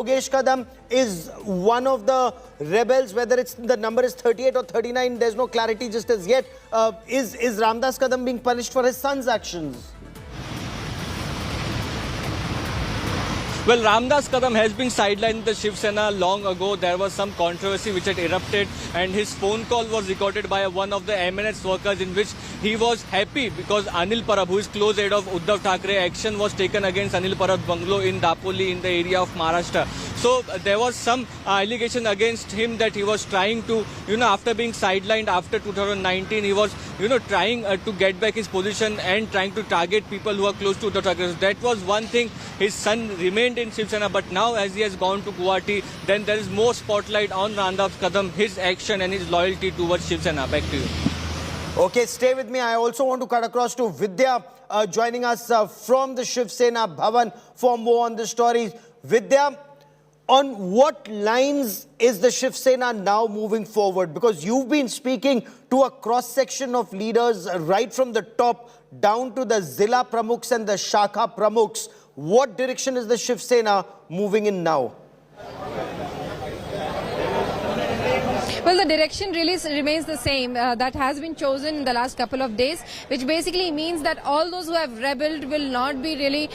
Yogesh Kadam is one of the rebels, whether it's the number is 38 or 39, there's no clarity just as yet. Is Ramdas Kadam being punished for his son's actions? Well, Ramdas Kadam has been sidelined in the Shiv Sena long ago. There was some controversy which had erupted, and his phone call was recorded by one of the MLAs workers in which he was happy because Anil Parab, who is close aide of Uddhav Thackeray, action was taken against Anil Parab bungalow in Dapoli in the area of Maharashtra. So there was some allegation against him that he was trying to, after being sidelined after 2019, he was, trying to get back his position and trying to target people who are close to Uddhav Thackeray. So that was one thing. His son remained in Shiv Sena, but now as he has gone to Guwahati, then there is more spotlight on Ramdas Kadam, his action and his loyalty towards Shiv Sena. Back to you. Okay, stay with me. I also want to cut across to Vidya joining us from the Shiv Sena Bhavan for more on the stories. Vidya, on what lines is the Shiv Sena now moving forward? Because you've been speaking to a cross-section of leaders right from the top down to the Zilla Pramukhs and the Shakha Pramukhs. What direction is the Shiv Sena moving in now? Well, the direction really remains the same that has been chosen in the last couple of days, which basically means that all those who have rebelled will not be really,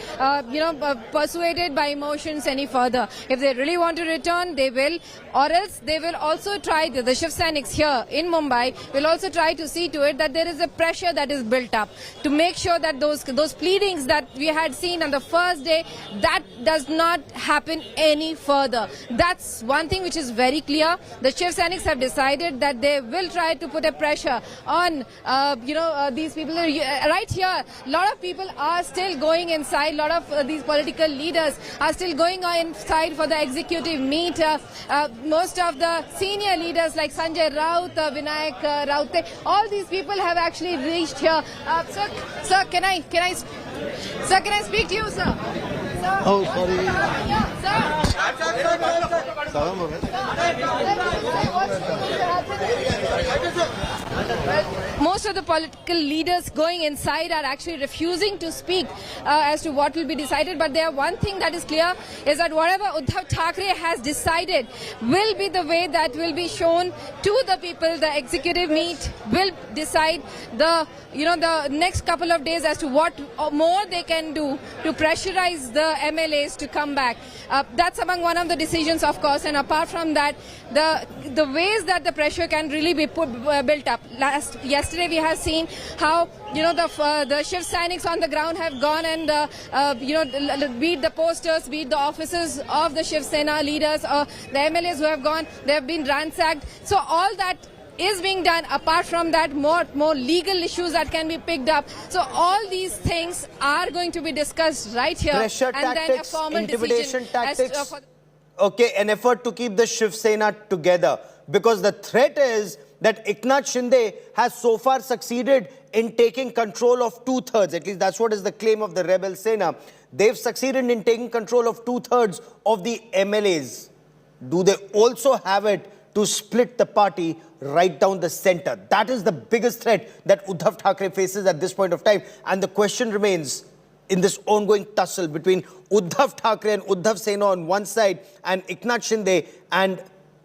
persuaded by emotions any further. If they really want to return, they will, or else they will also try, the Shiv Sainiks here in Mumbai will also try to see to it that there is a pressure that is built up to make sure that those pleadings that we had seen on the first day, that does not happen any further. That's one thing which is very clear. The Shiv Sainiks have decided that they will try to put a pressure on, these people. Right here, a lot of people are still going inside. A lot of these political leaders are still going inside for the executive meet. Most of the senior leaders like Sanjay Raut, Vinayak Raute, all these people have actually reached here. Sir, can I speak to you, sir? Oh, sorry. Most of the political leaders going inside are actually refusing to speak as to what will be decided. But there one thing that is clear is that whatever Uddhav Thackeray has decided will be the way that will be shown to the people. The executive meet will decide the next couple of days as to what more they can do to pressurize the MLAs to come back. That's among one of the decisions, of course. And apart from that, the ways that the pressure can really be built up. Yesterday we have seen how the Shiv Sainiks on the ground have gone and beat the posters, beat the offices of the Shiv Sena leaders, the MLAs who have gone, they have been ransacked. So all that is being done. Apart from that, more legal issues that can be picked up. So all these things are going to be discussed right here. Pressure and tactics, then a formal intimidation tactics. Okay, an effort to keep the Shiv Sena together. Because the threat is that Eknath Shinde has so far succeeded in taking control of 2/3. At least that's what is the claim of the rebel Sena. They've succeeded in taking control of 2/3 of the MLAs. Do they also have it to split the party right down the center? That is the biggest threat that Uddhav Thackeray faces at this point of time. And the question remains, in this ongoing tussle between Uddhav Thackeray and Uddhav Sena on one side and Eknath Shinde and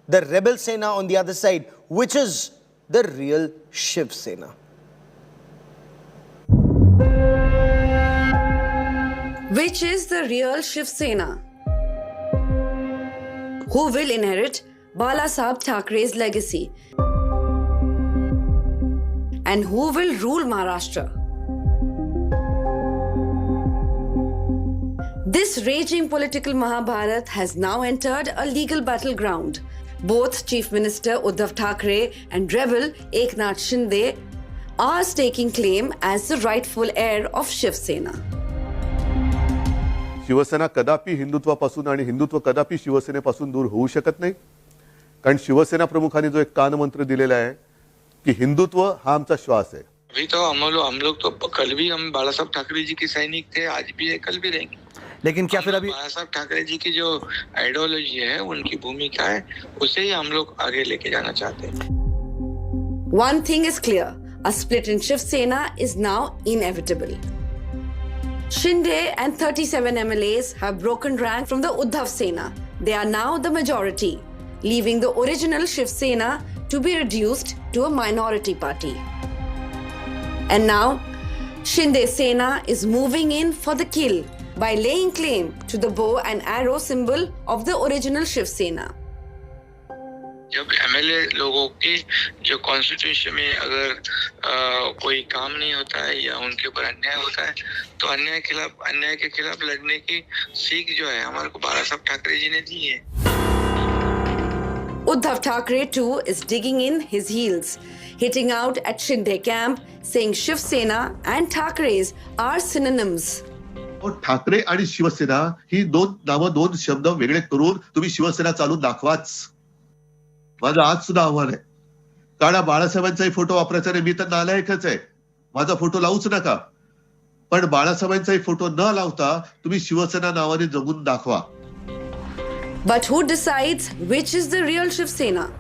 the rebel Sena on the other side, which is the real Shiv Sena? Which is the real Shiv Sena? Who will inherit Balasaheb Thackeray's legacy? And who will rule Maharashtra? This raging political Mahabharat has now entered a legal battleground. Both Chief Minister Uddhav Thackeray and rebel Eknath Shinde are staking claim as the rightful heir of Shiv Sena. Shiv Sena कदापि हिंदुत्वापासून आणि हिंदुत्व कदापि शिवसेनेपासून दूर होऊ शकत नाही. कारण शिवसेना प्रमुखांनी जो एक कानमंत्र दिलेला आहे की हिंदुत्व हा आमचा श्वास आहे. अभी तो हम लोग तो कल भी हम बालासाहेब ठाकरे जी के सैनिक थे, आज भी है, कल भी रहेंगे. लेकिन क्या फिर अभी बालासाहेब ठाकरे जी की जो आइडियोलॉजी है, उनकी भूमिका है, उसे ही हम लोग आगे लेके जाना चाहते हैं. One thing is clear, a split in Shiv Sena is now inevitable. Shinde and 37 MLAs have broken rank from the Uddhav Sena they are now the majority, leaving the original Shiv Sena to be reduced to a minority party. And now, Shinde Sena is moving in for the kill by laying claim to the bow and arrow symbol of the original Shiv Sena. जब MLA लोगों की जो constitution में अगर कोई काम नहीं होता है या उनके ऊपर अन्याय होता है तो अन्याय के खिलाफ लड़ने की सीख जो है हमारे को बाला साहब ठाकरे जी ने दी है. Uddhav Thackeray too is digging in his heels, hitting out at Shinde camp, saying Shiv Sena and Thackeray's are synonyms. Thackeray आणि शिवसेना ही दोन शब्द वेगळे करून तुम्ही शिवसेना चालून दाखवाच. माझं आज सुद्धा आव्हान आहे. कारण बाळासाहेबांचाही फोटो वापरायचा नाही, मी तर नालायकच आहे, माझा फोटो लावूच नका. पण बाळासाहेबांचाही फोटो न लावता तुम्ही शिवसेना नावाने जगून दाखवा. But who decides which is the real Shiv Sena?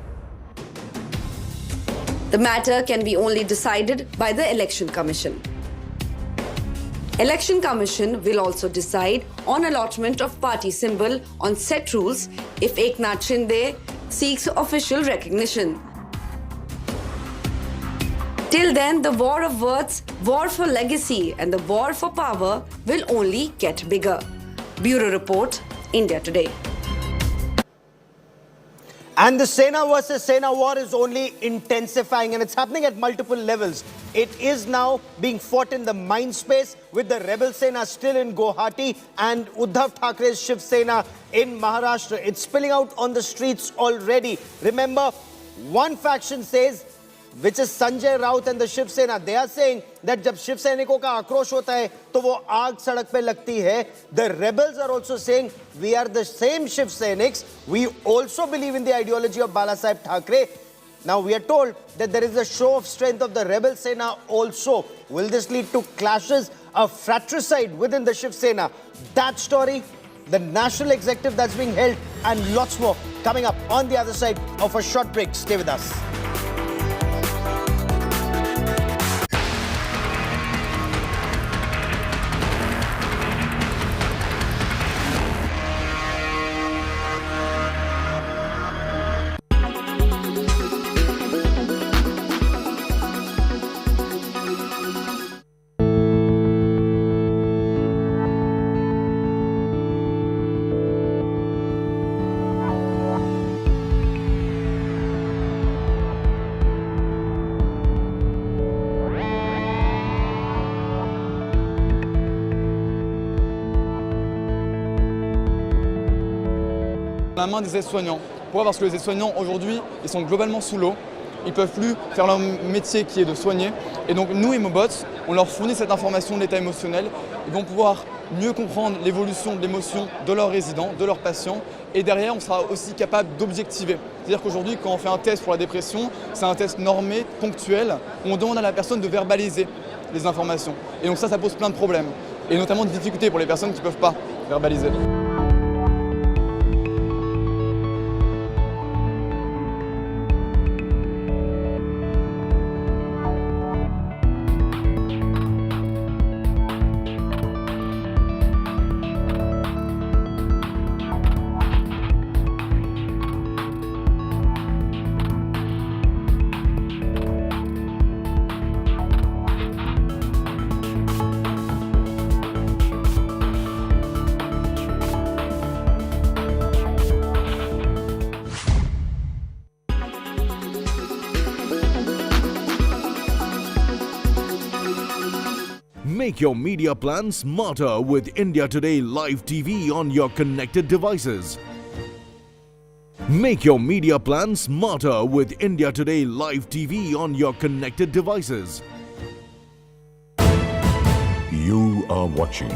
The matter can be only decided by the Election Commission. Election Commission will also decide on allotment of party symbol on set rules if Eknath Shinde seeks official recognition. Till then, the war of words, war for legacy and the war for power will only get bigger. Bureau Report, India Today. And the Sena versus Sena war is only intensifying, and it's happening at multiple levels. It is now being fought in the mind space with the rebel Sena still in Guwahati and Uddhav Thackeray's Shiv Sena in Maharashtra. It's spilling out on the streets already. Remember, one faction says, which is Sanjay Raut and the Shiv Sena, they are saying that जब शिव सैनिकों का आक्रोश होता है तो वो आग सड़क पे लगती है. The rebels are also saying we are the same Shiv Sainiks. We also believe in the ideology of Bala Saheb Thackeray. Now we are told that there is a show of strength of the rebel Sena also. Will this lead to clashes, a fratricide within the Shiv Sena? That story, the national executive that's being held, and lots more coming up on the other side of a short break. Stay with us. La main des aides-soignants. Pourquoi ? Parce que les aides-soignants aujourd'hui, ils sont globalement sous l'eau. Ils ne peuvent plus faire leur métier qui est de soigner. Et donc nous, Emobots, on leur fournit cette information de l'état émotionnel. Ils vont pouvoir mieux comprendre l'évolution de l'émotion de leurs résidents, de leurs patients. Et derrière, on sera aussi capable d'objectiver. C'est-à-dire qu'aujourd'hui, quand on fait un test pour la dépression, c'est un test normé, ponctuel, où on demande à la personne de verbaliser les informations. Et donc ça pose plein de problèmes. Et notamment de difficultés pour les personnes qui ne peuvent pas verbaliser. Make your media plan smarter with India Today Live TV on your connected devices. Make your media plan smarter with India Today Live TV on your connected devices. You are watching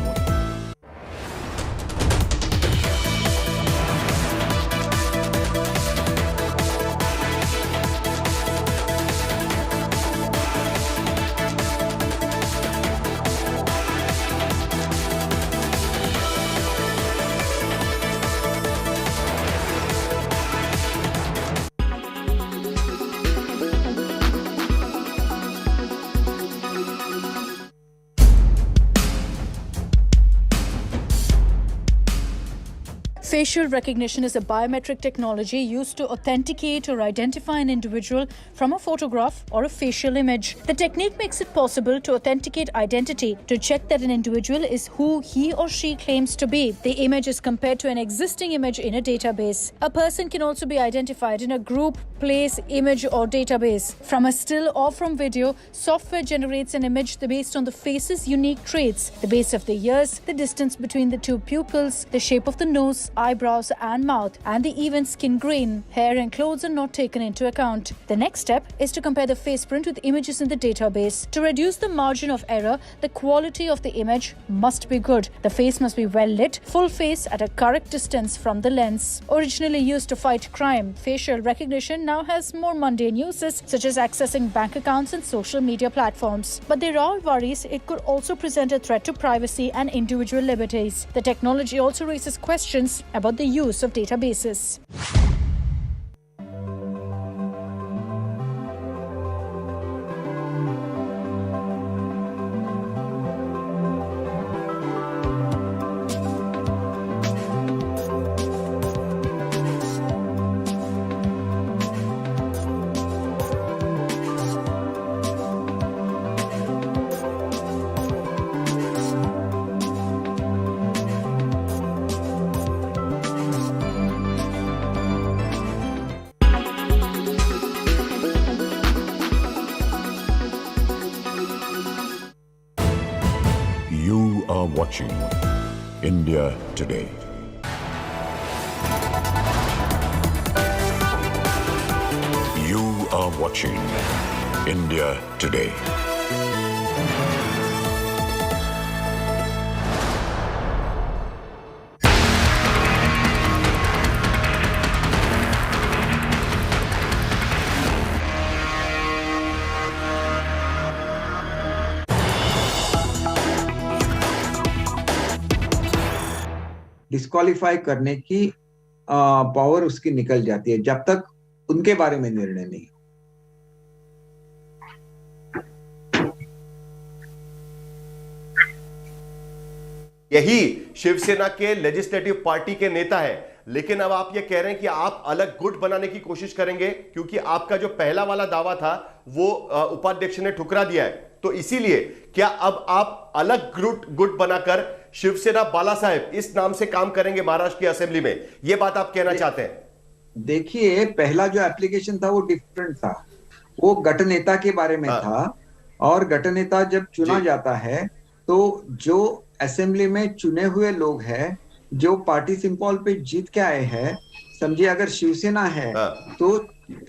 Facial recognition is a biometric technology used to authenticate or identify an individual from a photograph or a facial image. The technique makes it possible to authenticate identity to check that an individual is who he or she claims to be. The image is compared to an existing image in a database. A person can also be identified in a group, place, image or database. From a still or from video, software generates an image based on the face's unique traits, the base of the ears, the distance between the two pupils, the shape of the nose, eyebrows and mouth, and the even skin grain. Hair and clothes are not taken into account. The next step is to compare the face print with images in the database. To reduce the margin of error, the quality of the image must be good. The face must be well lit, full face at a correct distance from the lens. Originally used to fight crime, facial recognition now has more mundane uses such as accessing bank accounts and social media platforms. But there are worries it could also present a threat to privacy and individual liberties. The technology also raises questions about the use of databases. You are watching India Today. You are watching India Today. Disqualify करने की power उसकी निकल जाती है जब तक उनके बारे में निर्णय नहीं। यही शिवसेना के लेजिस्लेटिव पार्टी के नेता है, लेकिन अब आप ये कह रहे हैं कि आप अलग गुट बनाने की कोशिश करेंगे क्योंकि आपका जो पहला वाला दावा था वो उपाध्यक्ष ने ठुकरा दिया है। तो इसीलिए क्या अब आप अलग गुट बनाकर शिवसेना बाला साहेब इस नाम से काम करेंगे महाराष्ट्र की असेंबली में, ये बात आप कहना चाहते हैं? देखिए, पहला जो एप्लीकेशन था वो डिफरेंट था, वो गट नेता के बारे में था। और गट नेता जब चुना जाता है तो जो असेंबली में चुने हुए लोग हैं, जो पार्टी सिंबल पे जीत के आए हैं, समझिए अगर शिवसेना है तो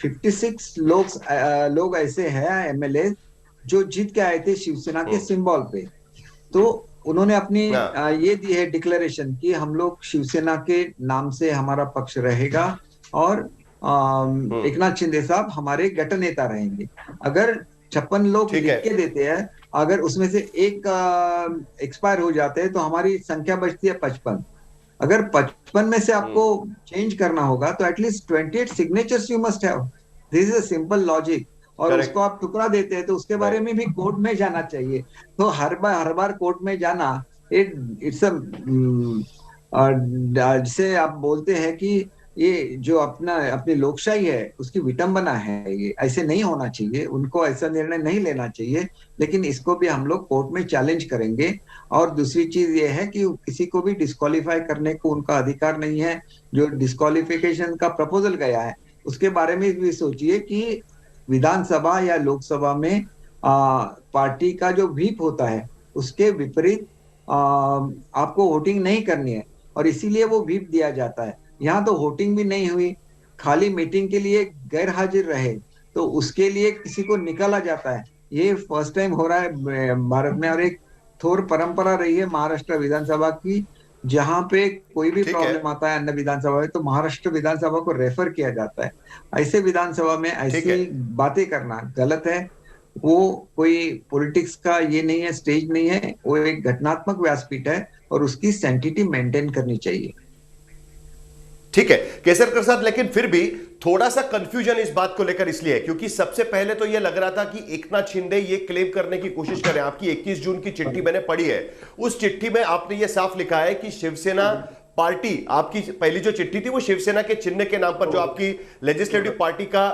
56 लोग ऐसे हैं MLAs जो जीत के आए थे शिवसेना के सिंबल पे। तो उन्होंने अपनी ये दी है डिक्लेरेशन कि हम लोग शिवसेना के नाम से हमारा पक्ष रहेगा और एकनाथ शिंदे साहब हमारे गट नेता रहेंगे। अगर 56 लोग लिख के देते हैं, अगर उसमें से एक एक्सपायर हो जाते हैं तो हमारी संख्या बचती है 55। अगर 55 में से आपको चेंज करना होगा तो at least 28 signatures you must have. This is a simple logic. और उसको आप टुकड़ा देते हैं तो उसके बारे में भी कोर्ट में जाना चाहिए। तो हर बार कोर्ट में जाना इट्स जिसे आप बोलते हैं कि ये जो अपनी लोकशाही है उसकी विटंबना है। ये ऐसे नहीं होना चाहिए, उनको ऐसा निर्णय नहीं लेना चाहिए। लेकिन इसको भी हम लोग कोर्ट में चैलेंज करेंगे। और दूसरी चीज ये है कि किसी को भी डिस्क्वालीफाई करने को उनका अधिकार नहीं है। जो डिस्क्वालिफिकेशन का प्रपोजल गया है उसके बारे में भी सोचिए कि विधानसभा या लोकसभा में पार्टी का जो व्हीप होता है उसके विपरीत आपको वोटिंग नहीं करनी है और इसीलिए वो व्हीप दिया जाता है। यहाँ तो वोटिंग भी नहीं हुई, खाली मीटिंग के लिए गैर हाजिर रहे तो उसके लिए किसी को निकाला जाता है। ये फर्स्ट टाइम हो रहा है भारत में और एक थोर परंपरा रही है महाराष्ट्र विधानसभा की, जहां पे कोई भी प्रॉब्लम आता है अन्य विधानसभा में तो महाराष्ट्र विधानसभा को रेफर किया जाता है। ऐसे विधानसभा में ऐसी बातें करना गलत है। वो कोई पॉलिटिक्स का ये नहीं है, स्टेज नहीं है, वो एक घटनात्मक व्यासपीठ है और उसकी सैंक्टिटी मेंटेन करनी चाहिए। ठीक है केसरकर साहब, लेकिन फिर भी थोड़ा सा कंफ्यूजन इस बात को लेकर इसलिए है क्योंकि सबसे पहले तो यह लग रहा था कि एकनाथ शिंदे ये क्लेम करने की कोशिश करें। आपकी 21 जून की चिट्ठी मैंने पढ़ी है, उस चिट्ठी में आपने ये साफ लिखा है कि शिवसेना पार्टी, आपकी पहली जो चिट्ठी थी वो शिवसेना के चिन्ह के नाम पर, जो आपकी लेजिस्लेटिव पार्टी का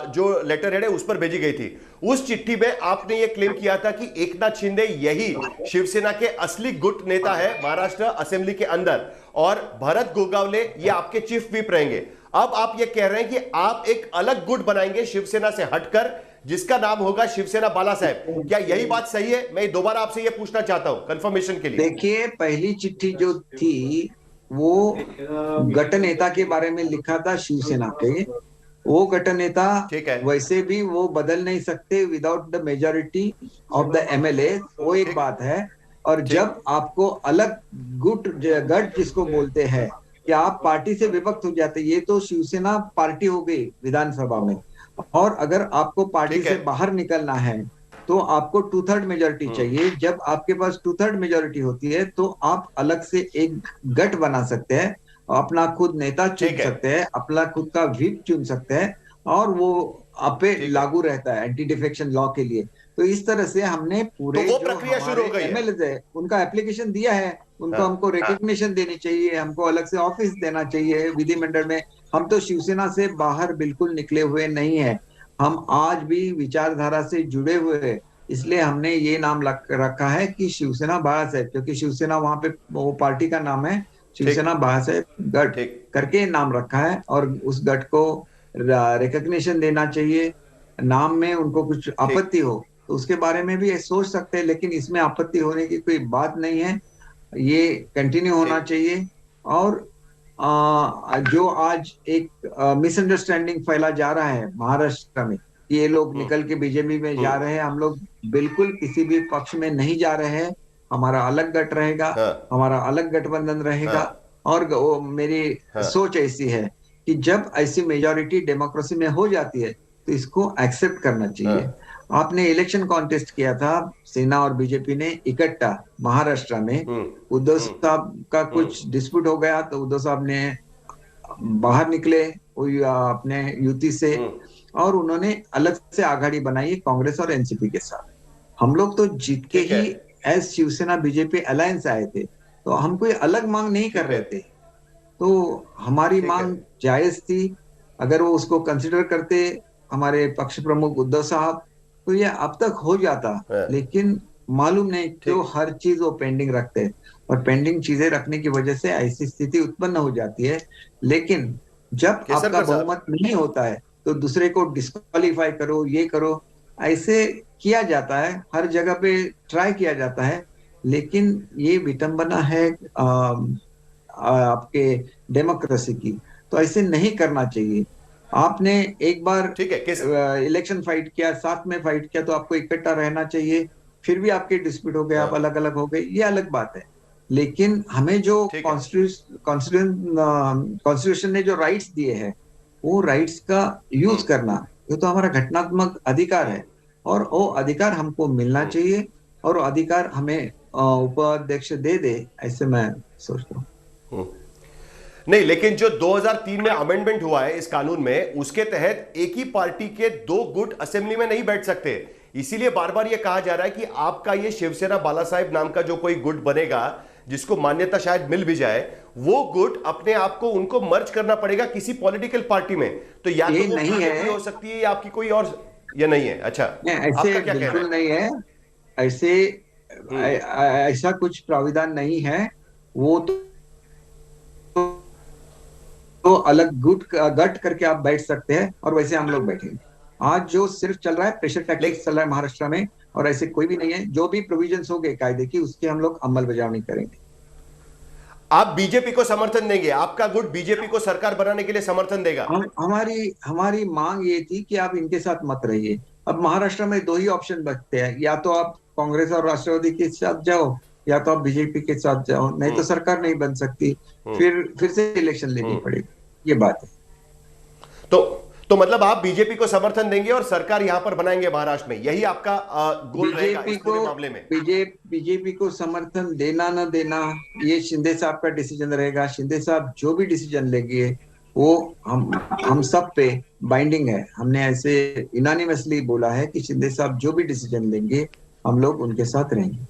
जो लेटर हेड है उस पर भेजी गई थी, उस चिट्ठी में आपने ये क्लेम किया था कि एकनाथ शिंदे यही शिवसेना के असली गुट नेता है महाराष्ट्र असेंबली के अंदर, और भरत गोगावले ये आपके चीफ व्हिप रहेंगे। अब आप ये कह रहे हैं कि आप एक अलग गुट बनाएंगे शिवसेना से हटकर, जिसका नाम होगा शिवसेना बाला साहेब। क्या यही बात सही है? मैं दोबारा आपसे ये पूछना चाहता हूं कंफर्मेशन के लिए। देखिए, पहली चिट्ठी जो थी वो गठ नेता के बारे में लिखा था शिवसेना के। वो गठ नेता वैसे भी वो बदल नहीं सकते without the majority of the MLA, वो एक बात है। और जब आपको अलग गठ जिसको बोलते हैं कि आप पार्टी से विभक्त हो जाते, ये तो शिवसेना पार्टी हो गई विधानसभा में, और अगर आपको पार्टी से बाहर निकलना है तो आपको 2/3 मेजोरिटी चाहिए। जब आपके पास 2/3 मेजोरिटी होती है तो आप अलग से एक गठ बना सकते हैं, अपना खुद नेता चुन सकते हैं, अपना खुद का व्हिप चुन सकते हैं, और वो आप पे लागू रहता है एंटी डिफेक्शन लॉ के लिए। तो इस तरह से हमने पूरे तो वो प्रक्रिया शुरू हो गई है। MLAs है उनका एप्लीकेशन दिया है, उनको हमको रिकग्निशन देनी चाहिए, हमको अलग से ऑफिस देना चाहिए विधिमंडल में। हम तो शिवसेना से बाहर बिल्कुल निकले हुए नहीं है, हम आज भी विचारधारा से जुड़े हुए हैं। इसलिए हमने ये नाम रखा है कि शिवसेना बाला साहेब, क्योंकि शिवसेना वहां पे वो पार्टी का नाम है, शिवसेना बाला साहेब गठ करके नाम रखा है। और उस गठ को रिकग्निशन देना चाहिए। नाम में उनको कुछ आपत्ति हो तो उसके बारे में भी सोच सकते हैं, लेकिन इसमें आपत्ति होने की कोई बात नहीं है, ये कंटिन्यू होना चाहिए। और जो आज एक मिसअंडरस्टैंडिंग फैला जा रहा है महाराष्ट्र में, ये लोग निकल के बीजेपी में जा रहे हैं, हम लोग बिल्कुल किसी भी पक्ष में नहीं जा रहे हैं। हमारा अलग गठ रहेगा, हमारा अलग गठबंधन रहेगा। और मेरी सोच ऐसी है कि जब ऐसी मेजॉरिटी डेमोक्रेसी में हो जाती है तो इसको एक्सेप्ट करना चाहिए। आपने इलेक्शन कॉन्टेस्ट किया था सेना और बीजेपी ने इकट्ठा महाराष्ट्र में, उद्धव साहब का कुछ डिस्प्यूट हो गया तो उद्धव साहब ने बाहर निकले अपने युति से, और उन्होंने अलग से आघाड़ी बनाई कांग्रेस और एनसीपी के साथ। हम लोग तो जीत के ही एज शिवसेना बीजेपी अलायंस आए थे, तो हम कोई अलग मांग नहीं कर रहे थे। तो हमारी मांग जायज थी, अगर वो उसको कंसिडर करते हमारे पक्ष प्रमुख उद्धव साहब तो ये अब तक हो जाता। लेकिन मालूम नहीं क्यों हर चीज वो पेंडिंग रखते हैं, और पेंडिंग चीजें रखने की वजह से ऐसी स्थिति उत्पन्न हो जाती है। लेकिन जब आपका बहुमत नहीं होता है तो दूसरे को डिस्क्वालीफाई करो, ये करो, ऐसे किया जाता है, हर जगह पे ट्राई किया जाता है। लेकिन ये विटंबना है आपके डेमोक्रेसी की, तो ऐसे नहीं करना चाहिए। आपने एक बार इलेक्शन फाइट किया, साथ में फाइट किया, तो आपको इकट्ठा रहना चाहिए। फिर भी आपके डिस्प्यूट हो गए, आप अलग अलग हो गए, ये अलग बात है। लेकिन हमें जो कॉन्स्टिट्यूशन ने जो राइट्स दिए हैं वो राइट्स का यूज करना, ये तो हमारा घटनात्मक अधिकार है, और वो अधिकार हमको मिलना चाहिए, और अधिकार हमें उपाध्यक्ष दे, ऐसे मैं सोचता हूँ। नहीं, लेकिन जो 2003 में अमेंडमेंट हुआ है इस कानून में, उसके तहत एक ही पार्टी के 2 गुट असेंबली में नहीं बैठ सकते। इसीलिए बार बार ये कहा जा रहा है कि आपका ये शिवसेना बाला साहेब नाम का जो कोई गुट बनेगा, जिसको मान्यता शायद मिल भी जाए, वो गुट अपने आप को उनको मर्ज करना पड़ेगा किसी पॉलिटिकल पार्टी में। तो या तो वो नहीं है, हो सकती है, या आपकी कोई और, ये नहीं है। अच्छा, ऐसे बिल्कुल नहीं है, ऐसा कुछ प्राविधान नहीं है। वो तो अलग गठ करके आप बैठ सकते हैं, और वैसे हम लोग बैठेंगे। आज जो सिर्फ चल रहा है प्रेशर टैक्टिक्स चल रहा है महाराष्ट्र में, और ऐसे कोई भी नहीं है। जो भी प्रोविजंस हो गए कायदे की, उसके हम लोग अमल बजावनी करेंगे। आप बीजेपी को समर्थन देंगे? आपका गुट बीजेपी को सरकार बनाने के लिए समर्थन देगा? हमारी मांग ये थी कि आप इनके साथ मत रहिए। अब महाराष्ट्र में 2 ही ऑप्शन बचते हैं, या तो आप कांग्रेस और राष्ट्रवादी के साथ जाओ, या तो आप बीजेपी के साथ जाओ, नहीं तो सरकार नहीं बन सकती, फिर से इलेक्शन लेनी पड़ेगी, ये बात है। तो मतलब आप बीजेपी को समर्थन देंगे और सरकार यहां पर बनाएंगे महाराष्ट्र में, यही आपका गोल रहेगा इस पूरे मामले में? बीजेपी को समर्थन देना न देना ये शिंदे साहब का डिसीजन रहेगा। शिंदे साहब जो भी डिसीजन लेंगे वो हम सब पे बाइंडिंग है। हमने ऐसे इनानिमसली बोला है कि शिंदे साहब जो भी डिसीजन लेंगे हम लोग उनके साथ रहेंगे।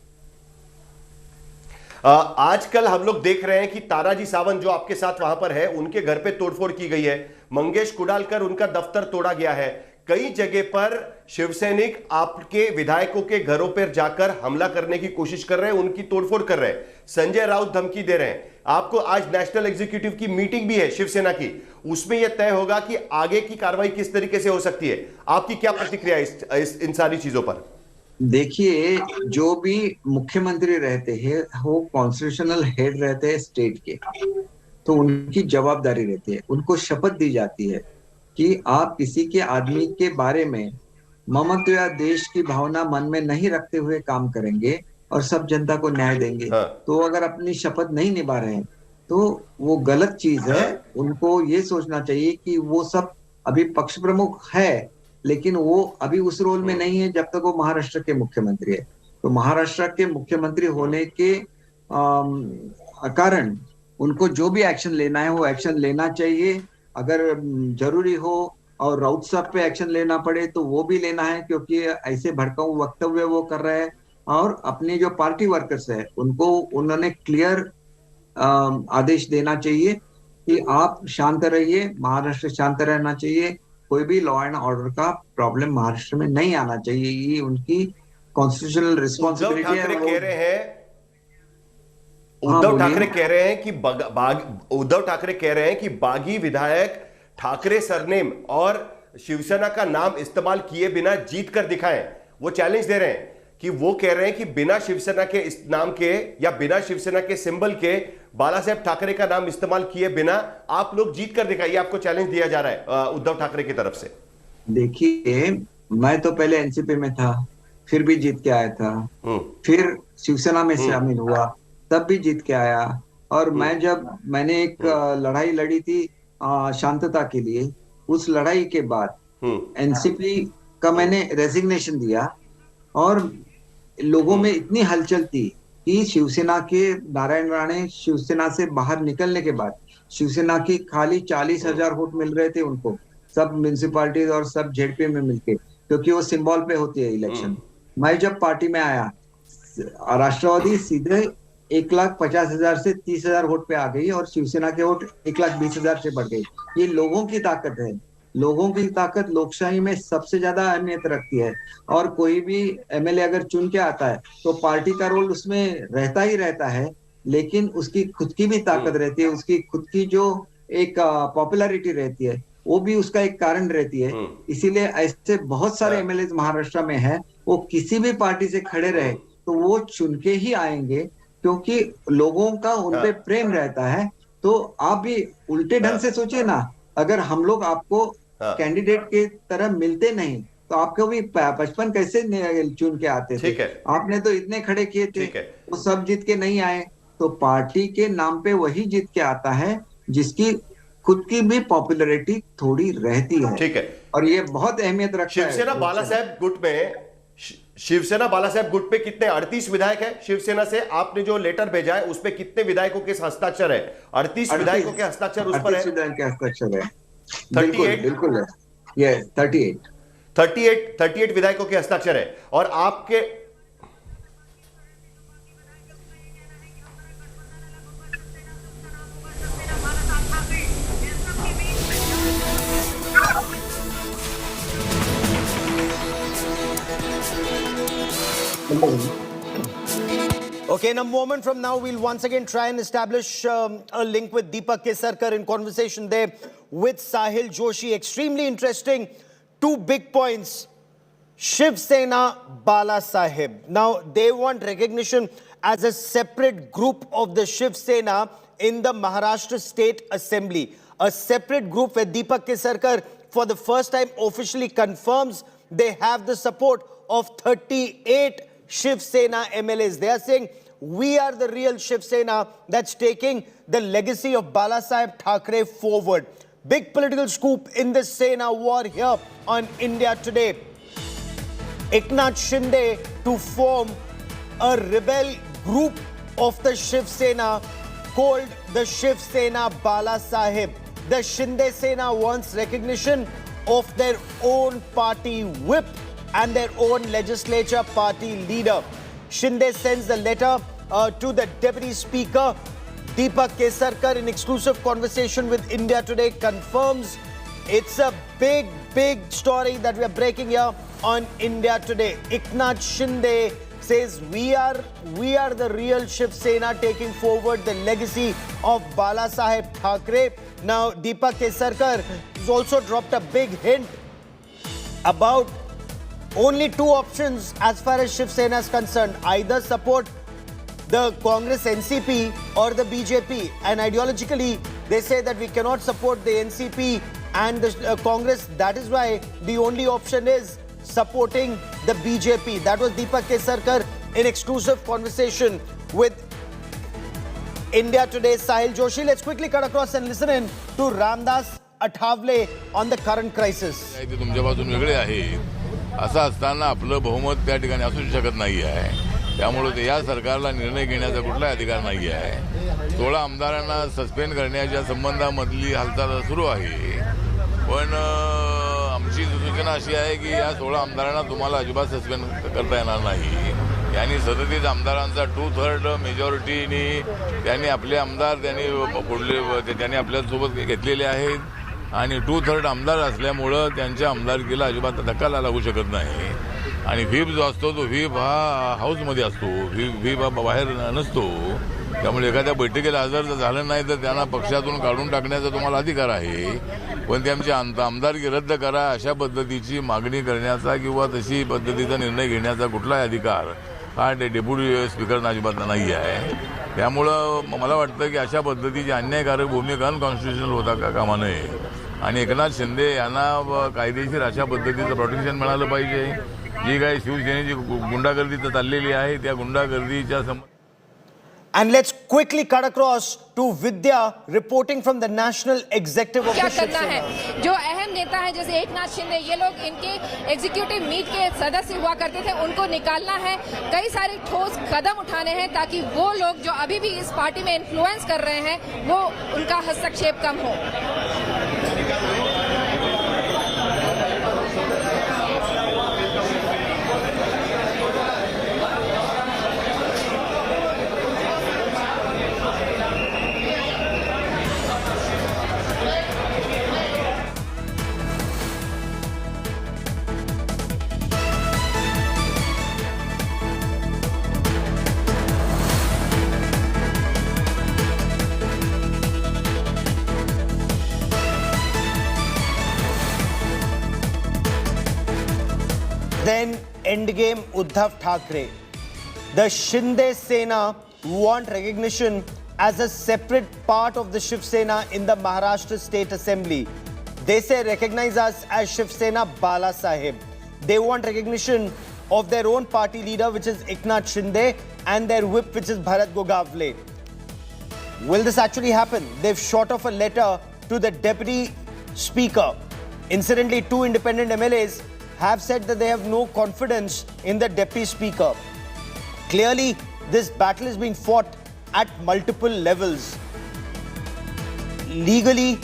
आजकल हम लोग देख रहे हैं कि ताराजी सावंत जो आपके साथ वहां पर है, उनके घर पे तोड़फोड़ की गई है। मंगेश कुडालकर, उनका दफ्तर तोड़ा गया है। कई जगह पर शिव सैनिक आपके विधायकों के घरों पर जाकर हमला करने की कोशिश कर रहे हैं, उनकी तोड़फोड़ कर रहे हैं। संजय राउत धमकी दे रहे हैं। आपको आज नेशनल एग्जीक्यूटिव की मीटिंग भी है शिवसेना की, उसमें यह तय होगा कि आगे की कार्रवाई किस तरीके से हो सकती है। आपकी क्या प्रतिक्रिया इन सारी चीजों पर? देखिए, जो भी मुख्यमंत्री रहते हैं वो कॉन्स्टिट्यूशनल हेड रहते हैं स्टेट के, तो उनकी जवाबदारी रहती है, उनको शपथ दी जाती है कि आप किसी के आदमी के बारे में ममत्व या देश की भावना मन में नहीं रखते हुए काम करेंगे और सब जनता को न्याय देंगे। तो अगर अपनी शपथ नहीं निभा रहे हैं तो वो गलत चीज है। उनको ये सोचना चाहिए कि वो सब अभी पक्ष प्रमुख है, लेकिन वो अभी उस रोल में नहीं है जब तक वो महाराष्ट्र के मुख्यमंत्री है। तो महाराष्ट्र के मुख्यमंत्री होने के कारण उनको जो भी एक्शन लेना है वो एक्शन लेना चाहिए। अगर जरूरी हो और राउत साहब पे एक्शन लेना पड़े तो वो भी लेना है, क्योंकि ऐसे भड़काऊ वक्तव्य वो कर रहे हैं। और अपने जो पार्टी वर्कर्स है उनको उन्होंने क्लियर आदेश देना चाहिए कि आप शांत रहिए, महाराष्ट्र शांत रहना चाहिए, कोई भी लॉ एंड ऑर्डर का प्रॉब्लम महाराष्ट्र में नहीं आना चाहिए। ये उनकी कॉन्स्टिट्यूशनल रिस्पॉन्सिबिलिटी है। कह रहे हैं उद्धव ठाकरे कह रहे हैं कि उद्धव ठाकरे कह रहे हैं कि बागी विधायक ठाकरे सरनेम और शिवसेना का नाम इस्तेमाल किए बिना जीत कर दिखाएं। वो चैलेंज दे रहे हैं कि वो कह रहे हैं कि बिना शिवसेना के इस नाम के या बिना शिवसेना के सिंबल के बाला साहेब ठाकरे का नाम इस्तेमाल किए बिना आप लोग जीत कर दिखाइए। आपको चैलेंज दिया जा रहा है उद्धव ठाकरे की तरफ से। देखिए, मैं तो पहले एनसीपी में था, फिर भी जीत के आया था, फिर शिवसेना में शामिल हुआ, तब भी जीत के आया। और मैंने एक लड़ाई लड़ी थी शांतता के लिए, उस लड़ाई के बाद एनसीपी का मैंने रेजिग्नेशन दिया और लोगों में इतनी हलचल थी कि शिवसेना के नारायण राणे शिवसेना से बाहर निकलने के बाद शिवसेना की खाली 40,000 वोट मिल रहे थे उनको, सब म्यूनिसिपालिटीज और सब जेडपी में मिलके, क्योंकि वो सिंबल पे होती है इलेक्शन। मैं जब पार्टी में आया, राष्ट्रवादी सीधे 1,50,000 से 30,000 वोट पे आ गई और शिवसेना के वोट 1,20,000 से बढ़ गई। ये लोगों की ताकत है। लोगों की ताकत लोकशाही में सबसे ज्यादा अहमियत रखती है। और कोई भी एमएलए अगर चुन के आता है तो पार्टी का रोल उसमें रहता ही रहता है, लेकिन उसकी खुद की भी ताकत रहती है, उसकी खुद की जो एक पॉपुलैरिटी रहती है वो भी उसका एक कारण रहती है। इसीलिए ऐसे बहुत सारे एमएलए महाराष्ट्र में है, वो किसी भी पार्टी से खड़े रहे तो वो चुन के ही आएंगे, क्योंकि लोगों का उनपे प्रेम रहता है। तो आप भी उल्टे ढंग से सोचिए ना, अगर हम लोग आपको कैंडिडेट के तरह मिलते नहीं तो आपको भी बचपन कैसे चुन के आते थे? आपने तो इतने खड़े किए थे, वो सब जीत के नहीं आए। तो पार्टी के नाम पे वही जीत के आता है जिसकी खुद की भी पॉपुलैरिटी थोड़ी रहती है। ठीक है, और ये बहुत अहमियत रखता है। शिवसेना बाला साहेब गुट में, शिवसेना बाला साहेब गुट पे कितने 38 विधायक है शिवसेना से? आपने जो लेटर भेजा है उसपे कितने विधायकों के हस्ताक्षर है? 38 विधायकों के हस्ताक्षर उस पर है। 38 के हस्ताक्षर है। 38 बिल्कुल है, ये 38 विधायकों के हस्ताक्षर है। और आपके Okay, in a moment from now, we'll once again try and establish a link with Deepak Kesarkar in conversation there with Sahil Joshi. Extremely interesting. Two big points. Shiv Sena, Bala Sahib. Now, they want recognition as a separate group of the Shiv Sena in the Maharashtra State Assembly. A separate group where Deepak Kesarkar, for the first time, officially confirms they have the support of 38 Shiv Sena MLAs. They are saying, we are the real Shiv Sena that's taking the legacy of Bala Saheb Thackeray forward. Big political scoop in the Sena war here on India Today. Eknath Shinde to form a rebel group of the Shiv Sena called the Shiv Sena Bala Sahib. The Shinde Sena wants recognition of their own party whip and their own legislature party leader. Shinde sends the letter to the Deputy Speaker. Deepak Kesarkar, in exclusive conversation with India Today, confirms it's a big, big story that we are breaking here on India Today. Eknath Shinde says we are the real Shiv Sena, taking forward the legacy of Balasaheb Thackeray. Now, Deepak Kesarkar has also dropped a big hint about only two options as far as Shiv Sena is concerned: either support the Congress NCP or the BJP. And ideologically, they say that we cannot support the NCP and the Congress. That is why the only option is supporting the BJP. That was Deepak Kesarkar in exclusive conversation with India Today's Sahil Joshi. Let's quickly cut across and listen in to Ramdas Athawale on the current crisis. तुमच्यापासून वेगळे आहे असं असताना आपलं बहुमत त्या ठिकाणी असू शकत नाही आहे. त्यामुळे या सरकारला निर्णय घेण्याचा कुठलाही अधिकार नाही आहे. 16 आमदारांना सस्पेंड करण्याच्या संबंधामधली हालचाल सुरू आहे. पण आमची सूचना अशी आहे की या 16 आमदारांना तुम्हाला अजिबात सस्पेंड करता येणार नाही. यांनी 37 आमदारांचा 2/3 मेजॉरिटीनी त्यांनी आपले आमदार त्यांनी आपल्यासोबत घेतलेले आहेत आणि 2/3 आमदार असल्यामुळं त्यांच्या आमदारकीला अजिबात धक्का लागू शकत नाही. आणि व्हीप जो असतो तो व्हीप हा हाऊसमध्ये असतो, व्हीप हा बाहेर नसतो. त्यामुळे एखाद्या बैठकीला हजर जर झालं नाही तर त्यांना पक्षातून काढून टाकण्याचा तुम्हाला अधिकार आहे. पण ते आमची आमदारकी रद्द करा अशा पद्धतीची मागणी करण्याचा किंवा तशी पद्धतीचा निर्णय घेण्याचा कुठलाही अधिकार हा डेप्युटी स्पीकरना अजिबात नाही आहे. त्यामुळं मला वाटतं की अशा पद्धतीची अन्यायकारक भूमिका अनकॉन्स्टिट्युशनल होता कामा नये आणि एकनाथ शिंदे यांना कायदेशीर अशा पद्धतीचं प्रोटेक्शन मिळालं पाहिजे. जी काही शिवसेनेची गुंडागर्दी चाललेली आहे त्या गुंडागर्दीच्या And let's quickly cut across to Vidya reporting from the National Executive of क्या the Shiv करना Sena. है? जो अहम नेता है जैसे एकनाथ शिंदे, ये लोग इनके एग्जीक्यूटिव मीट के सदस्य हुआ करते थे, उनको निकालना है. कई सारे ठोस कदम उठाने हैं ताकि वो लोग जो अभी भी इस पार्टी में इन्फ्लुएंस कर रहे हैं वो उनका हस्तक्षेप कम हो. Then endgame Uddhav Thackeray. The Shinde Sena want recognition as a separate part of the Shiv Sena in the Maharashtra State Assembly. They say recognize us as Shiv Sena Bala Sahib. They want recognition of their own party leader, which is Eknath Shinde, and their whip, which is Bharat Gogavle. Will this actually happen? They've shot off a letter to the Deputy Speaker. Incidentally, 2 independent MLAs have said that they have no confidence in the Deputy Speaker. Clearly, this battle is being fought at multiple levels. Legally,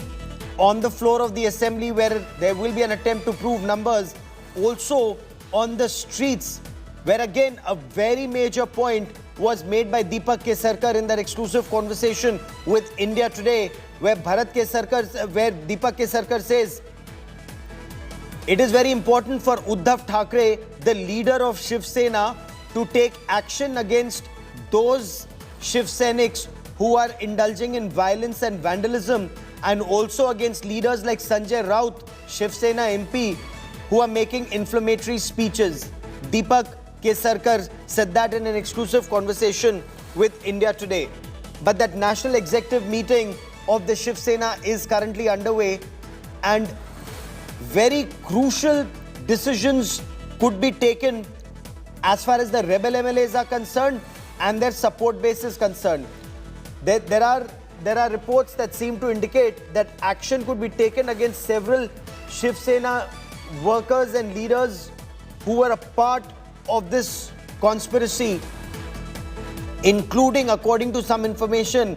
on the floor of the assembly, where there will be an attempt to prove numbers. Also on the streets, where again a very major point was made by Deepak Kesarkar in that exclusive conversation with India Today, where Deepak Kesarkar says it is very important for Uddhav Thackeray, the leader of Shiv Sena, to take action against those Shiv Sainiks who are indulging in violence and vandalism, and also against leaders like Sanjay Raut, Shiv Sena MP, who are making inflammatory speeches. Deepak Kesarkar said that in an exclusive conversation with India Today. But that national executive meeting of the Shiv Sena is currently underway, and very crucial decisions could be taken as far as the rebel MLAs are concerned and their support base is concerned. There are reports that seem to indicate that action could be taken against several Shiv Sena workers and leaders who were a part of this conspiracy, including, according to some information,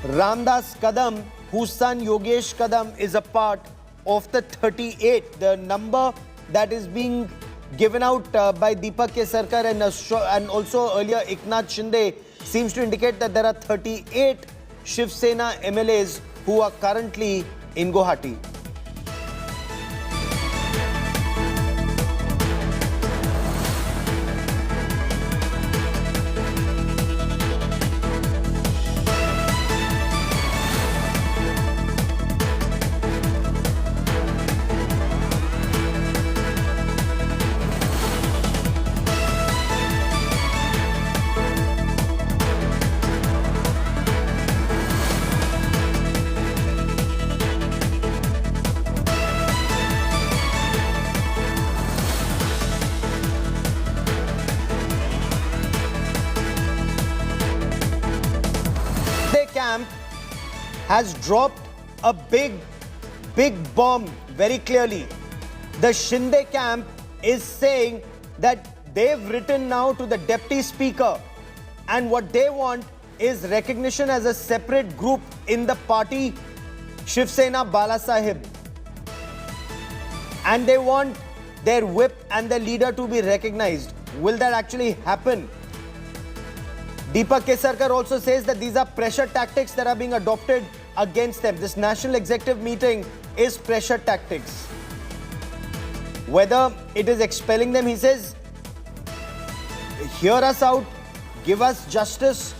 Ramdas Kadam, whose son Yogesh Kadam is a part of the 38, the number that is being given out by Deepak Kesarkar and also earlier Eknath Shinde seems to indicate that there are 38 Shiv Sena MLAs who are currently in Guwahati. Camp has dropped a big bomb very clearly. The Shinde camp is saying that they've written now to the deputy speaker and what they want is recognition as a separate group in the party, Shiv Sena Bala Sahib. And they want their whip and their leader to be recognized. Will that actually happen? Deepak Kesarkar also says that these are pressure tactics that are being adopted against them. This national executive meeting is pressure tactics. Whether it is expelling them, he says, hear us out, give us justice,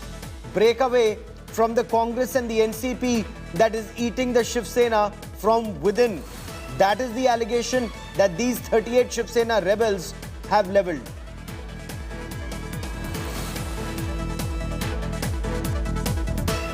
break away from the Congress and the NCP that is eating the Shiv Sena from within. That is the allegation that these 38 Shiv Sena rebels have leveled.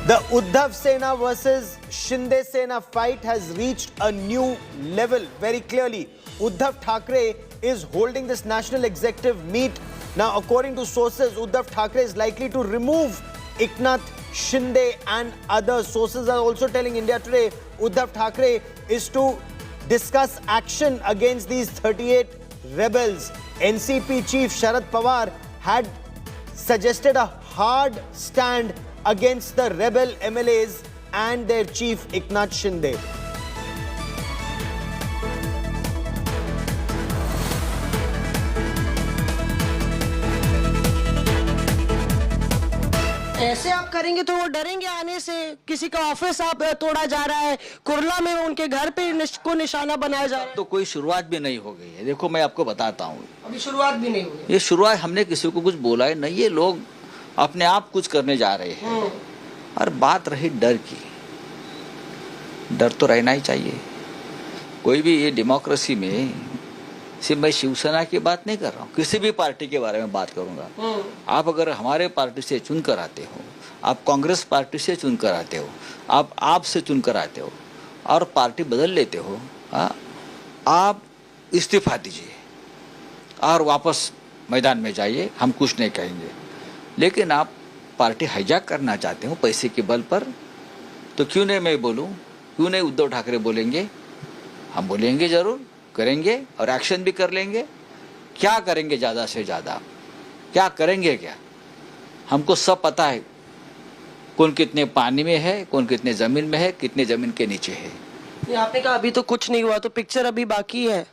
The Uddhav Sena versus Shinde Sena fight has reached a new level very clearly. Uddhav Thackeray is holding this national executive meet. Now, according to sources, Uddhav Thackeray is likely to remove Eknath Shinde and others. Sources are also telling India Today Uddhav Thackeray is to discuss action against these 38 rebels. NCP chief Sharad Pawar had suggested a hard stand against the rebel MLAs and their chief Eknath Shinde. ऐसे आप करेंगे तो वो डरेंगे आने से। किसी का office आप तोड़ा जा रहा है, कुरला में उनके घर पे को निशाना बनाया जा रहा है। तो कोई शुरुआत भी नहीं हो गई है। देखो मैं आपको बताता हूँ, अभी शुरुआत भी नहीं हुई। ये शुरुआत हमने किसी को कुछ बोला है नहीं, ये लोग अपने आप कुछ करने जा रहे हैं। और बात रही डर की, डर तो रहना ही चाहिए। कोई भी ये डेमोक्रेसी में, सिर्फ मैं शिवसेना की बात नहीं कर रहा हूँ, किसी भी पार्टी के बारे में बात करूंगा। आप अगर हमारे पार्टी से चुन कर आते हो, आप कांग्रेस पार्टी से चुन कर आते हो, आप से चुन कर आते हो और पार्टी बदल लेते हो, आप इस्तीफा दीजिए और वापस मैदान में जाइए, हम कुछ नहीं कहेंगे। लेकिन आप पार्टी हाईजैक करना चाहते हो पैसे के बल पर, तो क्यों नहीं मैं बोलूं, क्यों नहीं उद्धव ठाकरे बोलेंगे? हम बोलेंगे, जरूर करेंगे और एक्शन भी कर लेंगे। क्या करेंगे? ज़्यादा से ज़्यादा क्या करेंगे? क्या हमको सब पता है, कौन कितने पानी में है, कौन कितने ज़मीन में है, कितने ज़मीन के नीचे है। आपने कहा अभी तो कुछ नहीं हुआ, तो पिक्चर अभी बाकी है।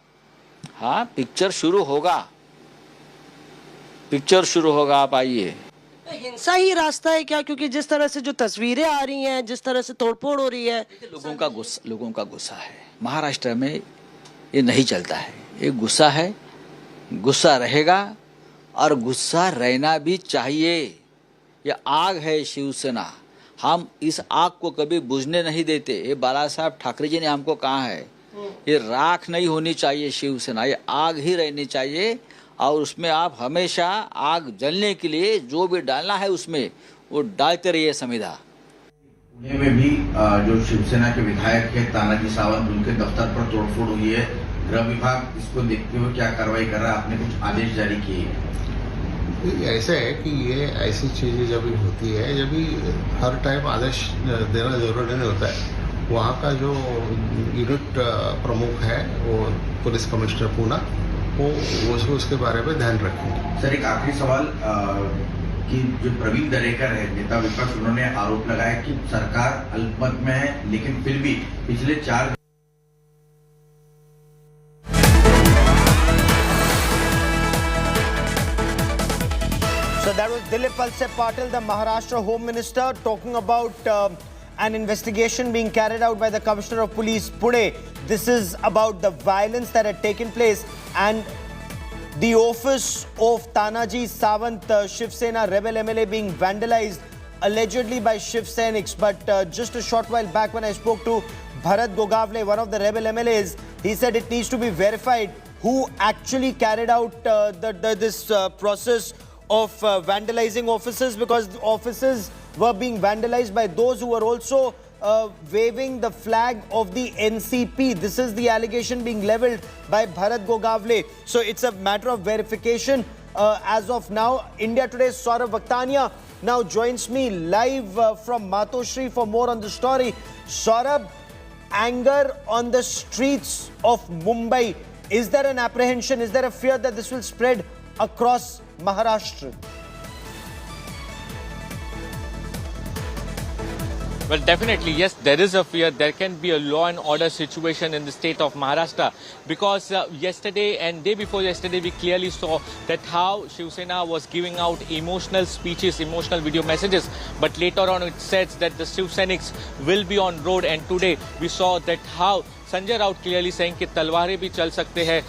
हाँ, पिक्चर शुरू होगा, पिक्चर शुरू होगा, आप आइए। हिंसा ही रास्ता है क्या? क्योंकि जिस तरह से जो तस्वीरें आ रही हैं, जिस तरह से तोड़फोड़ हो रही है, लोगों का गुस्सा है। महाराष्ट्र में ये नहीं चलता है, ये गुस्सा है, गुस्सा रहेगा और गुस्सा रहना भी चाहिए। ये आग है शिवसेना, हम इस आग को कभी बुझने नहीं देते। ये बाला साहब ठाकरे जी ने हमको कहा है, ये राख नहीं होनी चाहिए शिवसेना, ये आग ही रहनी चाहिए। और उसमें आप हमेशा आग जलने के लिए जो भी डालना है उसमें वो डालते रहिए। संविधा पुणे में भी जो शिवसेना के विधायक है तानाजी सावंत, उनके दफ्तर पर तोड़फोड़ हुई है। गृह विभाग इसको देखते हुए क्या कार्रवाई कर रहा है? आपने कुछ आदेश जारी किए हैं? ऐसा है कि ये ऐसी चीजें जब होती है, जब भी हर टाइम आदेश देना जरूरी नहीं होता है। वहाँ का जो यूनिट प्रमुख है वो पुलिस कमिश्नर पूना, वो उसके बारे में ध्यान रखेंगे। सर, एक आखिरी सवाल कि जो प्रवीण दरेकर है नेता विपक्ष, उन्होंने आरोप लगाया कि सरकार अल्पमत में है, लेकिन फिर भी पिछले 4 So that was Dilip Valse Patil, the Maharashtra Home Minister, talking about an investigation being carried out by the Commissioner of Police, Pune. This is about the violence that had taken place and the office of Tanaji Sawant, Shiv Sena rebel MLA, being vandalized allegedly by Shiv Sainiks. But just a short while back when I spoke to Bharat Gogavle, one of the rebel MLAs, he said it needs to be verified who actually carried out this process of vandalizing offices, because the offices were being vandalized by those who were also waving the flag of the NCP. This is the allegation being leveled by Bharat Gogavle. So it's a matter of verification as of now. India Today's Saurabh Vaktania now joins me live from Matoshri for more on the story. Saurabh, anger on the streets of Mumbai. Is there an apprehension? Is there a fear that this will spread across Maharashtra? Well, definitely, yes, there is a fear. There can be a law and order situation in the state of Maharashtra, because yesterday and day before yesterday, we clearly saw that how Shiv Sena was giving out emotional speeches, emotional video messages. But later on, it says that the Shiv Sainiks will be on road. And today, we saw that how Sanjay Raut clearly saying कि तलवारें भी चल सकते हैं,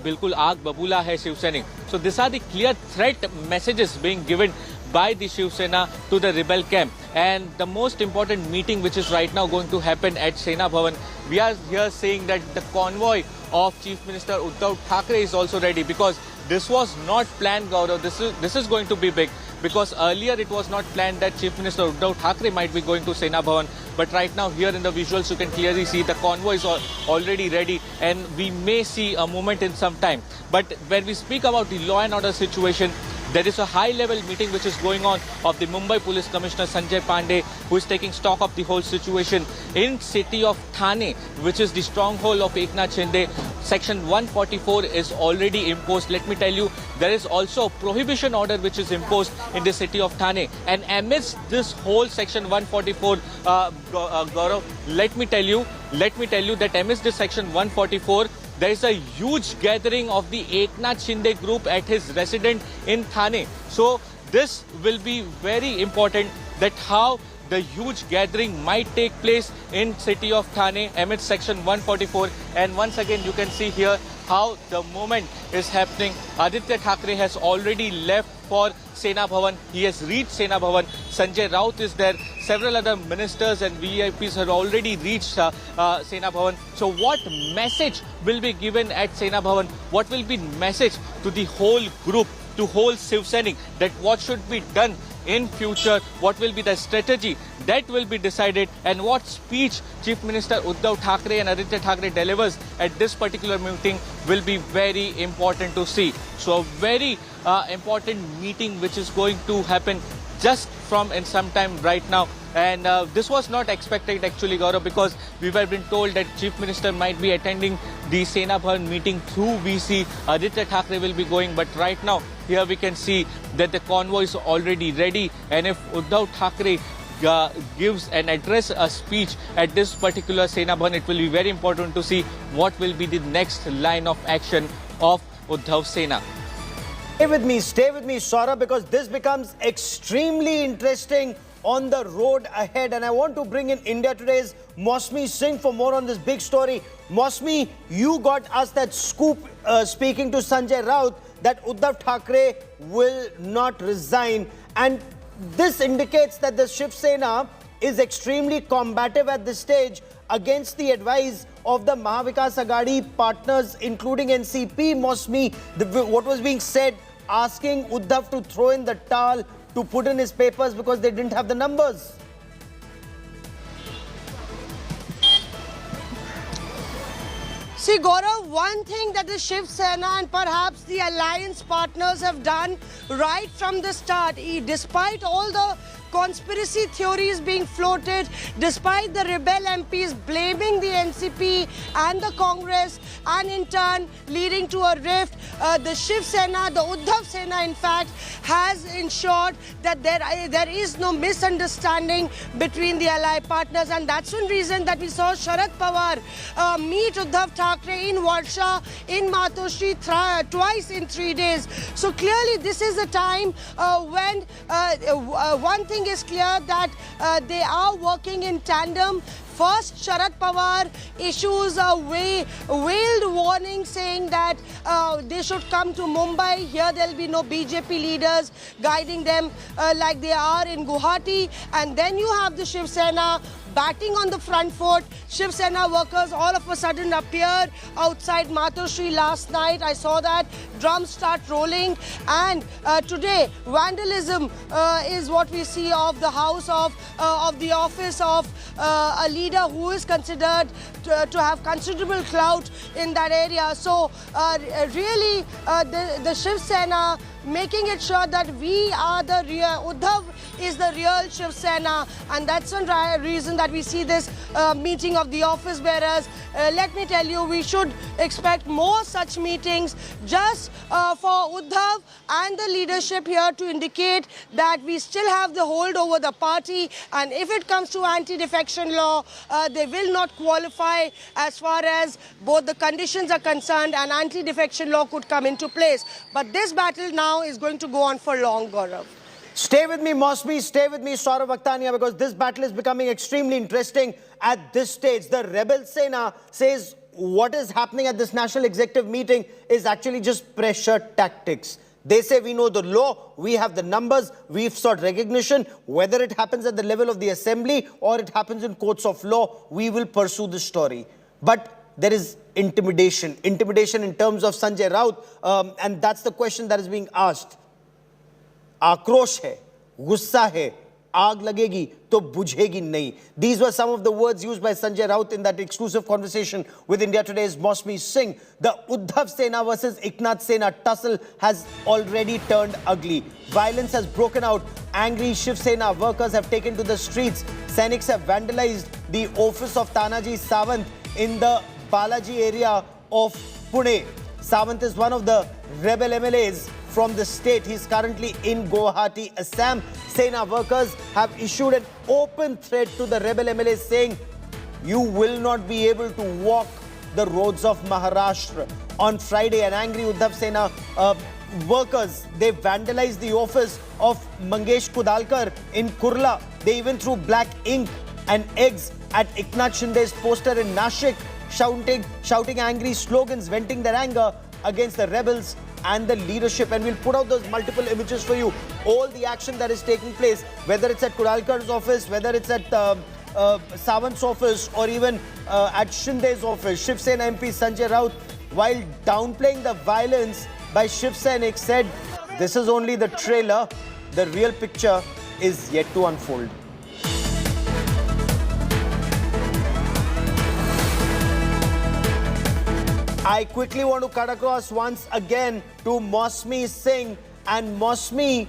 बिल्कुल आग बबूला है शिव सैनिक. So these are the clear threat messages being given by the Shiv Sena to the rebel camp. And the most important meeting which is right now going to happen at Sena Bhavan, we are here saying that the convoy of Chief Minister Uddhav Thackeray is also ready, because this was not planned, Gaurav. This is going to be big, because earlier it was not planned that Chief Minister Uddhav Thackeray might be going to Sena Bhavan. But right now, here in the visuals, you can clearly see the convoy is already ready, and we may see a movement in some time. But when we speak about the law and order situation, there is a high-level meeting which is going on of the Mumbai Police Commissioner Sanjay Pandey, who is taking stock of the whole situation in city of Thane, which is the stronghold of Eknath Shinde. Section 144 is already imposed. Let me tell you, there is also a prohibition order which is imposed in the city of Thane. And amidst this whole Section 144, Gaurav, let me tell you that amidst this Section 144, there is a huge gathering of the Eknath Shinde group at his residence in Thane. So this will be very important, that how the huge gathering might take place in city of Thane amidst Section 144. And once again, you can see here how the movement is happening. Aditya Thackeray has already left for Sena Bhavan. He has reached Sena Bhavan. Sanjay Raut is there. Several other ministers and VIPs have already reached Sena Bhavan. So what message will be given at Sena Bhavan? What will be message to the whole group, to whole Shiv Sainik, that what should be done in future, what will be the strategy, that will be decided, and what speech Chief Minister Uddhav Thackeray and Aditya Thackeray delivers at this particular meeting will be very important to see. So a very important meeting which is going to happen just from in some time right now. And this was not expected actually, Gaurav, because we were been told that Chief Minister might be attending the Sena Bhavan meeting through VC. Aditya Thackeray will be going, but right now here we can see that the convoy is already ready. And if Uddhav Thackeray gives an address, a speech at this particular Sena Bhavan, it will be very important to see what will be the next line of action of Uddhav Sena. Stay with me, Saurabh, because this becomes extremely interesting on the road ahead. And I want to bring in India Today's Mosmi Singh for more on this big story. Mosmi, you got us that scoop speaking to Sanjay Raut that Uddhav Thackeray will not resign. And this indicates that the Shiv Sena is extremely combative at this stage against the advice of the Mahavikas Aghadi partners, including NCP. Mosmi, what was being said, asking Uddhav to throw in the towel, to put in his papers because they didn't have the numbers. See, Gaurav, one thing that the Shiv Sena and perhaps the alliance partners have done right from the start, despite all the conspiracy theories being floated, despite the rebel MPs blaming the NCP and the Congress, and in turn leading to a rift. The Shiv Sena, the Uddhav Sena in fact, has ensured that there is no misunderstanding between the allied partners, and that's one reason that we saw Sharad Pawar meet Uddhav Thackeray in Varsha, in Matoshri twice in 3 days. So clearly this is a time when one thing is clear, that they are working in tandem. First, Sharad Pawar issues a veiled warning saying that they should come to Mumbai. Here there will be no BJP leaders guiding them like they are in Guwahati. And then you have the Shiv Sena batting on the front foot. Shiv Sena workers all of a sudden appeared outside Matoshri last night. I saw that. Drums start rolling. And today, vandalism is what we see of the house of the office of a leader who is considered to have considerable clout in that area. So really the Shiv Sena making it sure that we are the real, Uddhav is the real Shiv Sena, and that's one reason that we see this meeting of the office bearers. Let me tell you, we should expect more such meetings just for Uddhav and the leadership here to indicate that we still have the hold over the party, and if it comes to anti-defection law, they will not qualify as far as both the conditions are concerned, and anti-defection law could come into place. But this battle now is going to go on for long, Gaurav. Stay with me, Mosmi. Stay with me, Saurav Akhtania, because this battle is becoming extremely interesting at this stage. The Rebel Sena says what is happening at this national executive meeting is actually just pressure tactics. They say we know the law, we have the numbers, we've sought recognition. Whether it happens at the level of the assembly or it happens in courts of law, we will pursue the story. But there is intimidation in terms of Sanjay Raut, and that's the question that is being asked. Akrosh hai, gussa hai, aag lagegi to bujhegi nahi. These were some of the words used by Sanjay Raut in that exclusive conversation with India Today's Mosmi Singh. The Uddhav Sena versus Eknath Sena tussle has already turned ugly. Violence has broken out. Angry Shiv Sena workers have taken to the streets. Sainiks have vandalized the office of Tanaji Sawant in the Balaji area of Pune. Sawant is one of the rebel MLAs from the state. He's currently in Guwahati, Assam. Sena workers have issued an open threat to the rebel MLAs saying, you will not be able to walk the roads of Maharashtra. On Friday, an angry Uddhav Sena workers, they vandalized the office of Mangesh Kudalkar in Kurla. They even threw black ink and eggs at Eknath Shinde's poster in Nashik, shouting angry slogans, venting their anger against the rebels and the leadership. And we'll put out those multiple images for you. All the action that is taking place, whether it's at Kudalkar's office, whether it's at Sawant's office, or even at Shinde's office. Shiv Sena MP Sanjay Raut, while downplaying the violence by Shiv Sainiks, said, this is only the trailer. The real picture is yet to unfold. I quickly want to cut across once again to Mosmi Singh. And Mosmi,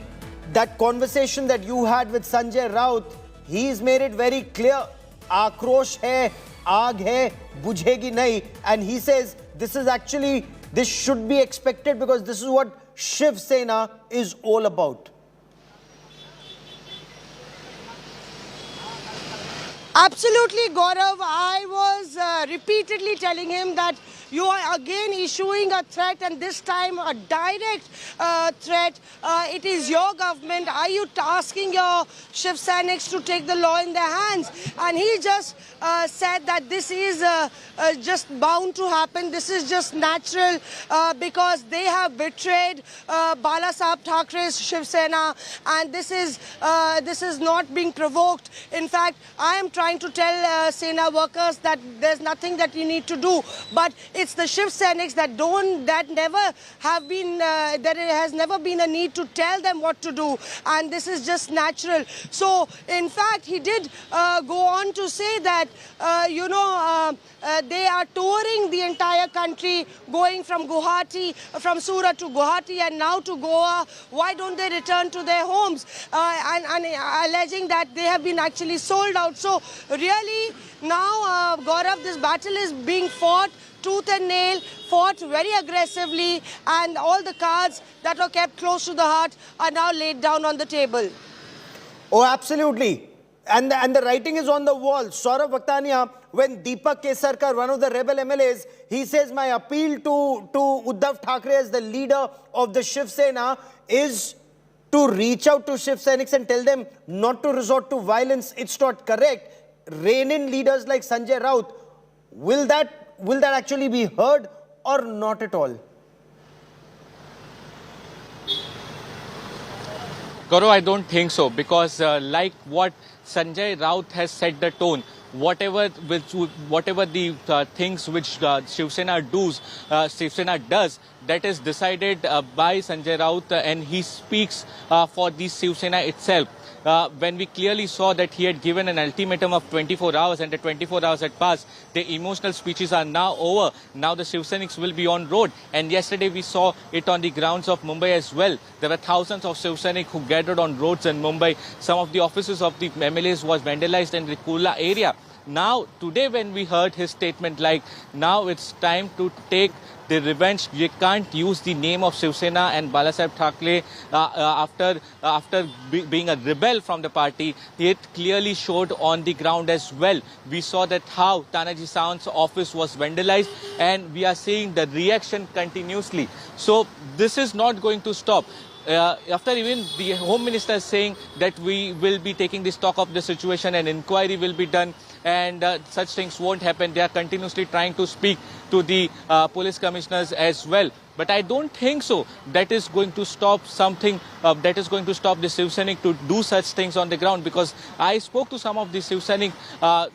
that conversation that you had with Sanjay Raut, he's made it very clear. Akrosh hai, aag hai, bujhegi nahi. And he says this is actually, this should be expected because this is what Shiv Sena is all about. Absolutely, Gaurav. I was repeatedly telling him that you are again issuing a threat, and this time a direct threat. It is your government. Are you asking your Shiv Sainiks to take the law in their hands? And he just said that this is just bound to happen. This is just natural because they have betrayed Balasaheb Thackeray's Shiv Sena, and this is not being provoked. In fact, I am trying trying to tell Sena workers that there's nothing that you need to do. But it's the Shiv Sainiks that it has never been a need to tell them what to do. And this is just natural. So, in fact, he did go on to say that, they are touring the entire country, going from Surat to Guwahati and now to Goa. Why don't they return to their homes? And alleging that they have been actually sold out. So really now, Gaurav, this battle is being fought tooth and nail, fought very aggressively, and all the cards that were kept close to the heart are now laid down on the table. Oh, absolutely. And the writing is on the wall. Saurabh Vaktania, when Deepak Kesarkar, one of the rebel MLAs, he says, my appeal to Uddhav Thackeray as the leader of the Shiv Sena is to reach out to Shiv Sainiks and tell them not to resort to violence. It's not correct. Rein in leaders like Sanjay Raut. Will that actually be heard or not at all? Gaurav, I don't think so, because like what Sanjay Raut has set the tone, whatever the things which Shiv Sena does, that is decided by Sanjay Raut, and he speaks for the Shiv Sena itself. When we clearly saw that he had given an ultimatum of 24 hours and the 24 hours had passed, the emotional speeches are now over. Now the Shiv Sainiks will be on road. And yesterday we saw it on the grounds of Mumbai as well. There were thousands of Shiv Sainiks who gathered on roads in Mumbai. Some of the offices of the MLAs was vandalized in the Kurla area. Now, today when we heard his statement like, now it's time to take the revenge, you can't use the name of Shiv Sena and Balasaheb Thackeray after being a rebel from the party, it clearly showed on the ground as well. We saw that how Tanaji Sawant's office was vandalized, and we are seeing the reaction continuously. So this is not going to stop. After even the Home Minister saying that we will be taking the stock of the situation and inquiry will be done, and such things won't happen. They are continuously trying to speak to the police commissioners as well. But I don't think so. That is going to stop something, that is going to stop the Shiv Sainik to do such things on the ground, because I spoke to some of the Shiv Sainik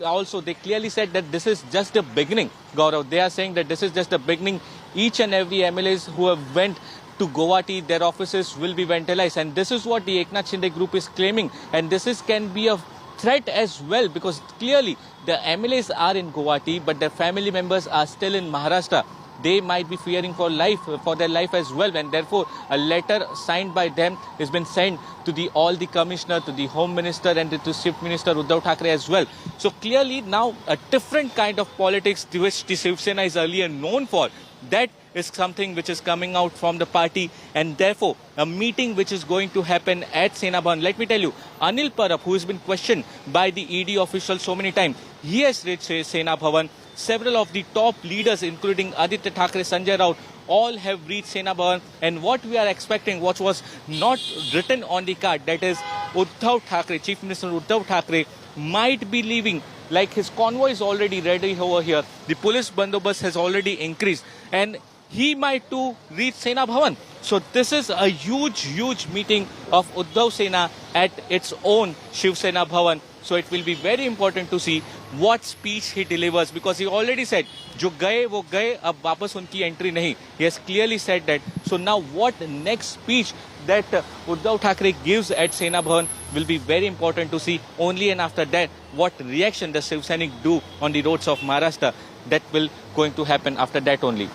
also. They clearly said that this is just the beginning, Gaurav. They are saying that this is just the beginning. Each and every MLAs who have went to Guwahati, their offices will be vandalized. And this is what the Eknath Shinde group is claiming. And this can be a threat as well, because clearly the MLAs are in Guwahati, but their family members are still in Maharashtra. They might be fearing for their life as well, and therefore a letter signed by them has been sent to all the commissioner, to the Home Minister and to Chief Minister Uddhav Thackeray as well. So clearly now a different kind of politics which the Shiv Sena is earlier known for, that is something which is coming out from the party, and therefore a meeting which is going to happen at Sena Bhavan. Let me tell you, Anil Parab, who has been questioned by the ED officials so many times, he has reached Sena Bhavan. Several of the top leaders, including Aditya Thackeray, Sanjay Raut, all have reached Sena Bhavan. And what we are expecting, what was not written on the card, that is Uddhav Thackeray, Chief Minister Uddhav Thackeray, might be leaving. Like his convoy is already ready over here. The police bandobast has already increased, and he might too reach Sena Bhavan. So this is a huge meeting of Uddhav Sena at its own Shiv Sena Bhavan. So it will be very important to see what speech he delivers, because he already said, "Jo gaye wo gaye, ab wapas unki entry nahi." He has clearly said that. So now what next speech that Uddhav Thackeray gives at Sena Bhavan will be very important to see. Only and after that, what reaction the Shiv Sainik do on the roads of Maharashtra, that will going to happen after that only.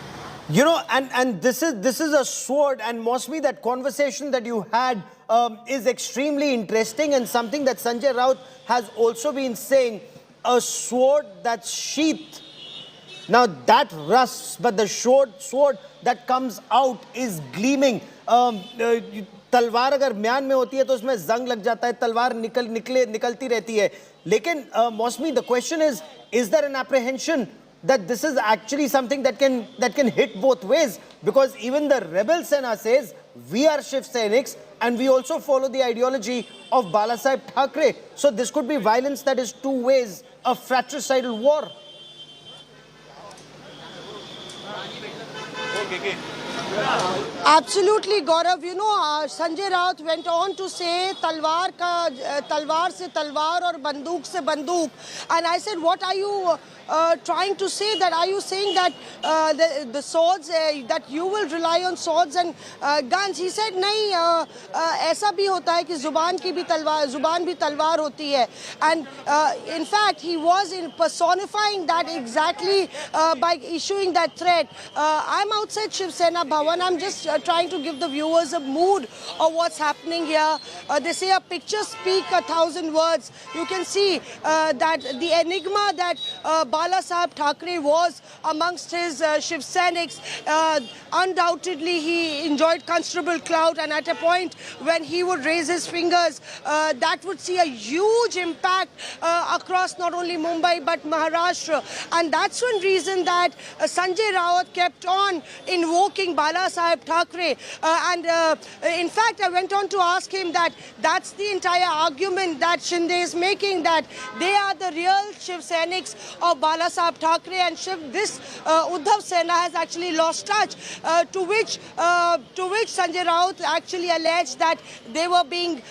You know, and this is a sword, and Mosmi, that conversation that you had is extremely interesting, and something that Sanjay Raut has also been saying, a sword that's sheathed. Now that rusts, but the sword that comes out is gleaming. तलवार अगर म्यान में होती है तो उसमें जंग लग जाता है, तलवार निकलती रहती है. लेकिन मौसमी, the question is there an apprehension that this is actually something that can hit both ways? Because even the rebel Sena says, we are Shiv Sainiks and we also follow the ideology of Balasaheb Thackeray. So this could be violence that is two ways, a fratricidal war. सकेंगे? Absolutely, Gaurav. You know, Sanjay Raut went on to say तलवार से तलवार और बंदूक से बंदूक. And I said, what are you trying to say? That are you saying that the swords, that you will rely on swords and guns? He said, नहीं, ऐसा भी होता है कि जुबान भी तलवार होती है. And in fact, he was personifying that exactly by issuing that threat. I'm outside Shiv Sena Bhavan. I'm just trying to give the viewers a mood of what's happening here. They say a picture speaks 1,000 words. You can see that the enigma that Bala Saheb Thackeray was amongst his Shiv Sainiks. Undoubtedly, he enjoyed considerable clout, and at a point when he would raise his fingers, that would see a huge impact across not only Mumbai but Maharashtra. And that's one reason that Sanjay Raut kept on invoking Bala Saheb Thackeray. In fact, I went on to ask him that that's the entire argument that Shinde is making, that they are the real Shiv Sainiks of Bala Saheb Thackeray, and this Uddhav Sena has actually lost touch. To which Sanjay Raut actually alleged that they were being,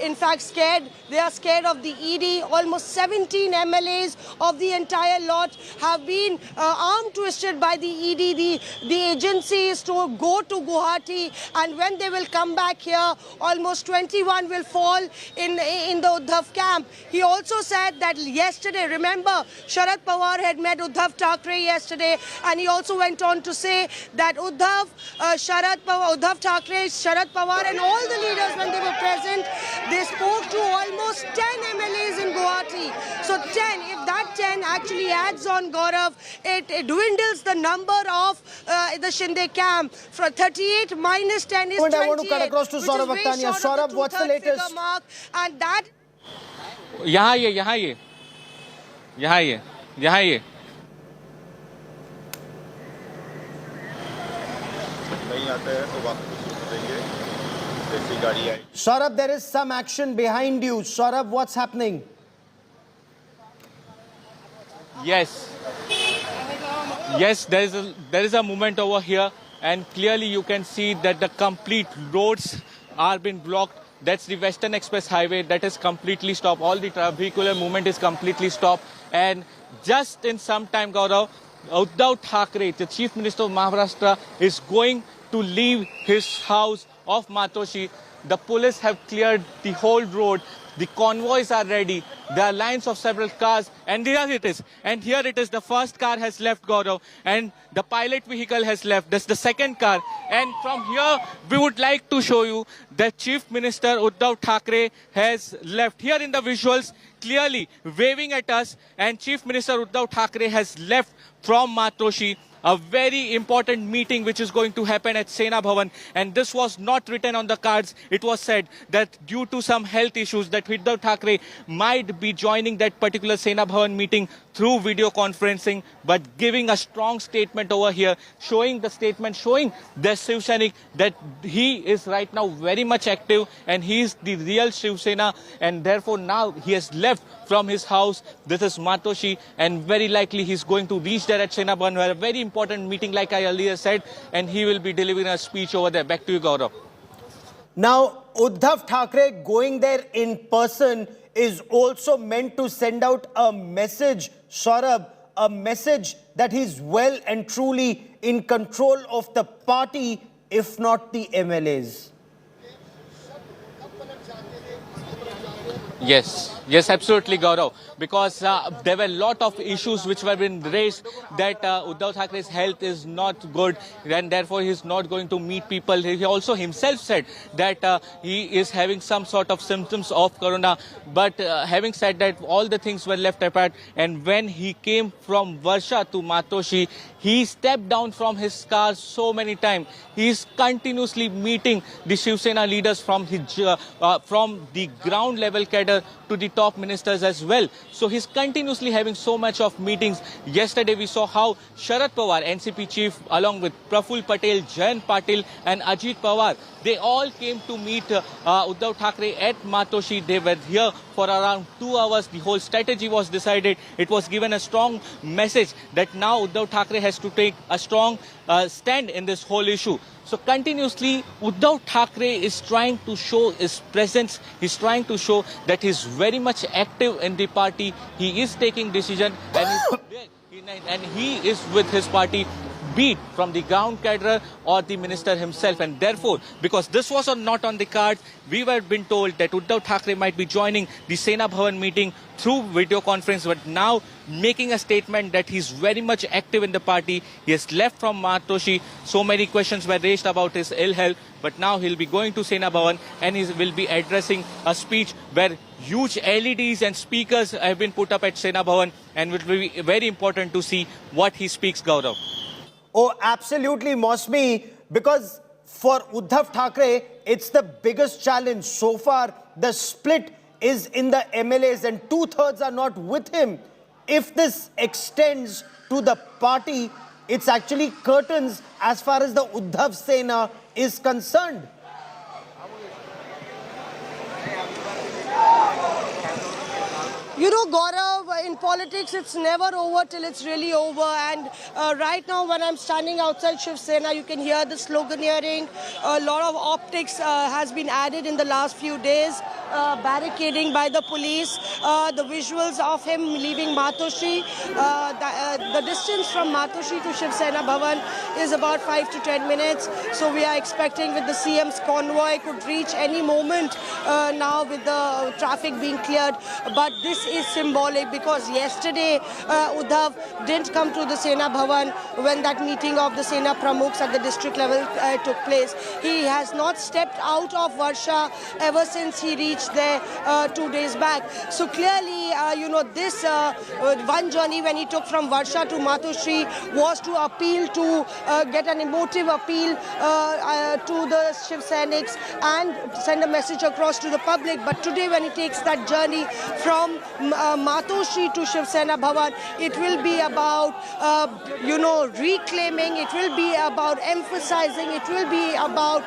in fact, scared. They are scared of the ED. Almost 17 MLAs of the entire lot have been arm twisted by the ED. The agency is to go to Guwahati, and when they will come back here, almost 21 will fall in the Uddhav camp. He also said that yesterday, remember, Sharad Pawar had met Uddhav Thackeray yesterday, and he also went on to say that Uddhav Thackeray, Sharad Pawar and all the leaders, when they were present, they spoke to almost 10 MLAs in Guwahati. So 10, if that 10 actually adds on, Gaurav, it dwindles the number of the Shinde camp. From 38 minus 10 is 28. I want to cut across to Saurabh Aktania. Saurabh, what's the latest? And that... यहाँ ये Saurabh, there is some action behind you. Saurabh, what's happening? Yes, there is a movement over here, and clearly you can see that the complete roads are being blocked. That's the Western Express Highway that is completely stopped. All the vehicular movement is completely stopped. And just in some time, Gaurav, Uddhav Thackeray, the Chief Minister of Maharashtra, is going to leave his house of Matoshi. The police have cleared the whole road. The convoys are ready. There are lines of several cars, and here it is. And here it is. The first car has left, Gaurav, and the pilot vehicle has left. That's the second car. And from here, we would like to show you that Chief Minister Uddhav Thackeray has left. Here in the visuals, clearly waving at us, and Chief Minister Uddhav Thackeray has left from Matoshi. A very important meeting which is going to happen at Sena Bhavan, and this was not written on the cards. It was said that due to some health issues that Uddhav Thackeray might be joining that particular Sena Bhavan meeting through video conferencing, but giving a strong statement over here, showing the Shiv Sainik that he is right now very much active and he is the real Shiv Sena, and therefore now he has left from his house. This is Matoshi, and very likely he's going to reach there at Sena Bhavan, where a very important meeting, like I earlier said, and he will be delivering a speech over there. Back to you, Gaurav. Now, Uddhav Thackeray going there in person is also meant to send out a message, Saurabh, a message that he's well and truly in control of the party, if not the MLAs. Yes, absolutely, Gaurav. Because there were a lot of issues which were being raised that Uddhav Thackeray's health is not good, and therefore he's not going to meet people. He also himself said that he is having some sort of symptoms of corona. But having said that, all the things were left apart. And when he came from Varsha to Matoshi, he stepped down from his car so many times. He is continuously meeting the Shiv Sena leaders from the ground level cadre letter to the top ministers as well. So he's continuously having so much of meetings. Yesterday we saw how Sharad Pawar, NCP chief, along with Praful Patel, Jayant Patil and Ajit Pawar, they all came to meet Uddhav Thackeray at Matoshi. They were here for around 2 hours. The whole strategy was decided. It was given a strong message that now Uddhav Thackeray has to take a strong stand in this whole issue. So continuously, Uddhav Thackeray is trying to show his presence. He's trying to show that he's very much active in the party. He is taking decision and he is with his party, be it from the ground cadre or the minister himself. And therefore, because this was not on the cards, we were being told that Uddhav Thackeray might be joining the Sena Bhavan meeting through video conference, but now making a statement that he's very much active in the party. He has left from Matoshi. So many questions were raised about his ill health, but now he'll be going to Sena Bhavan and he will be addressing a speech where huge LEDs and speakers have been put up at Sena Bhavan, and it will be very important to see what he speaks, Gaurav. Oh, absolutely, Mosmi, because for Uddhav Thackeray, it's the biggest challenge. So far, the split is in the MLAs and 2/3 are not with him. If this extends to the party, it's actually curtains as far as the Uddhav Sena is concerned. You know, Gaurav, in politics, it's never over till it's really over. And right now, when I'm standing outside Shiv Sena, you can hear the sloganeering. A lot of optics has been added in the last few days. Barricading by the police, the visuals of him leaving Matoshi. The distance from Matoshi to Shiv Sena Bhavan is about 5 to 10 minutes. So we are expecting with the CM's convoy could reach any moment now with the traffic being cleared. But this is symbolic because yesterday Uddhav didn't come to the Sena Bhavan when that meeting of the Sena Pramukhs at the district level took place. He has not stepped out of Varsha ever since he reached there 2 days back. So clearly, you know, this one journey when he took from Varsha to Matoshi was to appeal to get an emotive appeal to the Shiv Sainiks and send a message across to the public. But today when he takes that journey from Matoshi to Shiv Sena Bhavan, it will be about, you know, reclaiming, it will be about emphasizing, it will be about,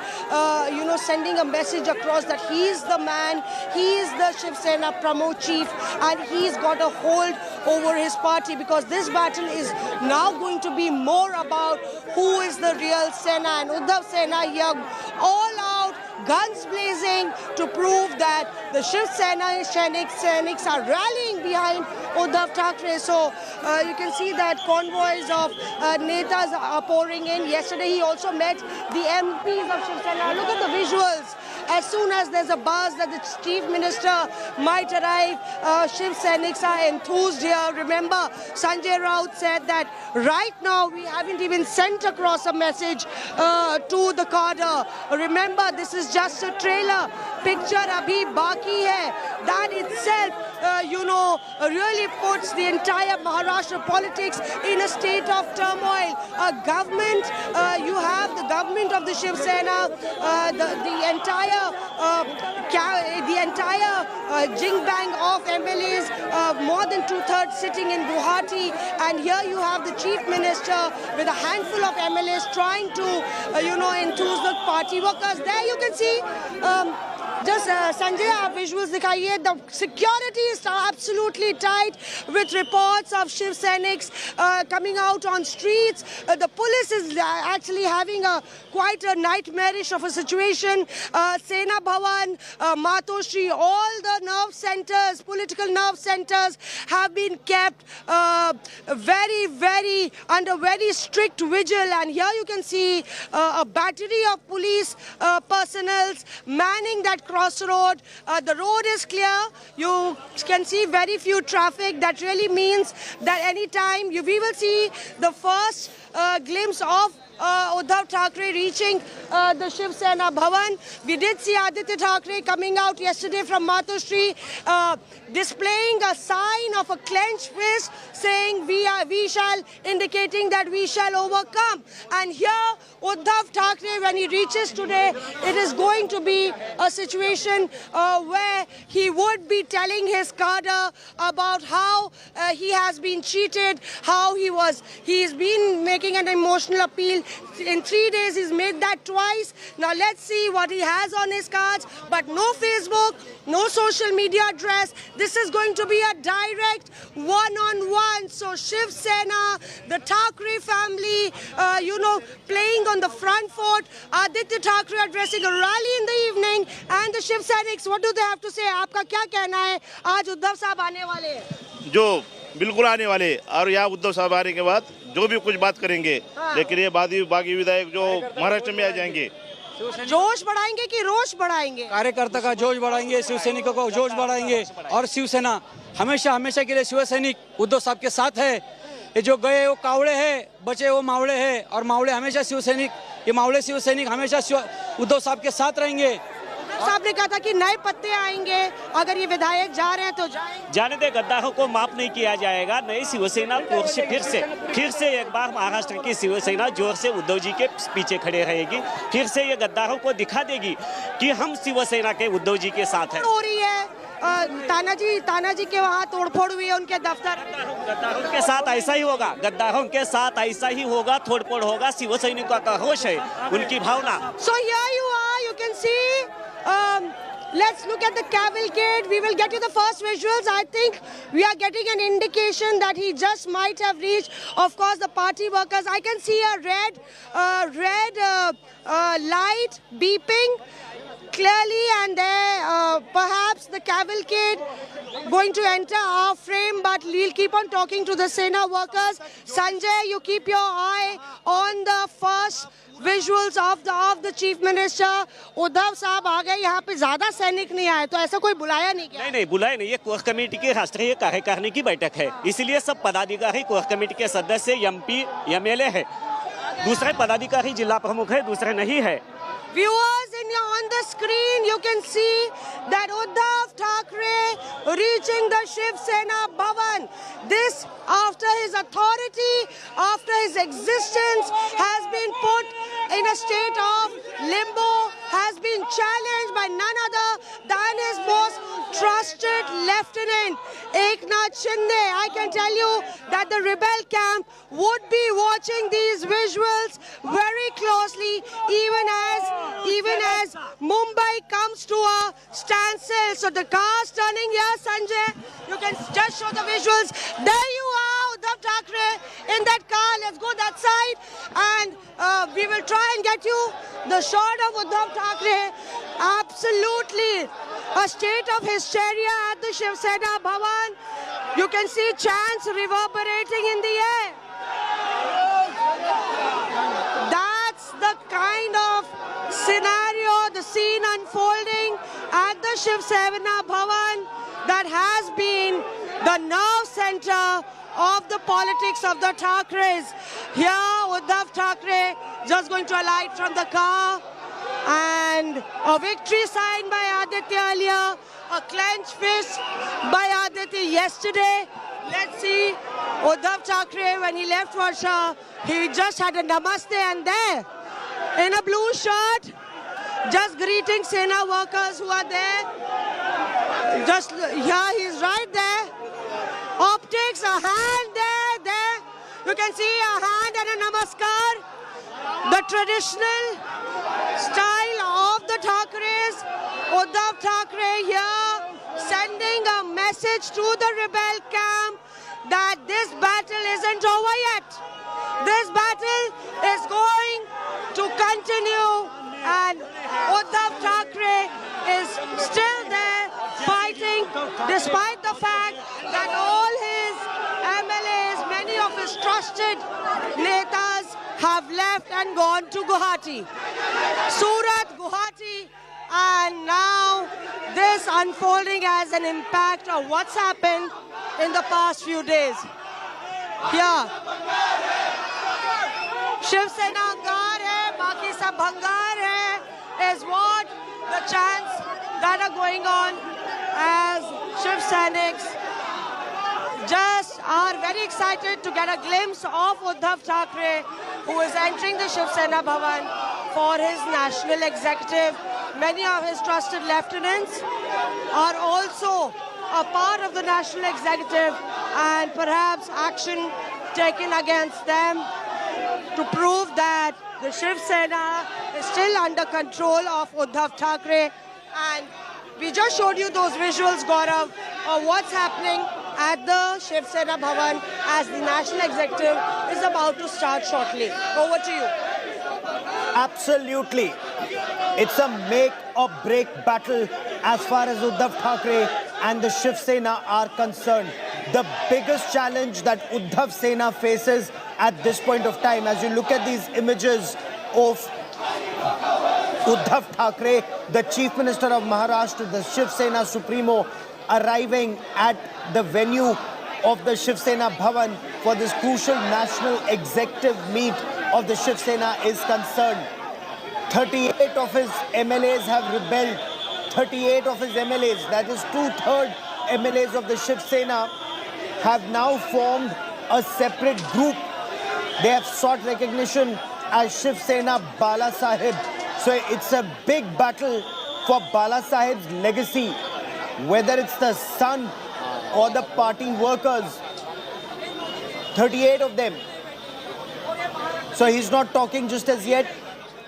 you know, sending a message across that he is the man, he is the Shiv Sena Pramukh chief, and he's got a hold over his party, because this battle is now going to be more about who is the real Sena. And Uddhav Sena here all out, guns blazing to prove that the Shiv Sena Sainiks are rallying behind Uddhav Thackeray. So you can see that convoys of netas are pouring in. Yesterday he also met the MPs of Shiv Sena. Look at the visuals. As soon as there's a buzz that the chief minister might arrive, Shiv Sainiks are enthused here. Remember, Sanjay Raut said that right now we haven't even sent across a message to the cadre. Remember, this is just a trailer. Picture abhi baki hai. That itself, you know, really puts the entire Maharashtra politics in a state of turmoil. A government, you have the government of the Shiv Sena, the entire jing-bang of MLAs, more than 2/3 sitting in Guwahati, and here you have the chief minister with a handful of MLAs trying to, you know, enthuse the party workers. There you can see, just Sanjay, aap visuals dikhaiye. The security is absolutely tight with reports of Shiv Sainiks coming out on streets. The police is actually having quite a nightmarish of a situation. Sena Bhavan, Matoshi, all the nerve centers, political nerve centers have been kept under very strict vigil. And here you can see a battery of police personnel manning that crossroad. The road is clear. You can see very few traffic. That really means that anytime we will see the first glimpse of Uddhav Thackeray reaching the Shiv Sena Bhavan. We did see Aditya Thackeray coming out yesterday from Matoshi, displaying a sign of a clenched fist, saying we shall, indicating that we shall overcome. And here Uddhav Thackeray, when he reaches today, it is going to be a situation where he would be telling his cadre about how he has been cheated, how he's been making an emotional appeal. In 3 days, he's made that twice. Now let's see what he has on his cards. But no Facebook, no social media address. This is going to be a direct one-on-one. So Shiv Sena, the Thackeray family, playing on the front foot. Aditya Thackeray addressing a rally in the evening. And the Shiv Sainiks, what do they have to say? आपका क्या कहना है? आज उद्धव साहब आने वाले हैं। जो बिल्कुल आने वाले और यहाँ उद्धव साहब आने के बाद जो भी कुछ बात करेंगे, लेकिन ये बागी विधायक जो महाराष्ट्र में आ जाएंगे, जोश बढ़ाएंगे कि रोष बढ़ाएंगे? कार्यकर्ता का जोश बढ़ाएंगे, शिव सैनिकों का जोश बढ़ाएंगे और शिवसेना हमेशा के लिए शिव सैनिक उद्धव साहब के साथ है। ये जो गए वो कावड़े हैं, बचे वो मावड़े हैं और मावड़े हमेशा शिव सैनिक, ये मावड़े शिव सैनिक हमेशा उद्धव साहब के साथ रहेंगे। साहब ने कहा था कि नए पत्ते आएंगे, अगर ये विधायक जा रहे हैं तो जाने दे, गद्दारों को माफ नहीं किया जाएगा। नई शिवसेना फिर से एक बार महाराष्ट्र की शिवसेना जोर से उद्धव जी के पीछे खड़े रहेगी। फिर से ये गद्दारों को दिखा देगी कि हम शिवसेना के उद्धव जी के साथ हैं। हो रही है तानाजी के वहाँ तोड़फोड़ हुई है उनके दफ्तर। गद्दारों के साथ ऐसा ही होगा, गद्दारों के साथ ऐसा ही होगा, तोड़फोड़ होगा। शिवसैनिकों का होश है, उनकी भावना। So here you are, you can see. Let's look at the cavalcade. We will get you the first visuals. I think we are getting an indication that he just might have reached. Of course, the party workers. I can see a red light beeping clearly, and there perhaps the cavalcade going to enter our frame, but we'll keep on talking to the Sena workers. Sanjay, you keep your eye on the first visuals of the chief minister. Uddhav साहब आ गए, यहाँ पे ज्यादा सैनिक नहीं आए, तो ऐसा कोई बुलाया नहीं क्या? नहीं बुलाया नहीं। ये कोर कमेटी की राष्ट्रीय कार्यकारिणी की बैठक है, इसलिए सब पदाधिकारी कोर कमेटी के सदस्य MP MLA है। दूसरे पदाधिकारी जिला प्रमुख है, दूसरे नहीं है। Viewers, on the screen you can see that Uddhav Thackeray reaching the Shiv Sena Bhavan. This after his authority, after his existence has been put in a state of limbo, has been challenged by none other than his most trusted lieutenant, Eknath Shinde. I can tell you that the rebel camp would be watching these visuals very closely, even as Mumbai comes to a standstill. So the car's turning here, Sanjay. You can just show the visuals. There you are, Uddhav Thackeray in that car. Let's go that side, and we will try and get you the shot of Uddhav Thackeray. Absolutely a state of hysteria at the Shiv Sena Bhavan. You can see chants reverberating in the air. That's the kind of scenario, the scene unfolding at the Shiv Sena Bhavan that has been the nerve center of the politics of the Thackeray's. Here, Uddhav Thackeray just going to alight from the car, and a victory sign by Aditya earlier, a clenched fist by Aditya yesterday. Let's see, Uddhav Thackeray, when he left Varsha, he just had a namaste, and there, in a blue shirt, just greeting Sena workers who are there. Just here, he's right there. Optics, a hand there. You can see a hand and a namaskar. The traditional style of the Thackerays. Uddhav Thackeray here sending a message to the rebel camp that this battle isn't over yet. This battle is going to continue, and Uddhav Thackeray is still there fighting despite the fact that all his MLAs, many of his trusted netas have left and gone to Guwahati. Surat, Guwahati, and now this unfolding has an impact of what's happened in the past few days. Here, Shiv Sena Angar hai, baki sab bhangar hai, is what the chants that are going on as Shiv Sainiks just are very excited to get a glimpse of Uddhav Thackeray who is entering the Shiv Sena Bhavan for his national executive. Many of his trusted lieutenants are also a part of the national executive, and perhaps action taken against them to prove that the Shiv Sena is still under control of Uddhav Thackeray. And we just showed you those visuals, Gaurav, of what's happening at the Shiv Sena Bhavan as the national executive is about to start shortly. Over to you. Absolutely. It's a make or break battle as far as Uddhav Thackeray and the Shiv Sena are concerned. The biggest challenge that Uddhav Sena faces at this point of time, as you look at these images of Uddhav Thackeray, the Chief Minister of Maharashtra, the Shiv Sena Supremo, arriving at the venue of the Shiv Sena Bhavan for this crucial national executive meet of the Shiv Sena is concerned. 38 of his MLAs have rebelled. 38 of his MLAs, that is 2/3 MLAs of the Shiv Sena, have now formed a separate group. They have sought recognition as Shiv Sena Bala Sahib. So it's a big battle for Bala Sahib's legacy, whether it's the son or the party workers. 38 of them. So he's not talking just as yet.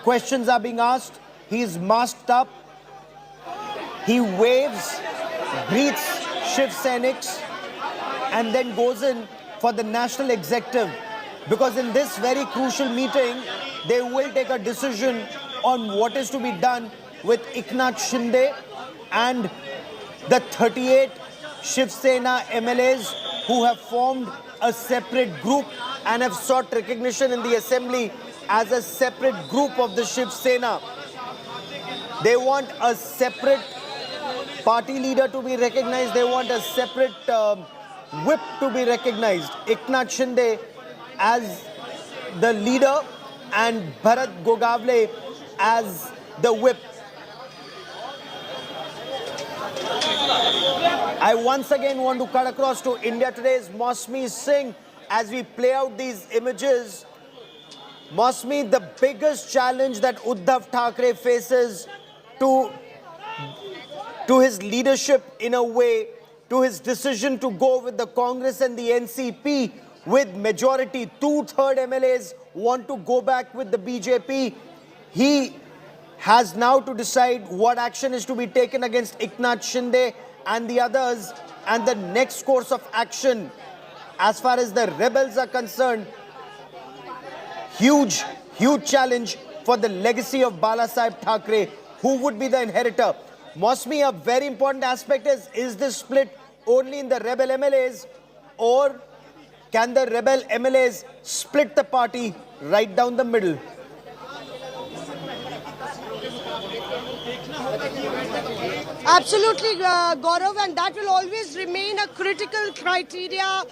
Questions are being asked. He's masked up. He waves, greets Shiv Sainiks, and then goes in for the national executive. Because in this very crucial meeting, they will take a decision on what is to be done with Eknath Shinde and the 38 Shiv Sena MLAs who have formed a separate group and have sought recognition in the assembly as a separate group of the Shiv Sena. They want a separate party leader to be recognized. They want a separate whip to be recognized. Eknath Shinde as the leader and Bharat Gogavle as the whip. I once again want to cut across to India Today's Mosmi Singh as we play out these images. Mosmi, the biggest challenge that Uddhav Thackeray faces to his leadership in a way, to his decision to go with the Congress and the NCP with majority. 2/3 MLAs want to go back with the BJP. He has now to decide what action is to be taken against Eknath Shinde and the others, and the next course of action as far as the rebels are concerned. Huge challenge for the legacy of Bala Sahib Thackeray. Who would be the inheritor? Mosmi, a very important aspect is this split only in the rebel MLAs, or can the rebel MLAs split the party right down the middle? Absolutely, Gaurav, and that will always remain a critical criteria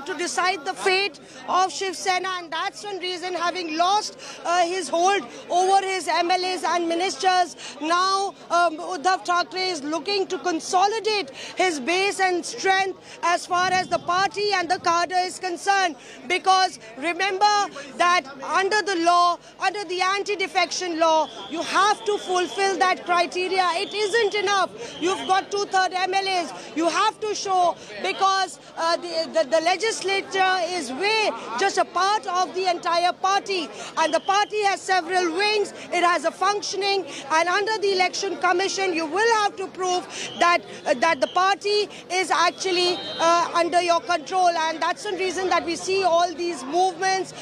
to decide the fate of Shiv Sena, and that's one reason, having lost his hold over his MLAs and ministers, now Uddhav Thackeray is looking to consolidate his base and strength as far as the party and the cadre is concerned. Because remember that under the law, under the anti-defection law, you have to fulfill that criteria. It isn't enough. You've got 2/3 MLAs. You have to show, because the legislature is just a part of the entire party, and the party has several wings. It has a functioning, and under the election commission, you will have to prove that the party is actually under your control, and that's the reason that we see all these movements,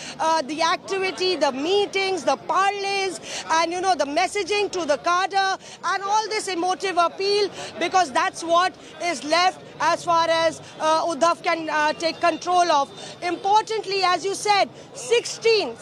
the activity, the meetings, the parlays, and the messaging to the cadre, and all this emotive appeal, because that's what is left as far as Uddhav can take control of. Importantly, as you said, 16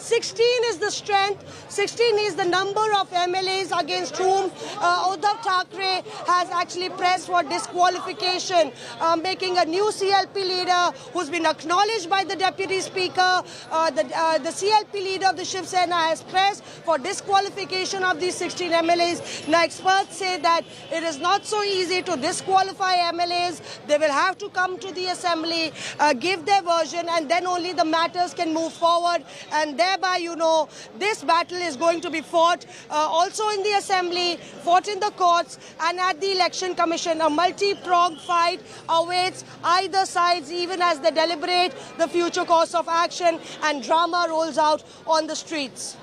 is the strength, 16 is the number of MLAs against whom Uddhav Thackeray has actually pressed for disqualification, making a new CLP leader who's been acknowledged by the Deputy Speaker. The CLP leader of the Shiv Sena has pressed for disqualification of these 16 MLAs. Now, experts say that it is not so easy to disqualify MLAs. They will have to come to the assembly, give their version, and then only the matters can move forward. And thereby, you know, this battle is going to be fought also in the assembly, fought in the courts, and at the election commission. A multi-pronged fight awaits either sides, even as they deliberate the future course of action and drama rolls out on the streets.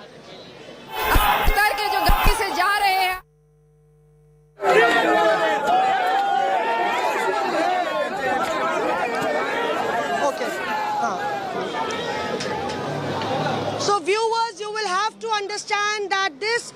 करके जो गद्दी से जा रहे हैं So viewers, you will have to understand that this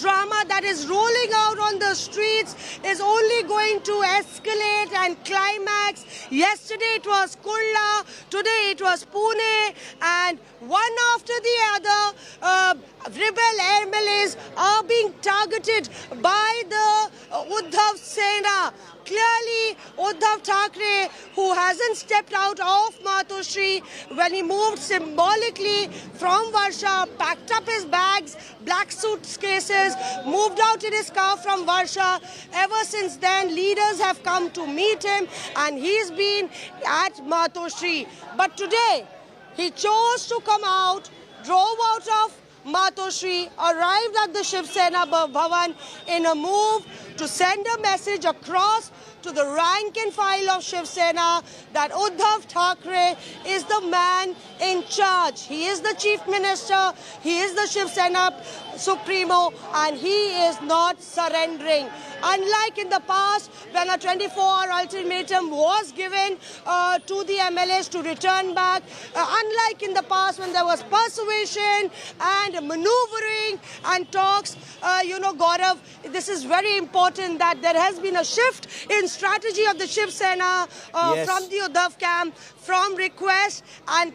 drama that is rolling out on the streets is only going to escalate and climax. Yesterday it was Kurla, today it was Pune, and one after the other, rebel MLAs are being targeted by the Uddhav Sena. Clearly, Uddhav Thackeray, who hasn't stepped out of Matoshri when he moved symbolically from Varsha, packed up his bags, black suitcases, moved out in his car from Varsha. Ever since then, leaders have come to meet him, and he's been at Matoshri. But today, he chose to come out, drove out of Matoshri, arrived at the Shiv Sena Bhavan in a move to send a message across to the rank and file of Shiv Sena that Uddhav Thackeray is the man in charge. He is the chief minister, he is the Shiv Sena supremo, and he is not surrendering. Unlike in the past, when a 24-hour ultimatum was given to the MLAs to return back, unlike in the past when there was persuasion and maneuvering and talks, you know, Gaurav, this is very important that there has been a shift in strategy of the Shiv Sena from the Uddhav camp, from request and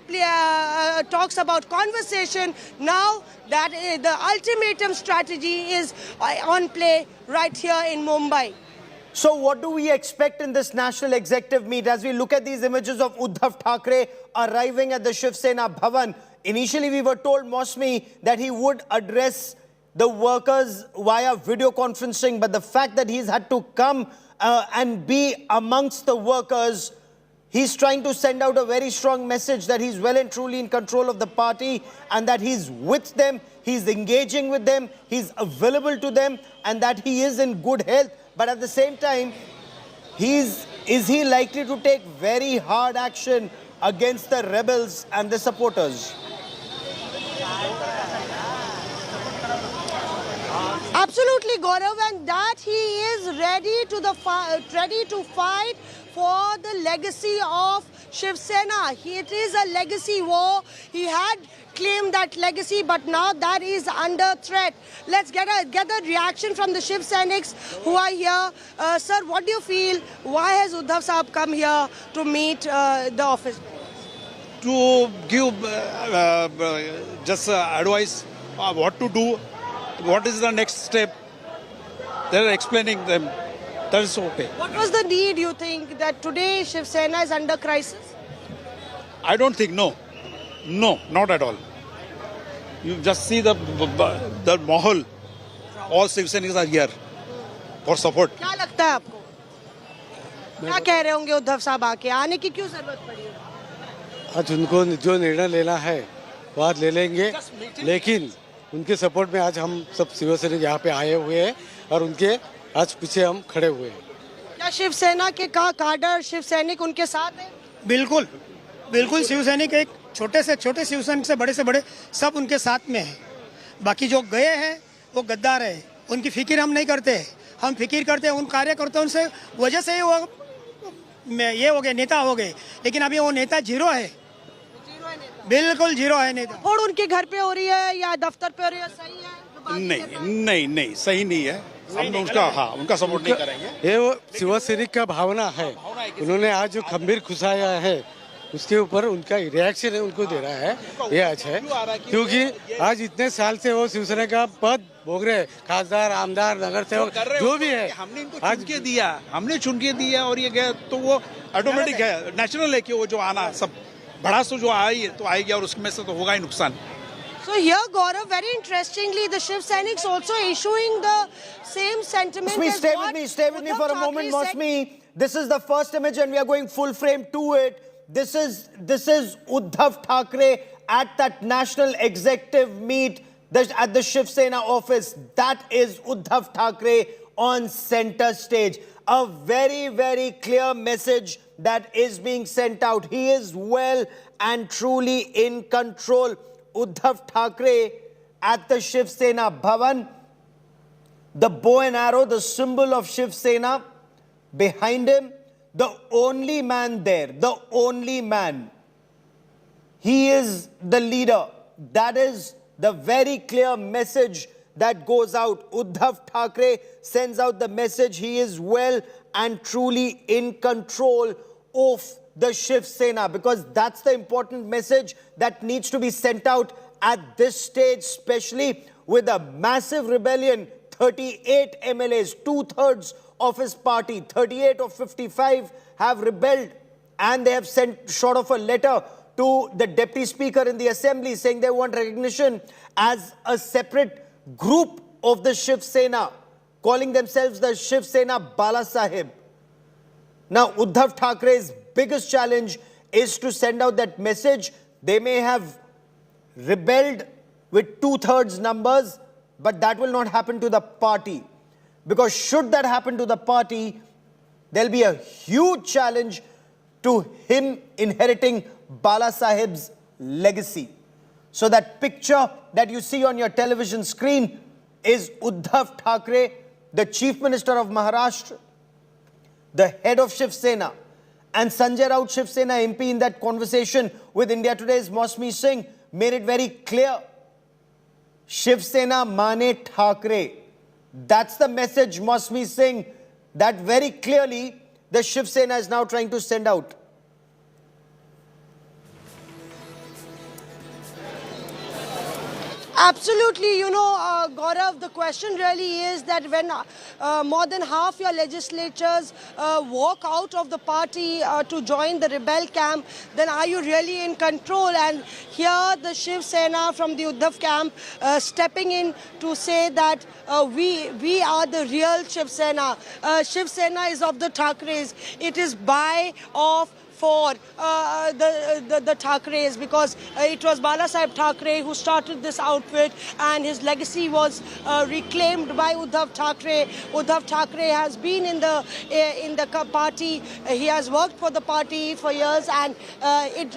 talks about conversation. Now that the ultimatum strategy is on play right here in Mumbai. So what do we expect in this national executive meet as we look at these images of Uddhav Thackeray arriving at the Shiv Sena Bhavan? Initially, we were told, Mosmi, that he would address the workers via video conferencing, but the fact that he's had to come and be amongst the workers, he's trying to send out a very strong message that he's well and truly in control of the party and that he's with them, he's engaging with them, he's available to them, and that he is in good health. But at the same time, is he likely to take very hard action against the rebels and the supporters? Absolutely, Gaurav, and that he is ready to fight for the legacy of Shiv Sena. It is a legacy war. He had claimed that legacy, but now that is under threat. Let's get a reaction from the Shiv Sainiks who are here. Sir, what do you feel? Why has Uddhav Saab come here to meet the office? To give just advice what to do, what is the next step. They are explaining them. That is okay. What was the need, you think, that today Shiv Sena is under crisis? I don't think, no. No, not at all. You just see the mahal. All Shiv Sainiks are here for support. क्या लगता है आपको? क्या कह रहे होंगे उद्धव साहब आके? आने की क्यों जरूरत पड़ी है? आज उनको जो निर्णय लेना है वो आज ले लेंगे, लेकिन उनके सपोर्ट में आज हम सब शिव सैनिक यहाँ पे आए हुए हैं और उनके आज पीछे हम खड़े हुए हैं। क्या शिव सेना के काडर शिव सैनिक उनके साथ हैं? बिल्कुल बिल्कुल, शिव सैनिक एक छोटे से शिव सैनिक से बड़े सब उनके साथ में हैं। बाकी जो गए हैं वो गद्दार हैं, उनकी फिक्र हम नहीं करते। हम फिक्र करते हैं उन कार्यकर्ताओं से वजह से वो ये हो गए, नेता हो गए, लेकिन अभी वो नेता जीरो है, बिल्कुल जीरो है नेता। और उनके घर पे हो रही है या दफ्तर पे हो रही है, सही है? नहीं सही नहीं है। हम उनका सपोर्ट नहीं करेंगे। ये वो शिव सैनिक का भावना है, उन्होंने आज जो खंबीर खुशाया है उसके ऊपर उनका रिएक्शन है, उनको दे रहा है, ये अच्छा है, क्योंकि आज इतने साल से वो शिवसेना का पद भोग रहे, खासदार, आमदार, नगर सेवक जो भी है, हमने इनको चुन के दिया और ये गया तो वो ऑटोमेटिक है, नेचुरल है कि वो जो आना सब बड़ा जो आएगी और उसमें से तो होगा ही नुकसान। So here, Gaurav, very interestingly, the Shiv Sainiks also issuing the same sentiment. Stay with me for a moment, Mosmi. this is the first image and we are going full frame to it. This is Uddhav Thackeray at that national executive meet at the Shiv Sena office. That is Uddhav Thackeray on center stage. A very, very clear message that is being sent out. He is well and truly in control. Uddhav Thackeray at the Shiv Sena Bhavan. The bow and arrow, the symbol of Shiv Sena. Behind him, the only man there, the only man. He is the leader. That is the very clear message that goes out. Uddhav Thackeray sends out the message. He is well and truly in control of the Shiv Sena, because that's the important message that needs to be sent out at this stage, especially with a massive rebellion. 38 MLAs, 2/3 of his party, 38 of 55 have rebelled, and they have sent short of a letter to the deputy speaker in the assembly saying they want recognition as a separate group of the Shiv Sena, calling themselves the Shiv Sena Bala Sahib. Now, Uddhav Thackeray's biggest challenge is to send out that message. They may have rebelled with 2/3 numbers, but that will not happen to the party. Because should that happen to the party, there'll be a huge challenge to him inheriting Bala Sahib's legacy. So that picture that you see on your television screen is Uddhav Thackeray, the Chief Minister of Maharashtra, the head of Shiv Sena, and Sanjay Raut, Shiv Sena MP, in that conversation with India Today's Mosmi Singh, made it very clear. Shiv Sena Mane Thackeray. That's the message Mosmi Singh that very clearly the Shiv Sena is now trying to send out. Absolutely, Gaurav, the question really is that when more than half your legislatures walk out of the party to join the rebel camp, then are you really in control? And here the Shiv Sena from the Uddhav camp stepping in to say that we are the real Shiv Sena. Shiv Sena is of the Thackerays. It is by, of, for the Thackeray's, because it was Bala Sahib Thackeray who started this outfit, and his legacy was reclaimed by Uddhav Thackeray. Uddhav Thackeray has been in the party. He has worked for the party for years, and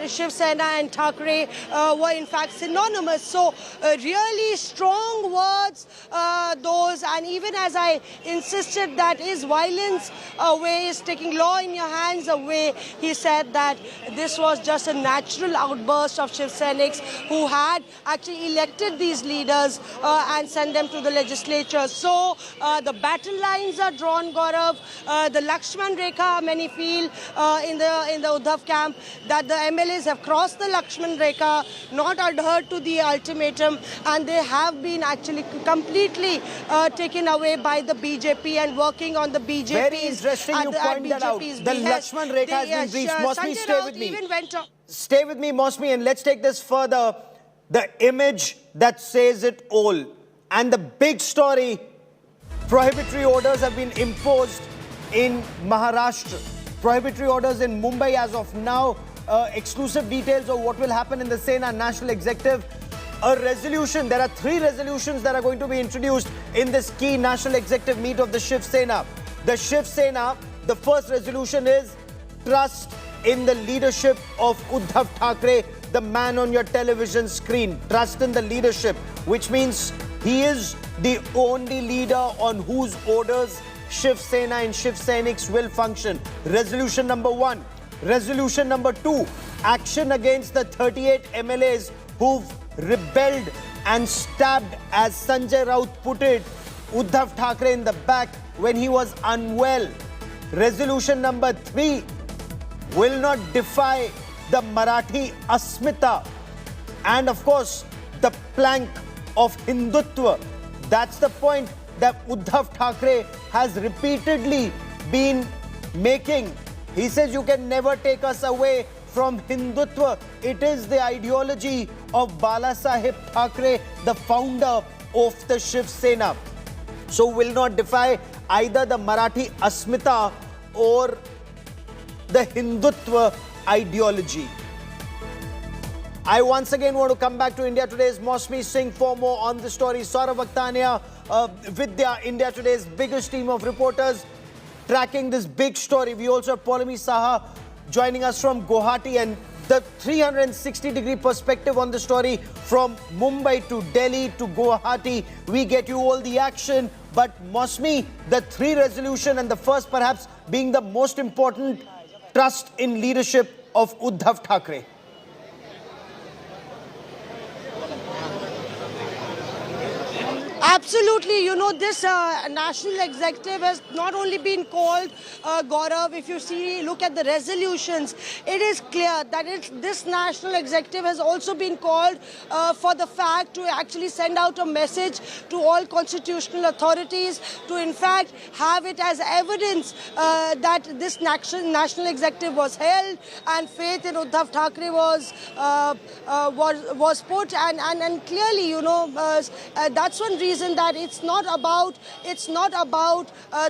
Shiv Sena and Thackeray were in fact synonymous. So really strong words, those, and even as I insisted that is violence away, is taking law in your hands away, he said that this was just a natural outburst of Shiv Sainiks who had actually elected these leaders and sent them to the legislature. So the battle lines are drawn, Gaurav. The Lakshman Rekha, many feel in the Uddhav camp, that the MLAs have crossed the Lakshman Rekha, not adhered to the ultimatum, and they have been actually completely taken away by the BJP and working on the BJP's. Very interesting you point that out. The Lakshman Rekha has been breached. Mosmi, stay with me. Stay with me, Mosmi, and let's take this further. The image that says it all. And the big story, prohibitory orders have been imposed in Maharashtra. Prohibitory orders in Mumbai as of now. Exclusive details of what will happen in the Sena National Executive. A resolution, there are 3 resolutions that are going to be introduced in this key National Executive meet of the Shiv Sena. The Shiv Sena, the first resolution is trust in the leadership of Uddhav Thackeray, the man on your television screen. Trust in the leadership, which means he is the only leader on whose orders Shiv Sena and Shiv Sainiks will function. Resolution number 1. Resolution number 2. Action against the 38 MLAs who've rebelled and stabbed, as Sanjay Raut put it, Uddhav Thackeray in the back when he was unwell. Resolution number 3. Will not defy the Marathi Asmita and, of course, the plank of Hindutva. That's the point that Uddhav Thackeray has repeatedly been making. He says you can never take us away from Hindutva. It is the ideology of Bala Sahib Thackeray, the founder of the Shiv Sena. So will not defy either the Marathi Asmita or the Hindutva ideology? I once again want to come back to India Today's Mosmi Singh for more on the story. Saurav Vakhtania, Vidya, India Today's biggest team of reporters, tracking this big story. We also have Paulami Saha joining us from Guwahati, and the 360-degree perspective on the story from Mumbai to Delhi to Guwahati. We get you all the action. But Mosmi, the 3 resolution, and the first perhaps being the most important, trust in leadership of Uddhav Thackeray. Absolutely, you know, this national executive has not only been called, Gaurav, if you see, look at the resolutions, it is clear that this national executive has also been called for the fact to actually send out a message to all constitutional authorities to in fact have it as evidence that this national executive was held and faith in Uddhav Thackeray was put, and clearly, you know, that's one reason that it's not about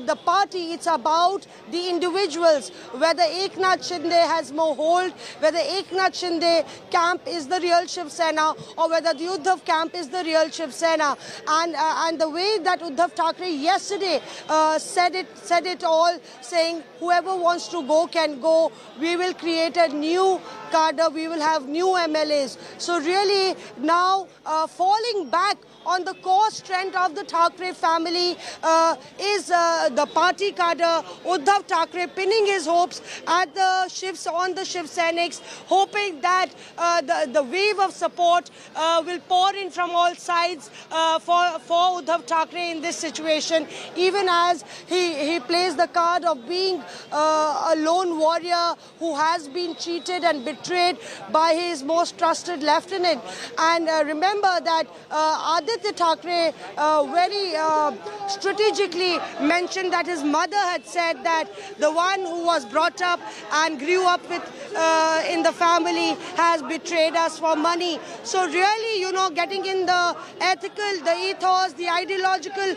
the party, it's about the individuals. Whether Eknath Shinde has more hold, whether Eknath Shinde camp is the real Shiv Sena, or whether the Uddhav camp is the real Shiv Sena, and the way that Uddhav Thackeray yesterday said it all, saying whoever wants to go can go. We will create a new cadre, we will have new MLAs. So really now falling back on the core strength of the Thackeray family is the party cadre, Uddhav Thackeray, pinning his hopes at the Shiv Sainiks, hoping that the wave of support will pour in from all sides for Uddhav Thackeray in this situation, even as he plays the card of being a lone warrior who has been cheated and betrayed by his most trusted lieutenant. And remember that Aditya Thackeray very strategically mentioned that his mother had said that the one who was brought up and grew up with in the family has betrayed us for money. So really, you know, getting in the ethical, the ethos, the ideological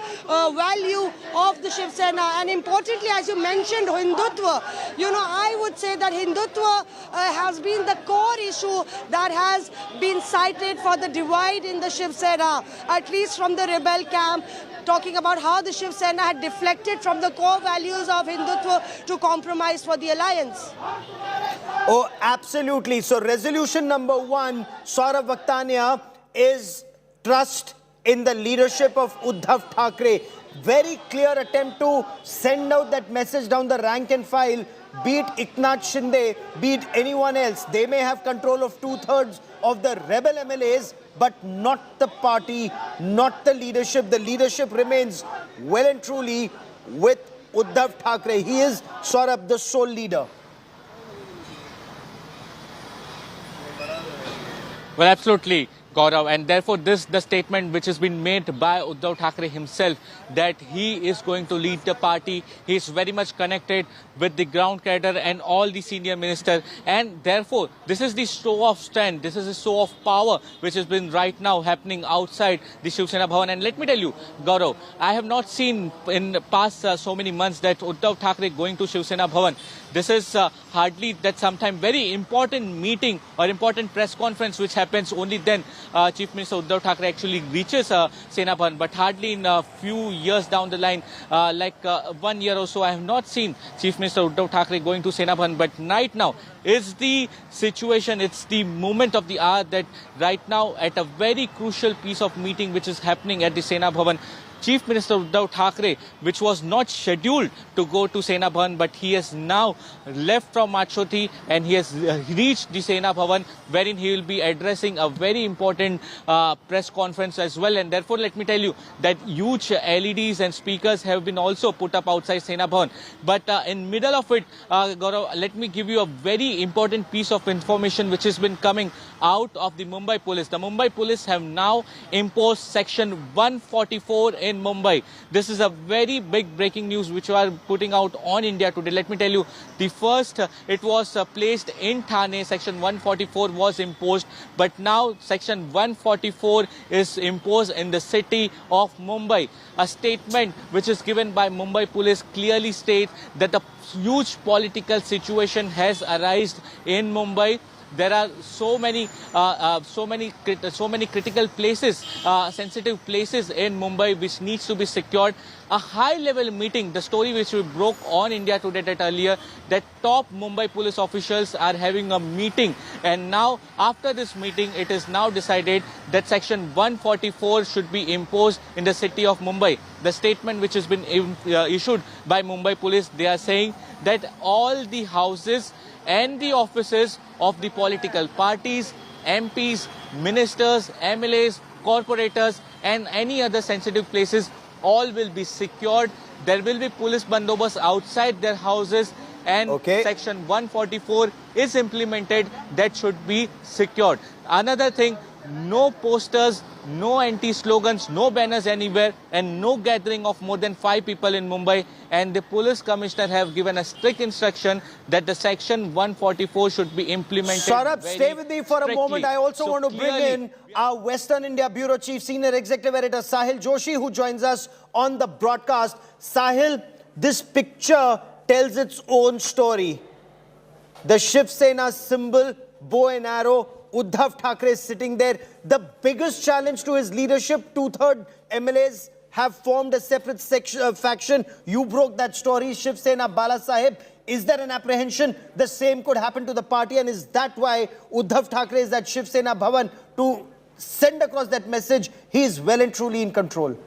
value of the Shiv Sena, and importantly, as you mentioned, Hindutva, you know, I would say that Hindutva has been the core issue that has been cited for the divide in the Shiv Sena, at least from the rebel camp, talking about how the Shiv Sena had deflected from the core values of Hindutva to compromise for the alliance. Oh, absolutely. So resolution number 1, Saurav Vakhtania, is trust in the leadership of Uddhav Thackeray. Very clear attempt to send out that message down the rank and file, be it Eknath Shinde, be it anyone else. They may have control of 2/3 of the rebel MLAs, but not the party, not the leadership. The leadership remains well and truly with Uddhav Thackeray. He is, Saurabh, the sole leader. Well, absolutely, Gaurav, and therefore the statement which has been made by Uddhav Thackeray himself, that he is going to lead the party. He is very much connected with the ground cadre and all the senior ministers, and therefore this is the show of strength, this is a show of power which has been right now happening outside the Shiv Sena Bhavan. And let me tell you, Gaurav, I have not seen in the past so many months that Uddhav Thackeray going to Shiv Sena Bhavan. This is hardly that sometime very important meeting or important press conference which happens only then Chief Minister Uddhav Thackeray actually reaches Sena Bhavan, but hardly in a few years down the line, like 1 year or so, I have not seen Chief Minister Uddhav Thackeray going to Sena Bhavan. But right now is the situation, it's the moment of the hour that right now at a very crucial piece of meeting which is happening at the Sena Bhavan, Chief Minister Uddhav Thackeray, which was not scheduled to go to Sena Bhavan, but he has now left from Machoti and he has reached the Sena Bhavan, wherein he will be addressing a very important press conference as well. And therefore, let me tell you that huge LEDs and speakers have been also put up outside Sena Bhavan. But in middle of it, Gaurav, let me give you a very important piece of information which has been coming out of the Mumbai police. The Mumbai police have now imposed section 144 in Mumbai. This is a very big breaking news which we are putting out on India Today. Let me tell you, the first it was placed in Thane, section 144 was imposed, but now section 144 is imposed in the city of Mumbai. A statement which is given by Mumbai police clearly states that a huge political situation has arisen in Mumbai. There are so many critical places, sensitive places in Mumbai which needs to be secured. A high-level meeting, the story which we broke on India Today that earlier, that top Mumbai police officials are having a meeting, and now after this meeting, it is now decided that section 144 should be imposed in the city of Mumbai. The statement which has been issued by Mumbai police, they are saying that all the houses and the offices of the political parties, MPs, ministers, MLAs, corporators and any other sensitive places, all will be secured. There will be police bandobast outside their houses, and section 144 is implemented. That should be secured. Another thing, no posters, no anti-slogans, no banners anywhere, and no gathering of more than 5 people in Mumbai. And the police commissioner have given a strict instruction that the section 144 should be implemented. Saurabh, stay with me for a moment. I also want to bring in our Western India Bureau Chief Senior Executive Editor Sahil Joshi, who joins us on the broadcast. Sahil, this picture tells its own story. The Shiv Sena symbol, bow and arrow, Uddhav Thackeray is sitting there. The biggest challenge to his leadership, 2/3 MLAs have formed a separate faction. You broke that story, Shiv Sena, Bala Sahib. Is there an apprehension the same could happen to the party, and is that why Uddhav Thackeray is at Shiv Sena Bhavan to send across that message he is well and truly in control?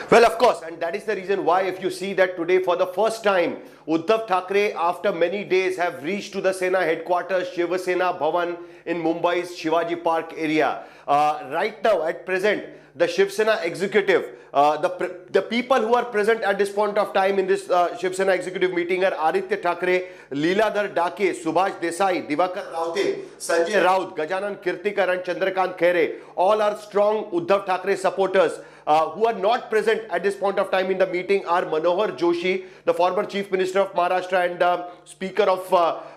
Well, of course, and that is the reason why, if you see that today for the first time, Uddhav Thackeray after many days have reached to the Sena headquarters, Shiv Sena Bhavan in Mumbai's Shivaji Park area. Right now, at present, the Shiv Sena executive, the people who are present at this point of time in this Shiv Sena executive meeting are Aditya Thackeray, Leeladhar Dake, Subhash Desai, Divakar Raute, Sanjay Raut, Gajanan Kirtikar and Chandrakant Khere. All are strong Uddhav Thackeray supporters. Who are not present at this point of time in the meeting are Manohar Joshi, the former Chief Minister of Maharashtra and Speaker of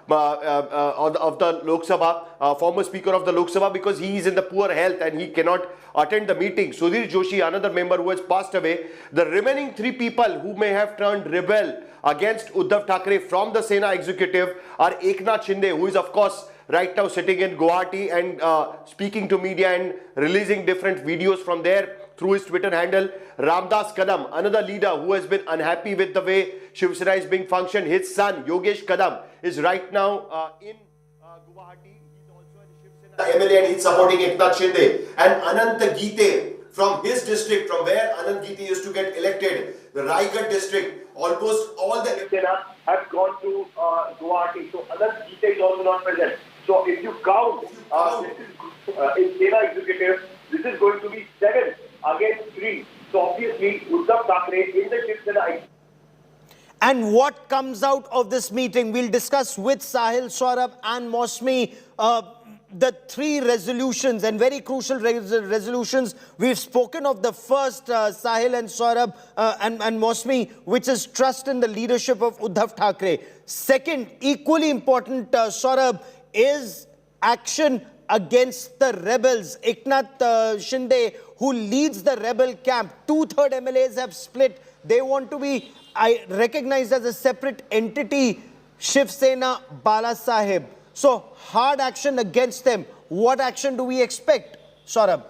the Lok Sabha, former Speaker of the Lok Sabha, because he is in the poor health and he cannot attend the meeting. Sudhir Joshi, another member who has passed away. The remaining 3 people who may have turned rebel against Uddhav Thackeray from the Sena executive are Eknath Shinde, who is of course right now sitting in Guwahati and speaking to media and releasing different videos from there through his Twitter handle. Ramdas Kadam, another leader who has been unhappy with the way Shiv Sena is being functioned. His son Yogesh Kadam is right now in Guwahati. He's also a Shiv Sena MLA and he's supporting Eknath Shinde. And Anant Geete from his district, from where Anant Geete used to get elected, the Raigad district, almost all the Shiv Sena have gone to Guwahati. So Anant Geete is also not present. So if you count, in Sena executive, this is going to be 7 against 3. So obviously, Uddhav Thackeray in the Shiv Sena. And what comes out of this meeting? We'll discuss with Sahil, Saurabh and Mosmi the 3 resolutions and very crucial resolutions. We've spoken of the first, Sahil and Saurabh and Mosmi, which is trust in the leadership of Uddhav Thackeray. Second, equally important, Saurabh, is action against the rebels. Eknath Shinde, who leads the rebel camp, 2/3 MLAs have split. They want to be recognized as a separate entity, Shiv Sena, Bala Sahib. So hard action against them. What action do we expect, Saurabh?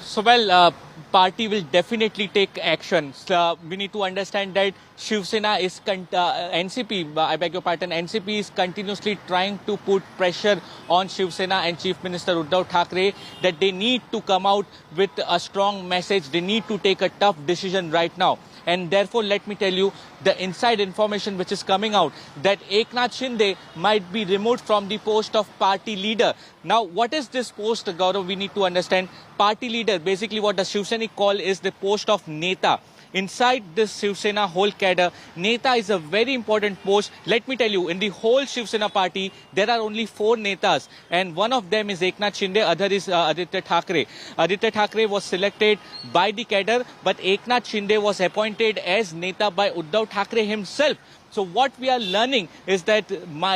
So well, party will definitely take action. So, we need to understand that Shiv Sena is, NCP, I beg your pardon, NCP is continuously trying to put pressure on Shiv Sena and Chief Minister Uddhav Thackeray that they need to come out with a strong message. They need to take a tough decision right now. And therefore, let me tell you, the inside information which is coming out that Eknath Shinde might be removed from the post of party leader. Now, what is this post, Gaurav? We need to understand. Party leader, basically what the Shiv Sainik call is the post of Neta. inside this Shiv Sena whole cadre, Neta is a very important post. Let me tell you, in the whole Shiv Sena party, there are only 4 Netas, and one of them is Eknath Shinde, other is Aditya Thackeray. Aditya Thackeray was selected by the cadre, but Eknath Shinde was appointed as Neta by Uddhav Thackeray himself. So what we are learning is that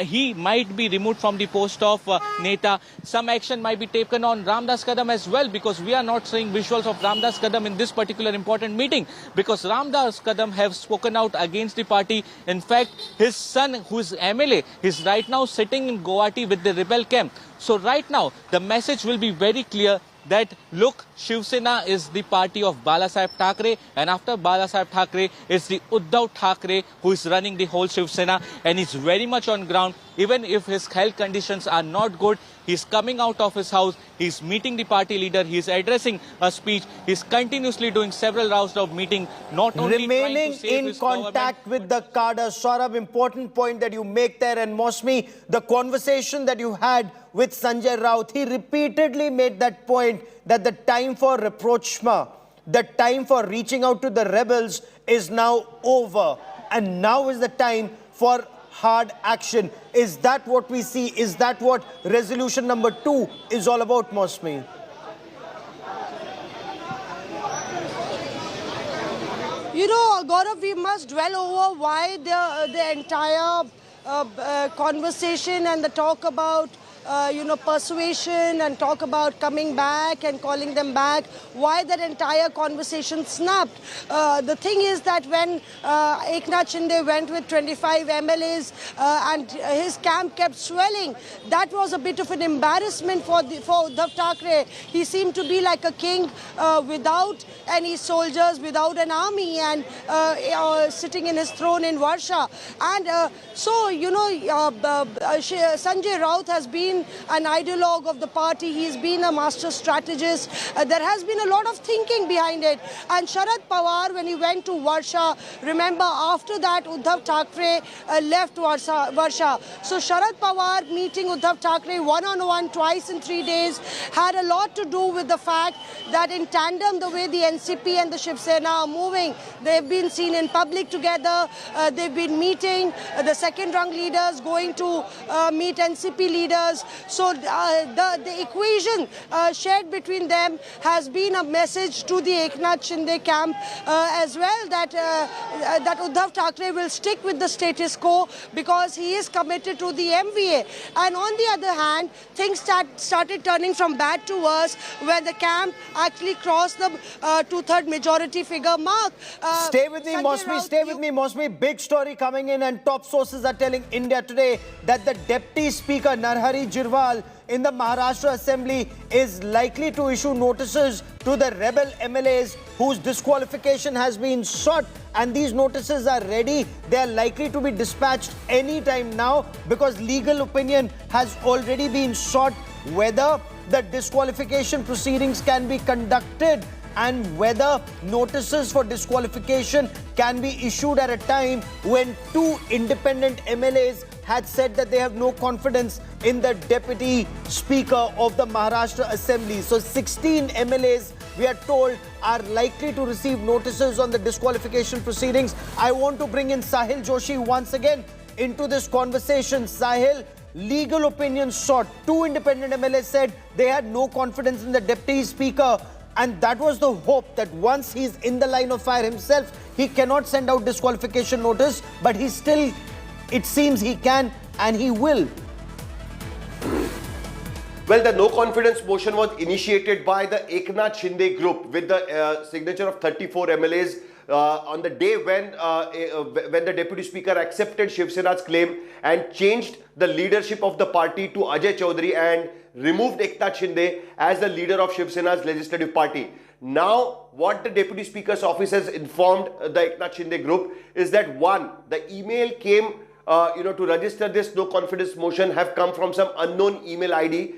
he might be removed from the post of Neta. Some action might be taken on Ramdas Kadam as well, because we are not seeing visuals of Ramdas Kadam in this particular important meeting, because Ramdas Kadam have spoken out against the party. In fact, his son, who is MLA, is right now sitting in Guwahati with the rebel camp. So right now, the message will be very clear that, look, Shiv Sena is the party of Balasaheb Thackeray, and after Balasaheb Thackeray is the Uddhav Thackeray who is running the whole Shiv Sena, and he's very much on ground. Even if his health conditions are not good, he's coming out of his house, he's meeting the party leader, he's addressing a speech, he's continuously doing several rounds of meeting, not only remaining trying to save in his contact with the cadre. Saurabh, important point that you make there, and Mosmi, the conversation that you had with Sanjay Raut, he repeatedly made that point that the time for rapprochement, the time for reaching out to the rebels is now over, and now is the time for hard action. Is that what we see? Is that what resolution number 2 is all about, Mosmi? You know, Gaurav, we must dwell over why the entire conversation and the talk about persuasion and talk about coming back and calling them back, why that entire conversation snapped. The thing is that when Eknath Shinde went with 25 MLAs and his camp kept swelling, that was a bit of an embarrassment for Uddhav Thackeray. He seemed to be like a king without any soldiers, without an army, and sitting in his throne in Varsha. And Sanjay Raut has been an ideologue of the party. He's been a master strategist. There has been a lot of thinking behind it. And Sharad Pawar, when he went to Varsha, remember after that Uddhav Thackeray left Varsha. So Sharad Pawar meeting Uddhav Thackeray one-on-one twice in 3 days had a lot to do with the fact that in tandem, the way the NCP and the Shiv Sena are moving, they've been seen in public together. They've been meeting the second-rung leaders, going to meet NCP leaders. So the equation shared between them has been a message to the Eknath Shinde camp as well, that Uddhav Thackeray will stick with the status quo because he is committed to the MVA. And on the other hand, things started turning from bad to worse when the camp actually crossed the 2/3 majority figure mark. Stay with me, Mosmi. Stay with me, Mosmi. Big story coming in, and top sources are telling India Today that the Deputy Speaker Narhari Jirwal in the Maharashtra Assembly is likely to issue notices to the rebel MLAs whose disqualification has been sought, and these notices are ready. They are likely to be dispatched anytime now because legal opinion has already been sought whether the disqualification proceedings can be conducted and whether notices for disqualification can be issued at a time when 2 independent MLAs had said that they have no confidence in the Deputy Speaker of the Maharashtra Assembly. So 16 MLAs, we are told, are likely to receive notices on the disqualification proceedings. I want to bring in Sahil Joshi once again into this conversation. Sahil, legal opinion sought. 2 independent MLAs said they had no confidence in the Deputy Speaker, and that was the hope that once he's in the line of fire himself, he cannot send out disqualification notice, but he still, it seems he can and he will. Well, the no confidence motion was initiated by the Eknath Shinde group with the signature of 34 MLAs on the day when the Deputy Speaker accepted Shiv Sena's claim and changed the leadership of the party to Ajay Chaudhary and removed Eknath Shinde as the leader of Shiv Sena's legislative party. Now, what the Deputy Speaker's office has informed the Eknath Shinde group is that, one, the email came to register this no confidence motion have come from some unknown email ID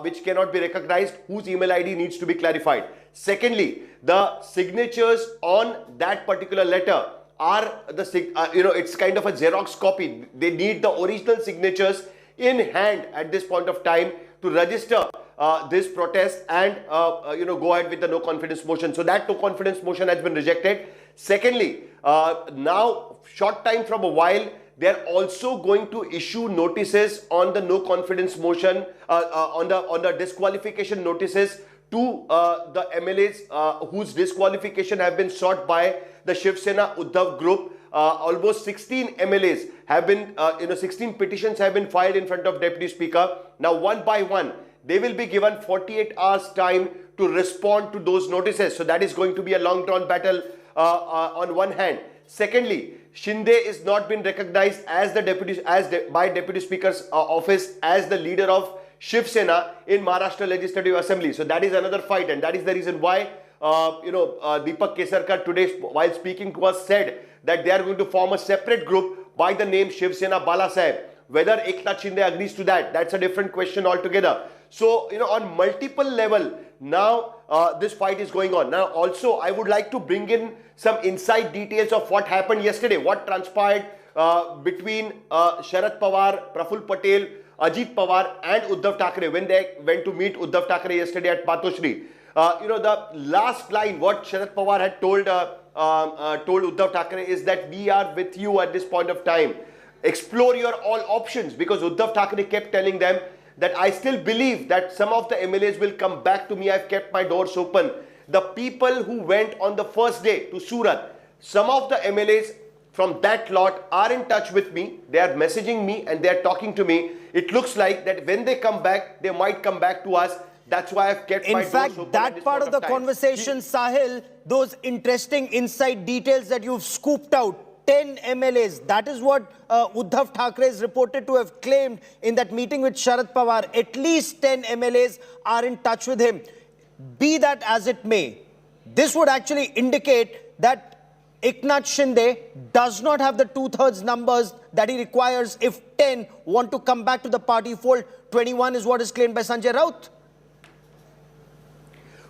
which cannot be recognized, whose email ID needs to be clarified. Secondly, the signatures on that particular letter are it's kind of a Xerox copy. They need the original signatures in hand at this point of time to register this protest and go ahead with the no confidence motion. So that no confidence motion has been rejected. Secondly, now short time from a while, they are also going to issue notices on the no confidence motion, on the disqualification notices to the MLAs whose disqualification have been sought by the Shiv Sena Uddhav group. Almost 16 MLAs have been, 16 petitions have been filed in front of Deputy Speaker. Now, one by one, they will be given 48 hours time to respond to those notices. So that is going to be a long drawn battle on one hand. Secondly, Shinde is not been recognized as the by Deputy Speaker's office as the leader of Shiv Sena in Maharashtra Legislative Assembly. So that is another fight, and that is the reason why Deepak Kesarkar today, while speaking to us, said that they are going to form a separate group by the name Shiv Sena Bala Saheb. Whether Eknath Shinde agrees to that, that's a different question altogether. So, on multiple level, now this fight is going on. Now, also, I would like to bring in some inside details of what happened yesterday, what transpired between Sharad Pawar, Praful Patel, Ajit Pawar and Uddhav Thackeray when they went to meet Uddhav Thackeray yesterday at Patoshri. The last line, what Sharad Pawar had told Uddhav Thackeray is that we are with you at this point of time. Explore your all options, because Uddhav Thackeray kept telling them that I still believe that some of the MLAs will come back to me. I've kept my doors open. The people who went on the first day to Surat, some of the MLAs from that lot are in touch with me. They are messaging me and they are talking to me. It looks like that when they come back, they might come back to us. That's why I've kept my doors open. In fact, that part of the conversation, Sahil, those interesting inside details that you've scooped out, 10 MLAs, that is what Uddhav Thackeray is reported to have claimed in that meeting with Sharad Pawar. At least 10 MLAs are in touch with him. Be that as it may, this would actually indicate that Eknath Shinde does not have the 2/3 numbers that he requires if 10 want to come back to the party fold. 21 is what is claimed by Sanjay Raut.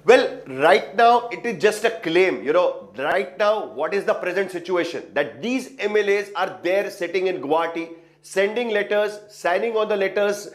Well, right now, it is just a claim. Right now, what is the present situation? That these MLAs are there sitting in Guwahati, sending letters, signing on the letters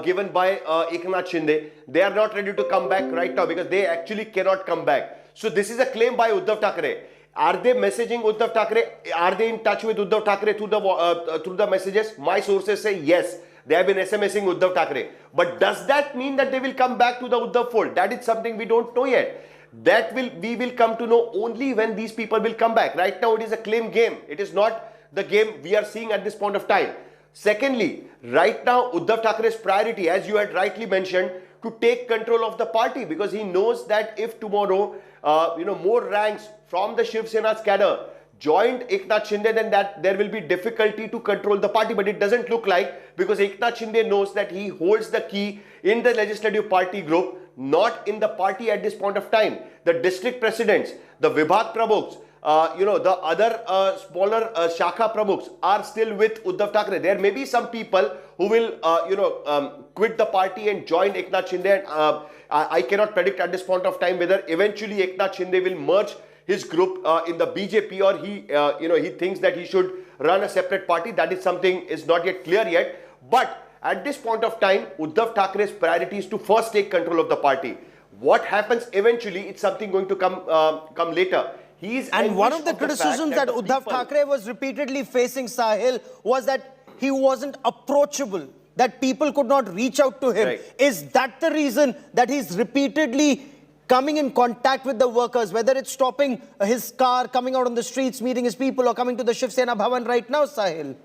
given by Eknath Shinde. They are not ready to come back right now because they actually cannot come back. So this is a claim by Uddhav Thackeray. Are they messaging Uddhav Thackeray? Are they in touch with Uddhav Thackeray through the messages? My sources say yes. They have been SMSing Uddhav Thackeray. But does that mean that they will come back to the Uddhav fold? That is something we don't know yet. We will come to know only when these people will come back. Right now, it is a claim game. It is not the game we are seeing at this point of time. Secondly, right now, Uddhav Thackeray's priority, as you had rightly mentioned, to take control of the party, because he knows that if tomorrow, more ranks from the Shiv Sena's cadre joined Eknath Shinde, then that there will be difficulty to control the party. But it doesn't look like, because Eknath Shinde knows that he holds the key in the legislative party group, not in the party at this point of time. The district presidents, the Vibhag Pramukhs, the other smaller Shakha Pramukhs are still with Uddhav Thackeray. There may be some people who will, quit the party and join Eknath Shinde. And, I cannot predict at this point of time whether eventually Eknath Shinde will merge his group in the BJP, or he thinks that he should run a separate party. That is something is not yet clear yet. But at this point of time, Uddhav Thackeray's priority is to first take control of the party. What happens eventually, it's something going to come later. And one of the criticisms that Uddhav Thackeray was repeatedly facing, Sahil, was that he wasn't approachable, that people could not reach out to him. Right. Is that the reason that he's repeatedly coming in contact with the workers, whether it's stopping his car, coming out on the streets, meeting his people, or coming to the Shiv Sena Bhavan right now, Sahil?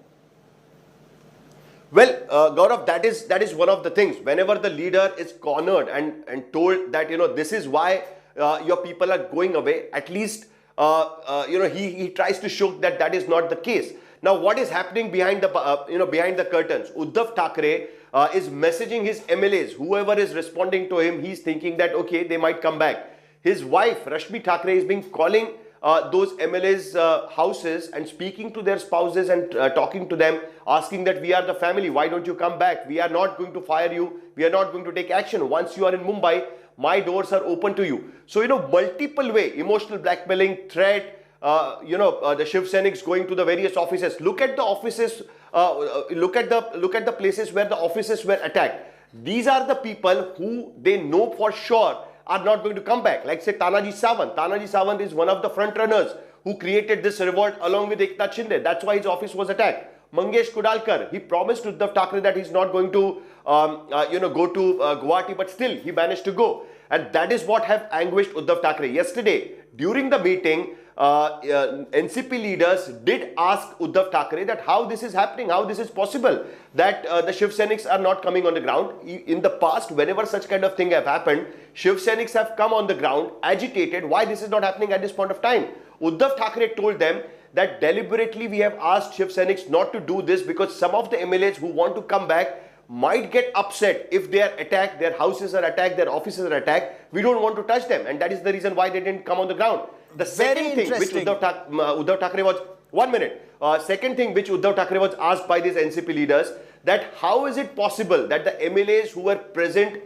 Well, Gaurav, that is one of the things. Whenever the leader is cornered and told that, this is why your people are going away, at least, he tries to show that that is not the case. Now, what is happening behind the curtains? Uddhav Thackeray is messaging his MLAs. Whoever is responding to him, he's thinking that, okay, they might come back. His wife, Rashmi Thackeray, is being calling those MLAs' houses and speaking to their spouses and talking to them, asking that we are the family. Why don't you come back? We are not going to fire you. We are not going to take action. Once you are in Mumbai, my doors are open to you. So, multiple way, emotional blackmailing, threat, the Shiv Sainiks going to the various offices. Look at the offices, look at the places where the offices were attacked. These are the people who they know for sure are not going to come back. Like say Tanaji Sawant. Tanaji Sawant is one of the front runners who created this revolt along with Eknath Shinde. That's why his office was attacked. Mangesh Kudalkar, he promised Uddhav Thackeray that he's not going to go to Guwahati, but still he managed to go. And that is what have anguished Uddhav Thackeray. Yesterday, during the meeting, NCP leaders did ask Uddhav Thackeray that how this is happening, how this is possible, that the Shiv Sainiks are not coming on the ground. In the past, whenever such kind of thing have happened, Shiv Sainiks have come on the ground, agitated, why this is not happening at this point of time. Uddhav Thackeray told them that deliberately we have asked Shiv Sainiks not to do this because some of the MLAs who want to come back might get upset if they are attacked, their houses are attacked, their offices are attacked. We don't want to touch them, and that is the reason why they didn't come on the ground. The second thing which Uddhav Thackeray was, 1 minute, second thing which Uddhav Thackeray was asked by these NCP leaders, that how is it possible that the MLAs who were present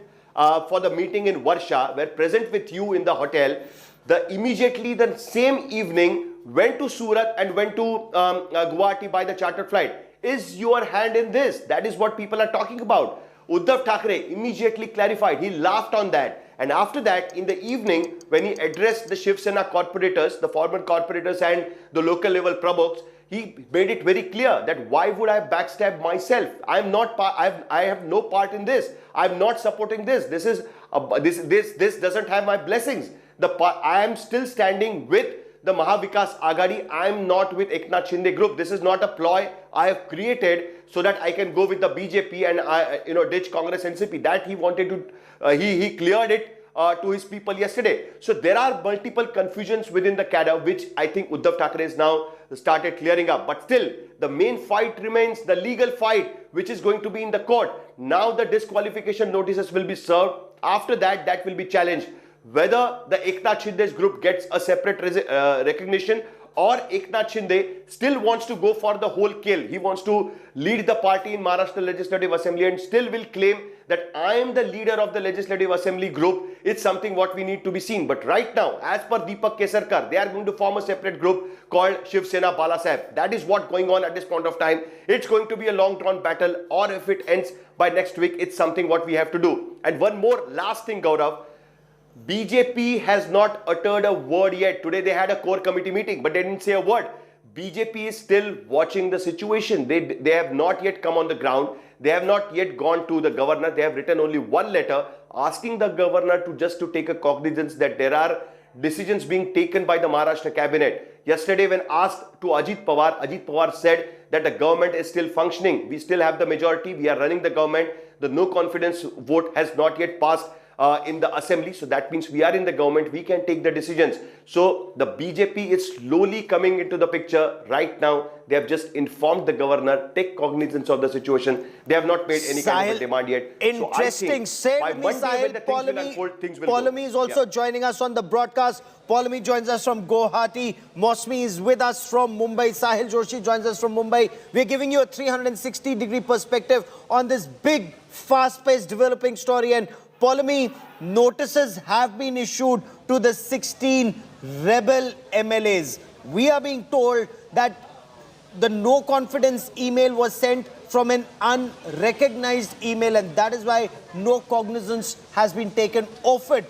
for the meeting in Varsha were present with you in the hotel, immediately the same evening went to Surat and went to Guwahati by the chartered flight. Is your hand in this? That is what people are talking about. Uddhav Thackeray immediately clarified. He laughed on that. And after that, in the evening, when he addressed the Shiv Sena corporators, the former corporators and the local level pramukhs, he made it very clear that why would I backstab myself? I am not. I have no part in this. I am not supporting this. This doesn't have my blessings. I am still standing with the Mahavikas Aghadi. I am not with Eknath Shinde group. This is not a ploy I have created so that I can go with the BJP and ditch Congress NCP. That he wanted to. He cleared it to his people yesterday. So there are multiple confusions within the cadre, which I think Uddhav Thackeray has now started clearing up. But still, the main fight remains the legal fight, which is going to be in the court. Now the disqualification notices will be served. After that, that will be challenged. Whether the Eknath Shinde's group gets a separate recognition or Eknath Shinde still wants to go for the whole kill. He wants to lead the party in Maharashtra Legislative Assembly and still will claim that I am the leader of the Legislative Assembly group. It's something what we need to be seen. But right now, as per Deepak Kesarkar, they are going to form a separate group called Shiv Sena Balasaheb. That is what going on at this point of time. It's going to be a long-drawn battle, or if it ends by next week, it's something what we have to do. And one more last thing, Gaurav. BJP has not uttered a word yet. Today they had a core committee meeting, but they didn't say a word. BJP is still watching the situation. They have not yet come on the ground. They have not yet gone to the governor. They have written only one letter asking the governor to just to take a cognizance that there are decisions being taken by the Maharashtra cabinet. Yesterday when asked to Ajit Pawar said that the government is still functioning. We still have the majority. We are running the government. The no confidence vote has not yet passed in the assembly, so that means we are in the government, we can take the decisions. So the BJP is slowly coming into the picture right now. They have just informed the governor, take cognizance of the situation. They have not made any kind of a demand yet. Interesting. So by Monday, when the things will unfold, things will go. Is also joining us on the broadcast. Paulami joins us from Guwahati. Mosmi is with us from Mumbai. Sahil Joshi joins us from Mumbai. We're giving you a 360-degree perspective on this big, fast-paced developing story. And Paulami, notices have been issued to the 16 rebel MLAs. We are being told that the no confidence email was sent from an unrecognized email, and that is why no cognizance has been taken of it.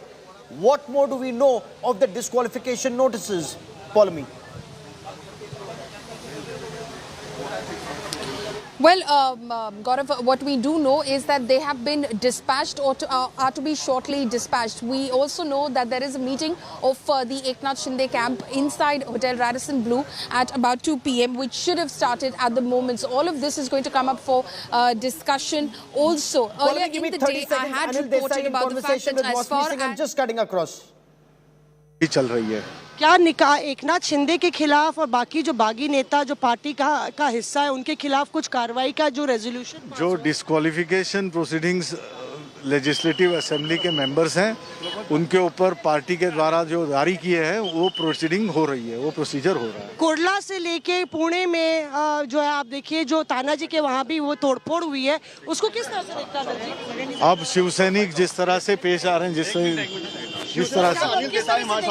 What more do we know of the disqualification notices, Paulami? Well, Gaurav, what we do know is that they have been dispatched or are to be shortly dispatched. We also know that there is a meeting of the Eknath Shinde camp inside Hotel Radisson Blu at about 2 p.m. which should have started at the moment. So all of this is going to come up for discussion also. Earlier in the day, I had reported about the fact that as far as... I'm just cutting across. क्या एकनाथ शिंदे के खिलाफ और बाकी जो बागी नेता जो party का हिस्सा है उनके खिलाफ कुछ कार्रवाई का जो रेजोल्यूशन जो डिस्क्वालिफिकेशन प्रोसीडिंग्स लेजिस्लेटिव असेंबली के मेंबर्स हैं उनके ऊपर पार्टी के द्वारा जो जारी किए हैं वो प्रोसीडिंग हो रही है, वो प्रोसीजर हो रहा है। कुर्ला से लेके पुणे में जो है आप देखिए जो तानाजी के वहाँ भी वो तोड़फोड़ हुई है, उसको किस तरह से देखता है? अब शिव सैनिक जिस तरह से पेश आ रहे हैं, जिस तरह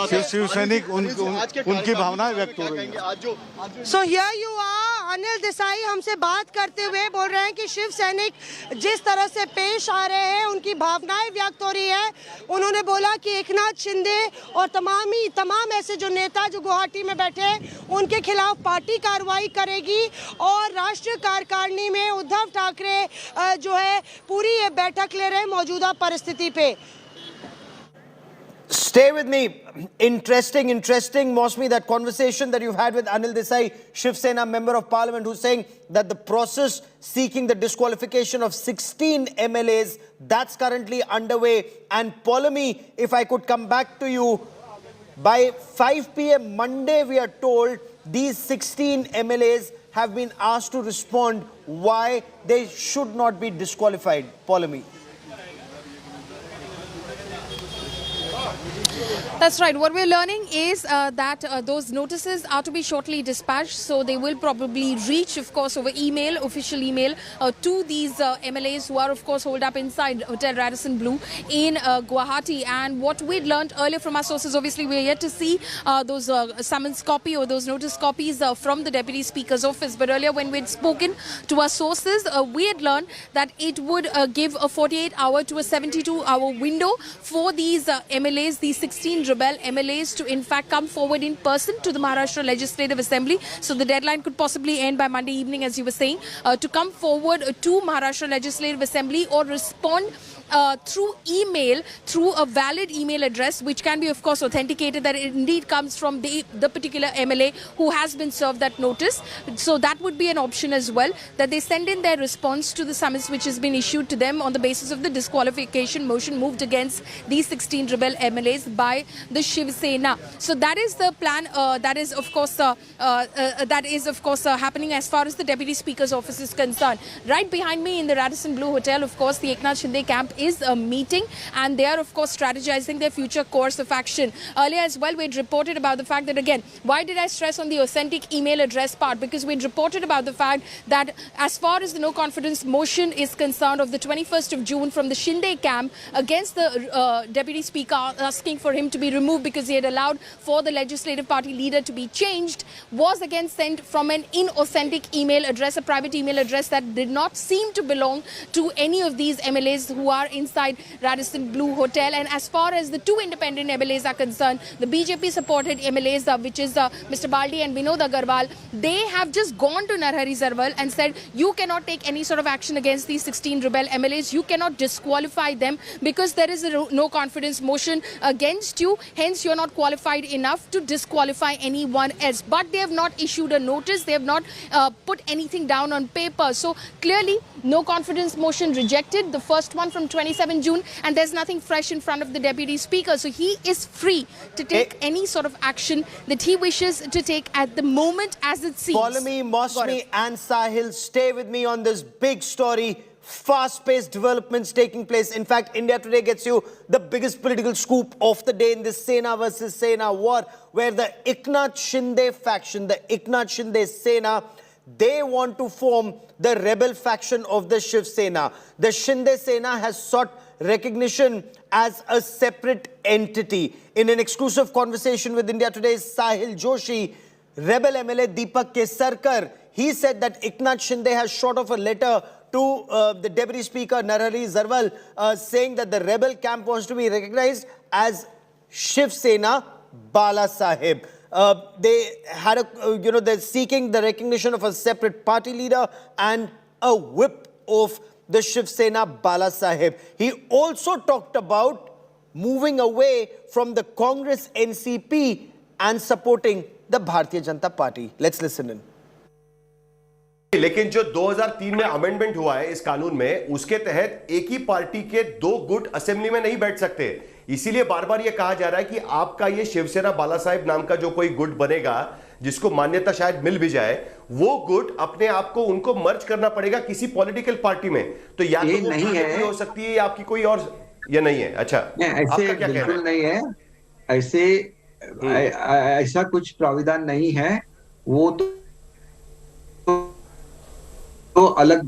से शिव सैनिक उनकी भावनाएं व्यक्त हो रही हैं। So here you are Anil Desai हमसे बात करते हुए बोल रहे हैं कि शिव सैनिक जिस तरह से पेश आ रहे हैं उनकी भावनाएं व्यक्त हो रही है। उन्होंने बोला कि एकनाथ शिंदे और तमाम ऐसे जो नेता जो गुवाहाटी में बैठे हैं उनके खिलाफ पार्टी कार्रवाई करेगी और राष्ट्रीय कार्यकारिणी में उद्धव ठाकरे जो है पूरी ये बैठक ले रहे हैं मौजूदा परिस्थिति पे। Stay with me. Interesting, Mosmi, that conversation that you've had with Anil Desai, Shiv Sena member of parliament, who's saying that the process seeking the disqualification of 16 MLAs, that's currently underway. And Polami, if I could come back to you, by 5 p.m. Monday, we are told these 16 MLAs have been asked to respond why they should not be disqualified. Polami. That's right. What we're learning is that those notices are to be shortly dispatched. So they will probably reach, of course, over email, official email, to these MLAs who are, of course, holed up inside Hotel Radisson Blu in Guwahati. And what we'd learned earlier from our sources, obviously, we're yet to see those summons copy or those notice copies from the Deputy Speaker's office. But earlier, when we'd spoken to our sources, we had learned that it would give a 48-hour to a 72-hour window for these MLAs, these 16 rebel MLAs, to in fact come forward in person to the Maharashtra Legislative Assembly. So the deadline could possibly end by Monday evening, as you were saying, to come forward to Maharashtra Legislative Assembly or respond through email, through a valid email address, which can be, of course, authenticated that it indeed comes from the particular MLA who has been served that notice. So that would be an option as well, that they send in their response to the summons which has been issued to them on the basis of the disqualification motion moved against these 16 rebel MLAs by the Shiv Sena. So that is the plan. That is, of course, happening as far as the Deputy Speaker's office is concerned. Right behind me in the Radisson Blu Hotel, of course, the Eknath Shinde camp is a meeting, and they are, of course, strategizing their future course of action. Earlier as well, we'd reported about the fact that, again, why did I stress on the authentic email address part? Because we'd reported about the fact that as far as the no confidence motion is concerned of the 21st of June from the Shinde camp against the Deputy Speaker, asking for him to be removed because he had allowed for the legislative party leader to be changed, was again sent from an inauthentic email address, a private email address that did not seem to belong to any of these MLAs who are inside Radisson Blu Hotel. And as far as the two independent MLAs are concerned, the BJP supported MLAs, which is Mr. Baldi and Vinod Agarwal, they have just gone to Narhari Zarwal and said, you cannot take any sort of action against these 16 rebel MLAs. You cannot disqualify them because there is a no confidence motion against you. Hence, you're not qualified enough to disqualify anyone else. But they have not issued a notice. They have not put anything down on paper. So clearly, no confidence motion rejected, the first one from 27 June, and there's nothing fresh in front of the Deputy Speaker. So he is free to take any sort of action that he wishes to take at the moment as it seems. Polami, Mosmi and Sahil, stay with me on this big story. Fast-paced developments taking place. In fact, India Today gets you the biggest political scoop of the day in this Sena versus Sena war, where the Eknath Shinde faction, the Eknath Shinde Sena, they want to form the rebel faction of the Shiv Sena. The Shinde Sena has sought recognition as a separate entity. In an exclusive conversation with India Today's Sahil Joshi, rebel MLA Deepak Kesarkar, he said that Eknath Shinde has shot off a letter to the Deputy Speaker Narhari Zarwal saying that the rebel camp wants to be recognized as Shiv Sena Bala Sahib. They had they're seeking the recognition of a separate party leader and a whip of the Shiv Sena Bala Sahib. He also talked about moving away from the Congress NCP and supporting the Bharatiya Janata Party. Let's listen in. लेकिन जो 2003 में amendment हुआ है इस कानून में, उसके तहत एक ही पार्टी के दो गुट असेंबली में नहीं बैठ सकते। इसीलिए बार बार ये कहा जा रहा है कि आपका ये शिवसेना बाला साहिब नाम का जो कोई गुट बनेगा, जिसको मान्यता शायद मिल भी जाए, वो गुट अपने आप को उनको मर्ज करना पड़ेगा किसी पॉलिटिकल पार्टी में। तो या तो वो नहीं है, हो सकती है या आपकी कोई और, या नहीं है? अच्छा, ऐसे बिल्कुल नहीं है, ऐसा कुछ प्राविधान नहीं है। वो तो अलग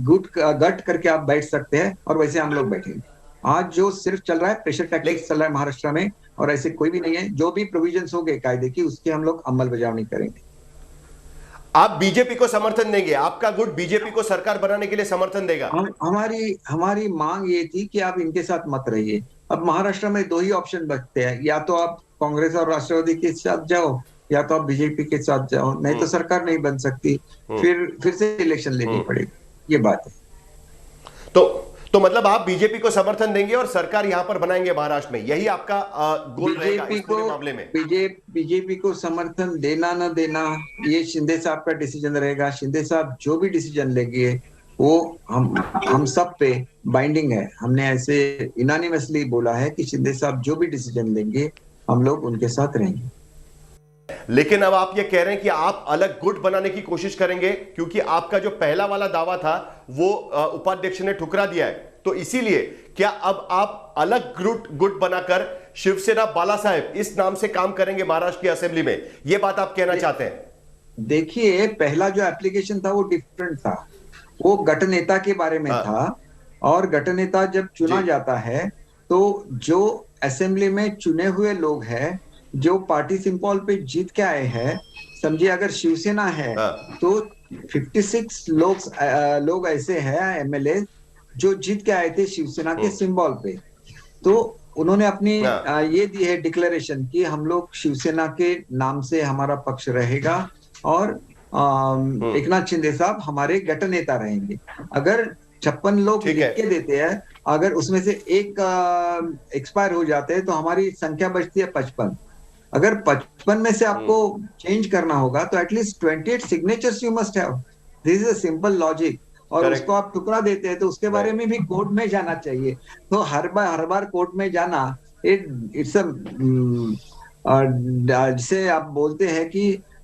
गट करके आप बैठ सकते हैं, और वैसे हम लोग बैठेंगे। आज जो सिर्फ चल रहा है प्रेशर टैक्टिक्स चल रहा है महाराष्ट्र में, और ऐसे कोई भी नहीं है। जो भी प्रोविजंस होंगे कायदे की, उसके हम लोग अमल बजावनी करेंगे। आप बीजेपी को समर्थन देंगे, आपका गुट बीजेपी को सरकार बनाने के लिए समर्थन देगा? हमारी मांग ये थी कि आप इनके साथ मत रहिए। अब महाराष्ट्र में दो ही ऑप्शन बचते हैं, या तो आप कांग्रेस और राष्ट्रवादी के साथ जाओ या तो आप बीजेपी के साथ जाओ, नहीं तो सरकार नहीं बन सकती, फिर से इलेक्शन लेनी पड़ेगी, ये बात है। तो मतलब आप बीजेपी को समर्थन देंगे और सरकार यहां पर बनाएंगे महाराष्ट्र में, यही आपका गोल रहेगा इस पूरे मामले में? बीजेपी को समर्थन देना न देना ये शिंदे साहब का डिसीजन रहेगा। शिंदे साहब जो भी डिसीजन लेंगे वो हम सब पे बाइंडिंग है। हमने ऐसे यूनानिमसली बोला है कि शिंदे साहब जो भी डिसीजन लेंगे हम लोग उनके साथ रहेंगे। लेकिन अब आप ये कह रहे हैं कि आप अलग गुट बनाने की कोशिश करेंगे, क्योंकि आपका जो पहला वाला दावा था वो उपाध्यक्ष ने ठुकरा दिया है, तो इसीलिए क्या अब आप अलग गुट बनाकर शिवसेना बाला साहेब इस नाम से काम करेंगे महाराष्ट्र की असेंबली में, ये बात आप कहना चाहते हैं? देखिए, पहला जो एप्लीकेशन था वो डिफरेंट था, वो गट नेता के बारे में था, और गट नेता जब चुना जाता है तो जो असेंबली में चुने हुए लोग हैं, जो पार्टी सिंबल पे जीत के आए हैं, समझिए अगर शिवसेना है तो 56 लोग ऐसे हैं MLAs जो जीत के आए थे शिवसेना के सिंबल पे, तो उन्होंने अपनी ये दी है डिक्लेरेशन कि हम लोग शिवसेना के नाम से हमारा पक्ष रहेगा और एकनाथ शिंदे साहब हमारे गट नेता रहेंगे। अगर 56 लोग लिख के देते हैं, अगर उसमें से एक एक्सपायर हो जाते हैं तो हमारी संख्या बचती है 55। अगर 55 में से आपको चेंज करना होगा तो at least 28 signatures you must have. This is a simple logic. और उसको आप टुकड़ा देते हैं तो उसके बारे में भी कोर्ट में जाना चाहिए। तो हर बार कोर्ट में जाना इट्स जिसे आप बोलते हैं कि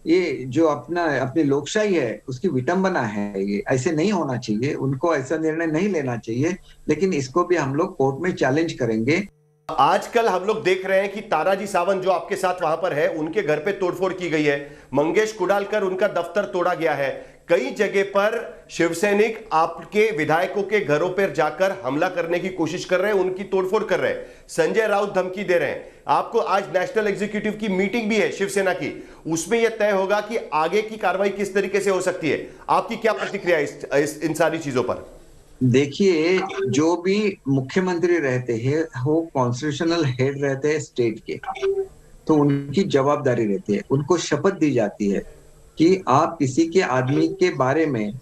ये जो अपनी लोकशाही है उसकी विटंबना है। ये ऐसे नहीं होना चाहिए, उनको ऐसा निर्णय नहीं लेना चाहिए, लेकिन इसको भी हम लोग कोर्ट में चैलेंज करेंगे। आजकल हम लोग देख रहे हैं कि तानाजी सावंत जो आपके साथ वहां पर है, उनके घर पे तोड़फोड़ की गई है, मंगेश कुडालकर उनका दफ्तर तोड़ा गया है, कई जगह पर शिवसैनिक आपके विधायकों के घरों पर जाकर हमला करने की कोशिश कर रहे हैं, उनकी तोड़फोड़ कर रहे हैं, संजय राउत धमकी दे रहे हैं। आपको आज नेशनल एग्जीक्यूटिव की मीटिंग भी है शिवसेना की, उसमें यह तय होगा कि आगे की कार्रवाई किस तरीके से हो सकती है। आपकी क्या प्रतिक्रिया इन सारी चीजों पर? देखिए, जो भी मुख्यमंत्री रहते हैं वो कॉन्स्टिट्यूशनल हेड रहते हैं स्टेट के, तो उनकी जवाबदारी रहती है, उनको शपथ दी जाती है कि आप किसी के आदमी के बारे में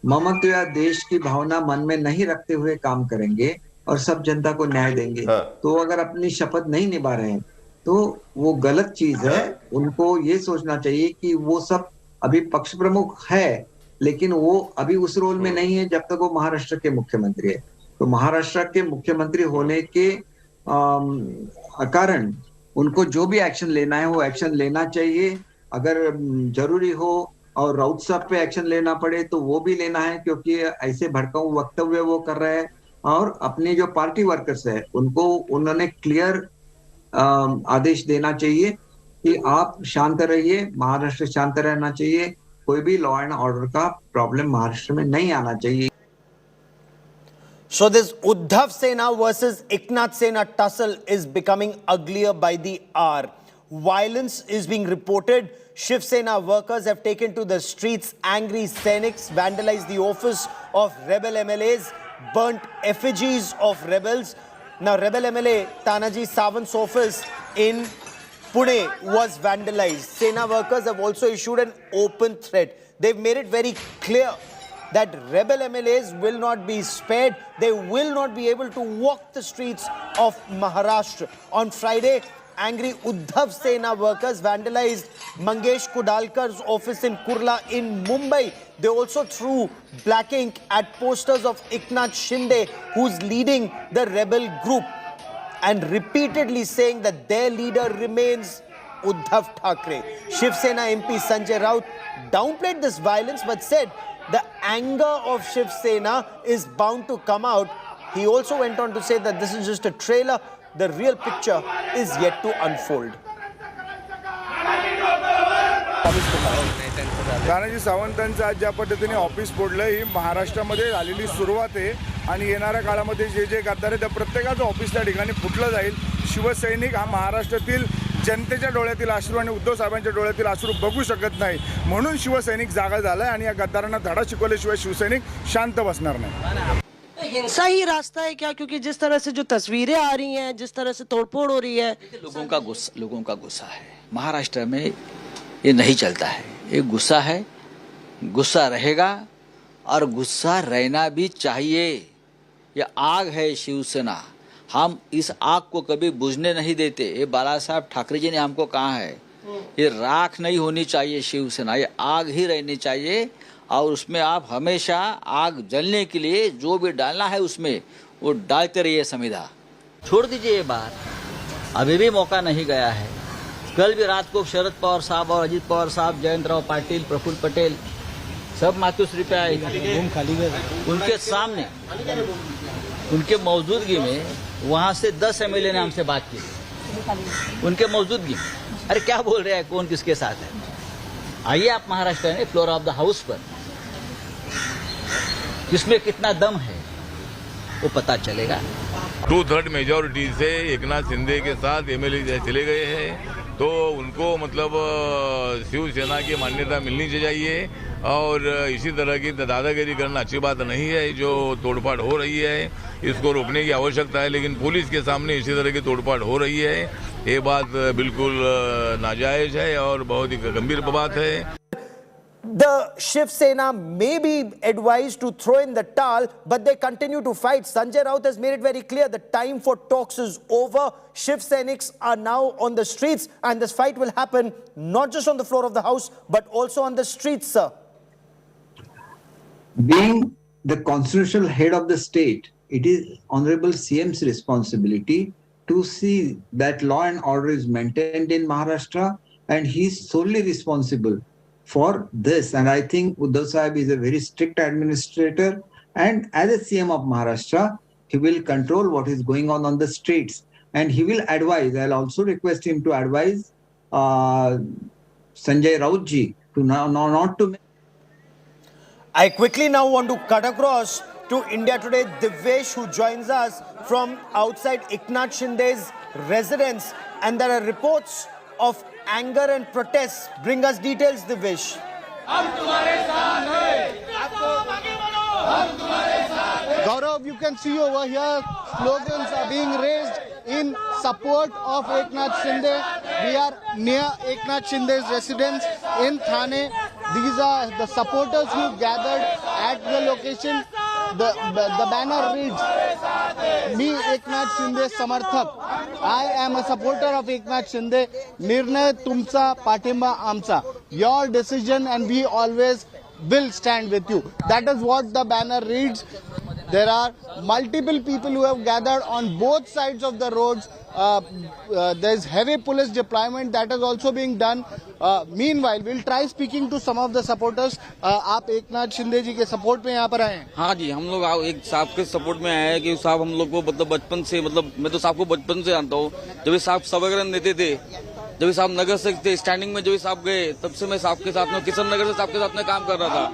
ममत्व या देश की भावना मन में नहीं रखते हुए काम करेंगे और सब जनता को न्याय देंगे। तो अगर अपनी शपथ नहीं निभा रहे हैं तो वो गलत चीज है। उनको ये सोचना चाहिए कि वो सब अभी पक्ष प्रमुख है, लेकिन वो अभी उस रोल में नहीं है जब तक वो महाराष्ट्र के मुख्यमंत्री है। तो महाराष्ट्र के मुख्यमंत्री होने के कारण उनको जो भी एक्शन लेना है वो एक्शन लेना चाहिए। अगर जरूरी हो और राउत साहब पे एक्शन लेना पड़े तो वो भी लेना है, क्योंकि ऐसे भड़काऊ वक्तव्य वो कर रहे हैं। और अपने जो पार्टी वर्कर्स है उनको उन्होंने क्लियर आदेश देना चाहिए कि आप शांत रहिए, महाराष्ट्र शांत रहना चाहिए, कोई भी लॉ एंड ऑर्डर का प्रॉब्लम महाराष्ट्र में नहीं आना चाहिए। So this Uddhav Sena versus Eknath Sena tussle is becoming uglier by the hour. Violence is being reported. Shiv Sena workers have taken to the streets. Angry Sainiks vandalized the office of rebel MLAs, burnt effigies of rebels. Now, rebel MLA Tanaji Sawant's office in Pune was vandalized. Sena workers have also issued an open threat. They've made it very clear that rebel MLAs will not be spared. They will not be able to walk the streets of Maharashtra. On Friday, angry Uddhav Sena workers vandalized Mangesh Kudalkar's office in Kurla in Mumbai. They also threw black ink at posters of Eknath Shinde, who's leading the rebel group, and repeatedly saying that their leader remains Uddhav Thackeray. Shiv Sena MP Sanjay Raut downplayed this violence but said the anger of Shiv Sena is bound to come out. He also went on to say that this is just a trailer. The real picture is yet to unfold. Tanaji सावंतांचं आज ज्या पद्धतीने office फोडलं ही महाराष्ट्रामध्ये झालेली सुरुवात आहे आणि येणाऱ्या काळामध्ये जे जे गद्दार आहेत त्या प्रत्येकाचं ऑफिस त्या ठिकाणी फुटलं जाईल. शिवसैनिक हा महाराष्ट्रातील जनतेच्या डोळ्यातील अश्रू आणि उद्धव साहेबांच्या डोळ्यातील अश्रू बघू शकत नाही. म्हणून शिवसैनिक जागा झालाय आणि या गद्दारांना धडा शिकवल्याशिवाय शिवसैनिक शांत बसणार नाही. हिंसा ही रास्ता है क्या? क्योंकि जिस तरह से जो तस्वीरें आ रही हैं, जिस तरह से तोड़फोड़ हो रही है, लोगों का गुस्सा है. महाराष्ट्र में ये नहीं चलता है. ये गुस्सा है, गुस्सा रहेगा और गुस्सा रहना भी चाहिए. ये आग है शिवसेना, हम इस आग को कभी बुझने नहीं देते. ये बाला साहब ठाकरे जी ने हमको कहा है, ये राख नहीं होनी चाहिए शिवसेना, ये आग ही रहनी चाहिए. और उसमें आप हमेशा आग जलने के लिए जो भी डालना है उसमें वो डालते रहिए. संविधा छोड़ दीजिए ये बात, अभी भी मौका नहीं गया है. कल भी रात को शरद पवार साहब और अजित पवार साहब, जयंतराव पाटिल, प्रफुल्ल पटेल सब मातुश्री पे आए. उनके सामने, उनके मौजूदगी में वहाँ से 10 MLA ने हमसे बात की. उनके मौजूदगी में. अरे क्या बोल रहे हैं, कौन किसके साथ है? आइए आप महाराष्ट्र में फ्लोर ऑफ द हाउस पर, किसमें कितना दम है वो पता चलेगा. 2/3 मेजोरिटी से एकनाथ शिंदे के साथ MLA चले गए हैं, तो उनको मतलब शिवसेना की मान्यता मिलनी चाहिए. और इसी तरह की दादागिरी करना अच्छी बात नहीं है. जो तोड़फाड़ हो रही है इसको रोकने की आवश्यकता है, लेकिन पुलिस के सामने इसी तरह की तोड़फाड़ हो रही है, ये बात बिल्कुल नाजायज है और बहुत ही गंभीर बात है. The Shiv Sena may be advised to throw in the towel, but they continue to fight. Sanjay Raut has made it very clear the time for talks is over. Shiv Sainiks are now on the streets, and this fight will happen not just on the floor of the House, but also on the streets, sir. Being the constitutional head of the state, it is Honorable CM's responsibility to see that law and order is maintained in Maharashtra, and he is solely responsible for this. And I think Uddhav Sahib is a very strict administrator, and as a CM of Maharashtra, he will control what is going on the streets, and he will advise. I'll also request him to advise Sanjay Raut ji to not to. I quickly now want to cut across to India Today. Divesh, who joins us from outside Eknath Shinde's residence, and there are reports of anger and protests. Bring us details, Divesh. Gaurav, you can see over here slogans are being raised in support of Eknath Shinde. We are near Eknath Shinde's residence in Thane. These are the supporters who gathered at the location. The banner reads, "Me Eknath Shinde Samarthak. I am a supporter of Eknath Shinde. Nirnay tumcha, patimba amcha. Your decision and we always will stand with you." That is what the banner reads. There are multiple people who have gathered on both sides of the roads. There's heavy police deployment that is also being done. Meanwhile, we'll try speaking to some of the supporters. आप एकनाथ शिंदे जी के support में यहाँ पर आए हैं? हाँ जी, हम लोग एक साहब के सपोर्ट में आए हैं कि साहब हम लोग को मतलब बचपन से, मतलब मैं तो साहब को बचपन से जानता हूँ. जब ये साहब सभाग्रहण देते थे, जब साहब नगर से थे स्टैंडिंग में, जब साहब गए तब से मैं साहब के साथ में, किशन नगर से साहब के साथ में काम कर रहा था.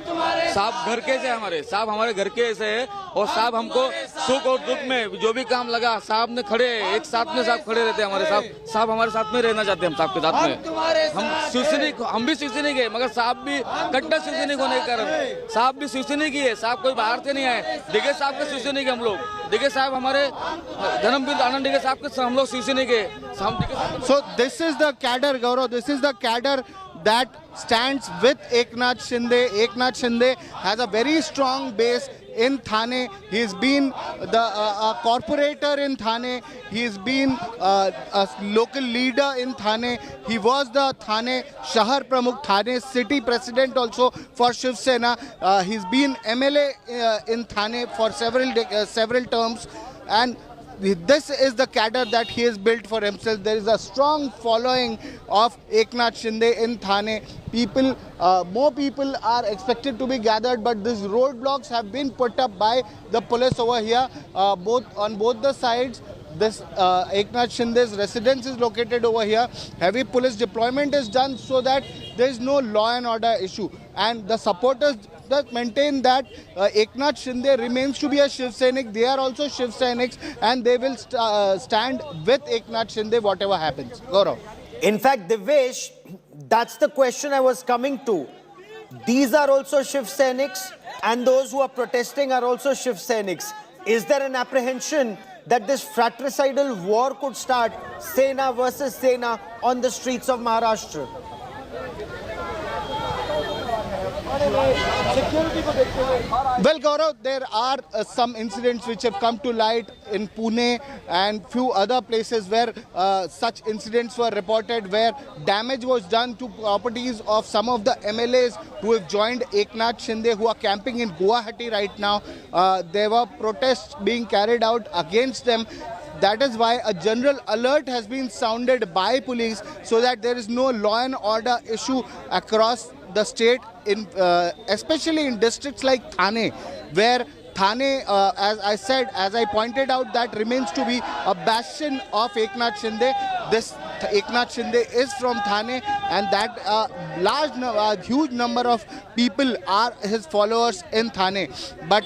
साहब घर के से हमारे, साहब हमारे घर के ऐसे है, और साहब हमको सुख और दुख में जो भी काम लगा साहब ने खड़े, एक साथ में साहब खड़े रहते हैं हमारे साथ. साहब हमारे साथ में रहना चाहते हैं, हम साहब के साथ में. हम शिवसैनिक, हम भी शिवसैनिक है, मगर साहब भी कट्टर शिवसैनिक होने के कारण साहब भी शिवसैनिक ही है. साहब कोई बाहर से नहीं आए. दिगे साहब के शिवसैनिक हम लोग. दिगे साहब हमारे धर्मवीर आनंद दिगे साहब के हम लोग शिवसैनिक है. So this is the cadre, Gaurav. This is the cadre that stands with Eknath Shinde. Eknath Shinde has a very strong base in Thane. He's been a corporator in Thane. He's been a local leader in Thane. He was the Thane Shahar Pramukh, Thane city president also for Shiv Sena. He's been MLA in Thane for several terms, and this is the cadre that he has built for himself. There is a strong following of Eknath Shinde in Thane. People, more people are expected to be gathered, but these roadblocks have been put up by the police over here, on both the sides. This Eknath Shinde's residence is located over here. Heavy police deployment is done so that there is no law and order issue. And the supporters that maintain that Eknath Shinde remains to be a Shiv Sainik. They are also Shiv Sainiks, and they will stand with Eknath Shinde whatever happens. Gaurav. In fact, Devesh, that's the question I was coming to. These are also Shiv Sainiks, and those who are protesting are also Shiv Sainiks. Is there an apprehension that this fratricidal war could start, Sena versus Sena, on the streets of Maharashtra? Well, Gaurav, there are some incidents which have come to light in Pune and few other places where such incidents were reported, where damage was done to properties of some of the MLAs who have joined Eknath Shinde, who are camping in Guwahati right now. There were protests being carried out against them. That is why a general alert has been sounded by police so that there is no law and order issue across the state, especially in districts like Thane, where Thane, as I pointed out, that remains to be a bastion of Eknath Shinde. This Eknath Shinde is from Thane, and that huge number of people are his followers in Thane. But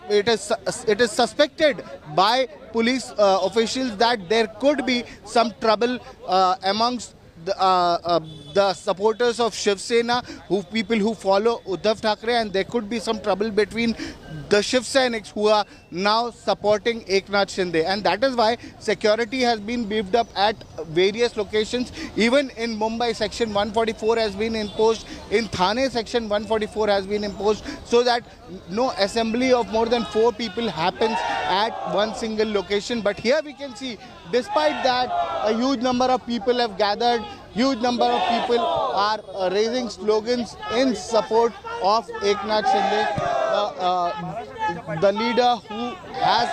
it is suspected by police officials that there could be some trouble amongst the supporters of Shiv Sena, people who follow Uddhav Thackeray, and there could be some trouble between the Shiv Sainiks who are now supporting Eknath Shinde, and that is why security has been beefed up at various locations. Even in Mumbai, Section 144 has been imposed. In Thane, Section 144 has been imposed, so that no assembly of more than 4 people happens at one single location. But here we can see, despite that, a huge number of people have gathered. Huge number of people are raising slogans in support of Eknath Shinde, the leader who has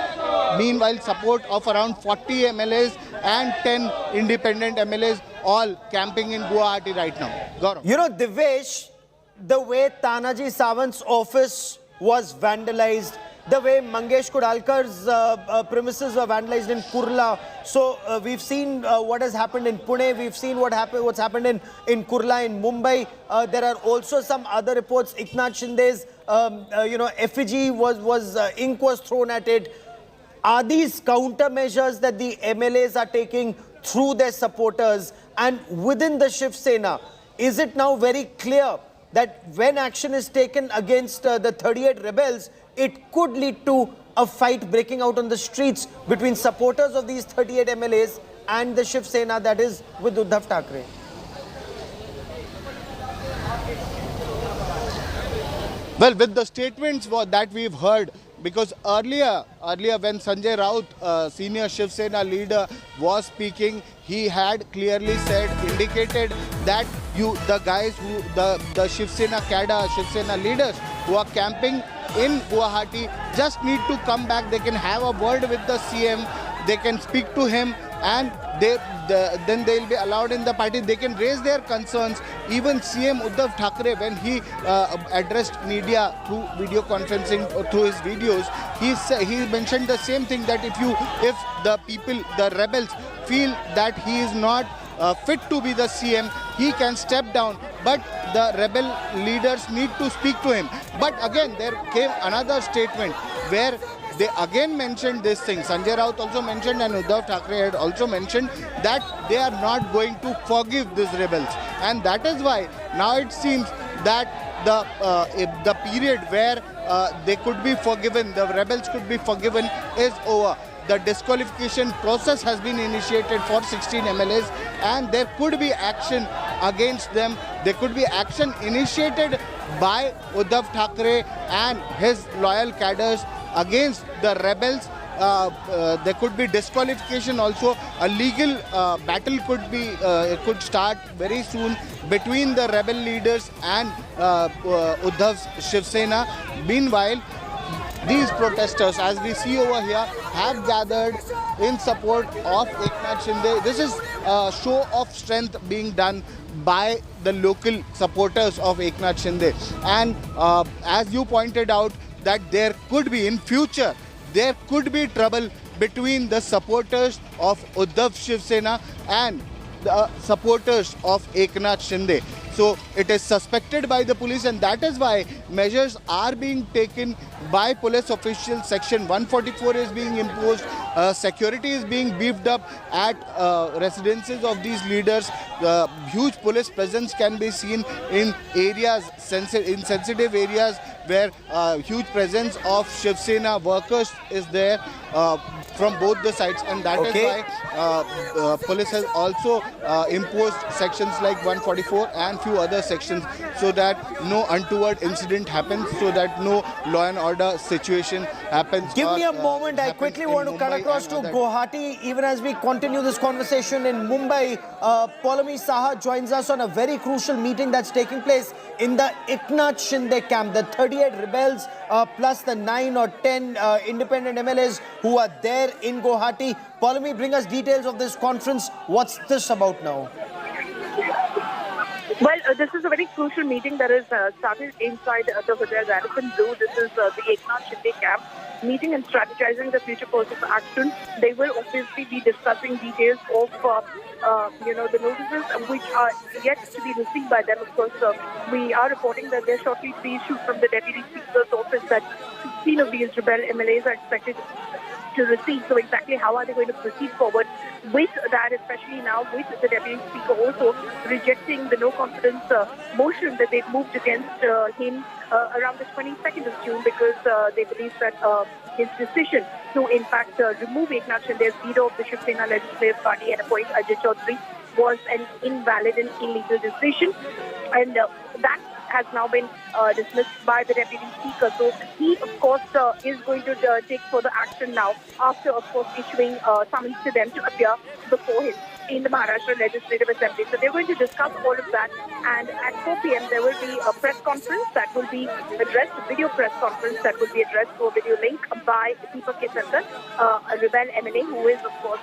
meanwhile support of around 40 MLAs and 10 independent MLAs, all camping in Guwahati right now. Gaurav. You know, Devesh, the way Tanaji Sawant's office was vandalized, the way Mangesh Kudalkar's premises were vandalized in Kurla. So we've seen what has happened in Pune. We've seen what's happened in Kurla, in Mumbai. There are also some other reports. Eknath Shinde's effigy ink was thrown at it. Are these countermeasures that the MLAs are taking through their supporters and within the Shiv Sena? Is it now very clear that when action is taken against the 38 rebels, it could lead to a fight breaking out on the streets between supporters of these 38 MLAs and the Shiv Sena, that is with Uddhav Thackeray? Well, with the statements that we've heard, because earlier when Sanjay Raut, senior Shiv Sena leader, was speaking, he had clearly indicated that the guys the Shiv Sena cadre, Shiv Sena leaders who are camping in Guwahati just need to come back. They can have a word with the CM, they can speak to him, and then they'll be allowed in the party. They can raise their concerns. Even CM Uddhav Thackeray, when he addressed media through video conferencing or through his videos, he mentioned the same thing, that if the rebels feel that he is not fit to be the CM, he can step down. But the rebel leaders need to speak to him. But again, there came another statement where they again mentioned this thing. Sanjay Raut also mentioned, and Uddhav Thackeray had also mentioned, that they are not going to forgive these rebels. And that is why now it seems that the period where they could be forgiven, the rebels could be forgiven, is over. The disqualification process has been initiated for 16 MLAs, and there could be action against them. There could be action initiated by Uddhav Thackeray and his loyal cadres against the rebels. There could be disqualification also. A legal battle could start very soon between the rebel leaders and Uddhav's Shiv Sena. Meanwhile, these protesters, as we see over here, have gathered in support of Eknath Shinde. This is a show of strength being done by the local supporters of Eknath Shinde. And as you pointed out, that there could be, in future, there could be trouble between the supporters of Uddhav Shiv Sena and the supporters of Eknath Shinde. So it is suspected by the police, and that is why measures are being taken by police officials. Section 144 is being imposed. Security is being beefed up at residences of these leaders. Huge police presence can be seen in areas, in sensitive areas where huge presence of Shiv Sena workers is there from both the sides, and that is why police has also imposed sections like 144 and few other sections, so that no untoward incident happens, so that no law and order situation happens. Give me a moment. I quickly want to cut across to Guwahati. Even as we continue this conversation in Mumbai, Polami Saha joins us on a very crucial meeting that's taking place in the Eknath Shinde camp. The 38 rebels plus the 9 or 10 independent MLAs who are there in Guwahati. Polami, bring us details of this conference. What's this about now? Well, this is a very crucial meeting that is started inside the Hotel Radisson Blue. This is the Eknath Shinde camp, meeting and strategizing the future course of action. They will obviously be discussing details of, the notices which are yet to be received by them. Of course, we are reporting that there shortly to be issued from the Deputy Speaker's office that 16 of these rebel MLAs are expected to receive. So exactly how are they going to proceed forward with that, especially now with the Deputy Speaker also rejecting the no confidence motion that they've moved against him around the 22nd of June, because they believe that his decision to in fact remove Eknath Shinde as leader of the Shiv Sena Legislative Party and appoint Ajay Chaudhary was an invalid and illegal decision, and that has now been dismissed by the Deputy Speaker. So he, of course, is going to take further action now after, of course, issuing summons to them to appear before him in the Maharashtra Legislative Assembly. So they're going to discuss all of that, and at 4 p.m. there will be a press conference that will be addressed, a video press conference that will be addressed through a video link by Deepak Kesarkar, a rebel MLA who is, of course,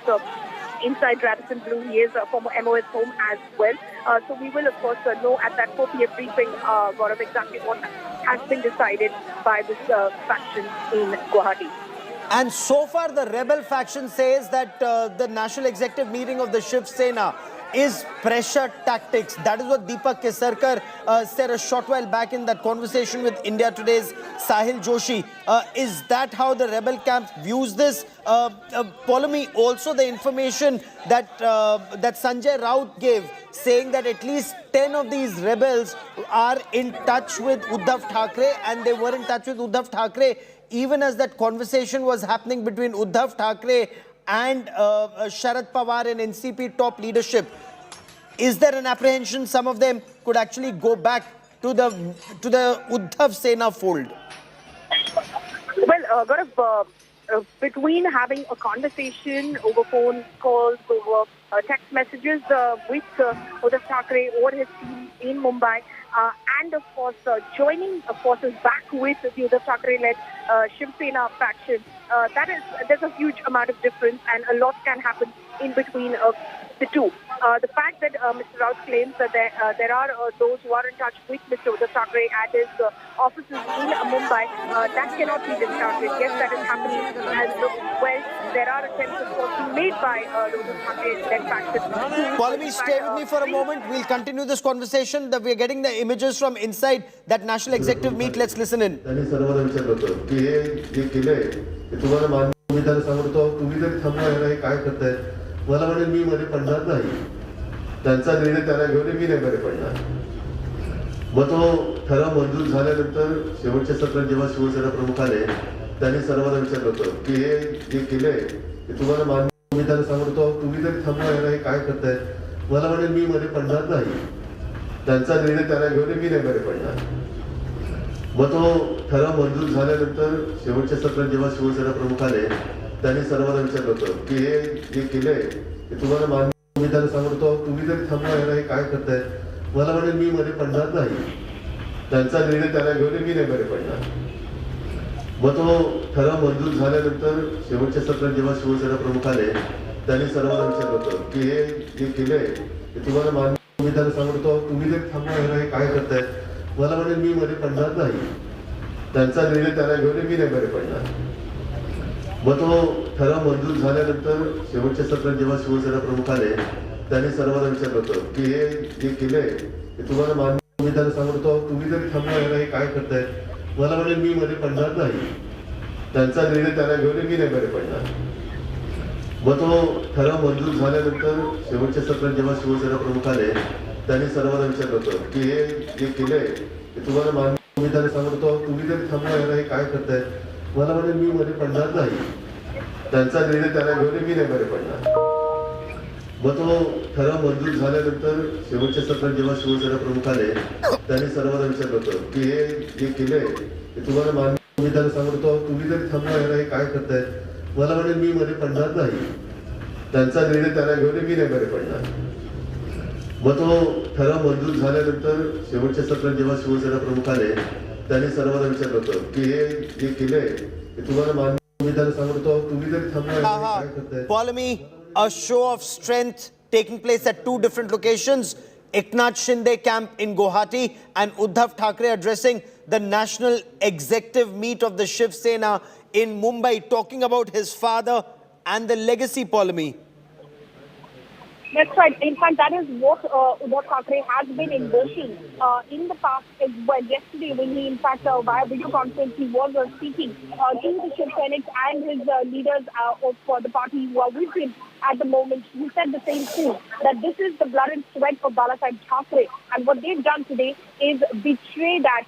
inside Radisson Blue. He is a former MOS home as well. So we will, of course, know at that 4 p.m. briefing, Gaurav, exactly what has been decided by this faction in Guwahati. And so far, the rebel faction says that the national executive meeting of the Shiv Sena is pressure tactics. That is what Deepak Kesarkar said a short while back in that conversation with India Today's Sahil Joshi. Is that how the rebel camp views this? Polami, also the information that that Sanjay Raut gave, saying that at least 10 of these rebels are in touch with Uddhav Thackeray, and they were in touch with Uddhav Thackeray even as that conversation was happening between Uddhav Thackeray and Sharad Pawar and NCP top leadership. Is there an apprehension some of them could actually go back to the Uddhav Sena fold? Well, Gaurav, between having a conversation over phone calls, over text messages with Uddhav Thackeray or his team in Mumbai, and of course joining forces back with the Uddhav Thackeray-led Shiv Sena faction, there's a huge amount of difference, and a lot can happen in between the two. The fact that Mr. Raut claims that there are those who are in touch with Mr. Uddhav Thackeray at his offices in Mumbai, that cannot be discounted. Yes, that is happening as well. There are attempts, of course, being made by the Uddhav Thackeray-led faction. Polami, stay with me for a moment. We'll continue this conversation. We're getting the images from inside that national executive meet. Let's listen in. मला म्हणेल मी मध्ये पडणार नाही, त्यांचा निर्णय त्याला घेऊन मी नाही मध्ये पडणार. मग तो ठराव मंजूर झाल्यानंतर शेवटच्या सत्रात जेव्हा शिवसेना प्रमुख आले, त्यांनी सर्वांना विचारलं होतं की हे जे केलंय ते तुम्हाला मान्य. मी त्याला सांगतो तुम्ही जरी थांबवायला हे काय करताय. मला म्हणेल मी मध्ये पडणार नाही, त्यांचा निर्णय त्याला घेऊन मी नाही मध्ये पडणार. मग तो ठराव मंजूर झाल्यानंतर शेवटच्या सत्रात जेव्हा शिवसेना प्रमुख आले, त्यांनी सर्वांना विचारलं होतं की हे जे केलंय ते तुम्हाला मान्य. मी त्याला सांगतो तुम्ही जरी थांबवायला हे काय करताय. मला म्हणेल मी मध्ये पडणार नाही, त्यांचा निर्णय त्याला घेऊन मी नाही मध्ये पडणार. मग तो ठराव मंजूर झाल्यानंतर शेवटच्या सत्रात जेव्हा शिवसेना प्रमुख आले, त्यांनी सर्वांना विचारलं होतं की हे जे केलंय ते तुम्हाला मान्य. मी त्याला सांगतो तुम्ही जरी थांबवायला हे काय करताय. मला म्हणेल मी मध्ये पडणार नाही, त्यांचा निर्णय त्याला घेऊन मी नाही मध्ये पडणार. मग तो ठराव मंजूर झाल्यानंतर शेवटच्या सत्रात जेव्हा शिवसेना प्रमुख आले, त्यांनी सर्वांना विचारलं होतं की हे जे केलंय ते तुम्हाला मान्य. मी त्यांना सांगतो तुम्ही जरी थांबला हे काय करताय. मला म्हणजे मी मध्ये पडणार नाही, त्यांचा निर्णय त्यांना घेऊन मी नाही मध्ये पडणार. मग तो ठराव मंजूर झाल्यानंतर शेवटच्या सत्रात जेव्हा शिवसेना प्रमुख आले त्यांनी सर्वांना विचारलं होतं की हे जे केलंय ते तुम्हाला मान्य. मी त्यांना सांगतो तुम्ही जरी थांबला हे काय करताय. मला म्हणजे मी मध्ये पडणार नाही, त्यांचा निर्णय त्यांना घेऊन मी नाही मध्ये पडणार. मग तो ठराव मंजूर झाल्यानंतर शेवटच्या सत्रात जेव्हा शिवसेना प्रमुख आले त्यांनी सर्वांना विचारलं होतं की हे जे केलंय ते तुम्हाला मान्य. मी त्यांना सांगतो तुम्ही जरी थांबला हे काय करताय. मला म्हणजे मी मध्ये पडणार नाही, त्यांचा निर्णय त्यांना घेऊन मी नाही मध्ये पडणार. मग तो ठराव मंजूर झाल्यानंतर शेवटच्या सत्रात जेव्हा शिवसेना प्रमुख आले त्यांनी सर्वांना विचारलं होतं की हे जे केलंय ते तुम्हाला मान्य. मी त्यांना सांगतो तुम्ही जरी थांबला काय करताय. Polemy, a show of strength taking place at two different locations. Eknath Shinde camp in Guwahati and Uddhav Thackeray addressing the national executive meet of the Shiv Sena in Mumbai, talking about his father and the legacy. Polemy. That's right. In fact, that is what Uddhav Thackeray has been invoking in the past as well. Yesterday, when he, in fact, via video conference, he was speaking to the Shiv Sainiks and his leaders of the party who are with him at the moment. He said the same thing, that this is the blood and sweat of Balasaheb Thackeray. And what they've done today is betray that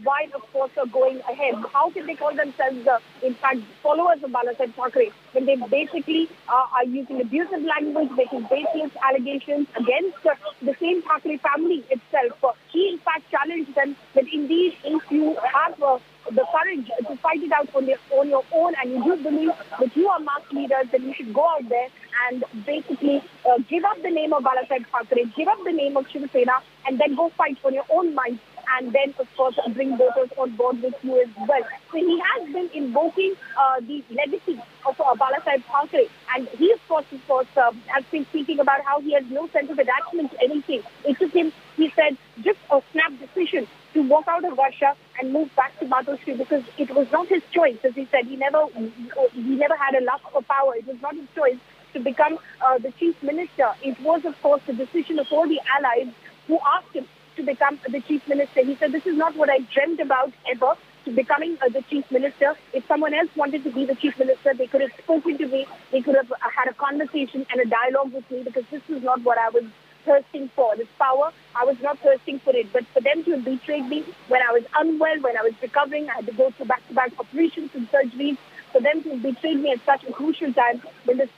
while, of course, going ahead. How can they call themselves, in fact, followers of Balasaheb Thackeray when they basically are using abusive language, making baseless allegations against the same Thackeray family itself? He, in fact, challenged them that indeed, if you have the courage to fight it out on your own, and you do believe that you are mass leaders, then you should go out there and basically give up the name of Balasaheb Thackeray, give up the name of Shiv Sena, and then go fight for your own mind, and then, of course, bring voters on board with you as well. So he has been invoking the legacy of Balasaheb Thackeray, and he, of course, has been speaking about how he has no sense of attachment to anything. It took him, he said, just a snap decision to walk out of Russia and move back to Matosri, because it was not his choice. As he said, he never had a lust for power. It was not his choice to become the chief minister. It was, of course, the decision of all the allies who asked him to become the chief minister. He said, this is not what I dreamt about ever, to becoming the chief minister. If someone else wanted to be the chief minister, they could have spoken to me, they could have had a conversation and a dialogue with me, because this is not what I was thirsting for. This power, I was not thirsting for it. But for them to have betrayed me when I was unwell, when I was recovering, I had to go through back-to-back operations and surgeries. For them to have betrayed me at such a crucial time when this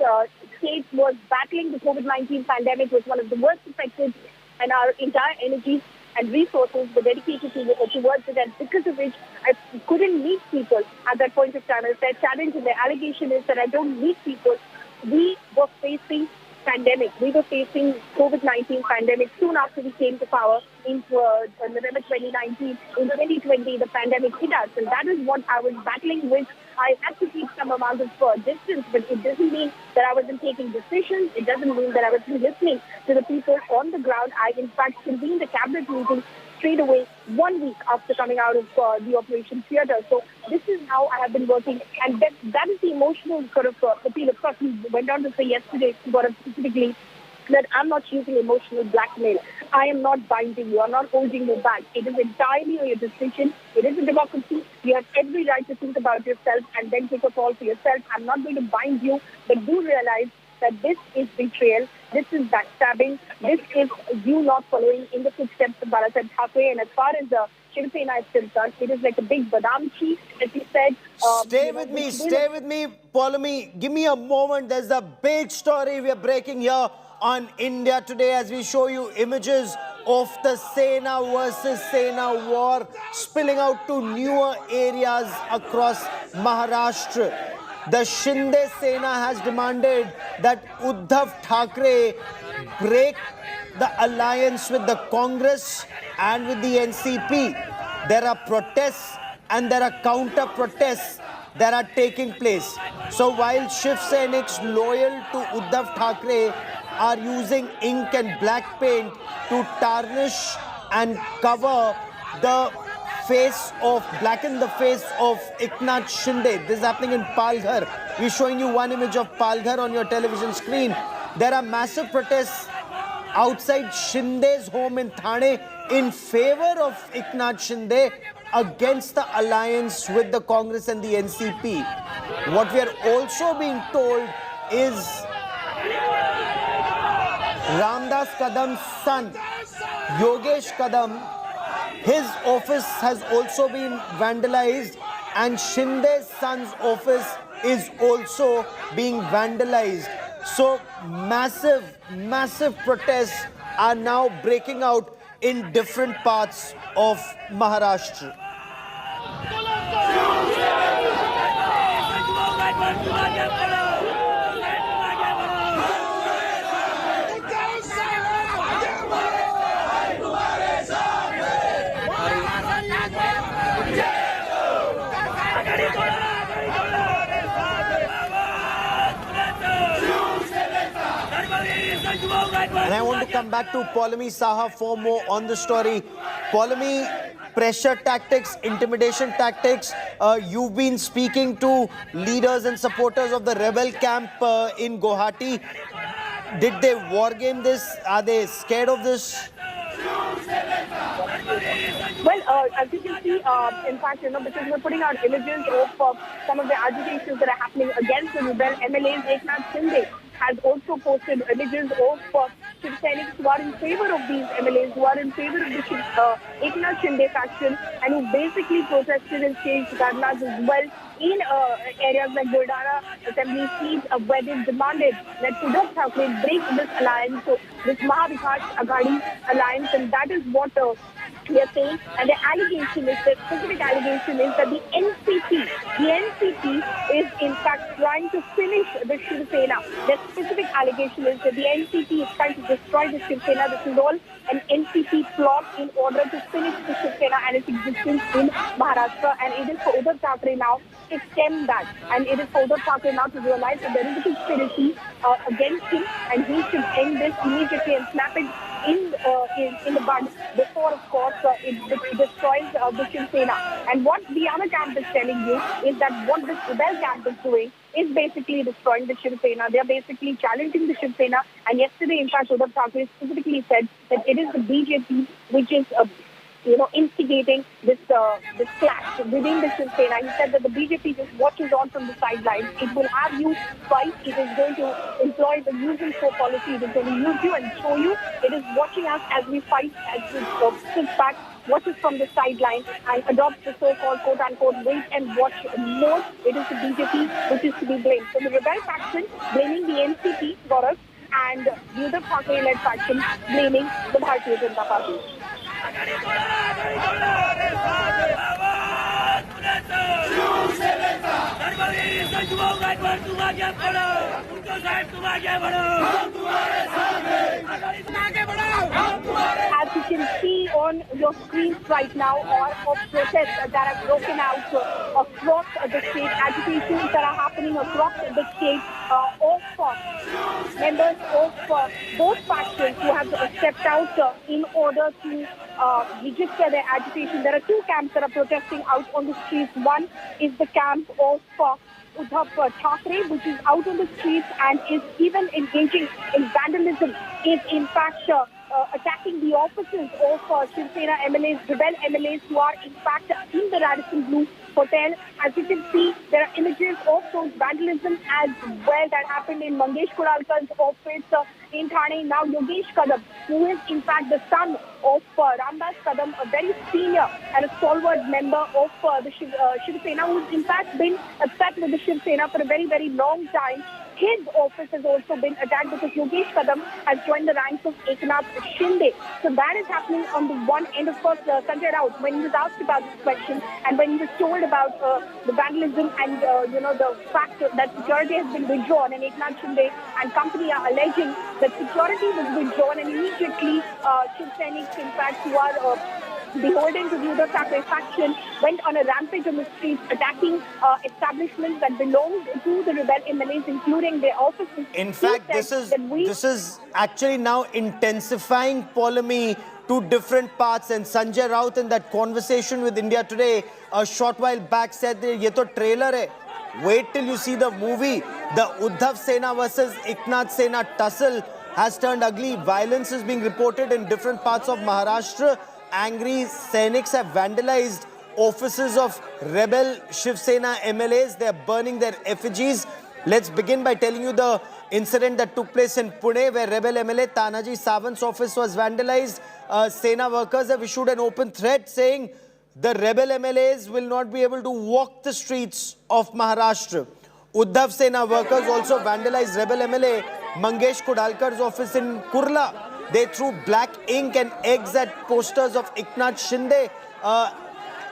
state was battling the COVID-19 pandemic, was one of the worst affected, and our entire energies and resources were dedicated towards it, and because of which I couldn't meet people at that point of time. As their challenge and their allegation is that I don't meet people. We were facing pandemic. We were facing COVID-19 pandemic soon after we came to power in November 2019. In 2020, the pandemic hit us, and that is what I was battling with. I had to keep some amount of distance, but it doesn't mean that I wasn't taking decisions. It doesn't mean that I wasn't listening to the people on the ground. I, in fact, convened a cabinet meeting straight away 1 week after coming out of the Operation Theatre. So this is how I have been working, and that is the emotional sort of appeal. Of course, we went on to say yesterday, specifically, that I'm not using emotional blackmail. I am not binding you. I'm not holding you back. It is entirely your decision. It is a democracy. You have every right to think about yourself and then take a call for yourself. I'm not going to bind you, but do realize that this is betrayal. This is backstabbing. This is you not following in the footsteps of Balasaheb Thackeray. And as far as the Shiv Sena is concerned, it is like a big badam cheese, as he said. Stay with me, Polemy. Give me a moment. There's a big story we are breaking here on India Today as we show you images of the Sena versus Sena war spilling out to newer areas across Maharashtra. The Shinde Sena has demanded that Uddhav Thackeray break the alliance with the Congress and with the NCP. There are protests and there are counter-protests that are taking place. So while Shiv Sainiks loyal to Uddhav Thackeray are using ink and black paint to tarnish and cover the blacken the face of Eknath Shinde. This is happening in Palghar. We're showing you one image of Palghar on your television screen. There are massive protests outside Shinde's home in Thane in favor of Eknath Shinde against the alliance with the Congress and the NCP. What we are also being told is Ramdas Kadam's son, Yogesh Kadam, his office has also been vandalized, and Shinde's son's office is also being vandalized. So massive protests are now breaking out in different parts of Maharashtra. And I want to come back to Paulami Saha for more on the story. Paulami, pressure tactics, intimidation tactics. You've been speaking to leaders and supporters of the rebel camp in Guwahati. Did they wargame this? Are they scared of this? Well, as you can see, in fact, because we're putting out images of some of the agitations that are happening against the rebel MLAs, Eknath Shinde has also posted images of Shiv Sainiks who are in favor of these MLAs, who are in favor of the Eknath Shinde faction, and who basically protested and staged dharnas as well in areas like Buldana assembly seats where they demanded that Uddhav Thackeray break this alliance, so this Mahavikas Aghadi alliance, and that is what we are saying. And the allegation is, the specific allegation is that the NCP is in fact trying to finish the Shiv Sena. The specific allegation is that the NCP is trying to destroy the Shiv Sena. This is all an NCP plot in order to finish the Shiv Sena and its existence in Maharashtra. And it is for Uddhav Thackeray now to stem that. And it is for Uddhav Thackeray now to realize that there is a conspiracy against him, and he should end this immediately and snap it in the bud before, of course, it destroys the Shiv Sena. And what the other camp is telling you is that what this rebel camp is doing is basically destroying the Shiv Sena. They are basically challenging the Shiv Sena. And yesterday, in fact, Uddhav Thackeray specifically said that it is the BJP which is instigating this clash within the Shiv Sena. He said that the BJP just watches on from the sidelines. It will have you fight. It is going to employ the use and show policy. It is going to use you and show you. It is watching us as we fight, as we sit back, watches from the sideline and adopts the so-called quote-unquote wait and watch mode. It is the BJP which is to be blamed. So the rebel faction blaming the NCP, Gaurav, and the Uddhav Thackeray-led faction blaming the Bharatiya Janata Party. As you can see on your screens right now, are of protests that have broken out across the state, agitations that are happening across the state of members of both factions who have stepped out in order to register their agitation. There are two camps that are protesting out on the streets. One is the camp of Uddhav Thackeray, which is out on the streets and is even engaging in vandalism, is in fact attacking the offices of Shiv Sena MLAs, rebel MLAs who are in fact in the Radisson Blu Hotel. As you can see, there are images of those vandalism as well that happened in Mangesh Kudalkar's office in Thane. Now Yogesh Kadam, who is in fact the son of Ramdas Kadam, a very senior and a stalwart member of the Shiv Sena, who has in fact been upset with the Shiv Sena for a very, very long time. His office has also been attacked because Yogesh Kadam has joined the ranks of Eknath Shinde. So that is happening on the one end. Of course, Sanjay Raut, when he was asked about this question and when he was told about the vandalism and the fact that security has been withdrawn, and Eknath Shinde and company are alleging that security was withdrawn, and immediately Shiv Sainiks, in fact, who are beholden to the Uddhav Thackeray faction, went on a rampage on the streets, attacking establishments that belonged to the rebel MLAs, including their offices. In fact, this is actually now intensifying polemic to different parts. And Sanjay Raut, in that conversation with India Today a short while back, said that ye to trailer hai. Wait till you see the movie, the Uddhav Sena versus Eknath Sena tussle. has turned ugly. Violence is being reported in different parts of Maharashtra. Angry Sainiks have vandalized offices of rebel Shiv Sena MLAs. They are burning their effigies. Let's begin by telling you the incident that took place in Pune, where rebel MLA Tanaji Sawant's office was vandalized. Sena workers have issued an open threat saying the rebel MLAs will not be able to walk the streets of Maharashtra. Uddhav Sena workers also vandalized rebel MLA Mangesh Kudalkar's office in Kurla. They threw black ink and eggs at posters of Eknath Shinde,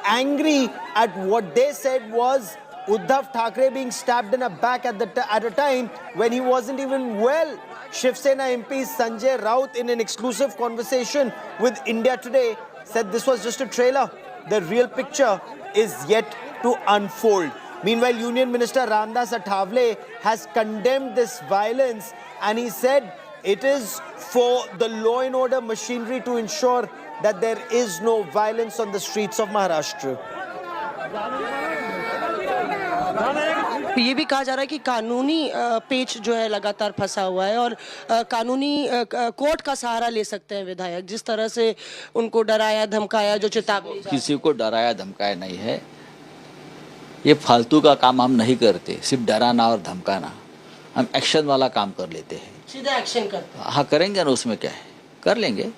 angry at what they said was Uddhav Thackeray being stabbed in the back at a time when he wasn't even well. Shiv Sena MP Sanjay Raut, in an exclusive conversation with India Today, said this was just a trailer. The real picture is yet to unfold. Meanwhile, Union Minister Ramdas Athavale has condemned this violence, and he said it is for the law and order machinery to ensure that there is no violence on the streets of Maharashtra. ये भी कहा जा रहा है कि कानूनी पेच जो है लगातार फंसा हुआ है और कानूनी कोर्ट का सहारा ले सकते हैं विधायक, जिस तरह से उनको डराया धमकाया, जो चेतावनी किसी को डराया धमकाया नहीं है। ये फालतू का काम हम नहीं करते, सिर्फ डराना और धमकाना। हम एक्शन वाला काम कर लेते हैं, सीधा एक्शन करते हैं। हाँ करेंगे ना, उसमें क्या है, कर लेंगे।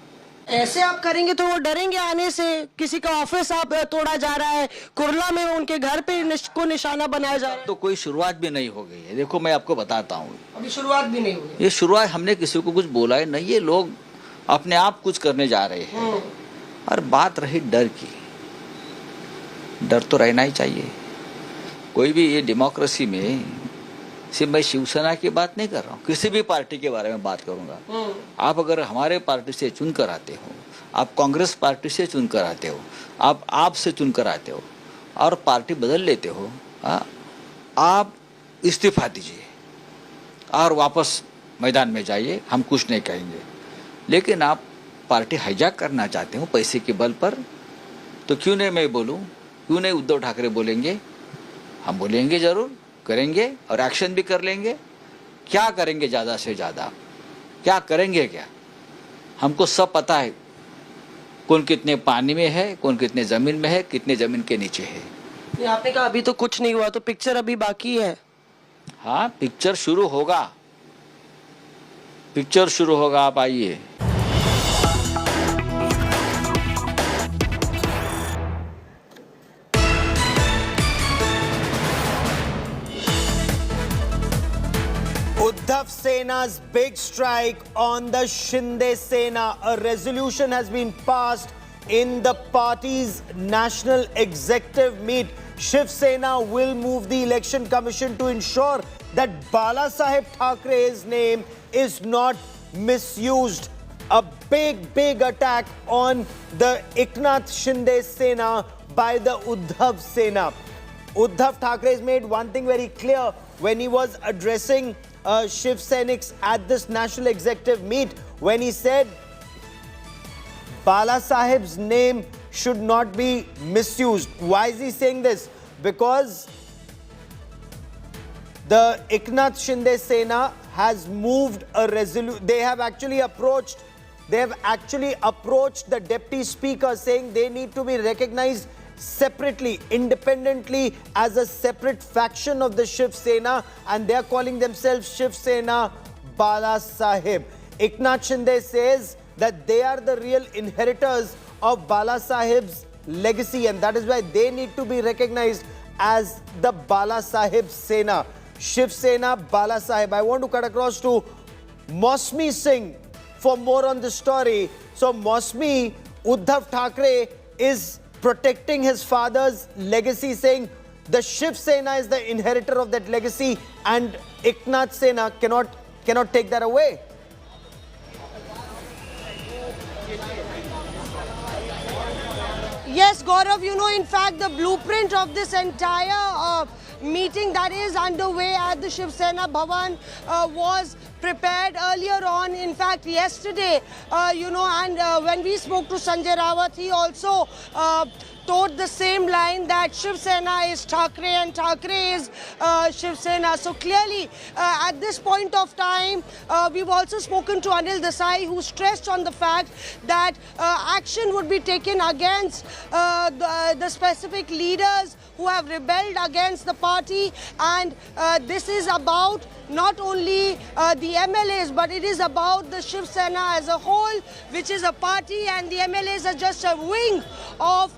ऐसे आप करेंगे तो वो डरेंगे आने से। किसी का ऑफिस आप तोड़ा जा रहा है, कुरला में उनके घर पे को निशाना बनाया जा रहा है। तो कोई शुरुआत भी नहीं हो गई है। देखो मैं आपको बताता हूँ, अभी शुरुआत भी नहीं हुई। ये शुरुआत हमने किसी को कुछ बोला है नहीं, ये लोग अपने आप कुछ करने जा रहे हैं। और बात रही डर की, डर तो रहना ही चाहिए। कोई भी ये डेमोक्रेसी में, सिर्फ मैं शिवसेना की बात नहीं कर रहा हूँ, किसी भी पार्टी के बारे में बात करूंगा। आप अगर हमारे पार्टी से चुन कर आते हो, आप कांग्रेस पार्टी से चुन कर आते हो, आप से चुन कर आते हो और पार्टी बदल लेते हो, आप इस्तीफा दीजिए और वापस मैदान में जाइए, हम कुछ नहीं कहेंगे। लेकिन आप पार्टी हाईजैक करना चाहते हो पैसे के बल पर, तो क्यों नहीं मैं बोलूँ, क्यों नहीं उद्धव ठाकरे बोलेंगे? हम बोलेंगे, जरूर करेंगे और एक्शन भी कर लेंगे। क्या करेंगे ज़्यादा से ज़्यादा, क्या करेंगे क्या, हमको सब पता है। कौन कितने पानी में है, कौन कितने ज़मीन में है, कितने ज़मीन के नीचे है। आपने कहा अभी तो कुछ नहीं हुआ, तो पिक्चर अभी बाकी है। हाँ पिक्चर शुरू होगा, पिक्चर शुरू होगा, आप आइए। Uddhav Sena's big strike on the Shinde Sena. A resolution has been passed in the party's national executive meet. Shiv Sena will move the election commission to ensure that Bala Saheb Thackeray's name is not misused. A big attack on the Eknath Shinde Sena by the Uddhav Sena. Uddhav Thackeray has made one thing very clear when he was addressing Shiv Sainiks at this national executive meet, when he said Bala Saheb's name should not be misused. Why is he saying this? Because the Eknath Shinde Sena has moved a resolution. They have actually approached the deputy speaker, saying they need to be recognized separately, independently, as a separate faction of the Shiv Sena, and they are calling themselves Shiv Sena Bala Saheb. Eknath Shinde says that they are the real inheritors of Bala Saheb's legacy, and that is why they need to be recognized as the Bala Saheb Sena. Shiv Sena Bala Saheb. I want to cut across to Mosmi Singh for more on this story. So Mosmi, Uddhav Thackeray is protecting his father's legacy, saying the Shiv Sena is the inheritor of that legacy, and Eknath Sena cannot take that away. Yes, Gaurav, you know, in fact, the blueprint of this entire meeting that is underway at the Shiv Sena Bhavan was prepared earlier on. In fact, yesterday, you know, and when we spoke to Sanjay Rawat, he also toward the same line that Shiv Sena is Thackeray and Thackeray is Shiv Sena. So clearly, at this point of time, we've also spoken to Anil Desai, who stressed on the fact that action would be taken against the specific leaders who have rebelled against the party, and this is about not only the MLAs, but it is about the Shiv Sena as a whole, which is a party, and the MLAs are just a wing of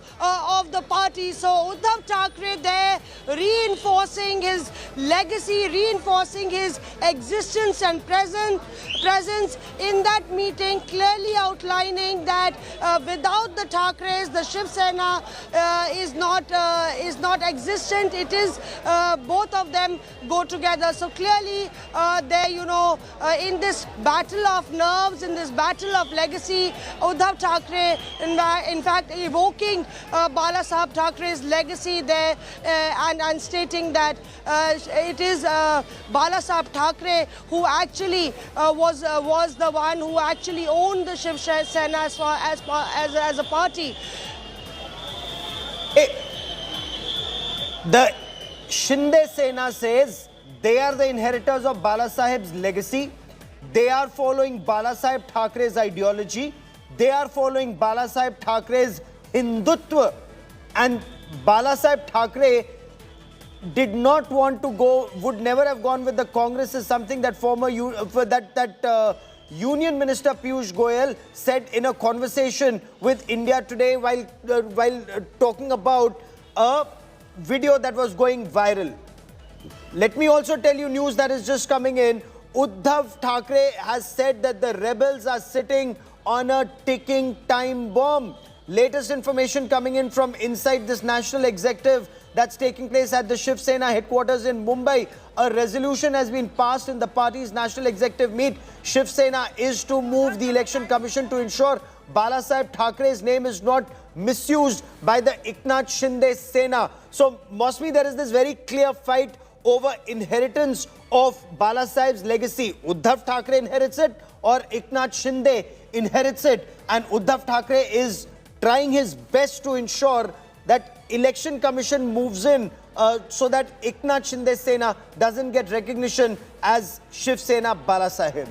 the party. So Uddhav Thackeray there reinforcing his legacy, reinforcing his existence and presence in that meeting, clearly outlining that without the Thackerays, the Shiv Sena is not existent. It is both of them go together. So clearly there, in this battle of nerves, in this battle of legacy, Uddhav Thackeray in fact evoking Bala Saheb Thackeray's legacy there and stating that it is Bala Saheb Thackeray who actually was the one who actually owned the Shiv Sena as a party. The Shinde Sena says they are the inheritors of Bala Saheb's legacy. They are following Bala Saheb Thackeray's ideology. They are following Bala Saheb Thackeray's Hindutva. And Bala Saheb Thackeray did not want to go, would never have gone with the Congress, is something that Union Minister Piyush Goyal said in a conversation with India Today while talking about a video that was going viral. Let me also tell you news that is just coming in. Uddhav Thackeray has said that the rebels are sitting on a ticking time bomb. Latest information coming in from inside this national executive that's taking place at the Shiv Sena headquarters in Mumbai. A resolution has been passed in the party's national executive meet. Shiv Sena is to move the election commission to ensure Bala Saheb Thackeray's name is not misused by the Eknath Shinde Sena. So, Mosmi, there is this very clear fight over inheritance of Bala Saheb's legacy. Uddhav Thackeray inherits it or Eknath Shinde inherits it, and Uddhav Thackeray is trying his best to ensure that election commission moves in so that Eknath Shinde Sena doesn't get recognition as Shiv Sena Bala Saheb.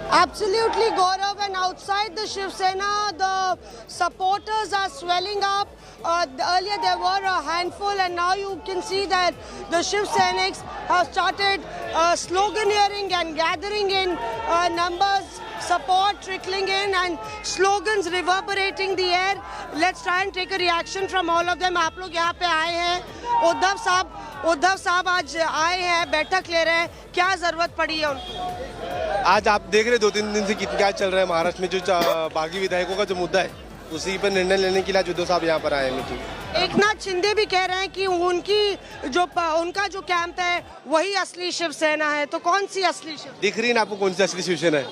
Absolutely, Gaurav, and outside the Shiv Sena, the supporters are swelling up. Earlier there were a handful, and now you can see that the Shiv Sainiks have started sloganeering and gathering in numbers, support trickling in and slogans reverberating the air. Let's try and take a reaction from all of them. आप लोग यहाँ पे आए हैं, उद्धव साहब आज आए हैं, बैठक ले रहे हैं, क्या जरूरत पड़ी है उनको? आज आप देख रहे 2-3 दिन से क्या चल रहा है महाराष्ट्र में, जो बागी विधायकों का जो मुद्दा है उसी पर निर्णय लेने के लिए उद्धव साहब यहाँ पर आए हैं मीटिंग। एकनाथ शिंदे भी कह रहे हैं कि उनका जो कैंप है वही असली शिवसेना है, तो कौन सी असली शिवसेना दिख रही है आपको? कौन सी असली शिवसेना है?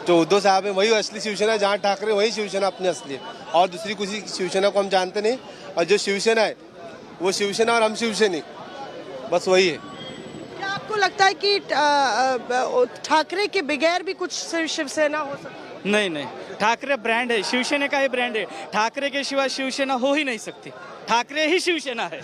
जो उद्धव साहब है वही असली शिवसेना है, जहाँ ठाकरे वही शिवसेना अपनी असली है, और दूसरी किसी शिवसेना को हम जानते नहीं। और जो शिवसेना है वो शिवसेना और हम शिवसैनिक, बस वही है। क्या आपको लगता है कि ठाकरे के बगैर भी कुछ शिवसेना हो सकती है? नहीं, ठाकरे ब्रांड है, शिवसेना का ही ब्रांड है, ठाकरे के सिवा शिवसेना हो ही नहीं सकती, ठाकरे ही शिवसेना है।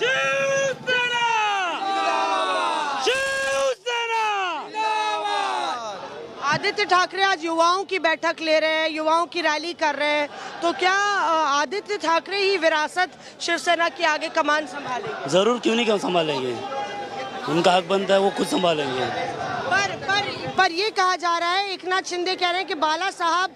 आदित्य ठाकरे आज युवाओं की बैठक ले रहे हैं, युवाओं की रैली कर रहे हैं, तो क्या आदित्य ठाकरे ही विरासत शिवसेना की आगे कमान संभालेंगे? जरूर, क्यों नहीं संभालेंगे, उनका हक बनता है, वो खुद संभालेंगे। पर ये कहा जा रहा है, एकनाथ शिंदे कह रहे हैं कि बाला साहब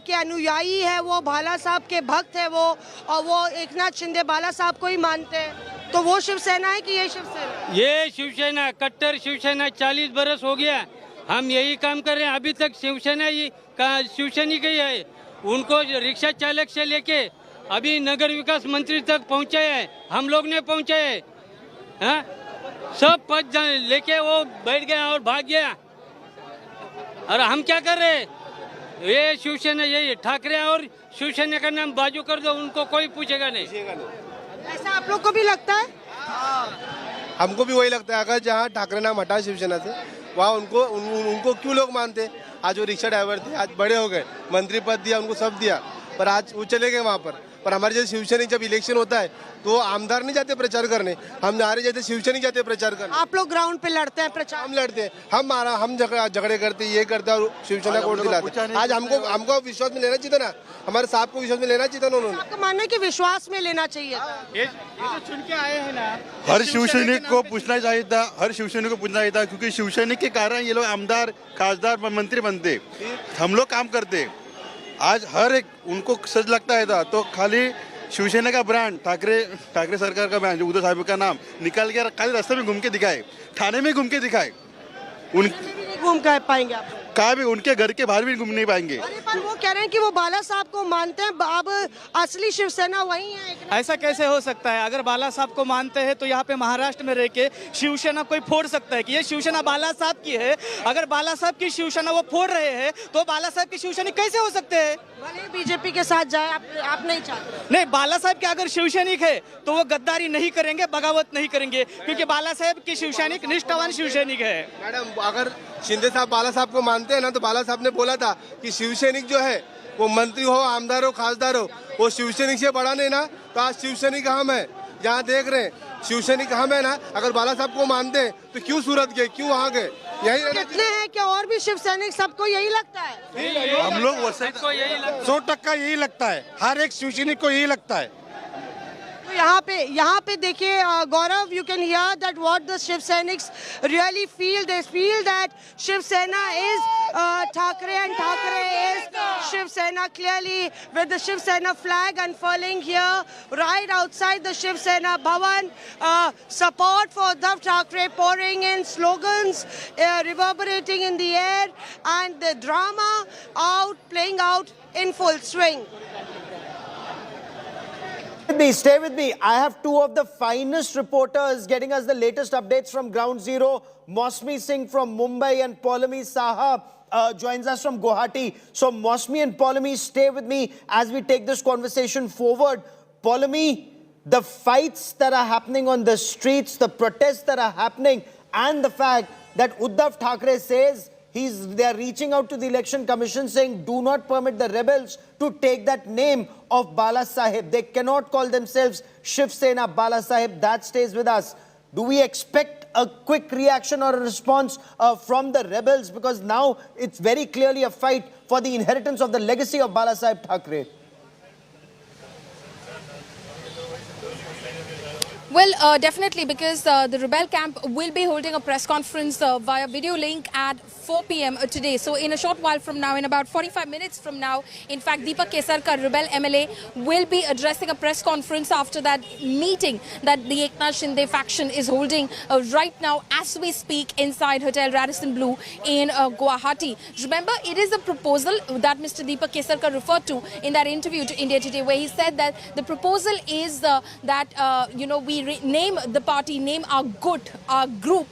के अनुयायी है वो, बाला साहब के भक्त है वो, और वो एकनाथ शिंदे बाला साहब को ही मानते हैं, तो वो शिवसेना है कि ये शिवसेना? ये शिवसेना, कट्टर शिवसेना, 40 बरस हो गया हम यही काम कर रहे हैं, अभी तक शिवसेना ही शिवसैनिक ही है। उनको रिक्शा चालक से लेके अभी नगर विकास मंत्री तक पहुँचाया है, हम लोग ने पहुँचाया है, सब पद लेके वो बैठ गया और भाग गया, और हम क्या कर रहे हैं? ये शिवसेना यही ठाकरे और शिवसेना का नाम बाजू कर दो, उनको कोई पूछेगा नहीं। ऐसा आप लोग को भी लगता है? हमको भी वही लगता है, अगर जहाँ ठाकरे नाम हटा शिवसेना से वहाँ उनको क्यों लोग मानते? आज वो रिक्शा ड्राइवर थे, आज बड़े हो गए, मंत्री पद दिया, उनको सब दिया, पर आज वो चले गए वहाँ पर हमारे जैसे शिवसैनिक जब इलेक्शन होता है तो आमदार नहीं जाते प्रचार करने, हम हमारे जैसे शिवसैनिक जाते प्रचार करने। आप लोग ग्राउंड पे लड़ते हैं प्रचार? हम लड़ते हैं, हम झगड़े करते, ये करते और शिवसेना को वोट दिलाते। आज हमको विश्वास में लेना चाहिए ना, हमारे साहब को विश्वास में लेना चाहिए था उन्होंने। आपका मानना है कि विश्वास में लेना चाहिए? ये जो चुन के आए हैं ना, हर शिवसैनिक को पूछना चाहिए था, क्योंकि शिवसैनिक के कारण ये लोग आमदार, खासदार, मंत्री बनते, हम लोग काम करते। आज हर एक उनको सच लगता है था तो खाली शिवसेना का ब्रांड, ठाकरे सरकार का ब्रांड, उद्धव साहब का नाम निकाल के खाली रास्ते में घूम के दिखाए, थाने में घूम के दिखाए, घूम पाएंगे आप? कहाँ भी उनके घर के बाहर भी घूम नहीं पाएंगे। पर वो कह रहे हैं कि वो बाला साहब को मानते हैं, अब असली शिवसेना वही है। ऐसा कैसे हो सकता है? अगर बाला साहब को मानते हैं तो यहाँ पे महाराष्ट्र में रह के शिवसेना कोई फोड़ सकता है कि ये शिवसेना बाला साहब की है? अगर बाला साहब की शिवसेना वो फोड़ रहे हैं तो बाला साहब की शिवसेना कैसे हो सकते हैं? भले बीजेपी के साथ जाए, आप नहीं चाहते? नहीं, बाला साहब के अगर शिवसैनिक है तो वो गद्दारी नहीं करेंगे, बगावत नहीं करेंगे, क्योंकि बाला साहब की शिवसैनिक निष्ठावान शिवसैनिक है। मैडम, अगर शिंदे साहब बाला साहब को मानते हैं ना, तो बाला साहब ने बोला था कि शिवसैनिक जो है वो मंत्री हो, आमदार हो, खासदार हो, वो शिवसैनिक से बड़ा नहीं ना, तो आज शिवसैनिक हम है, जहाँ देख रहे हैं शिवसैनिक हम है ना। अगर बाला साहब को मानते हैं तो क्यों सूरत गए, क्यों वहाँ गए? यही कितने हैं क्या और भी शिवसैनिक? सबको यही लगता है? हम लोग 100% यही लगता है, हर एक शिवसैनिक को यही लगता है। तो यहाँ पे देखिए गौरव, you can hear that what the Shiv Sainiks really feel. They feel that Shiv Sena is Thakre and Thakre is Shiv Sena, clearly with the Shiv Sena flag unfurling here right outside the Shiv Sena Bhavan. Support for Uddhav Thakre pouring in, slogans reverberating in the air, and the drama playing out in full swing. Stay with me. I have two of the finest reporters getting us the latest updates from Ground Zero. Mosmi Singh from Mumbai and Paulami Saha joins us from Guwahati. So Mosmi and Paulami, stay with me as we take this conversation forward. Paulami, the fights that are happening on the streets, the protests that are happening, and the fact that Uddhav Thackeray says they are reaching out to the Election Commission saying do not permit the rebels to take that name of Bala Sahib. They cannot call themselves Shiv Sena Bala Sahib. That stays with us. Do we expect a quick reaction or a response from the rebels? Because now it's very clearly a fight for the inheritance of the legacy of Bala Sahib Thackeray. Well, definitely, because the rebel camp will be holding a press conference via video link at 4 p.m. today. So in a short while from now, in about 45 minutes from now, in fact, Deepak Kesarkar, rebel MLA, will be addressing a press conference after that meeting that the Eknath Shinde faction is holding right now as we speak inside Hotel Radisson Blu in Guwahati. Remember, it is a proposal that Mr. Deepak Kesarkar referred to in that interview to India Today, where he said that the proposal is that, we name the party, name our group,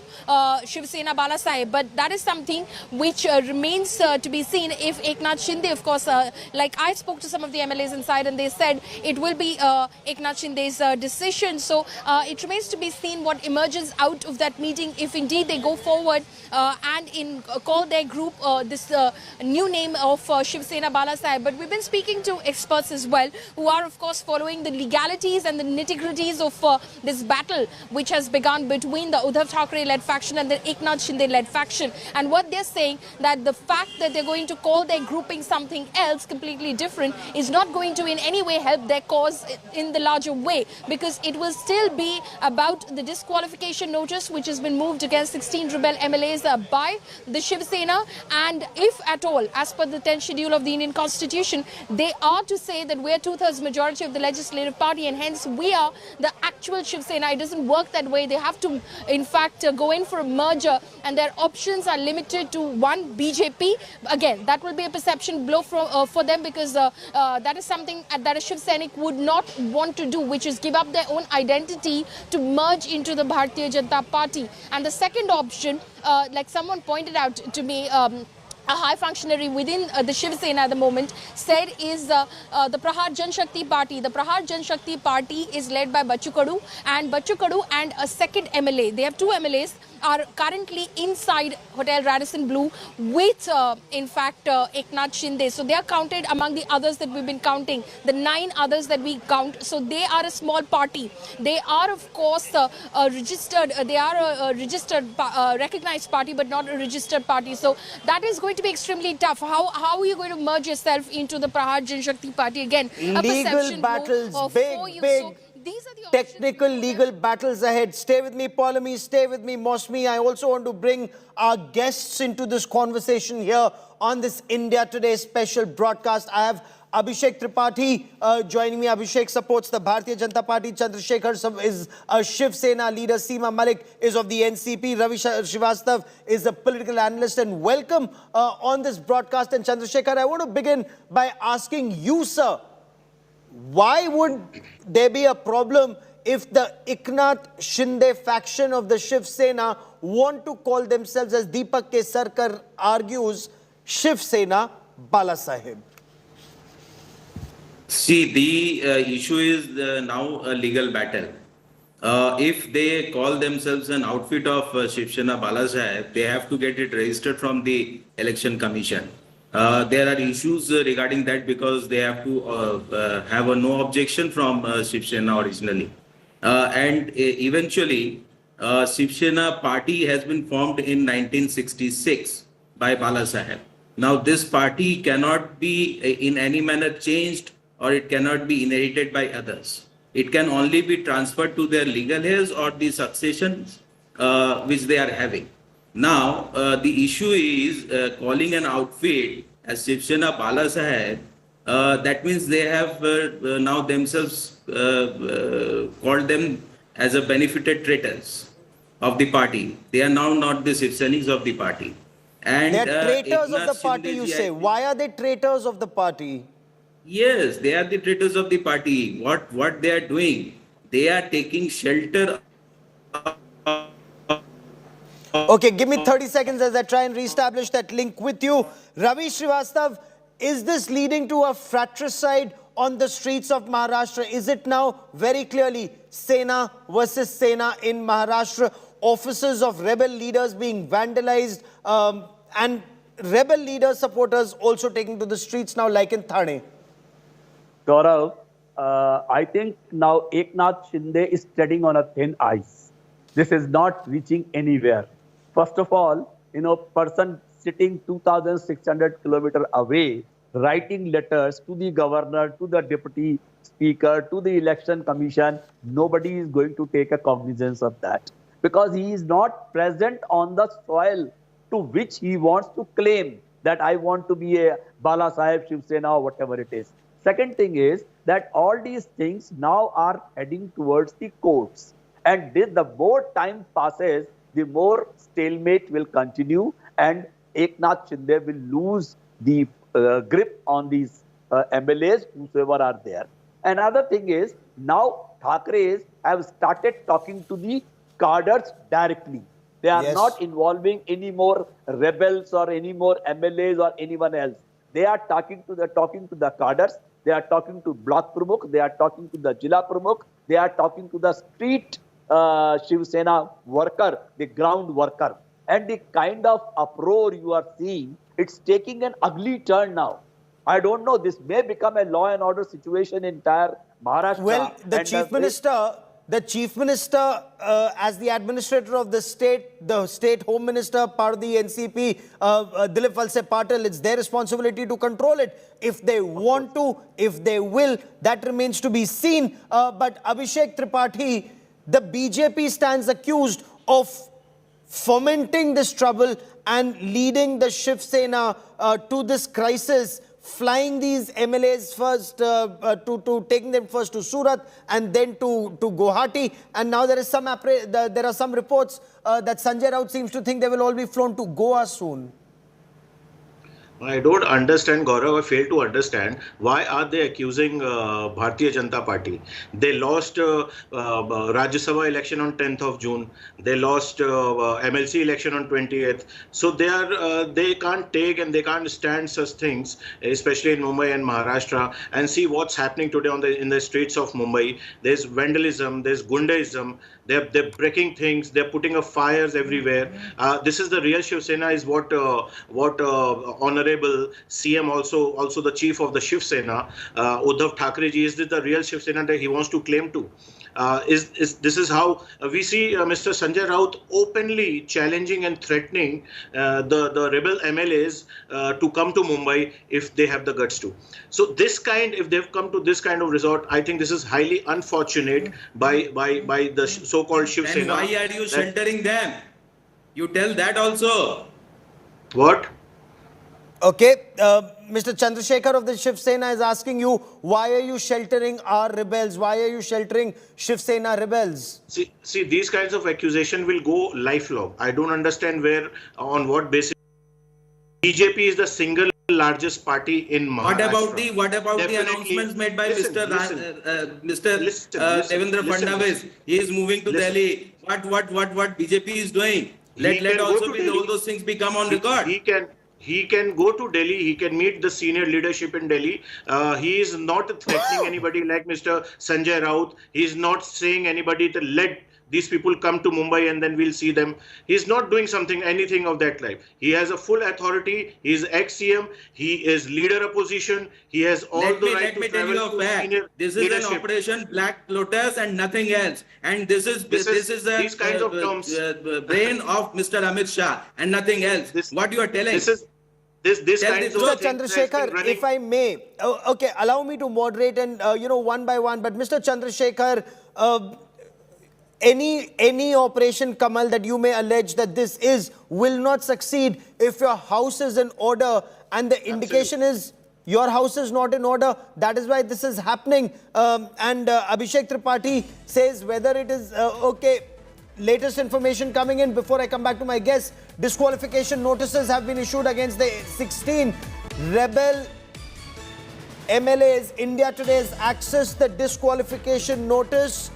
Shiv Sena Bala Sahib. But that is something which remains to be seen if Eknath Shinde, of course, like I spoke to some of the MLAs inside and they said it will be Eknath Shinde's decision. So it remains to be seen what emerges out of that meeting if indeed they go forward and call their group this new name of Shiv Sena Bala Sahib. But we've been speaking to experts as well who are, of course, following the legalities and the nitty-gritties of this battle which has begun between the Uddhav Thackeray-led faction and the Eknath Shinde-led faction. And what they're saying that the fact that they're going to call their grouping something else completely different is not going to in any way help their cause in the larger way, because it will still be about the disqualification notice which has been moved against 16 rebel MLAs by the Shiv Sena, and if at all, as per the 10th schedule of the Indian Constitution, they are to say that we're 2/3 majority of the legislative party and hence we are the actual Shiv Sena. It doesn't work that way. They have to, in fact, go in for a merger and their options are limited to one, BJP. Again, that will be a perception blow for them, because that is something that a Shiv Sainik would not want to do, which is give up their own identity to merge into the Bharatiya Janata Party. And the second option, like someone pointed out to me, a high functionary within the Shiv Sena at the moment said is the Prahar Jan Shakti Party. The Prahar Jan Shakti Party is led by Bachchu Kadu and a second MLA. They have two MLAs are currently inside Hotel Radisson Blu with, in fact, Eknath Shinde. So they are counted among the others that we've been counting, the 9 others that we count. So they are a small party. They are, of course, registered. They are a registered, recognized party, but not a registered party. So that is going to be extremely tough. How are you going to merge yourself into the Prahar Jan Shakti Party again? A Legal battles, big. These are the technical legal battles ahead. Stay with me, Polemy. Stay with me, Mosmi. I also want to bring our guests into this conversation here on this India Today special broadcast. I have Abhishek Tripathi joining me. Abhishek supports the Bharatiya Janata Party. Chandrasekhar is a Shiv Sena leader. Seema Malik is of the NCP. Ravi Srivastav is a political analyst. And welcome on this broadcast. And Chandrasekhar, I want to begin by asking you, sir, why would there be a problem if the Eknath Shinde faction of the Shiv Sena want to call themselves, as Deepak K. Sarkar argues, Shiv Sena Bala Sahib? See, the issue is now a legal battle. If they call themselves an outfit of Shiv Sena Bala Sahib, they have to get it registered from the Election Commission. There are issues regarding that because they have to have a no objection from Shiv Sena originally. And eventually, Shiv Sena party has been formed in 1966 by Bala Sahib. Now, this party cannot be in any manner changed or it cannot be inherited by others. It can only be transferred to their legal heirs or the successions which they are having. Now, the issue is calling an outfit as Shiv Sena Bala Sahib. That means they have now themselves called them as a benefited traitors of the party. They are now not the Shiv Sainiks of the party. And they are traitors of the party, Shinde, you say. Why are they traitors of the party? Yes, they are the traitors of the party. What they are doing, they are taking shelter. Okay, give me 30 seconds as I try and reestablish that link with you. Ravi Srivastav, is this leading to a fratricide on the streets of Maharashtra? Is it now very clearly Sena versus Sena in Maharashtra? Offices of rebel leaders being vandalized and rebel leader supporters also taking to the streets now like in Thane? Gaurav, I think now Eknath Shinde is treading on a thin ice. This is not reaching anywhere. First of all, person sitting 2,600 kilometers away, writing letters to the governor, to the deputy speaker, to the election commission, nobody is going to take a cognizance of that because he is not present on the soil to which he wants to claim that I want to be a Bala Sahib, Shiv Sena or whatever it is. Second thing is that all these things now are heading towards the courts. And the more time passes, the more stalemate will continue and Eknath Shinde will lose the grip on these MLAs, whosoever are there. Another thing is, now Thackeray's have started talking to the cadres directly. They are not involving any more rebels or any more MLAs or anyone else. They are talking to the cadres. They are talking to block pramukh. They are talking to the Jila pramukh. They are talking to the street Shiv Sena worker, the ground worker. And the kind of uproar you are seeing, it's taking an ugly turn now. I don't know, this may become a law and order situation in entire Maharashtra. Well, the Chief Minister, as the administrator of the State Home Minister, part of the NCP, Dilip Valse Patil, it's their responsibility to control it. If they want to, if they will, that remains to be seen. But Abhishek Tripathi, the BJP stands accused of fomenting this trouble and leading the Shiv Sena to this crisis, flying these MLAs first, to taking them first to Surat and then to Guwahati. And now there are some reports that Sanjay Raut seems to think they will all be flown to Goa soon. I don't understand, Gaurav. I fail to understand why are they accusing Bharatiya Janata Party. They lost Rajya Sabha election on 10th of June. They lost MLC election on 20th. So they can't take and they can't stand such things, especially in Mumbai and Maharashtra. And see what's happening today in the streets of Mumbai. There's vandalism. There's gundaism. They're breaking things. They're putting up fires everywhere. This is the real Shiv Sena, is what Honorable CM, also the chief of the Shiv Sena, Uddhav Thackeray ji, is this the real Shiv Sena that he wants to claim to? This is how we see Mr. Sanjay Raut openly challenging and threatening the rebel MLAs to come to Mumbai if they have the guts to. So if they've come to this kind of resort, I think this is highly unfortunate by the so-called Shiv Sena. And why are you sheltering them? You tell that also. What? Okay, Mr. Chandrasekhar of the Shiv Sena is asking you, why are you sheltering our rebels? Why are you sheltering Shiv Sena rebels? See, these kinds of accusations will go lifelong. I don't understand on what basis. BJP is the single largest party in Maharashtra. What about the announcements made by Mr. Devendra Fadnavis? He is moving to Delhi. What BJP is doing? Let also be all those things become on record. He can go to Delhi. He can meet the senior leadership in Delhi. He is not threatening anybody like Mr. Sanjay Raut. He is not saying anybody to let these people come to Mumbai and then we'll see them. He's not doing anything of that type. He has a full authority. He is ex-CM. He is leader opposition. He has all the right to travel to senior This is leadership. an Operation Black Lotus and nothing else. And this is these kinds of terms. Brain of Mr. Amit Shah and nothing else. What you are telling? This kind of Mr. Chandrasekhar, if I may, okay, allow me to moderate and one by one. But Mr. Chandrasekhar, any operation, Kamal, that you may allege that this will not succeed if your house is in order, and the indication is your house is not in order. That is why this is happening. And Abhishek Tripathi says whether it is okay. Latest information coming in before I come back to my guest. Disqualification notices have been issued against the 16 rebel MLAs. India Today has accessed the disqualification notice.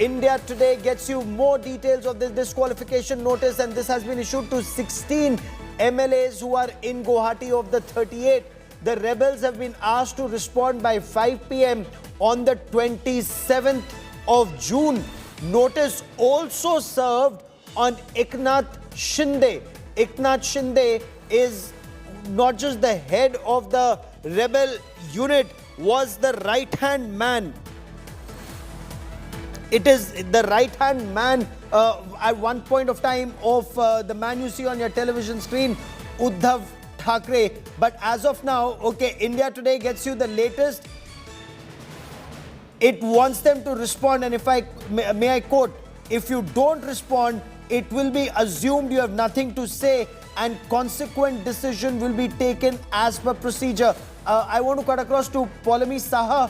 India Today gets you more details of this disqualification notice, and this has been issued to 16 MLAs who are in Guwahati of the 38. The rebels have been asked to respond by 5 p.m. on the 27th of June. Notice also served on Eknath Shinde. Eknath Shinde is not just the head of the rebel unit, was the right-hand man. It is the right-hand man at one point of time of the man you see on your television screen, Uddhav Thackeray. But as of now, okay, India Today gets you the latest. It wants them to respond, and if may I quote, if you don't respond, it will be assumed you have nothing to say and consequent decision will be taken as per procedure. I want to cut across to Paulami Saha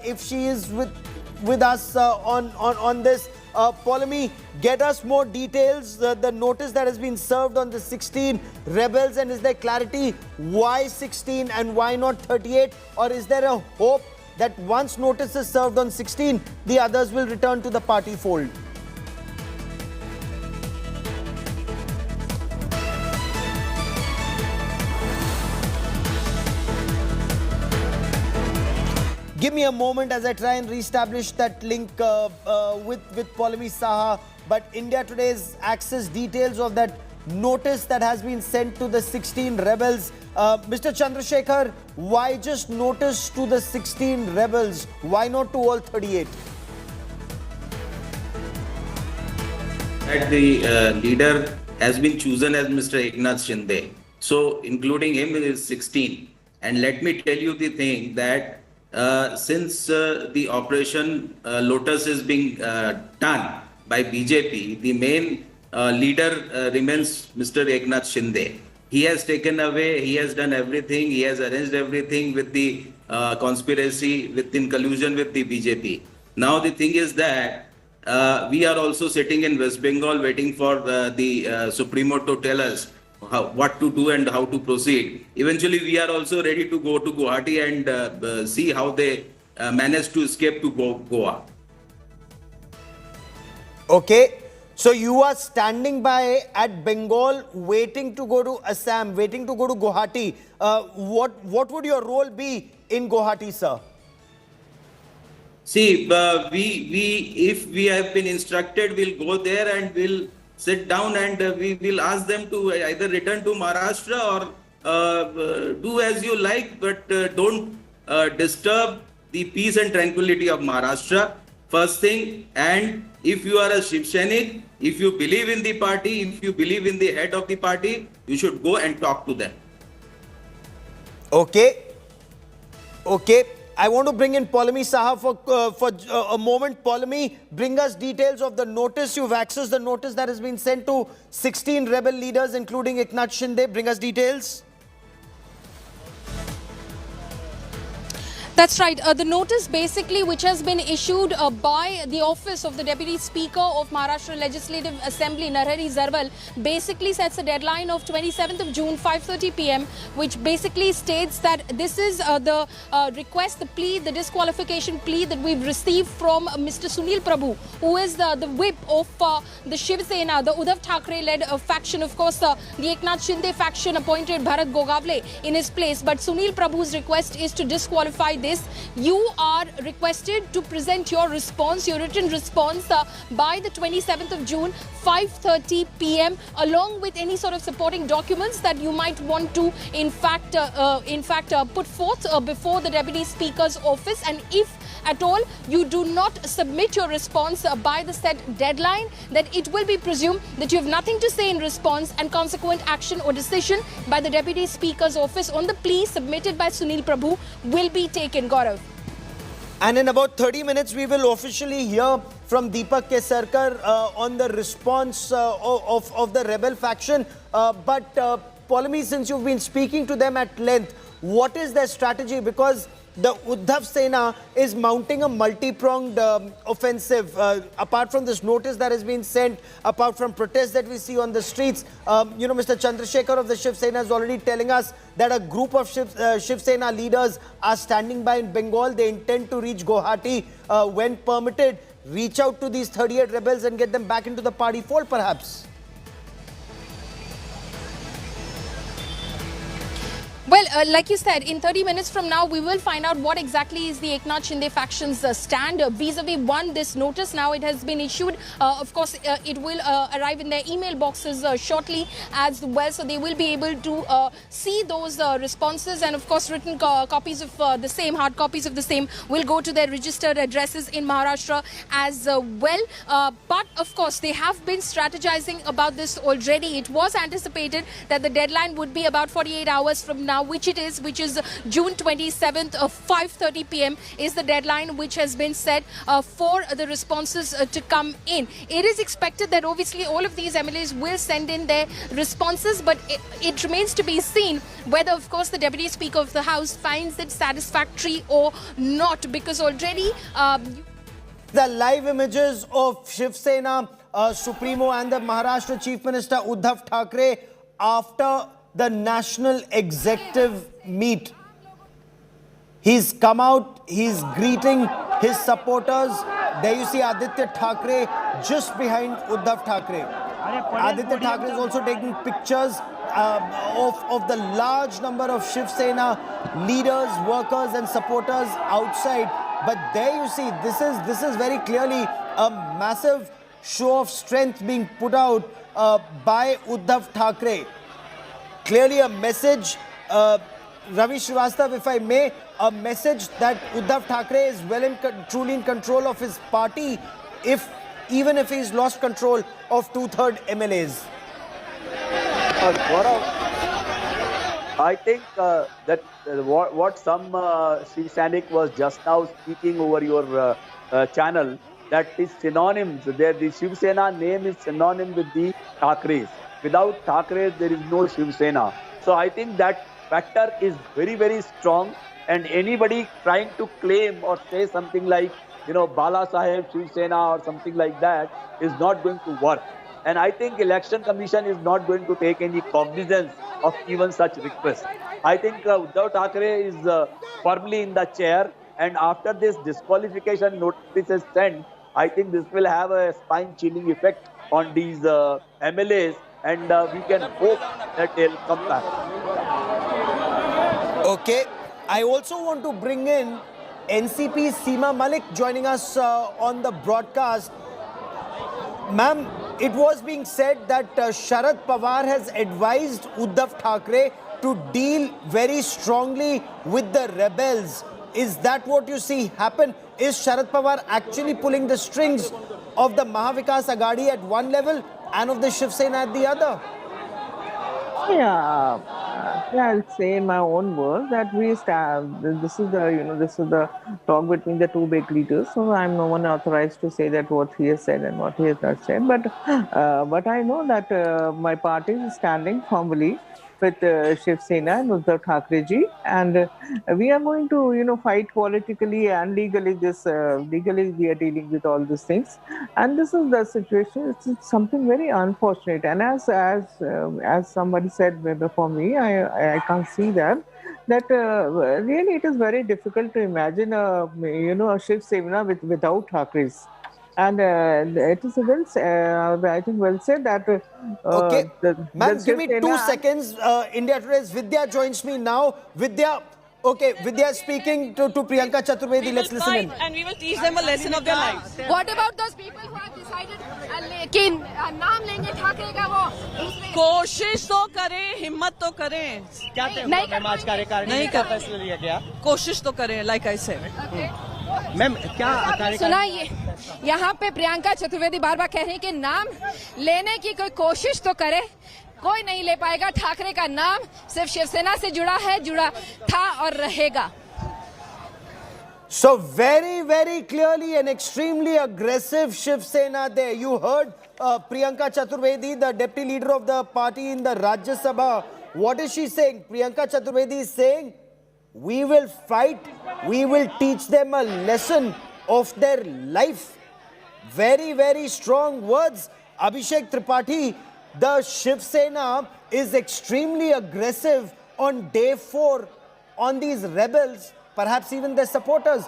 if she is with us on this. Paulami, get us more details, the notice that has been served on the 16 rebels, and is there clarity why 16 and why not 38, or is there a hope that once notice is served on 16, the others will return to the party fold? Give me a moment as I try and reestablish that link with Paulami Saha. But India Today's access details of that notice that has been sent to the 16 rebels. Mr. Chandrasekhar, why just notice to the 16 rebels? Why not to all 38? That the leader has been chosen as Mr. Eknath Shinde. So including him is 16. And let me tell you the thing that since the Operation Lotus is being done by BJP, the main leader remains Mr. Eknath Shinde. He has taken away, he has done everything, he has arranged everything with the conspiracy, in collusion with the BJP. Now the thing is that we are also sitting in West Bengal waiting for the Supremo to tell us what to do and how to proceed. Eventually, we are also ready to go to Guwahati and see how they manage to escape to Goa. Okay, so you are standing by at Bengal, waiting to go to Assam, waiting to go to Guwahati. What would your role be in Guwahati, sir? See, if we have been instructed, we'll go there and we'll sit down and we will ask them to either return to Maharashtra or do as you like, but don't disturb the peace and tranquility of Maharashtra. First thing, and if you are a Shiv Sainik, if you believe in the party, if you believe in the head of the party, you should go and talk to them. Okay. Okay. I want to bring in Polami Saha for a moment. Polami, bring us details of the notice. You've accessed the notice that has been sent to 16 rebel leaders, including Eknath Shinde. Bring us details. That's right. The notice basically which has been issued by the office of the Deputy Speaker of Maharashtra Legislative Assembly, Narhari Zarwal, basically sets a deadline of 27th of June, 5:30 p.m., which basically states that this is the request, the plea, the disqualification plea that we've received from Mr. Sunil Prabhu, who is the whip of the Shiv Sena, the Uddhav Thackeray-led faction. Of course, the Eknath Shinde faction appointed Bharat Gogavle in his place. But Sunil Prabhu's request is to disqualify this. You are requested to present your response, your written response by the 27th of June, 5:30 p.m. along with any sort of supporting documents that you might want to in fact put forth before the Deputy Speaker's office. And if at all you do not submit your response by the set deadline, then it will be presumed that you have nothing to say in response, and consequent action or decision by the Deputy Speaker's office on the plea submitted by Sunil Prabhu will be taken. Gaurav. And in about 30 minutes, we will officially hear from Deepak Kesarkar on the response of the rebel faction. But Polami, since you've been speaking to them at length, what is their strategy? Because the Uddhav Sena is mounting a multi-pronged offensive. Apart from this notice that has been sent, apart from protests that we see on the streets, Mr. Chandrasekhar of the Shiv Sena is already telling us that a group of Shiv Sena leaders are standing by in Bengal. They intend to reach Guwahati when permitted, reach out to these 38 rebels and get them back into the party fold, perhaps. Well, like you said, in 30 minutes from now, we will find out what exactly is the Eknath Shinde faction's stand vis-a-vis this notice. Now it has been issued. Of course, it will arrive in their email boxes shortly as well. So they will be able to see those responses. And of course, written copies of the same, hard copies of the same, will go to their registered addresses in Maharashtra as well. But of course, they have been strategizing about this already. It was anticipated that the deadline would be about 48 hours from now, which is June 27th, 5:30 p.m. is the deadline which has been set for the responses to come in. It is expected that obviously all of these MLAs will send in their responses, but it remains to be seen whether, of course, the Deputy Speaker of the House finds it satisfactory or not, because already the live images of Shiv Sena Supremo and the Maharashtra Chief Minister Uddhav Thackeray after the National Executive meet. He's come out, he's greeting his supporters. There you see Aditya Thackeray just behind Uddhav Thackeray. Aditya Thackeray is also taking pictures of the large number of Shiv Sena leaders, workers and supporters outside. But there you see, this is very clearly a massive show of strength being put out by Uddhav Thackeray. Clearly a message, Ravi Srivastava, if I may, a message that Uddhav Thackeray is truly in control of his party, even if he's lost control of 2/3 MLAs. Gaurav, I think that what some Shiv Sainik was just now speaking over your channel, that is synonyms. The Shiv Sena name is synonym with the Thackerays. Without Thackeray, there is no Shiv Sena. So I think that factor is very, very strong. And anybody trying to claim or say something like, Bala Saheb, Shiv Sena or something like that is not going to work. And I think Election Commission is not going to take any cognizance of even such requests. I think Uddhav Thackeray is firmly in the chair, and after this disqualification notice is sent, I think this will have a spine-chilling effect on these MLAs, and we can hope that they'll come back. Okay, I also want to bring in NCP Seema Malik joining us on the broadcast. Ma'am, it was being said that Sharad Pawar has advised Uddhav Thackeray to deal very strongly with the rebels. Is that what you see happen? Is Sharad Pawar actually pulling the strings of the Mahavikas Aghadi at one level and of the Shiv Sena at the other? Yeah, I'll say in my own words that this is the talk between the two big leaders. So I'm no one authorized to say that what he has said and what he has not said. But I know that my party is standing firmly with Shiv Sena and Uddhav Thackeray ji, and we are going to fight politically and legally. Legally we are dealing with all these things, and this is the situation. It's something very unfortunate, and as somebody said before me, I can't see that really it is very difficult to imagine a Shiv Sena without Thackeray's. And it is I think well said that. Okay, ma'am, give me 2 seconds. India Today's Vidya joins me now. Vidya, okay, Vidya is speaking to Priyanka Chaturvedi. Let's listen in. And we will teach them a lesson of their lives. What about those people who have decided लेकिन नाम लेंगे ठाकरे का वो कोशिश तो करें, हिम्मत तो करें, क्या मैम आज कार्यकारिणी नहीं का फैसला लिया गया? कोशिश तो करें, लाइक आई सेड। मैम क्या सुना ये यहाँ पे प्रियंका चतुर्वेदी बार बार कह रही है कि नाम लेने की कोई कोशिश तो करे, कोई नहीं ले पाएगा। ठाकरे का नाम सिर्फ शिवसेना से जुड़ा था और रहेगा। So very clearly and extremely aggressive Shiv Sena there. You heard Priyanka Chaturvedi, the deputy leader of the party in the Rajya Sabha. What is she saying? Priyanka Chaturvedi is saying, we will fight, we will teach them a lesson of their life. Very strong words. Abhishek Tripathi, the Shiv Sena is extremely aggressive on day 4 on these rebels, perhaps even their supporters.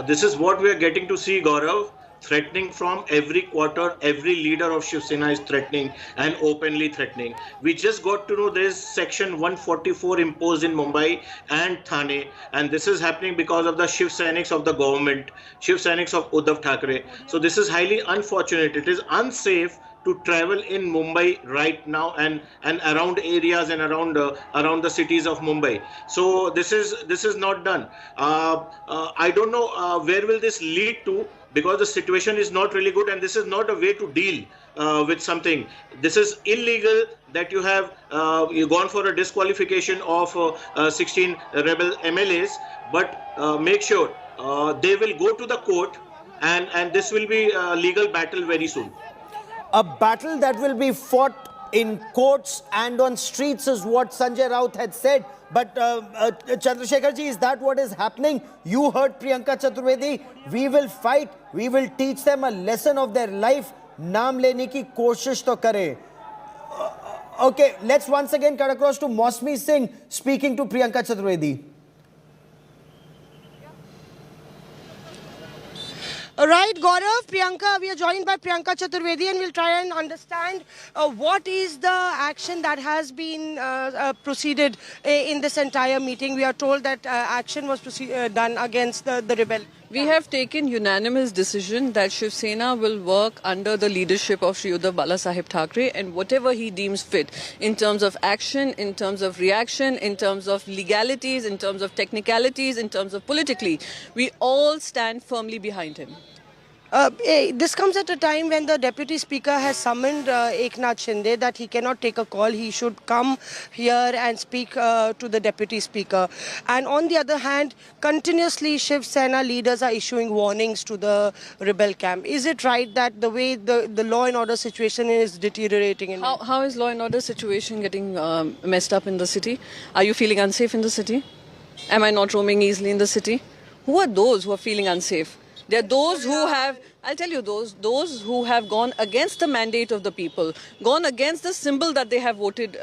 This is what we are getting to see, Gaurav. Threatening from every quarter, every leader of Shiv Sena is threatening and openly threatening. We just got to know there is section 144 imposed in Mumbai and Thane, and this is happening because of the Shiv Sainiks of the government, Shiv Sainiks of Uddhav Thackeray. So this is highly unfortunate. It is unsafe to travel in Mumbai right now and around areas and around the cities of Mumbai. So this is not done. I don't know where will this lead to, because the situation is not really good, and this is not a way to deal with something. This is illegal that you have gone for a disqualification of 16 rebel MLAs, but make sure they will go to the court, and this will be a legal battle very soon. A battle that will be fought in courts and on streets is what Sanjay Raut had said. But Chandrasekhar ji, is that what is happening? You heard Priyanka Chaturvedi. We will fight. We will teach them a lesson of their life. Naam lene ki koshish to kare. Okay, let's once again cut across to Mosmi Singh speaking to Priyanka Chaturvedi. All right, Gaurav, Priyanka, we are joined by Priyanka Chaturvedi, and we'll try and understand what is the action that has been proceeded in this entire meeting. We are told that action was done against the rebel. We have taken unanimous decision that Shiv Sena will work under the leadership of Shri Uddhav Balasaheb Thackeray, and whatever he deems fit in terms of action, in terms of reaction, in terms of legalities, in terms of technicalities, in terms of politically, we all stand firmly behind him. This comes at a time when the Deputy Speaker has summoned Eknath Shinde that he cannot take a call. He should come here and speak to the Deputy Speaker. And on the other hand, continuously Shiv Sena leaders are issuing warnings to the rebel camp. Is it right that the way the law and order situation is deteriorating? How is law and order situation getting messed up in the city? Are you feeling unsafe in the city? Am I not roaming easily in the city? Who are those who are feeling unsafe? There are those who have, I'll tell you, those who have gone against the mandate of the people, gone against the symbol that they have voted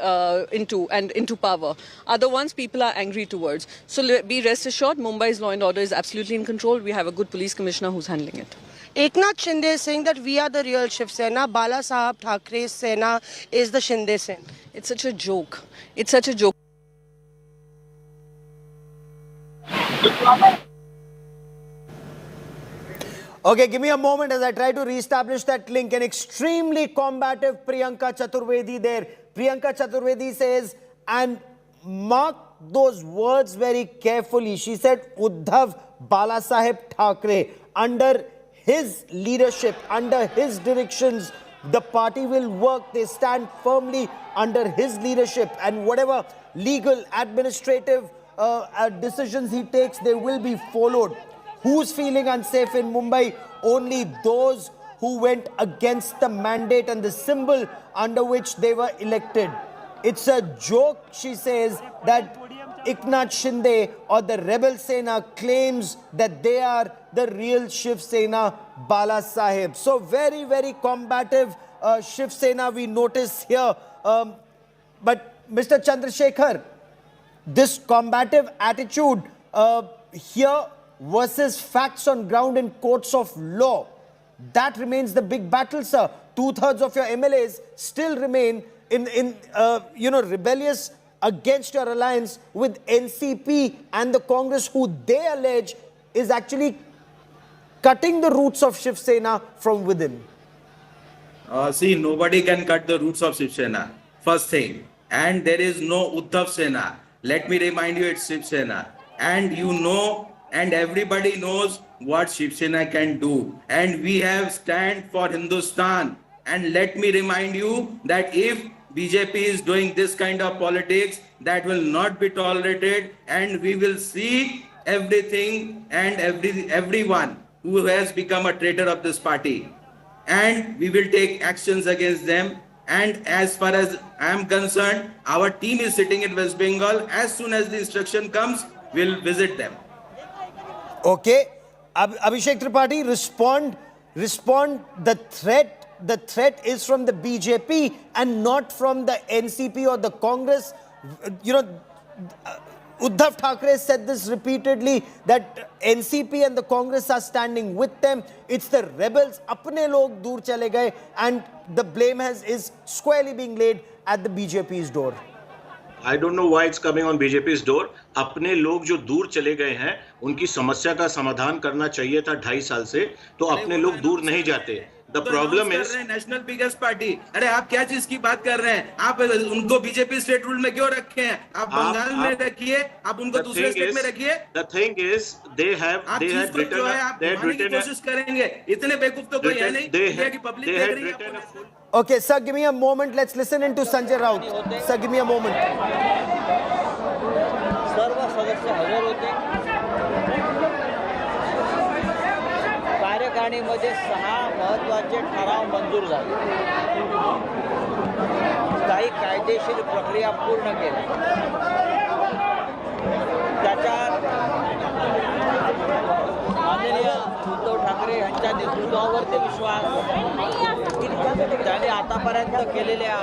into power, are the ones people are angry towards. So be rest assured, Mumbai's law and order is absolutely in control. We have a good police commissioner who's handling it. Eknath Shinde is saying that we are the real Shiv Sena. Bala Sahab Thackeray's Sena is the Shinde Sena. It's such a joke. It's such a joke. Okay, give me a moment as I try to reestablish that link. An extremely combative Priyanka Chaturvedi there. Priyanka Chaturvedi says, and mark those words very carefully. She said, Uddhav Balasaheb Thackeray, under his leadership, under his directions, the party will work. They stand firmly under his leadership, and whatever legal, administrative decisions he takes, they will be followed. Who's feeling unsafe in Mumbai? Only those who went against the mandate and the symbol under which they were elected. It's a joke, she says, that Eknath Shinde or the Rebel Sena claims that they are the real Shiv Sena Bala Sahib. So very, very combative Shiv Sena we notice here. But Mr. Chandrasekhar, this combative attitude here versus facts on ground in courts of law, that remains the big battle, sir. 2/3 of your MLAs still remain in rebellious against your alliance with NCP and the Congress, who they allege is actually cutting the roots of Shiv Sena from within. See, nobody can cut the roots of Shiv Sena, first thing. And there is no Uddhav Sena. Let me remind you, it's Shiv Sena. And you know, and everybody knows what Shiv Sena can do. And we have stand for Hindustan. And let me remind you that if BJP is doing this kind of politics, that will not be tolerated, and we will see everything and everyone who has become a traitor of this party, and we will take actions against them. And as far as I am concerned, our team is sitting in West Bengal. As soon as the instruction comes, we'll visit them. Okay, Abhishek Tripathi, respond. The threat is from the BJP and not from the NCP or the Congress. Uddhav Thackeray said this repeatedly, that NCP and the Congress are standing with them. It's the rebels, apne log dur chale gaye, and the blame is squarely being laid at the BJP's door. I don't know why it's coming on BJP's door. अपने लोग जो दूर चले गए हैं, उनकी समस्या का समाधान करना चाहिए था 2.5 साल से, तो अपने लोग दूर नहीं जाते. The problem is national biggest party. अरे आप क्या चीज की बात कर रहे हैं? आप उनको बीजेपी स्टेट रूल में क्यों रखे हैं? आप बंगाल में रखिए, आप उनको दूसरे स्टेट में रखिए. The thing is, they have written कोशिश करेंगे. इतने बेवकूफ तो कोई है नहीं. इंडिया की पब्लिक देख रही है. Okay, sir, give me a moment. Let's listen into Sanjay Raut. Sir, give me a moment. सर्व सदस्य हजर होते. कार्यकारिणीमध्ये 6 महत्त्वाचे ठराव मंजूर झाले. काही कायदेशीर प्रक्रिया पूर्ण केल्या. त्याच्यात माननीय उद्धव ठाकरे यांच्या नेतृत्वावरती विश्वास, त्यांनी आतापर्यंत केलेल्या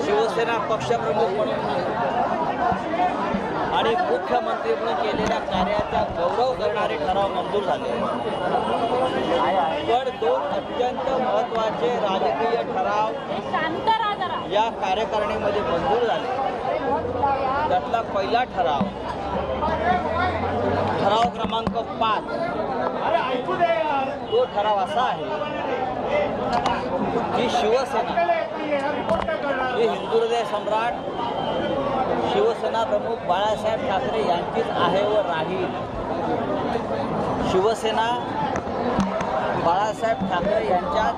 शिवसेना पक्षप्रमुख म्हणून आणि मुख्यमंत्री म्हणून केलेल्या कार्याचा गौरव करणारे ठराव मंजूर झाले. पण 2 अत्यंत महत्त्वाचे राजकीय ठराव या कार्यकारिणीमध्ये मंजूर झाले. त्यातला पहिला ठराव क्रमांक 5. तो ठराव असा आहे की शिवसेना ही हिंदू हृदय सम्राट शिवसेना प्रमुख बाळासाहेब ठाकरे यांचीच आहे व राहील. शिवसेना बाळासाहेब ठाकरे यांच्याच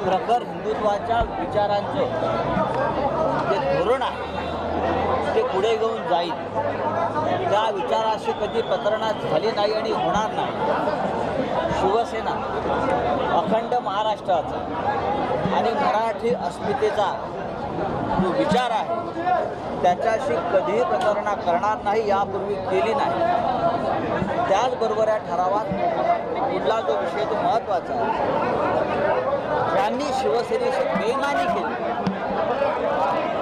प्रखर हिंदुत्वाच्या विचारांचं जे धोरण आहे ते पुढे घेऊन जाईल. त्या विचाराशी कधी प्रतारणा झाली नाही आणि होणार नाही. शिवसेना अखंड महाराष्ट्राचा आणि मराठी अस्मितेचा जो विचार आहे त्याच्याशी कधीही प्रतारणा करणार नाही, यापूर्वी केली नाही. त्याचबरोबर या ठरावात पुढला जो विषय तो महत्त्वाचा आहे, ज्यांनी शिवसेनेशी बेईमानी केली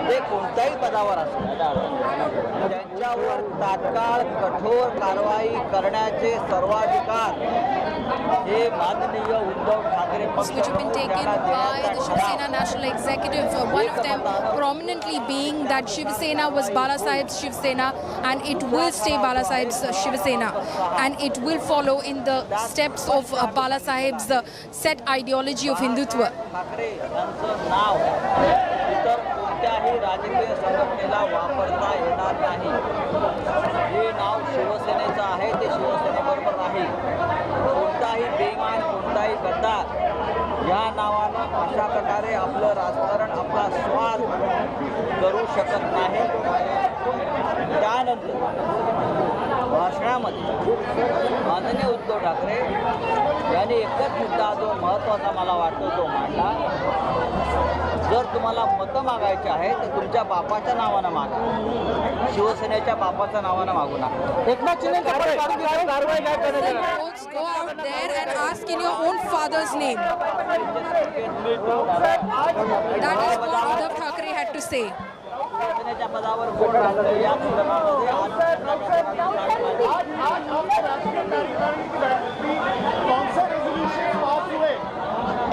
ते कोणत्याही पदावर असतील त्यांच्यावर तात्काळ कठोर कारवाई करण्याचे सर्वाधिकार हे माननीय Uddhav Thackeray which have been taken by the Shiv Sena National Executive, one of them prominently being that Shiv Sena was Bala Sahib's Shiv Sena and it will stay Bala Sahib's Shiv Sena and it will follow in the steps of Bala Sahib's set ideology of Hindutva. Thackeray यांचं नाव इतर कोणत्याही राजकीय संघटनेला वापरता येणार नाही. हे नाव शिवसेनेचं आहे, ते शिवसेनेबरोबर नाही. कोणताही बेईमान, कोणताही गद्दार या नावानं अशा प्रकारे आपलं राजकारण, आपला स्वार्थ करू शकत नाही. त्यानंतर भाषणामध्ये माननीय उद्धव ठाकरे यांनी एकच मुद्दा जो महत्त्वाचा मला वाटतो तो मांडला, जर तुम्हाला मतं मागायची आहे तर तुमच्या बापाच्या नावानं मागा, शिवसेनेच्या बापाच्या नावानं मागू नका. Eknath Shinde go out there and ask in your own father's name. That is what Uddhav Thackeray had to say. शिवसेनेच्या पदावर कोण राहिलं या संदर्भामध्ये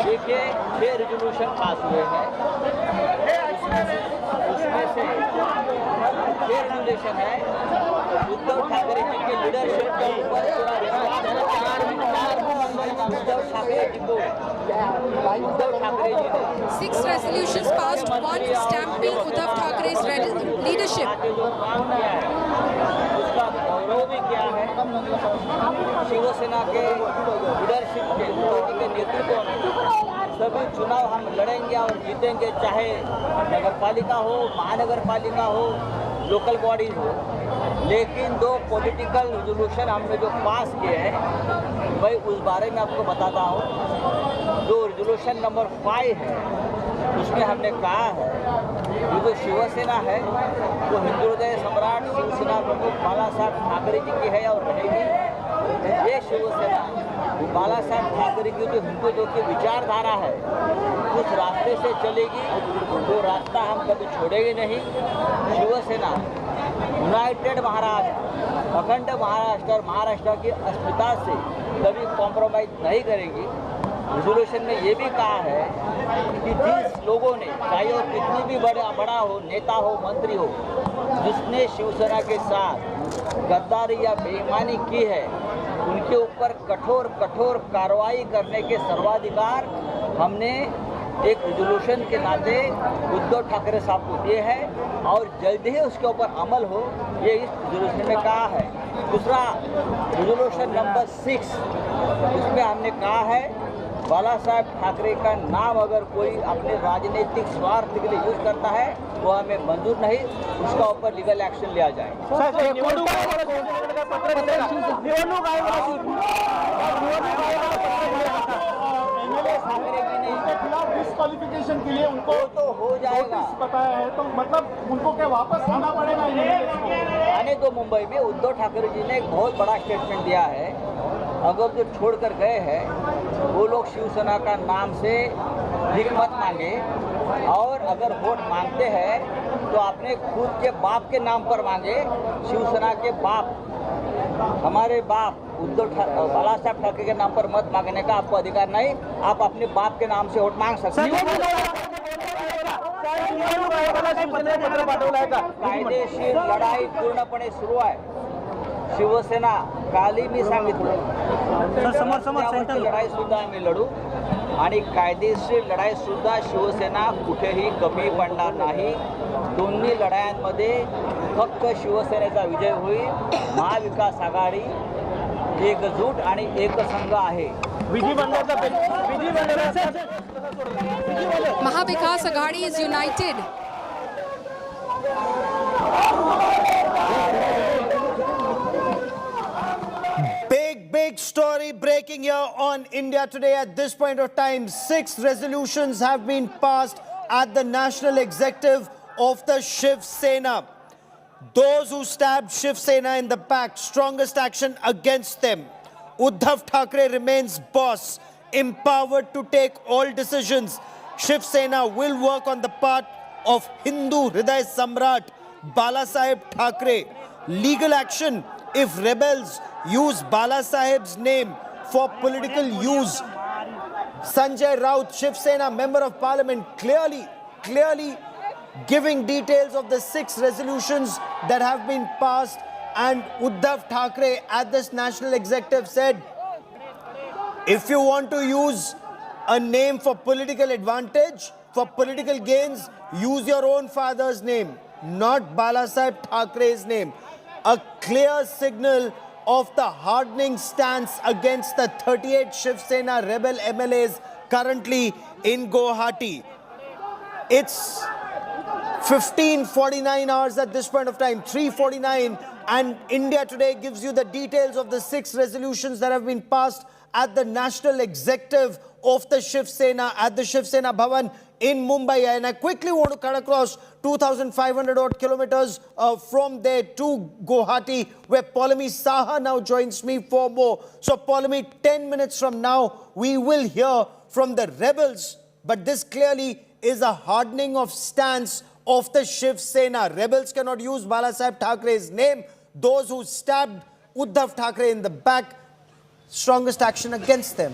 देखिए 6 रेजोल्यूशन पास हुए हैं, उसमें से 6 रेजोल्यूशन है उद्धव ठाकरे जी की लीडरशिप के ऊपर पूरा विश्वास है. उद्धव ठाकरे जी को उद्धव ठाकरे जी ने 6 resolutions passed, one stamping Uddhav Thackre's leadership. उसका गौरव भी किया है. शिवसेना के लीडरशिप के नेतृत्व में सभी चुनाव हम लड़ेंगे और जीतेंगे, चाहे नगरपालिका हो, महानगरपालिका हो, लोकल बॉडीज हो. लेकिन 2 पॉलिटिकल रेजोल्यूशन हमने जो पास किए हैं, मैं उस बारे में आपको बताता हूँ. जो रेजोल्यूशन नंबर 5 है उसमें हमने कहा है कि जो शिवसेना है वो हिंदुहृदय सम्राट शिवसेना प्रमुख बाला साहब ठाकरे जी की है और रहेगी. ये शिवसेना बाला साहब ठाकरे की जो हिंदुत्व की विचारधारा है उस रास्ते से चलेगी. वो रास्ता हम कभी छोड़ेंगे नहीं. शिवसेना यूनाइटेड महाराष्ट्र, अखंड महाराष्ट्र और महाराष्ट्र की अस्मिता से कभी कॉम्प्रोमाइज नहीं करेंगी. रेजोल्यूशन में ये भी कहा है कि जिस लोगों ने, चाहे वो कितनी भी बड़ा हो, नेता हो, मंत्री हो, जिसने शिवसेना के साथ गद्दारी या बेईमानी की है उनके ऊपर कठोर कार्रवाई करने के सर्वाधिकार हमने एक रेजोल्यूशन के नाते उद्धव ठाकरे साहब को दिए हैं और जल्द ही उसके ऊपर अमल हो, ये इस रेजोल्यूशन में कहा है. दूसरा रेजोल्यूशन नंबर 6, उसमें हमने कहा है बाला साहब ठाकरे का नाम अगर कोई अपने राजनीतिक स्वार्थ के लिए यूज करता है वो हमें मंजूर नहीं, उसका ऊपर लीगल एक्शन लिया जाए. डिस्क्वालिफिकेशन के लिए उनको तो हो जाएगा बताया है, तो मतलब उनको क्या वापस आना पड़ेगा? आने दो. मुंबई में उद्धव ठाकरे जी ने एक बहुत बड़ा स्टेटमेंट दिया है, अगर जो छोड़कर गए हैं वो लोग शिवसेना का नाम से भीख मत मांगे और अगर वोट मांगते हैं तो अपने खुद के बाप के नाम पर मांगे. शिवसेना के बाप, हमारे बाप बाला साहब ठाकरे के नाम पर मत मांगने का आपको अधिकार नहीं. आप अपने बाप के नाम से वोट मांग सकते हैं. कायदेशीर लढाई पूर्णपणे सुरू आहे. शिवसेना कालही मी सांगितलं लढाई सुद्धा आम्ही लढू आणि कायदेशीर लढाई सुद्धा शिवसेना कुठेही कमी पडणार नाही. दोन्ही लढायांमध्ये फक्त शिवसेनेचा विजय होईल. महाविकास आघाडी एकजूट आणि एकसंघ आहे. Mahavikas Aghadi is united. Big Big story breaking here on India Today. At this point of time, 6 resolutions have been passed at the National Executive of the Shiv Sena. Those who stabbed Shiv Sena in the back, strongest action against them. Uddhav Thackeray remains boss, empowered to take all decisions. Shiv Sena will work on the part of Hindu Hriday Samrat Balasaheb Thackeray. Legal action if rebels use Balasaheb's name for political use. Sanjay Raut, Shiv Sena Member of Parliament, clearly giving details of the 6 resolutions that have been passed. And Uddhav Thackeray at this National Executive said, if you want to use a name for political advantage, for political gains, use your own father's name, not Balasaheb Thackeray's name. A clear signal of the hardening stance against the 38 Shiv Sena rebel MLAs currently in Guwahati. It's 15:49 hours at this point of time, 3:49, and India Today gives you the details of the 6 resolutions that have been passed at the National Executive of the Shiv Sena at the Shiv Sena Bhavan in Mumbai. And I quickly want to cut across 2,500 odd kilometers from there to Guwahati, where Paulami Saha now joins me for more. So Paulami, 10 minutes from now, we will hear from the rebels, but this clearly is a hardening of stance of the Shiv Sena. Rebels cannot use Balasaheb Thackeray's name. Those who stabbed Uddhav Thackeray in the back, strongest action against them.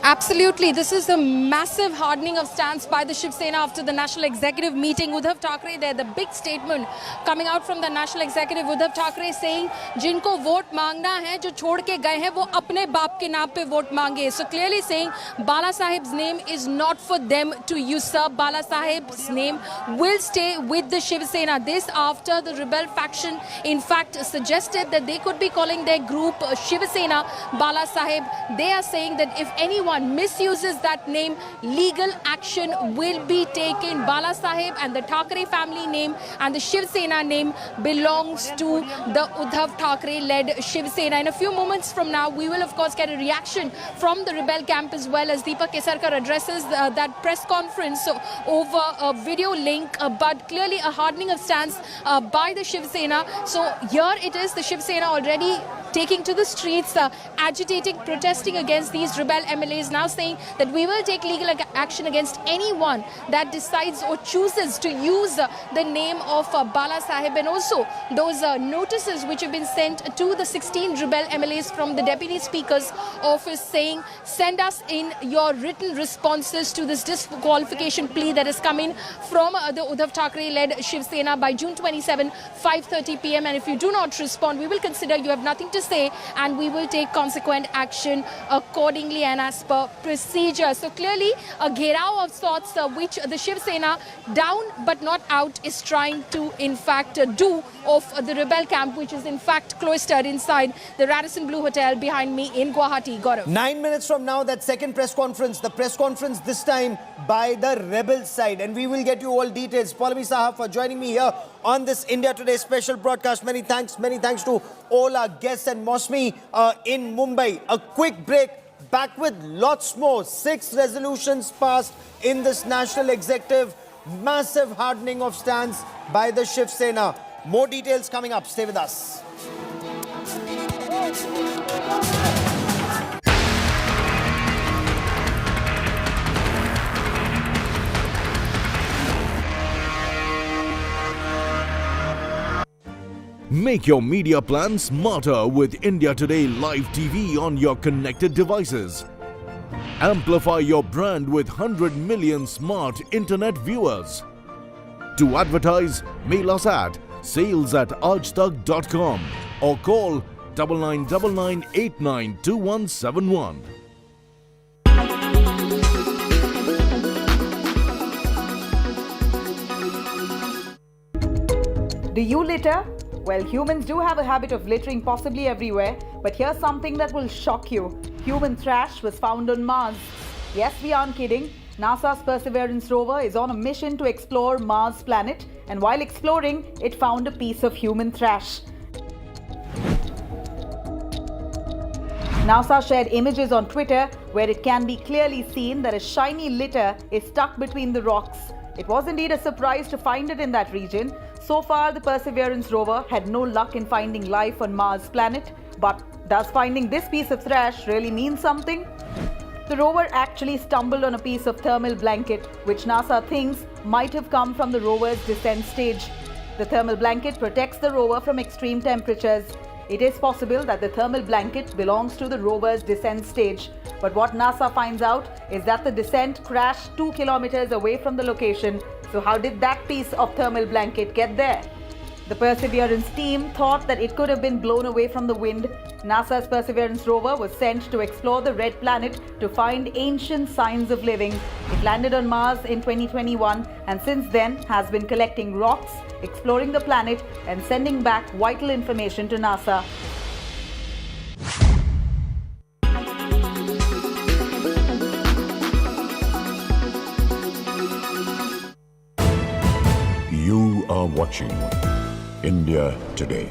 Absolutely. This is a massive hardening of stance by the Shiv Sena after the National Executive meeting. Uddhav Thackeray there, the big statement coming out from the National Executive. Uddhav Thackeray saying, जिनको vote मांगना है, जो छोड़ के गए हैं, वो अपने बाप के नाम पे वोट मांगे. So clearly saying, Bala Saheb's name is not for them to usurp. Bala Saheb's name will stay with the Shiv Sena. This after the rebel faction, in fact, suggested that they could be calling their group Shiv Sena Bala Saheb. They are saying that if anyone misuses that name, legal action will be taken. Bala Saheb and the Thackeray family name and the Shiv Sena name belongs to the Uddhav Thackeray-led Shiv Sena. In a few moments from now, we will of course get a reaction from the rebel camp as well as Deepak Kesarkar addresses that press conference over a video link, but clearly a hardening of stance by the Shiv Sena. So here it is, the Shiv Sena already taking to the streets, agitating, protesting against these rebel MLAs, now saying that we will take legal action against anyone that decides or chooses to use the name of Bala Saheb. And also those notices which have been sent to the 16 rebel MLAs from the Deputy Speaker's office saying, send us in your written responses to this disqualification plea that is coming from the Uddhav Thackeray-led Shiv Sena by June 27, 5:30 p.m. And if you do not respond, we will consider you have nothing to say and we will take consequent action accordingly and as per procedure. So clearly a gherao of sorts which the Shiv Sena, down but not out, is trying to in fact do of the rebel camp, which is in fact cloistered inside the Radisson Blu Hotel behind me in Guwahati. Gaurav. 9 minutes from now, that second press conference, the press conference this time by the rebel side, and we will get you all details. Paulami Saha for joining me here on this India Today special broadcast. Many thanks to all our guests and Mosmi in Mumbai. A quick break, back with lots more. 6 resolutions passed in this National Executive. Massive hardening of stance by the Shiv Sena. More details coming up. Stay with us. Make your media plan smarter with India Today Live TV on your connected devices. Amplify your brand with 100 million smart internet viewers. To advertise, mail us at sales@aajtak.com or call 9999892171. Do you litter? Well, humans do have a habit of littering possibly everywhere, but here's something that will shock you. Human trash was found on Mars. Yes, we aren't kidding. NASA's Perseverance rover is on a mission to explore Mars planet, and while exploring, it found a piece of human trash. NASA shared images on Twitter where it can be clearly seen that a shiny litter is stuck between the rocks. It was indeed a surprise to find it in that region. So far, the Perseverance rover had no luck in finding life on Mars planet. But does finding this piece of trash really mean something? The rover actually stumbled on a piece of thermal blanket, which NASA thinks might have come from the rover's descent stage. The thermal blanket protects the rover from extreme temperatures. It is possible that the thermal blanket belongs to the rover's descent stage. But what NASA finds out is that the descent crashed 2 kilometers away from the location. So how did that piece of thermal blanket get there? The Perseverance team thought that it could have been blown away from the wind. NASA's Perseverance rover was sent to explore the red planet to find ancient signs of living. It landed on Mars in 2021 and since then has been collecting rocks, exploring the planet and sending back vital information to NASA. You are watching India Today.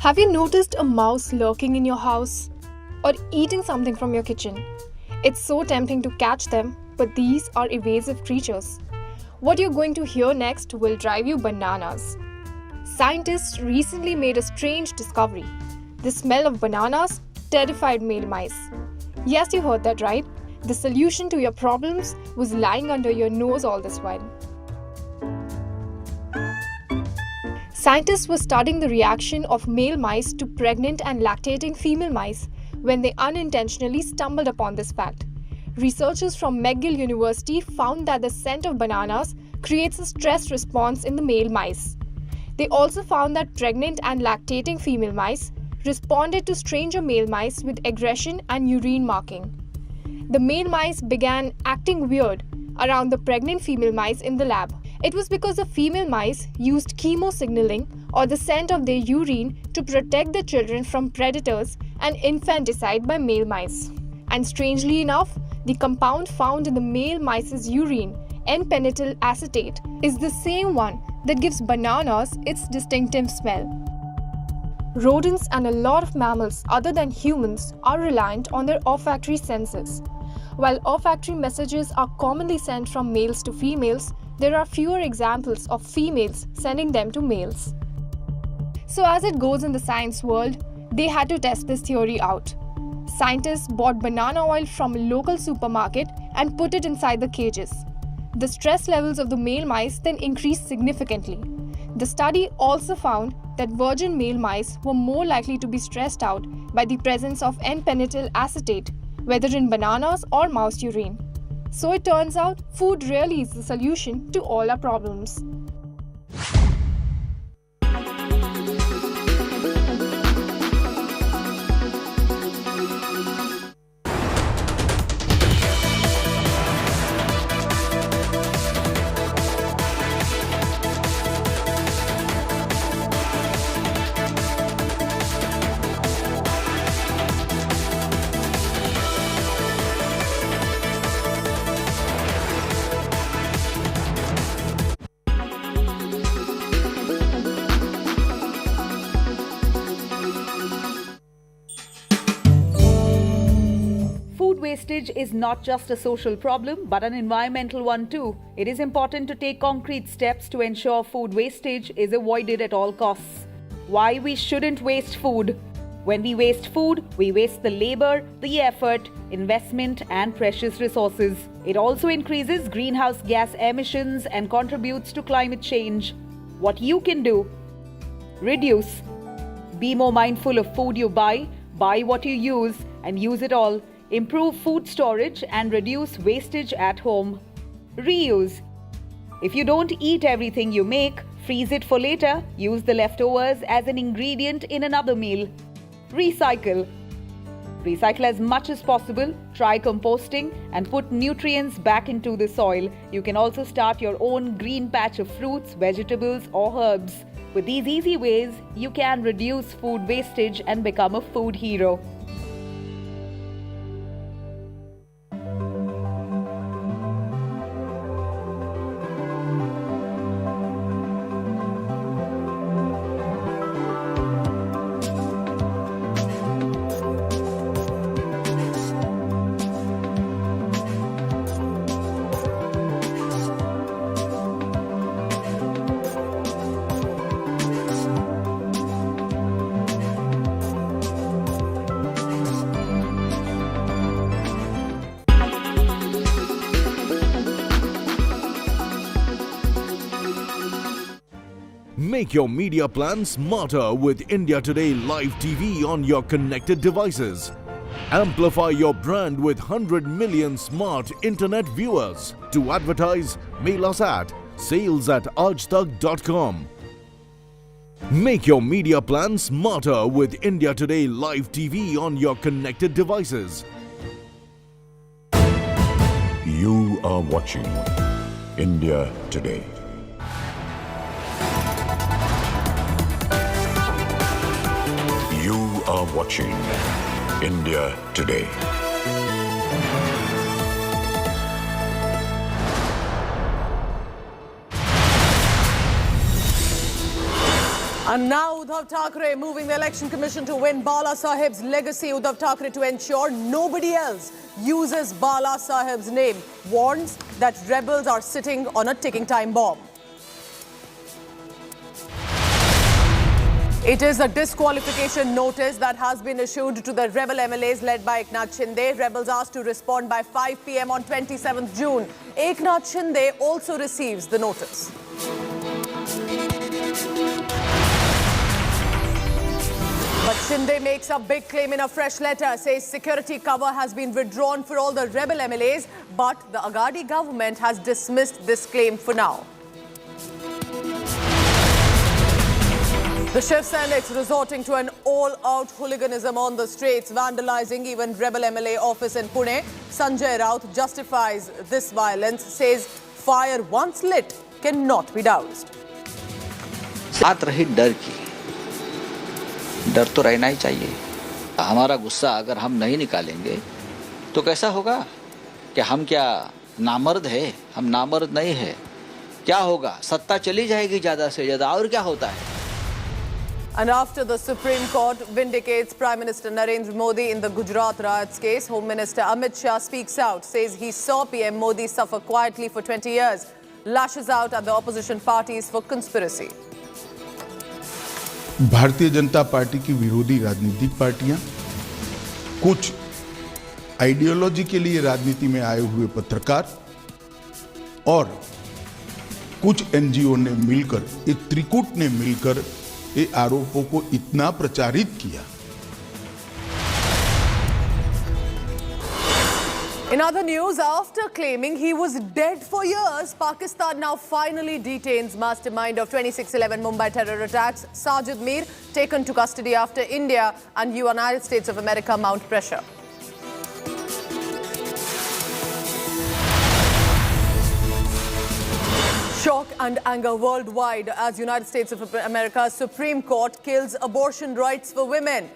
Have you noticed a mouse lurking in your house or eating something from your kitchen? It's so tempting to catch them, but these are evasive creatures. What you're going to hear next will drive you bananas. Scientists recently made a strange discovery. The smell of bananas terrified male mice. Yes, you heard that right. The solution to your problems was lying under your nose all this while. Scientists were studying the reaction of male mice to pregnant and lactating female mice when they unintentionally stumbled upon this fact. Researchers from McGill University found that the scent of bananas creates a stress response in the male mice. They also found that pregnant and lactating female mice responded to stranger male mice with aggression and urine marking. The male mice began acting weird around the pregnant female mice in the lab. It was because the female mice used chemosignaling or the scent of their urine to protect their children from predators and infanticide by male mice. And strangely enough, the compound found in the male mice's urine, N-pentyl acetate, is the same one that gives bananas its distinctive smell. Rodents and a lot of mammals other than humans are reliant on their olfactory senses. While olfactory messages are commonly sent from males to females, there are fewer examples of females sending them to males. So as it goes in the science world, they had to test this theory out. Scientists bought banana oil from a local supermarket and put it inside the cages. The stress levels of the male mice then increased significantly. The study also found that virgin male mice were more likely to be stressed out by the presence of N-pentyl acetate, whether in bananas or mouse urine. So it turns out food really is the solution to all our problems. Wastage is not just a social problem but an environmental one too. It is important to take concrete steps to ensure food wastage is avoided at all costs. Why we shouldn't waste food? When we waste food, we waste the labor, the effort, investment and precious resources. It also increases greenhouse gas emissions and contributes to climate change. What you can do? Reduce. Be more mindful of food you buy what you use and use it all. Improve food storage and reduce wastage at home. Reuse. If you don't eat everything you make, freeze it for later. Use the leftovers as an ingredient in another meal. Recycle. Recycle as much as possible, try composting and put nutrients back into the soil. You can also start your own green patch of fruits, vegetables or herbs. With these easy ways, you can reduce food wastage and become a food hero. Make your media plan smarter with India Today Live TV on your connected devices. Amplify your brand with 100 million smart internet viewers. To advertise, mail us at sales@aajtak.com. Make your media plan smarter with India Today Live TV on your connected devices. You are watching India Today. You are watching India Today. And now Uddhav Thackeray moving the Election Commission to win Bala Sahib's legacy. Uddhav Thackeray, to ensure nobody else uses Bala Sahib's name, warns that rebels are sitting on a ticking time bomb. It is a disqualification notice that has been issued to the rebel MLAs led by Eknath Shinde. Rebels asked to respond by 5 p.m. on 27th June. Eknath Shinde also receives the notice. But Shinde makes a big claim in a fresh letter, says security cover has been withdrawn for all the rebel MLAs, but the Agadi government has dismissed this claim for now. The Shiv Sainiks resorting to an all-out hooliganism on the streets, vandalizing even rebel MLA office in Pune. Sanjay Raut justifies this violence, says fire once lit cannot be doused. बात रही डर की, डर तो रहना ही चाहिए। हमारा गुस्सा अगर हम नहीं निकालेंगे तो कैसा होगा कि हम क्या नामर्द है? हम नामर्द नहीं है। क्या होगा? सत्ता चली जाएगी ज़्यादा से ज़्यादा, और क्या होता है? And after the Supreme Court vindicates Prime Minister Narendra Modi in the Gujarat riots case, Home Minister Amit Shah speaks out, says he saw PM Modi suffer quietly for 20 years, lashes out at the opposition parties for conspiracy. Bharatiya Janata party की विरोधी राजनीतिक पार्टियां, कुछ ideology के लिए राजनीति में आए हुए पत्रकार और कुछ एनजीओ ने मिलकर, एक त्रिकूट ने मिलकर ये आरोपों को इतना प्रचारित किया। In other news, after claiming he was dead for years, Pakistan now finally detains mastermind of 26/11 Mumbai terror attacks, Sajid Mir, taken to custody after India and United States of America mount pressure. Shock and anger worldwide as United States of America's Supreme Court kills abortion rights for women.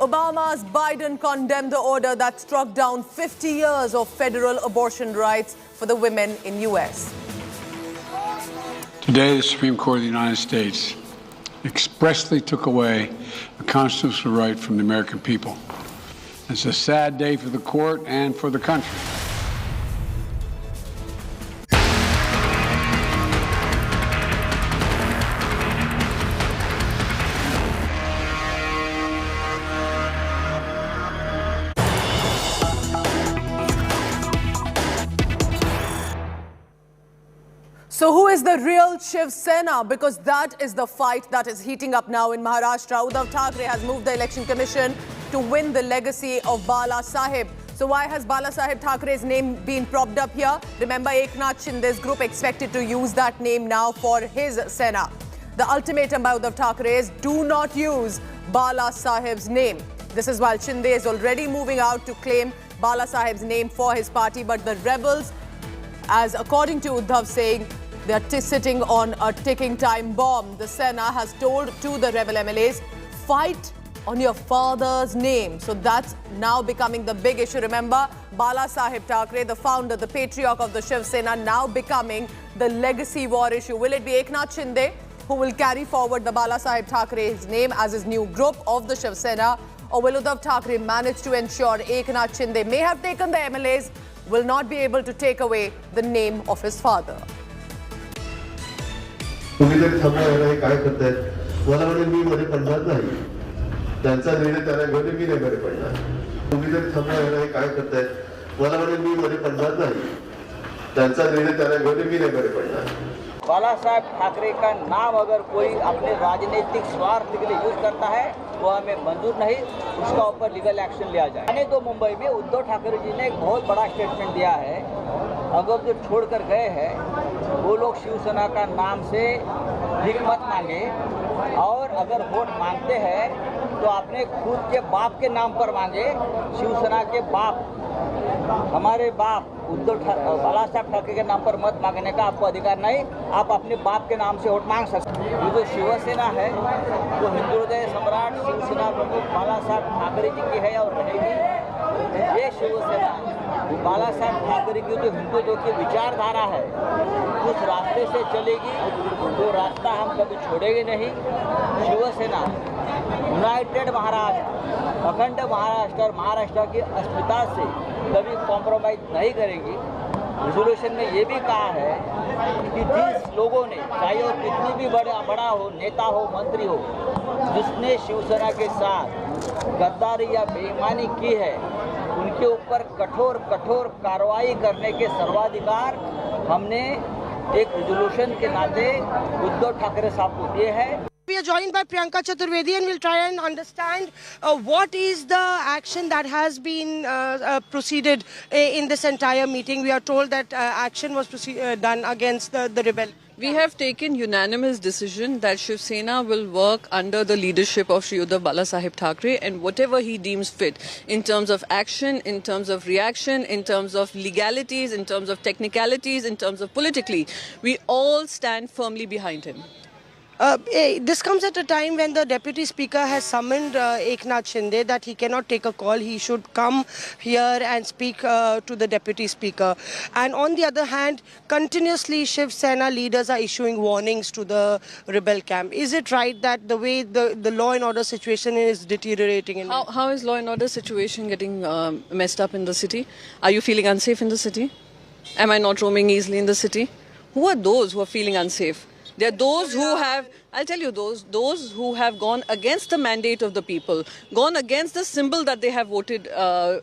Obama's Biden condemned the order that struck down 50 years of federal abortion rights for the women in U.S. Today, the Supreme Court of the United States expressly took away a constitutional right from the American people. It's a sad day for the court and for the country. So who is the real Shiv Sena? Because that is the fight that is heating up now in Maharashtra. Uddhav Thackeray has moved the Election Commission to win the legacy of Bala Sahib. So why has Bala Sahib Thackeray's name been propped up here? Remember, Eknath Shinde's group expected to use that name now for his Sena. The ultimatum by Uddhav Thackeray is do not use Bala Sahib's name. This is while Shinde is already moving out to claim Bala Saheb's name for his party. But the rebels, as according to Uddhav saying, they are sitting on a ticking time bomb. The Sena has told to the rebel MLAs, fight on your father's name. So that's now becoming the big issue. Remember, Bala Saheb Thackeray, the founder, the patriarch of the Shiv Sena, now becoming the legacy war issue. Will it be Eknath Shinde who will carry forward the Bala Saheb Thackerays name as his new group of the Shiv Sena? Or will Uddhav Thackeray manage to ensure Eknath Shinde may have taken the MLAs, will not be able to take away the name of his father? तुम्ही जर थांबला हे काय करतायत मला म्हणे मी मध्ये पडणार नाही त्यांचा निर्णय त्याला घेऊन मी नाही मध्ये पडणार तुम्ही जर थांबला हे काय करतायत मला म्हणे मी मध्ये पडणार नाही त्यांचा निर्णय त्याला घेऊन मी नहीं मध्ये पडणार बाला साहब ठाकरे का नाम अगर कोई अपने राजनीतिक स्वार्थ के लिए यूज करता है वो हमें मंजूर नहीं, उसका ऊपर लीगल एक्शन लिया जाए। मैंने तो मुंबई में उद्धव ठाकरे जी ने एक बहुत बड़ा स्टेटमेंट दिया है, अगर जो छोड़कर गए हैं वो लोग शिवसेना का नाम से भीख मत मांगे और अगर वोट मांगते हैं तो अपने खुद के बाप के नाम पर मांगे। शिवसेना के बाप, हमारे बाप बाला साहब ठाकरे के नाम पर मत मांगने का आपको अधिकार नहीं, आप अपने बाप के नाम से वोट मांग सकते हैं। ये जो शिवसेना है वो हिंदू हृदय सम्राट शिवसेना प्रमुख बाला साहब ठाकरे जी की है और रहेगी। ये शिवसेना बाला साहब ठाकरे की जो हिंदुत्व की विचारधारा है उस रास्ते से चलेगी, वो रास्ता हम कभी छोड़ेंगे नहीं। शिवसेना यूनाइटेड महाराष्ट्र, अखंड महाराष्ट्र और महाराष्ट्र की अस्मिता से कभी कॉम्प्रोमाइज नहीं करेगी। रेजोल्यूशन में ये भी कहा है कि जिस लोगों ने, चाहे वो कितनी भी बड़ा हो, नेता हो, मंत्री हो, जिसने शिवसेना के साथ गद्दारी या बेईमानी की है उनके ऊपर कठोर कार्रवाई करने के सर्वाधिकार हमने एक रेजोल्यूशन के नाते उद्धव ठाकरे साहब को दिए हैं। We are joined by Priyanka Chaturvedi and we'll try and understand what is the action that has been proceeded in this entire meeting. We are told that action was done against the rebel. We have taken unanimous decision that Shiv Sena will work under the leadership of Shri Uddhav Bala Saheb Thackeray, and whatever he deems fit in terms of action, in terms of reaction, in terms of legalities, in terms of technicalities, in terms of politically, we all stand firmly behind him. This comes at a time when the Deputy Speaker has summoned Eknath Shinde that he cannot take a call. He should come here and speak to the Deputy Speaker. And on the other hand, continuously Shiv Sena leaders are issuing warnings to the rebel camp. Is it right that the way the law and order situation is deteriorating? How is law and order situation getting messed up in the city? Are you feeling unsafe in the city? Am I not roaming easily in the city? Who are those who are feeling unsafe? There are those who have, I'll tell you, those who have gone against the mandate of the people, gone against the symbol that they have voted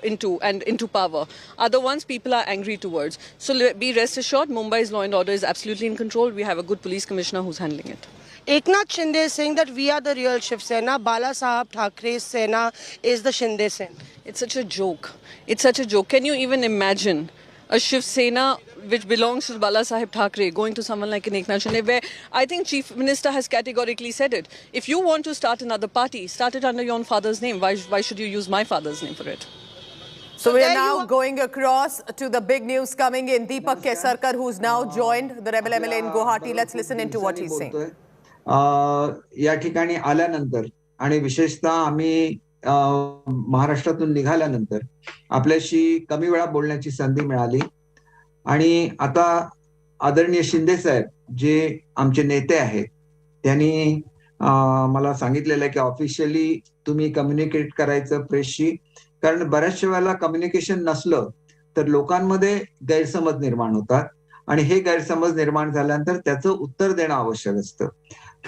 into power, are the ones people are angry towards. So be rest assured, Mumbai's law and order is absolutely in control. We have a good police commissioner who's handling it. Eknath Shinde is saying that we are the real Shiv Sena. Bala Saheb Thackera's Sena is the Shinde Sena. It's such a joke. It's such a joke. Can you even imagine a Shiv Sena which belongs to Bala Saheb Thackeray going to someone like an Eknath Shinde, where I think Chief Minister has categorically said it. If you want to start another party, start it under your own father's name. Why should you use my father's name for it? So we are now going across to the big news coming in. Deepak Kesarkar, who's now joined the rebel MLA in Guwahati. Let's listen into what he's saying. या ठिकाणी आल्यानंतर आणि विशेषतः आम्ही महाराष्ट्रातून निघाल्यानंतर आपल्याशी कमी वेळा बोलण्याची संधी मिळाली आणि आता आदरणीय शिंदे साहेब जे आमचे नेते आहेत त्यांनी मला सांगितलेलं आहे की ऑफिशियली तुम्ही कम्युनिकेट करायचं प्रेसशी, कारण बऱ्याचशा वेळेला कम्युनिकेशन नसलं तर लोकांमध्ये गैरसमज निर्माण होतात आणि हे गैरसमज निर्माण झाल्यानंतर त्याचं उत्तर देणं आवश्यक असतं.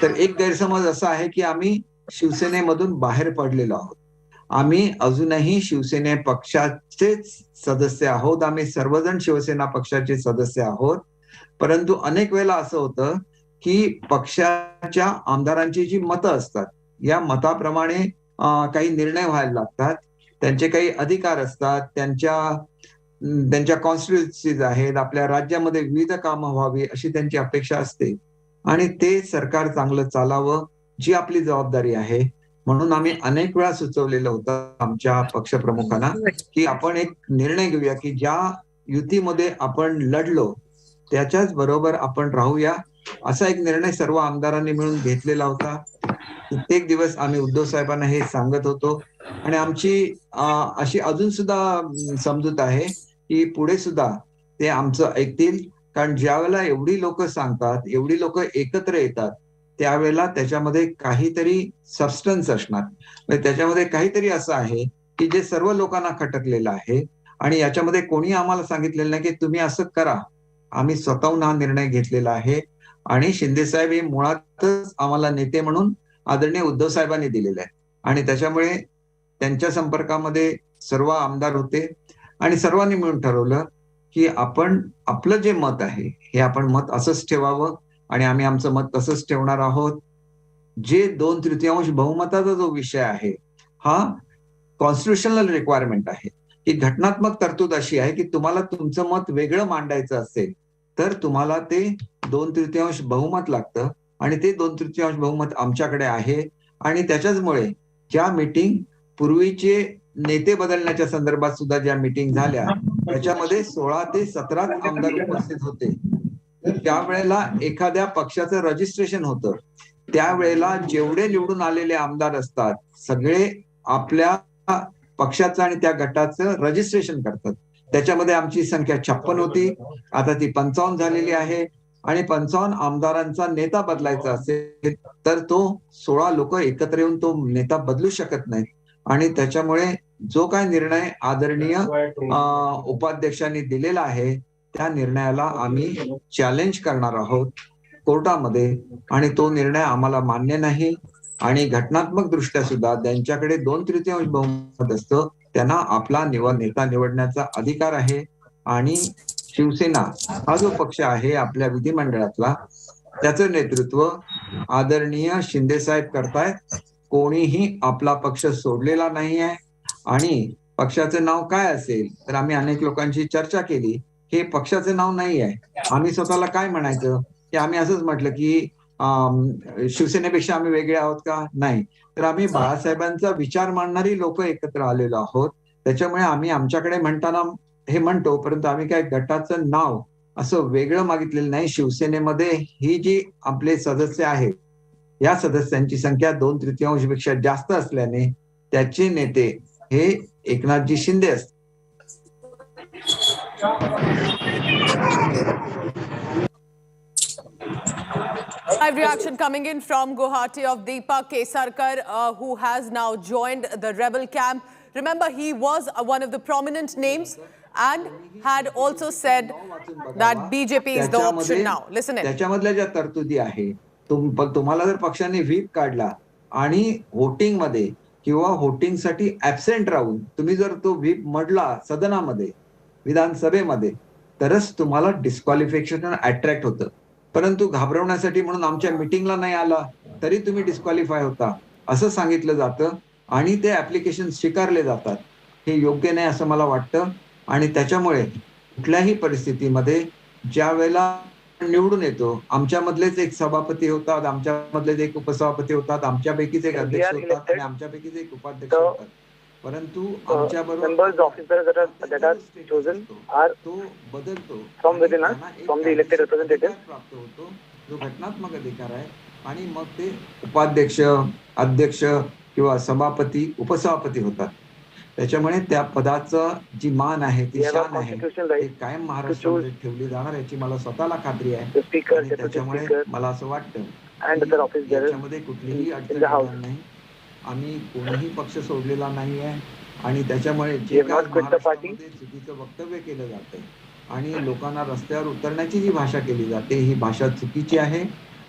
तर एक गैरसमज असा आहे की आम्ही शिवसेनेमधून बाहेर पडलेलो आहोत. आम्ही अजूनही शिवसेने पक्षाचेच सदस्य आहोत. आम्ही सर्वजण शिवसेना पक्षाचे सदस्य आहोत. परंतु अनेक वेळेला असं होतं की पक्षाच्या आमदारांची जी मतं असतात या मताप्रमाणे काही निर्णय व्हायला लागतात. त्यांचे काही अधिकार असतात, त्यांच्या कॉन्स्टिट्युएन्सीज आहेत, आपल्या राज्यामध्ये विविध कामं व्हावी अशी त्यांची अपेक्षा असते आणि ते सरकार चांगलं चालावं जी आपली जबाबदारी आहे म्हणून आम्ही अनेक वेळा सुचवलेलं होतं आमच्या पक्षप्रमुखांना की आपण एक निर्णय घेऊया की ज्या युतीमध्ये आपण लढलो त्याच्याच बरोबर आपण राहूया, असा एक निर्णय सर्व आमदारांनी मिळून घेतलेला होता. कित्येक दिवस आम्ही उद्धव साहेबांना हे सांगत होतो आणि आमची अशी अजून सुद्धा समजूत आहे की पुढे सुद्धा ते आमचं ऐकतील, कारण ज्या वेळेला एवढी लोक सांगतात, एवढी लोक एकत्र येतात, त्यावेळेला त्याच्यामध्ये काहीतरी सबस्टन्स असणार, म्हणजे त्याच्यामध्ये काहीतरी असं आहे की जे सर्व लोकांना खटकलेलं आहे. आणि याच्यामध्ये कोणी आम्हाला सांगितलेलं नाही की तुम्ही असं करा, आम्ही स्वतःहून हा निर्णय घेतलेला आहे. आणि शिंदे साहेब हे मुळातच आम्हाला नेते म्हणून आदरणीय उद्धव साहेबांनी दिलेले आहे आणि त्याच्यामुळे त्यांच्या संपर्कामध्ये सर्व आमदार होते आणि सर्वांनी मिळून ठरवलं की आपण आपलं जे मत आहे हे आपण मत असंच ठेवावं आणि आम्ही आमचं मत तसंच ठेवणार आहोत. जे 2/3 बहुमताचा जो विषय आहे हा कॉन्स्टिट्युशनल रिक्वायरमेंट आहे, की घटनात्मक तरतूद अशी आहे की तुम्हाला तुमचं मत वेगळं मांडायचं असेल तर तुम्हाला ते 2/3 बहुमत लागतं आणि ते 2/3 बहुमत आमच्याकडे आहे. आणि त्याच्याचमुळे ज्या मीटिंग पूर्वीचे नेते बदलण्याच्या संदर्भात सुद्धा ज्या मीटिंग झाल्या त्याच्यामध्ये 16 ते 17 आमदार उपस्थित होते. ज्या वेळेला एखाद्या पक्षाचं रजिस्ट्रेशन होतं त्यावेळेला जेवढे निवडून आलेले आमदार असतात सगळे आपल्या पक्षाचं आणि त्या गटाचं रजिस्ट्रेशन करतात. त्याच्यामध्ये आमची संख्या 56 होती, आता ती 55 झालेली आहे. आणि 55 आमदारांचा नेता बदलायचा असेल तर तो 16 लोक एकत्र येऊन तो नेता बदलू शकत नाहीत. आणि त्याच्यामुळे जो काय निर्णय आदरणीय उपाध्यक्षांनी दिलेला आहे त्या निर्णयाला आम्ही चॅलेंज करणार आहोत कोर्टामध्ये आणि तो निर्णय आम्हाला मान्य नाही. आणि घटनात्मक दृष्ट्या सुद्धा त्यांच्याकडे 2/3 बहुमत असतं, त्यांना आपला नेता निवडण्याचा अधिकार आहे. आणि शिवसेना हा जो पक्ष आहे आपल्या विधिमंडळातला त्याचं नेतृत्व आदरणीय शिंदे साहेब करतायत. कोणीही आपला पक्ष सोडलेला नाही आहे. आणि पक्षाचं नाव काय असेल तर आम्ही अनेक लोकांची चर्चा केली, हे पक्षाचं नाव नाही आहे. आम्ही स्वतःला काय म्हणायचं की आम्ही असंच म्हटलं की शिवसेनेपेक्षा आम्ही वेगळे आहोत का? नाही. तर आम्ही बाळासाहेबांचा विचार मांडणारी लोक एकत्र आलेलो आहोत. त्याच्यामुळे आम्ही आमच्याकडे म्हणताना हे म्हणतो, परंतु आम्ही काय गटाचं नाव असं वेगळं मागितलेलं नाही. शिवसेनेमध्ये ही जी आपले सदस्य आहेत या सदस्यांची संख्या 2/3 पेक्षा जास्त असल्याने त्याचे नेते हे एकनाथजी शिंदे असतात. Live reaction coming in from Guwahati of Deepak Kesarkar, who has now joined the rebel camp. Remember, he was one of the prominent names and had also said that BJP is the option now. Listen in. त्याच्यामधल्या ज्या तरतुदी आहे, तुम्हाला जर पक्षाने whip काढला आणि voting मध्ये किंवा व्होटिंग साठी ऍबसेंट राहून तुम्ही जर तो व्हीप मडला सदनामध्ये विधानसभेमध्ये तरच तुम्हाला डिस्क्वालिफिकेशन अट्रॅक्ट होतं. परंतु घाबरवण्यासाठी म्हणून आमच्या मिटिंगला नाही आला तरी तुम्ही डिस्क्वालिफाय होता असं सांगितलं जातं आणि ते ऍप्लिकेशन स्वीकारले जातात. हे योग्य नाही असं मला वाटतं. आणि त्याच्यामुळे कुठल्याही परिस्थितीमध्ये ज्या वेळेला निवडून येतो, आमच्यामधलेच एक सभापती होतात, आमच्यामधलेच एक उपसभापती होतात, आमच्यापैकीच एक अध्यक्ष होतात आणि आमच्यापैकीच एक उपाध्यक्ष होतात. परंतु आमच्या बरोबर तो बदलतो प्राप्त होतो जो घटनात्मक अधिकार आहे. आणि मग ते उपाध्यक्ष, अध्यक्ष किंवा सभापती, उपसभापती होतात. त्याच्यामुळे त्या पदाचं जी मान आहे, ती शान आहे, ती कायम महाराष्ट्रामध्ये ठेवली जाणार याची मला स्वतःला खात्री आहे. आणि त्याच्यामुळे मला असं वाटतं याच्यामध्ये कुठलीही अडचण येणार नाही. आम्ही कोणीही पक्ष सोडलेला नाही आहे. आणि त्याच्यामुळे जे काय महाराष्ट्रामध्ये चुकीचं वक्तव्य केलं जातंय आणि लोकांना रस्त्यावर उतरण्याची जी भाषा केली जाते ही भाषा चुकीची आहे.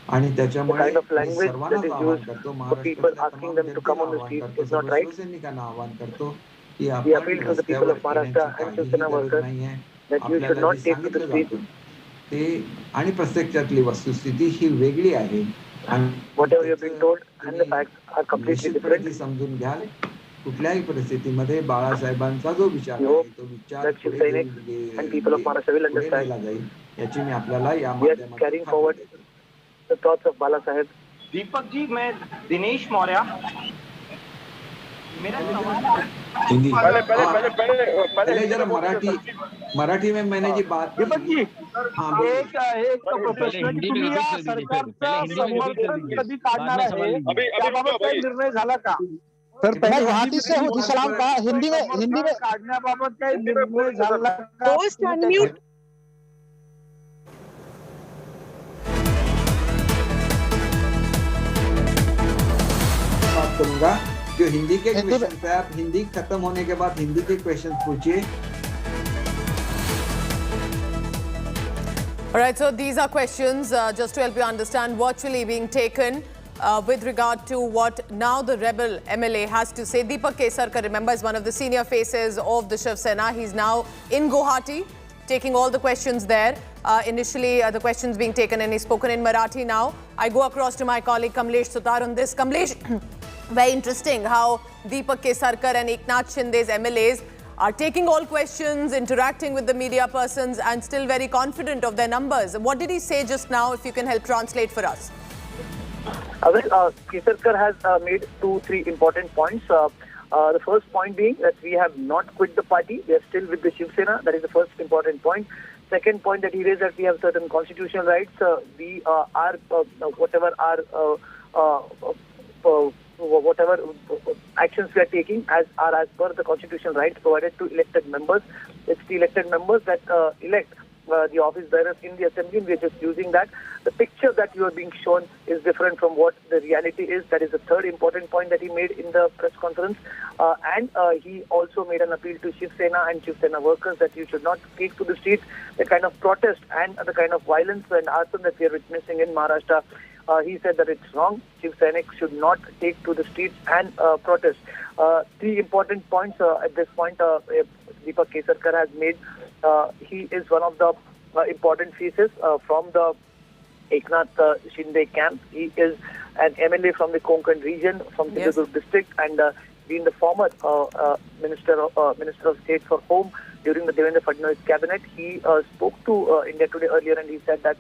आणि त्याच्यामुळे सर्वांनाच आवाहन करतो, महाराष्ट्रातल्या शिवसैनिकांना आवाहन करतो की आपण रस्त्यावर येण्याची गरज नाहीये. आपल्याला जे सांगितलं जातं ते आणि प्रत्यक्षातली वस्तुस्थिती ही वेगळी आहे. आणि निश्चितपणे समजून घ्याल. कुठल्याही परिस्थितीमध्ये बाळासाहेबांचा जो विचार आहे तो विचार पुढे नेला जाईल याची मी आपल्याला या माध्यमातून The thoughts of Bala Sahib. Deepak ji, मैं दिनेश मौर्य हिंदी पहले जरा मराठी में मैंने जी बात की। एक प्रश्न की तुम्ही या सरकारचा समर्थन कधी काढणार आहे त्याबाबत काही निर्णय झाला का? सर मैं गुवाहाटी से हूँ जी, सलाम का हिंदी में काढण्याबाबत काही निर्णय झाला का? बात करूंगा जो हिंदी के क्वेश्चन है, आप हिंदी खत्म होने के बाद हिंदी के क्वेश्चन पूछिए। All right, so these are questions just to help you understand virtually being taken with regard to what now the rebel MLA has to say. Deepak Kesarkar, remember, is one of the senior faces of the Shiv Sena. He's now in Guwahati taking all the questions there. Initially, the questions being taken and he's spoken in Marathi now. I go across to my colleague Kamlesh Sutar on this. Kamlesh, very interesting how Deepak Kesarkar and Eknath Shinde's MLAs are taking all questions, interacting with the media persons and still very confident of their numbers. What did he say just now, if you can help translate for us? Kesarkar has made 2-3 important points. The first point being that we have not quit the party. We are still with the Shiv Sena. That is the first important point. Second point that he raised, that we have certain constitutional rights. We are, whatever actions we are taking as per the constitutional rights provided to elected members. It's the elected members that elect the office bearers in the assembly, and we are just using that. The picture that you are being shown is different from what the reality is. That is the third important point that he made in the press conference. And he also made an appeal to Shiv Sena and Shiv Sena workers that you should not take to the streets. The kind of protest and the kind of violence and arson that we are witnessing in Maharashtra, he said that it's wrong. Shiv Sainiks should not take to the streets and protest. 3 important points at this point Deepak Kesarkar has made. He is one of the important faces from the Eknath Shinde camp. He is an MLA from the Konkan region, from the Sindhudurg district, and being the former Minister of State for Home during the Devendra Fadnavis cabinet. He spoke to India Today earlier, and he said that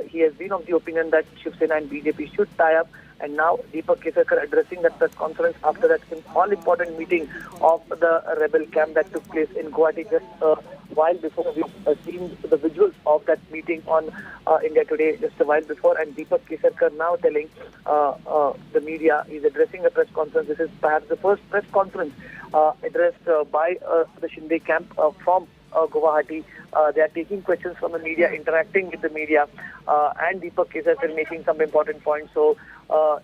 he has been of the opinion that Shiv Sena and BJP should tie up. And now Deepak Kesarkar addressing that press conference after that all-important meeting of the rebel camp that took place in Guwahati just a while before. We've seen the visuals of that meeting on India Today just a while before. And Deepak Kesarkar now telling the media, he's addressing a press conference. This is perhaps the first press conference addressed by the Shinde camp from Guwahati. They are taking questions from the media, interacting with the media, and Deepak Kesarkar making some important points. So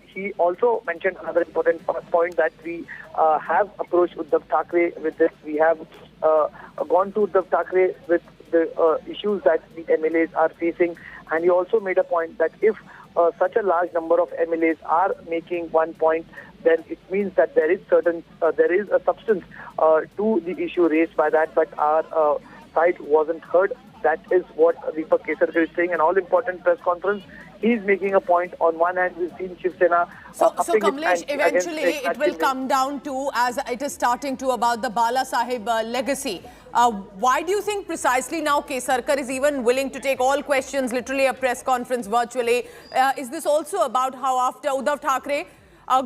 he also mentioned another important point, that we have approached Uddhav Thackeray with this. We have gone to Uddhav Thackeray with the issues that the MLAs are facing, and he also made a point that if such a large number of MLAs are making one point, then it means that there is a substance to the issue raised by that, but our side wasn't heard. That is what Deepak Kesarkar is saying. An all-important press conference. He's making a point. On one hand, we've seen Shiv Sena. So Kamlesh, eventually it will come down to, as it is starting to, about the Bala Sahib legacy. Why do you think precisely now Kesarkar is even willing to take all questions, literally a press conference virtually? Is this also about how after Uddhav Thackeray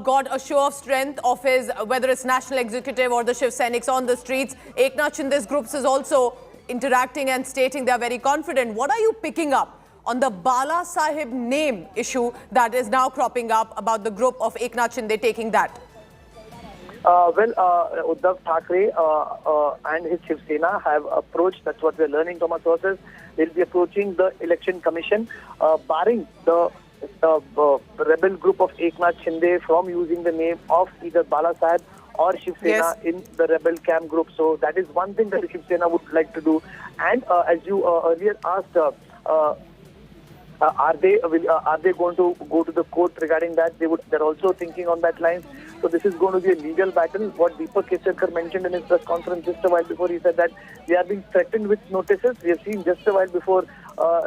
got a show of strength of his, whether it's national executive or the Shiv Sainiks on the streets, Eknath Shinde's groups is also interacting and stating they are very confident. What are you picking up on the Bala Sahib name issue that is now cropping up about the group of Eknath Shinde taking that? Uddhav Thackeray and his Shiv Sena have approached, that's what we're learning from our sources, they'll be approaching the election commission, barring the rebel group of Eknath Shinde from using the name of either Bala Sahib or Shiv Sena in the rebel camp group. So that is one thing that the Shiv Sena would like to do. And as you earlier asked, are they going to go to the court regarding that? They're also thinking on that line. So this is going to be a legal battle. What Deepak Kesarkar mentioned in his press conference just a while before, he said that they are being threatened with notices. We have seen just a while before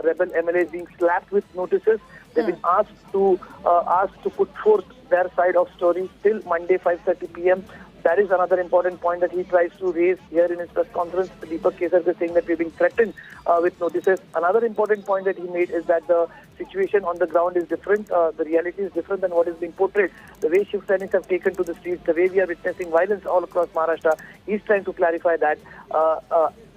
rebel MLAs being slapped with notices. They've been asked to put forth their side of story till Monday 5:30 p.m. That is another important point that he tries to raise here in his press conference. Deepak Kesarkar is saying that we're being threatened with notices. Another important point that he made is that the situation on the ground is different. The reality is different than what is being portrayed. The way Shiv Sainiks have taken to the streets, the way we are witnessing violence all across Maharashtra, he's trying to clarify that.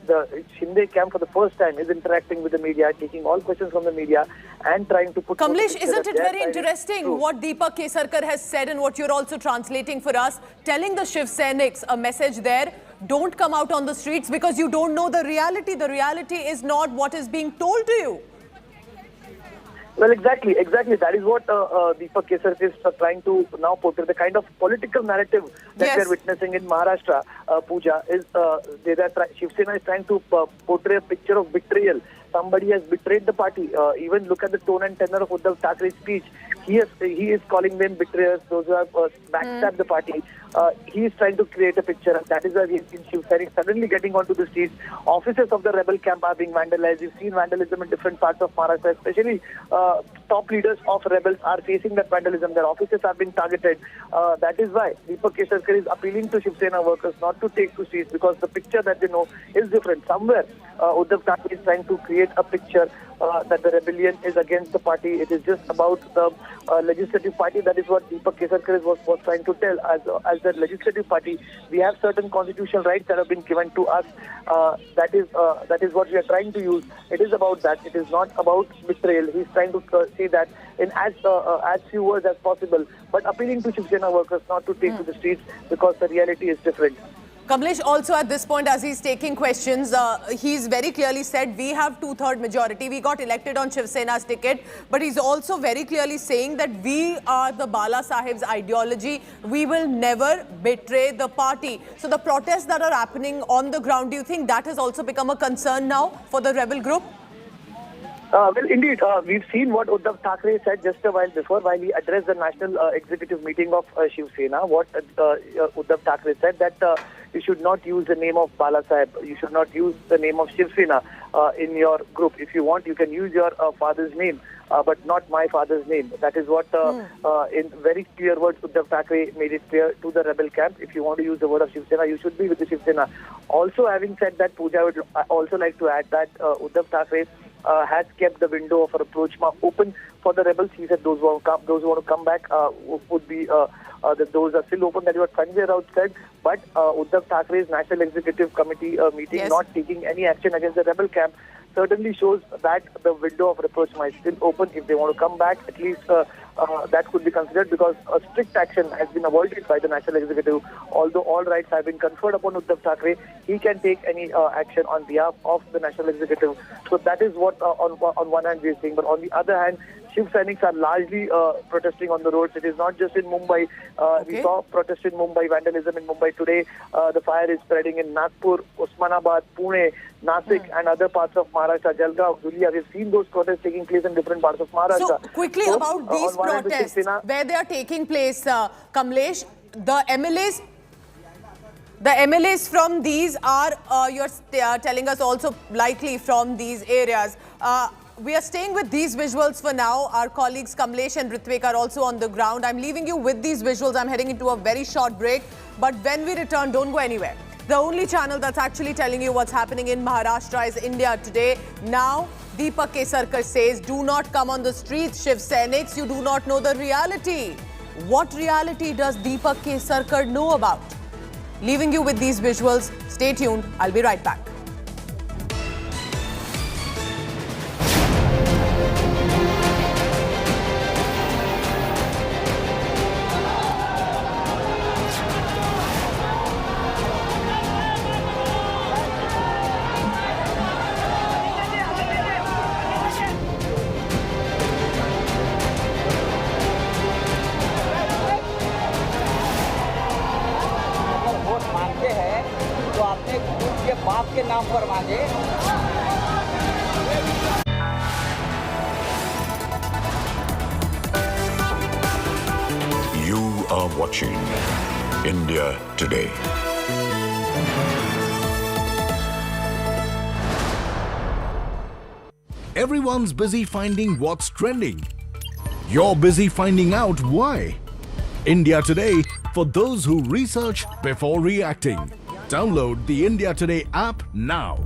The Shinde camp for the first time is interacting with the media, taking all questions from the media and trying to put... Kamlesh, isn't it very interesting what Deepak Kesarkar has said and what you're also translating for us, telling the Shiv Sainiks a message there, don't come out on the streets because you don't know the reality. The reality is not what is being told to you. Well, exactly. That is what Deepak Kesarkar is trying to now portray. The kind of political narrative that we are witnessing in Maharashtra, Pooja, is Shiv Sena is trying to portray a picture of betrayal. Somebody has betrayed the party. Even look at the tone and tenor of Uddhav Thackeray's speech. He is calling them betrayers, those who have backstabbed the party. He is trying to create a picture, and that is why we've seen Shiv Sena suddenly getting onto the streets. Offices of the rebel camp are being vandalized. We've seen vandalism in different parts of Maharashtra, especially top leaders of rebels are facing that vandalism. Their offices are being targeted. That is why Deepak Kesarkar is appealing to Shiv Sena workers not to take to streets, because the picture that they know is different. Somewhere, Uddhav Thackeray is trying to create a picture that the rebellion is against the party. It is just about the legislative party. That is what Deepak Kesarkar was trying to tell. As the legislative party, we have certain constitutional rights that have been given to us. That is what we are trying to use. It is about that. It is not about betrayal. He's trying to say that in as few words as possible, but appealing to Shiv Sena workers not to take to the streets because the reality is different. Kamlesh, also at this point, as he's taking questions, he's very clearly said we have 2/3 majority. We got elected on Shiv Sena's ticket, but he's also very clearly saying that we are the Bala Sahib's ideology. We will never betray the party. So the protests that are happening on the ground, do you think that has also become a concern now for the rebel group? Well, indeed, we've seen what Uddhav Thackeray said just a while before, while he addressed the national executive meeting of Shiv Sena. What Uddhav Thackeray said that you should not use the name of Bala Sahib. You should not use the name of Shiv Sena in your group. If you want, you can use your father's name, but not my father's name. That is what, in very clear words, Uddhav Thackeray made it clear to the rebel camp. If you want to use the word of Shiv Sena, you should be with the Shiv Sena. Also, having said that, Pooja, I would also like to add that Uddhav Thackeray has kept the window of rapprochement open for the rebels. He said those who want to come back would be the doors are still open. That is what Sanjay Raut said. But Uddhav Thackeray's National Executive Committee meeting not taking any action against the rebel camp certainly shows that the window of rapprochement is still open. If they want to come back, at least that could be considered, because a strict action has been avoided by the National Executive. Although all rights have been conferred upon Uddhav Thackeray, he can take any action on behalf of the National Executive. So that is what on one hand we are saying. But on the other hand, Shiv Sainiks are largely protesting on the roads. It is not just in Mumbai. We saw protest in Mumbai, vandalism in Mumbai today. The fire is spreading in Nagpur, Osmanabad, Pune, Nasik and other parts of Maharashtra, Jalgaon, Dhulia. We've seen those protests taking place in different parts of Maharashtra. So quickly about these protests, where they are taking place, Kamlesh, the MLAs from these are, you're telling us, also likely from these areas. We are staying with these visuals for now. Our colleagues Kamlesh and Ritvik are also on the ground. I'm leaving you with these visuals. I'm heading into a very short break. But when we return, don't go anywhere. The only channel that's actually telling you what's happening in Maharashtra is India Today. Now, Deepak Kesarkar says, do not come on the streets, Shiv Sainiks. You do not know the reality. What reality does Deepak Kesarkar know about? Leaving you with these visuals. Stay tuned. I'll be right back. के नाम पर मांगे। You are watching India Today. Everyone's busy finding what's trending. You're busy finding out why. India Today for those who research before reacting. Download the India Today app now.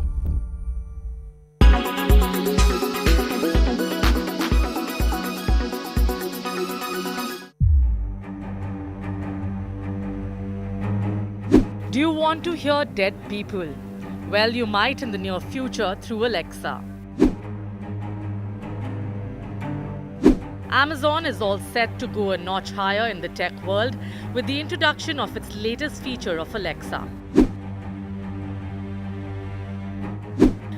Do you want to hear dead people? Well, you might in the near future through Alexa. Amazon is all set to go a notch higher in the tech world with the introduction of its latest feature of Alexa.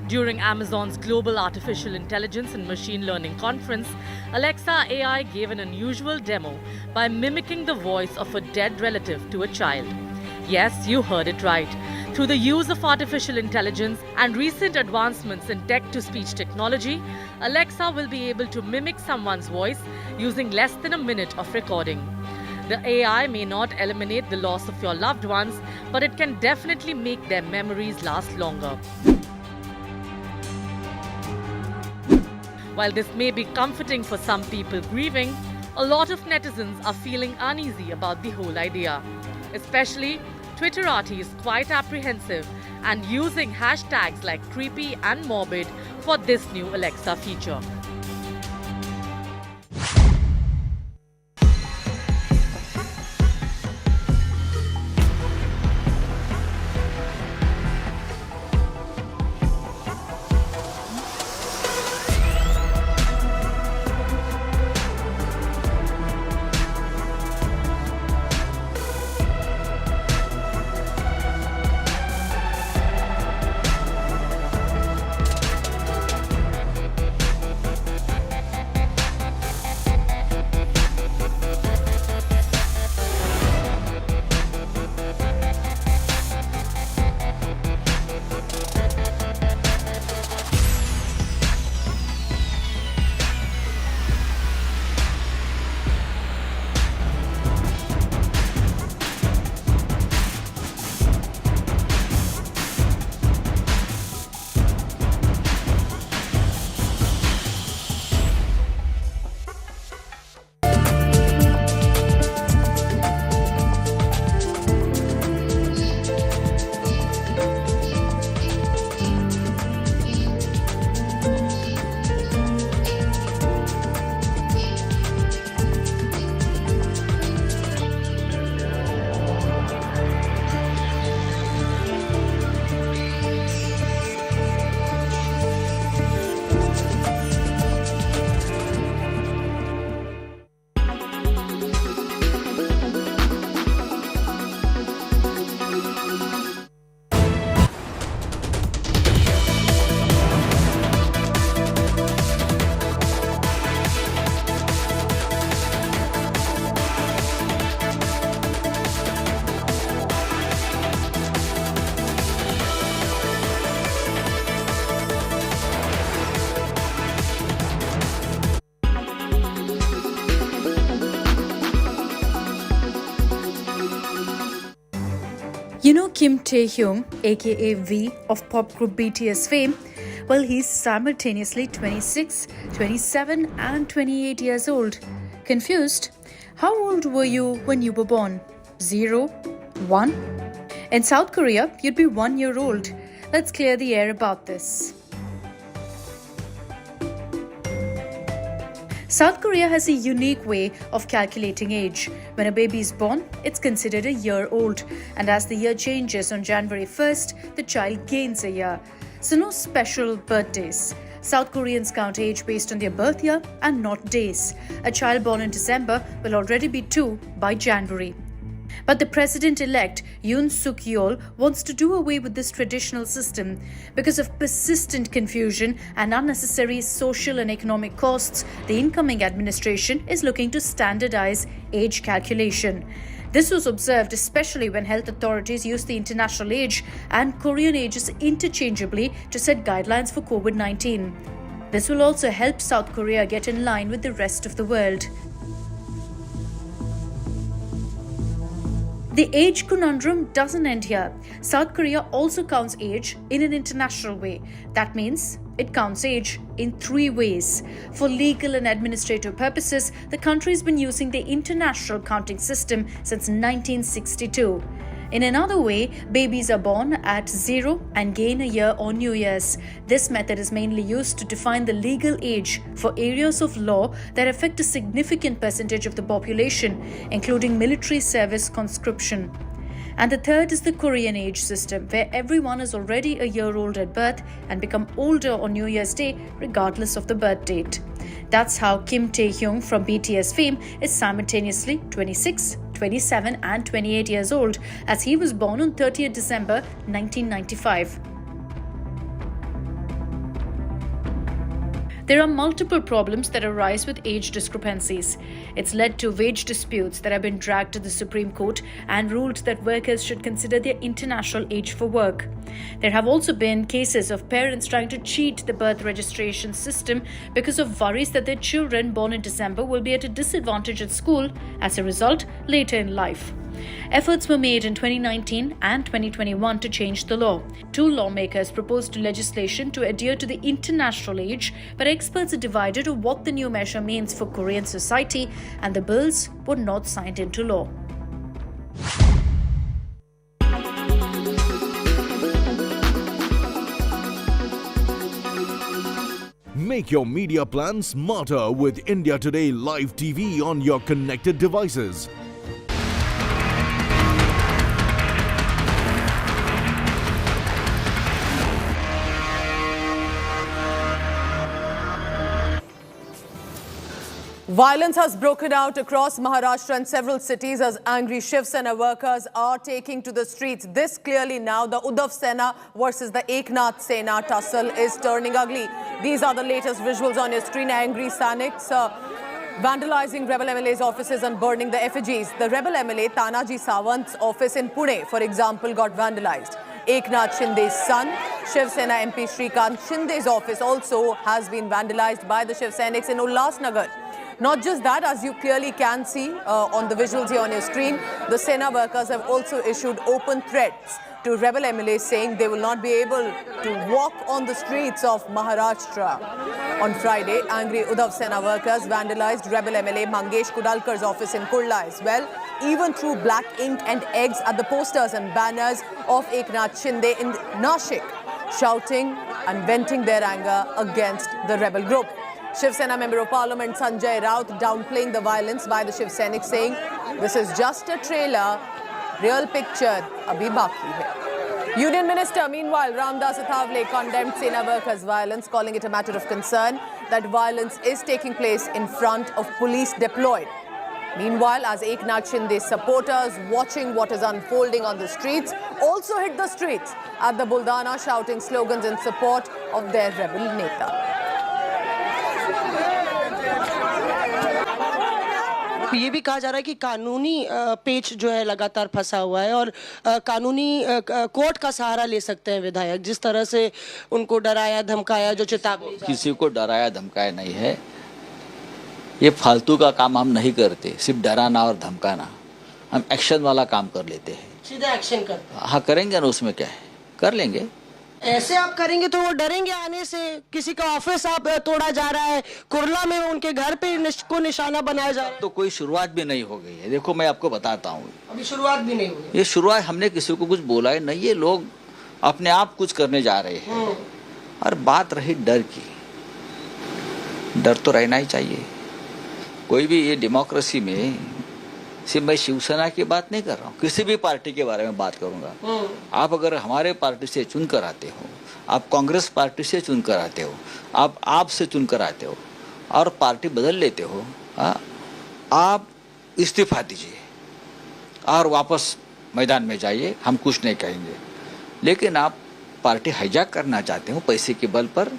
During Amazon's Global Artificial Intelligence and Machine Learning Conference, Alexa AI gave an unusual demo by mimicking the voice of a dead relative to a child. Yes, you heard it right. Through the use of artificial intelligence and recent advancements in text-to-speech technology, Alexa will be able to mimic someone's voice using less than a minute of recording. The AI may not eliminate the loss of your loved ones, but it can definitely make their memories last longer. While this may be comforting for some people grieving, a lot of netizens are feeling uneasy about the whole idea. Especially Twitterati is quite apprehensive and using hashtags like creepy and morbid for this new Alexa feature. You know Kim Taehyung, aka V of pop group BTS fame? Well, he's simultaneously 26, 27 and 28 years old. Confused? How old were you when you were born? 0? 1? In South Korea, you'd be 1 year old. Let's clear the air about this. South Korea has a unique way of calculating age. When a baby is born, it's considered a year old. And as the year changes on January 1st, the child gains a year. So no special birthdays. South Koreans count age based on their birth year and not days. A child born in December will already be 2 by January. But the president-elect Yoon Suk-yeol wants to do away with this traditional system. Because of persistent confusion and unnecessary social and economic costs, the incoming administration is looking to standardize age calculation. This was observed especially when health authorities used the international age and Korean ages interchangeably to set guidelines for COVID-19. This will also help South Korea get in line with the rest of the world. The age conundrum doesn't end here. South Korea also counts age in an international way. That means It counts age in 3 ways. For legal and administrative purposes, the country has been using the international counting system since 1962. In another way, babies are born at 0 and gain a year on New Year's. This method is mainly used to define the legal age for areas of law that affect a significant percentage of the population, including military service conscription. And the third is the Korean age system, where everyone is already a year old at birth and become older on New Year's Day regardless of the birth date. That's how Kim Tae-hyung from BTS fame is simultaneously 26, 27 and 28 years old, as he was born on 30th December 1995. There are multiple problems that arise with age discrepancies. It's led to wage disputes that have been dragged to the Supreme Court and ruled that workers should consider their international age for work. There have also been cases of parents trying to cheat the birth registration system because of worries that their children born in December will be at a disadvantage at school as a result later in life. Efforts were made in 2019 and 2021 to change the law. 2 lawmakers proposed legislation to adhere to the international age, but experts are divided on what the new measure means for Korean society, and the bills were not signed into law. Make your media plan smarter with India Today Live TV on your connected devices. Violence has broken out across Maharashtra and several cities as angry Shiv Sena workers are taking to the streets. This clearly now the Uddhav Sena versus the Eknath Sena tussle is turning ugly. These are the latest visuals on your screen. Angry Sainiks vandalizing rebel MLAs' offices and burning the effigies. The rebel MLA Tanaji Sawant's office in Pune, for example, got vandalized. Eknath Shinde's son, Shiv Sena MP Shrikant Shinde's office also has been vandalized by the Shiv Sainiks in Ulhasnagar. Not just that, as you clearly can see on the visuals here on your screen, the Sena workers have also issued open threats to rebel MLAs saying they will not be able to walk on the streets of Maharashtra. On Friday, angry Uddhav Sena workers vandalized rebel MLA Mangesh Kudalkar's office in Kurla as well, even threw black ink and eggs at the posters and banners of Eknath Shinde in Nashik, shouting and venting their anger against the rebel group. Shiv Sena Member of Parliament Sanjay Raut downplaying the violence by the Shiv Sainiks, saying this is just a trailer, real picture abhi baki hai. Union Minister, meanwhile, Ramdas Athavale condemned Sena workers' violence, calling it a matter of concern that violence is taking place in front of police deployed. Meanwhile, as Eknath Shinde's supporters watching what is unfolding on the streets also hit the streets at the Buldana shouting slogans in support of their rebel neta. ये भी कहा जा रहा है कि कानूनी पेच जो है लगातार फंसा हुआ है और कानूनी कोर्ट का सहारा ले सकते हैं विधायक, जिस तरह से उनको डराया धमकाया, जो चेतावनी किसी को डराया धमकाया नहीं है। ये फालतू का काम हम नहीं करते, सिर्फ डराना और धमकाना। हम एक्शन वाला काम कर लेते हैं, सीधा एक्शन करते हैं। हाँ करेंगे ना, उसमें क्या है, कर लेंगे। ऐसे आप करेंगे तो वो डरेंगे आने से। किसी का ऑफिस आप तोड़ा जा रहा है, कुरला में उनके घर पे को निशाना बनाया जा रहा है। तो कोई शुरुआत भी नहीं हो गई है। देखो मैं आपको बताता हूँ, अभी शुरुआत भी नहीं हुई। ये शुरुआत हमने किसी को कुछ बोला है नहीं, ये लोग अपने आप कुछ करने जा रहे हैं। और बात रही डर की, डर तो रहना ही चाहिए। कोई भी ये डेमोक्रेसी में, सिर्फ मैं शिवसेना की बात नहीं कर रहा हूँ, किसी भी पार्टी के बारे में बात करूंगा। आप अगर हमारे पार्टी से चुन कर आते हो, आप कांग्रेस पार्टी से चुन कर आते हो, आप से चुन कर आते हो और पार्टी बदल लेते हो, आप इस्तीफा दीजिए और वापस मैदान में जाइए, हम कुछ नहीं कहेंगे। लेकिन आप पार्टी हाईजैक करना चाहते हो पैसे के बल पर,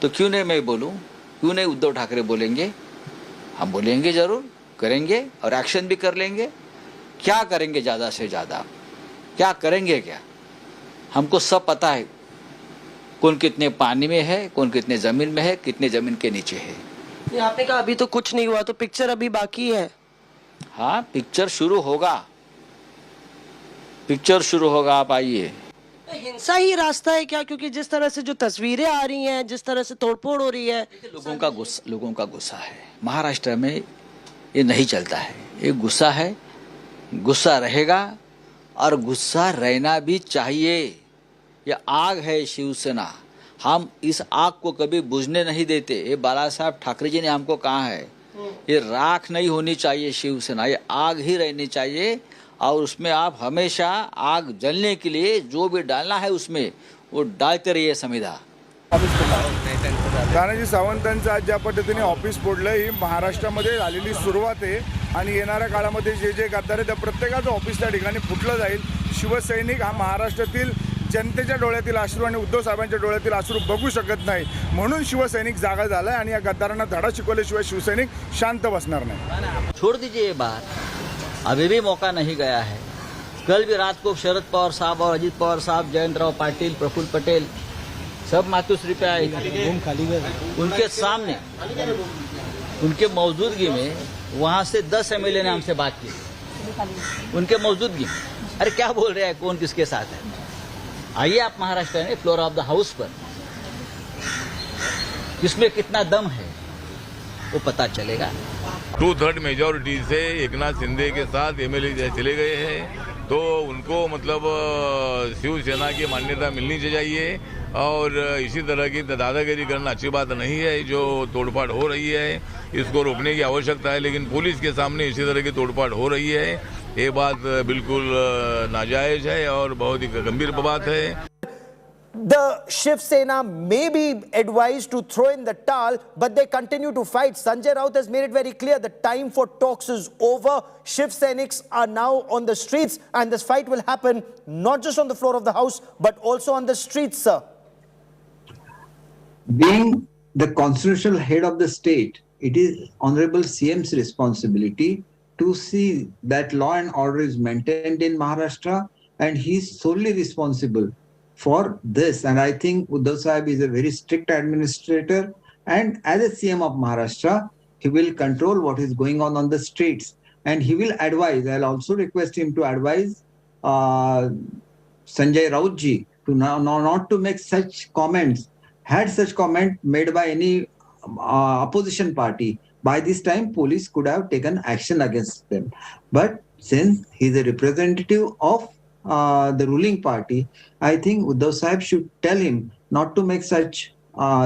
तो क्यों नहीं मैं बोलूँ, क्यों नहीं उद्धव ठाकरे बोलेंगे? हम बोलेंगे जरूर, करेंगे और एक्शन भी कर लेंगे। क्या करेंगे ज़्यादा से ज़्यादा, क्या करेंगे क्या, हमको सब पता है। कौन कितने पानी में है, कौन कितने ज़मीन में है, कितने ज़मीन के नीचे है। आपने कहा अभी तो कुछ नहीं हुआ, तो पिक्चर अभी बाकी है। हाँ पिक्चर शुरू होगा, पिक्चर शुरू होगा, आप आइए। हिंसा ही रास्ता है क्या? क्योंकि जिस तरह से जो तस्वीरें आ रही हैं, जिस तरह से तोड़फोड़ हो रही है, लोगों का गुस्सा है। महाराष्ट्र में ये नहीं चलता है, ये गुस्सा है, गुस्सा रहेगा और गुस्सा रहना भी चाहिए। ये आग है शिवसेना, हम इस आग को कभी बुझने नहीं देते। ये बाला साहब ठाकरे जी ने हमको कहा है, ये राख नहीं होनी चाहिए शिवसेना, ये आग ही रहनी चाहिए और उसमें आप हमेशा आग जलने के लिए जो भी डालना है उसमें वो डालते रहिए संविधा। तानाजी सावंतांचं आज ज्या पद्धतीने ऑफिस फोडलं ही महाराष्ट्रामध्ये झालेली सुरुवात आहे आणि येणाऱ्या काळामध्ये जे जे गद्दार आहेत त्या प्रत्येकाचं ऑफिस त्या ठिकाणी फुटलं जाईल। शिवसैनिक हा महाराष्ट्रातील जनतेच्या डोळ्यातील अश्रू आणि उद्धव साहेबांच्या डोळ्यातील अश्रू बघू शकत नाही, म्हणून शिवसैनिक जागा झालाय आणि या गद्दारांना धडा शिकवल्याशिवाय शिवसैनिक शांत बसणार नाही। छोड़ दीजिए ये बात, अभी भी मौका नहीं गया है। कल भी रात को शरद पवार साहब और अजित पवार साहब, जयंतराव पाटिल, प्रफुल्ल पटेल सब मातोश्री पे आए थे। उनके सामने, उनके मौजूदगी में वहाँ से 10 MLA ने हमसे बात की उनके मौजूदगी में। अरे क्या बोल रहे हैं, कौन किसके साथ है? आइए आप महाराष्ट्र में फ्लोर ऑफ द हाउस पर, किसमें कितना दम है वो पता चलेगा। 2/3 मेजॉरिटी से एकनाथ शिंदे के साथ MLA चले गए हैं, तो उनको मतलब शिवसेना की मान्यता मिलनी चाहिए और इसी तरह की दादागिरी करना अच्छी बात नहीं है। जो तोड़फाड़ हो रही है इसको रोकने की आवश्यकता है, लेकिन पुलिस के सामने इसी तरह की तोड़फाड़ हो रही है, ये बात बिल्कुल नाजायज है और बहुत ही गंभीर बात है। The Shiv Sena may be advised to throw in the towel, but they continue to fight. Sanjay Raut has made it very clear the time for talks is over. Shiv Sainiks are now on the streets, and this fight will happen not just on the floor of the house, but also on the streets, sir. Being the constitutional head of the state, it is Honorable CM's responsibility to see that law and order is maintained in Maharashtra, and he is solely responsible for this. And I think Uddhav Sahib is a very strict administrator, and as a CM of Maharashtra, he will control what is going on the streets, and he will advise. I'll also request him to advise Sanjay Raut ji to not to make such comments. Had such comment made by any opposition party, by this time police could have taken action against them. But since he is a representative of the ruling party, I think Uddhav Sahib should tell him not to make such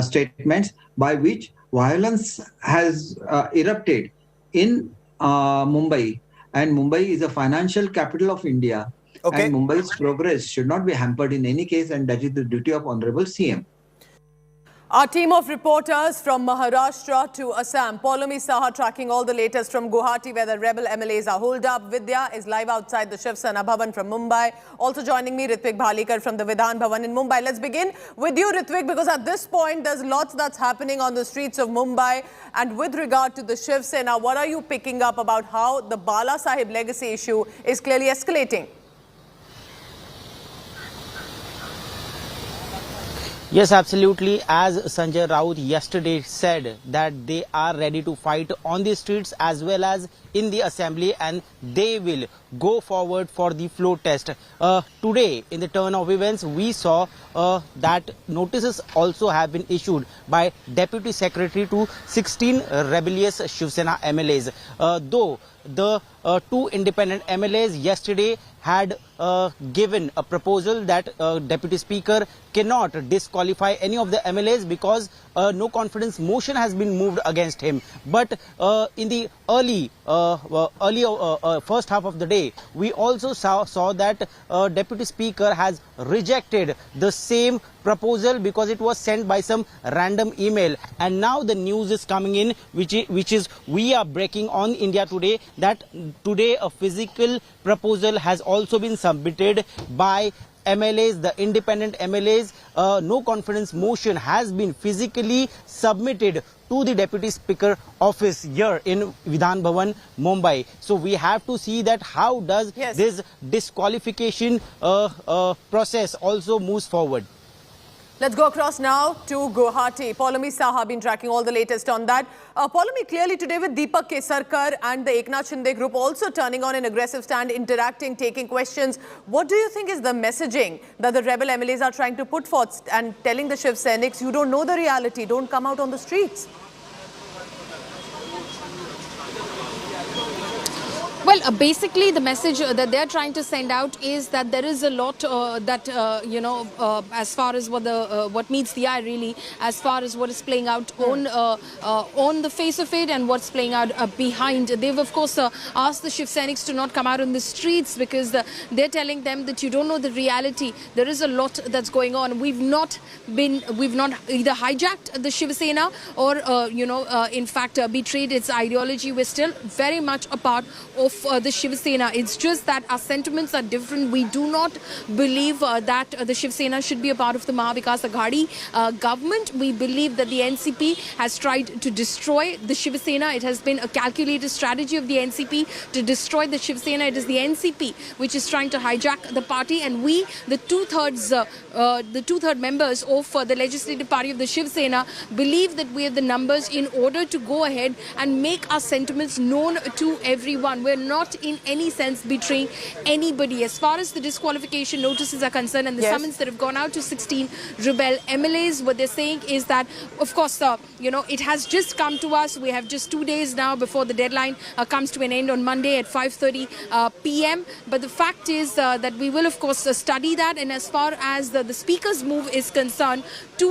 statements by which violence has erupted in Mumbai. And Mumbai is a financial capital of India. Okay. And Mumbai's progress should not be hampered in any case, and that is the duty of Honorable CM. Our team of reporters from Maharashtra to Assam, Paulomi Saha tracking all the latest from Guwahati, where the rebel MLAs are holed up. Vidya is live outside the Shiv Sena Bhavan from Mumbai. Also joining me, Ritwik Bhalikar from the Vidhan Bhavan in Mumbai. Let's begin with you, Ritwik, because at this point, there's lots that's happening on the streets of Mumbai. And with regard to the Shiv Sena, what are you picking up about how the Bala Sahib legacy issue is clearly escalating? Yes, absolutely. As Sanjay Raut yesterday said that they are ready to fight on the streets as well as in the assembly, and they will go forward for the floor test. Today, in the turn of events, we saw that notices also have been issued by Deputy Secretary to 16 rebellious Shiv Sena MLAs. Though the two independent MLAs yesterday had given a proposal that Deputy Speaker cannot disqualify any of the MLAs because no confidence motion has been moved against him. But in the early first half of the day, we also saw that Deputy Speaker has rejected the same proposal because it was sent by some random email. And now the news is coming in, which is we are breaking on India Today, that today a physical proposal has also been submitted by MLAs, the independent MLAs. No confidence motion has been physically submitted to the Deputy Speaker office here in Vidhan Bhavan, Mumbai. So we have to see that how does this disqualification process also moves forward. Let's go across now to Guwahati. Polami Saha been tracking all the latest on that. Polami, clearly today with Deepak Kesarkar and the Eknath Shinde group also turning on an aggressive stand, interacting, taking questions. What do you think is the messaging that the rebel MLAs are trying to put forth and telling the Shiv Sainiks, you don't know the reality, don't come out on the streets? Well, basically the message that they're trying to send out is that there is a lot as far as what meets the eye really, as far as what is playing out on the face of it and what's playing out behind. They've of course asked the Shiv Sainiks to not come out on the streets because they're telling them that you don't know the reality. There is a lot that's going on. We've not either hijacked the Shiv Sena or in fact betrayed its ideology. We're still very much a part of the Shiv Sena. It's just that our sentiments are different. We do not believe that the Shiv Sena should be a part of the Maha Vikas Aghadi government. We believe that the NCP has tried to destroy the Shiv Sena. It has been a calculated strategy of the NCP to destroy the Shiv Sena. It is the NCP which is trying to hijack the party, and we, the two-third members of the legislative party of the Shiv Sena, believe that we have the numbers in order to go ahead and make our sentiments known to everyone. We're not in any sense betraying anybody. As far as the disqualification notices are concerned and the summons that have gone out to 16 rebel MLAs, what they're saying is that, of course, it has just come to us. We have just 2 days now before the deadline comes to an end on Monday at 5:30 p.m. But the fact is that we will, of course, study that. And as far as the Speaker's move is concerned,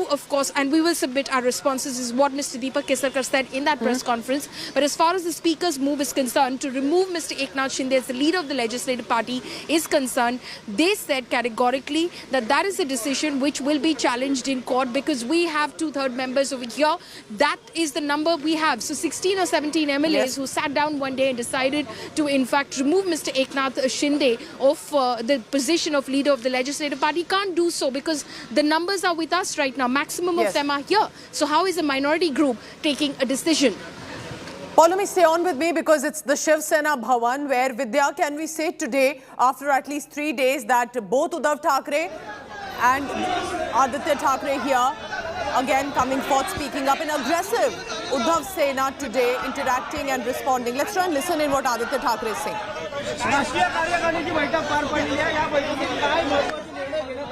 of course, and we will submit our responses, is what Mr. Deepak Kesarkar said in that press conference. But as far as the Speaker's move is concerned, to remove Mr. Eknath Shinde as the leader of the legislative party is concerned, they said categorically that that is a decision which will be challenged in court because we have 2/3 members over here. That is the number we have. So 16 or 17 MLAs who sat down one day and decided to, in fact, remove Mr. Eknath Shinde of the position of leader of the legislative party can't do so because the numbers are with us right now. Maximum of them are here. So how is a minority group taking a decision? Polami, stay on with me because it's the Shiv Sena Bhavan where, Vidya, can we say today, after at least 3 days, that both Uddhav Thackeray and Aditya Thackeray here, again coming forth, speaking up in aggressive Uddhav Sena today, interacting and responding. Let's try and listen in what Aditya Thackeray is saying.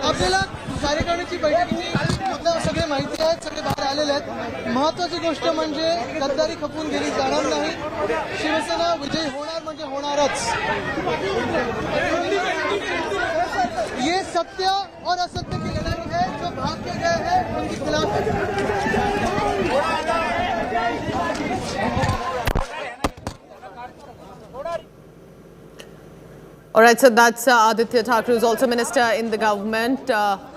आपल्याला कार्यकारिणीची बैठकीची मुद्दा सगळे माहिती आहेत, सगळे बाहेर आलेले आहेत. महत्त्वाची गोष्ट म्हणजे गद्दारी खपून गेली जाणार नाही. शिवसेना विजयी होणार म्हणजे होणारच. ये सत्य और असत्य की लड़ाई है. जो भाग के गए हैं उनके खिलाफ All right, so that's Aditya Thackeray, who's also minister in the government,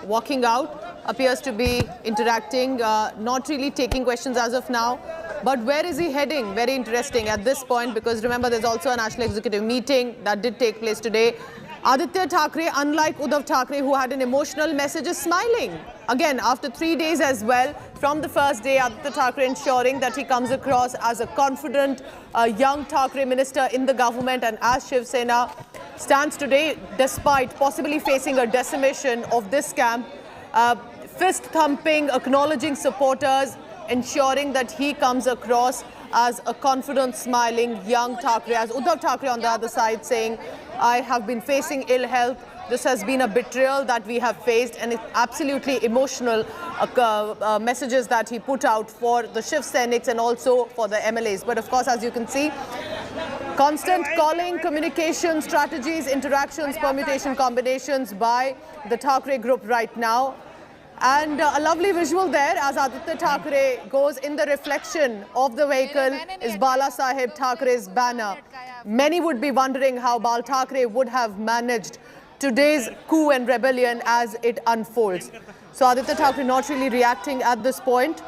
walking out, appears to be interacting, not really taking questions as of now. But where is he heading? Very interesting at this point, because remember, there's also a national executive meeting that did take place today. Aditya Thackeray, unlike Uddhav Thackeray, who had an emotional message, is smiling. Again, after 3 days as well, from the first day, Aditya Thackeray ensuring that he comes across as a confident young Thackeray minister in the government, and as Shiv Sena stands today, despite possibly facing a decimation of this camp, fist thumping, acknowledging supporters, ensuring that he comes across as a confident, smiling young Thackeray. As Uddhav Thackeray on the other side saying, I have been facing ill health. This has been a betrayal that we have faced, and it's absolutely emotional messages that he put out for the Shiv Sainiks and also for the MLAs. But of course, as you can see, constant calling, communication strategies, interactions, permutation combinations by the Thackeray group right now. And a lovely visual there as Aditya Thackeray goes in the reflection of the vehicle is Bala Saheb Thackeray's banner. Many would be wondering how Bal Thackeray would have managed today's coup and rebellion as it unfolds. So Aditya Thackeray not really reacting at this point.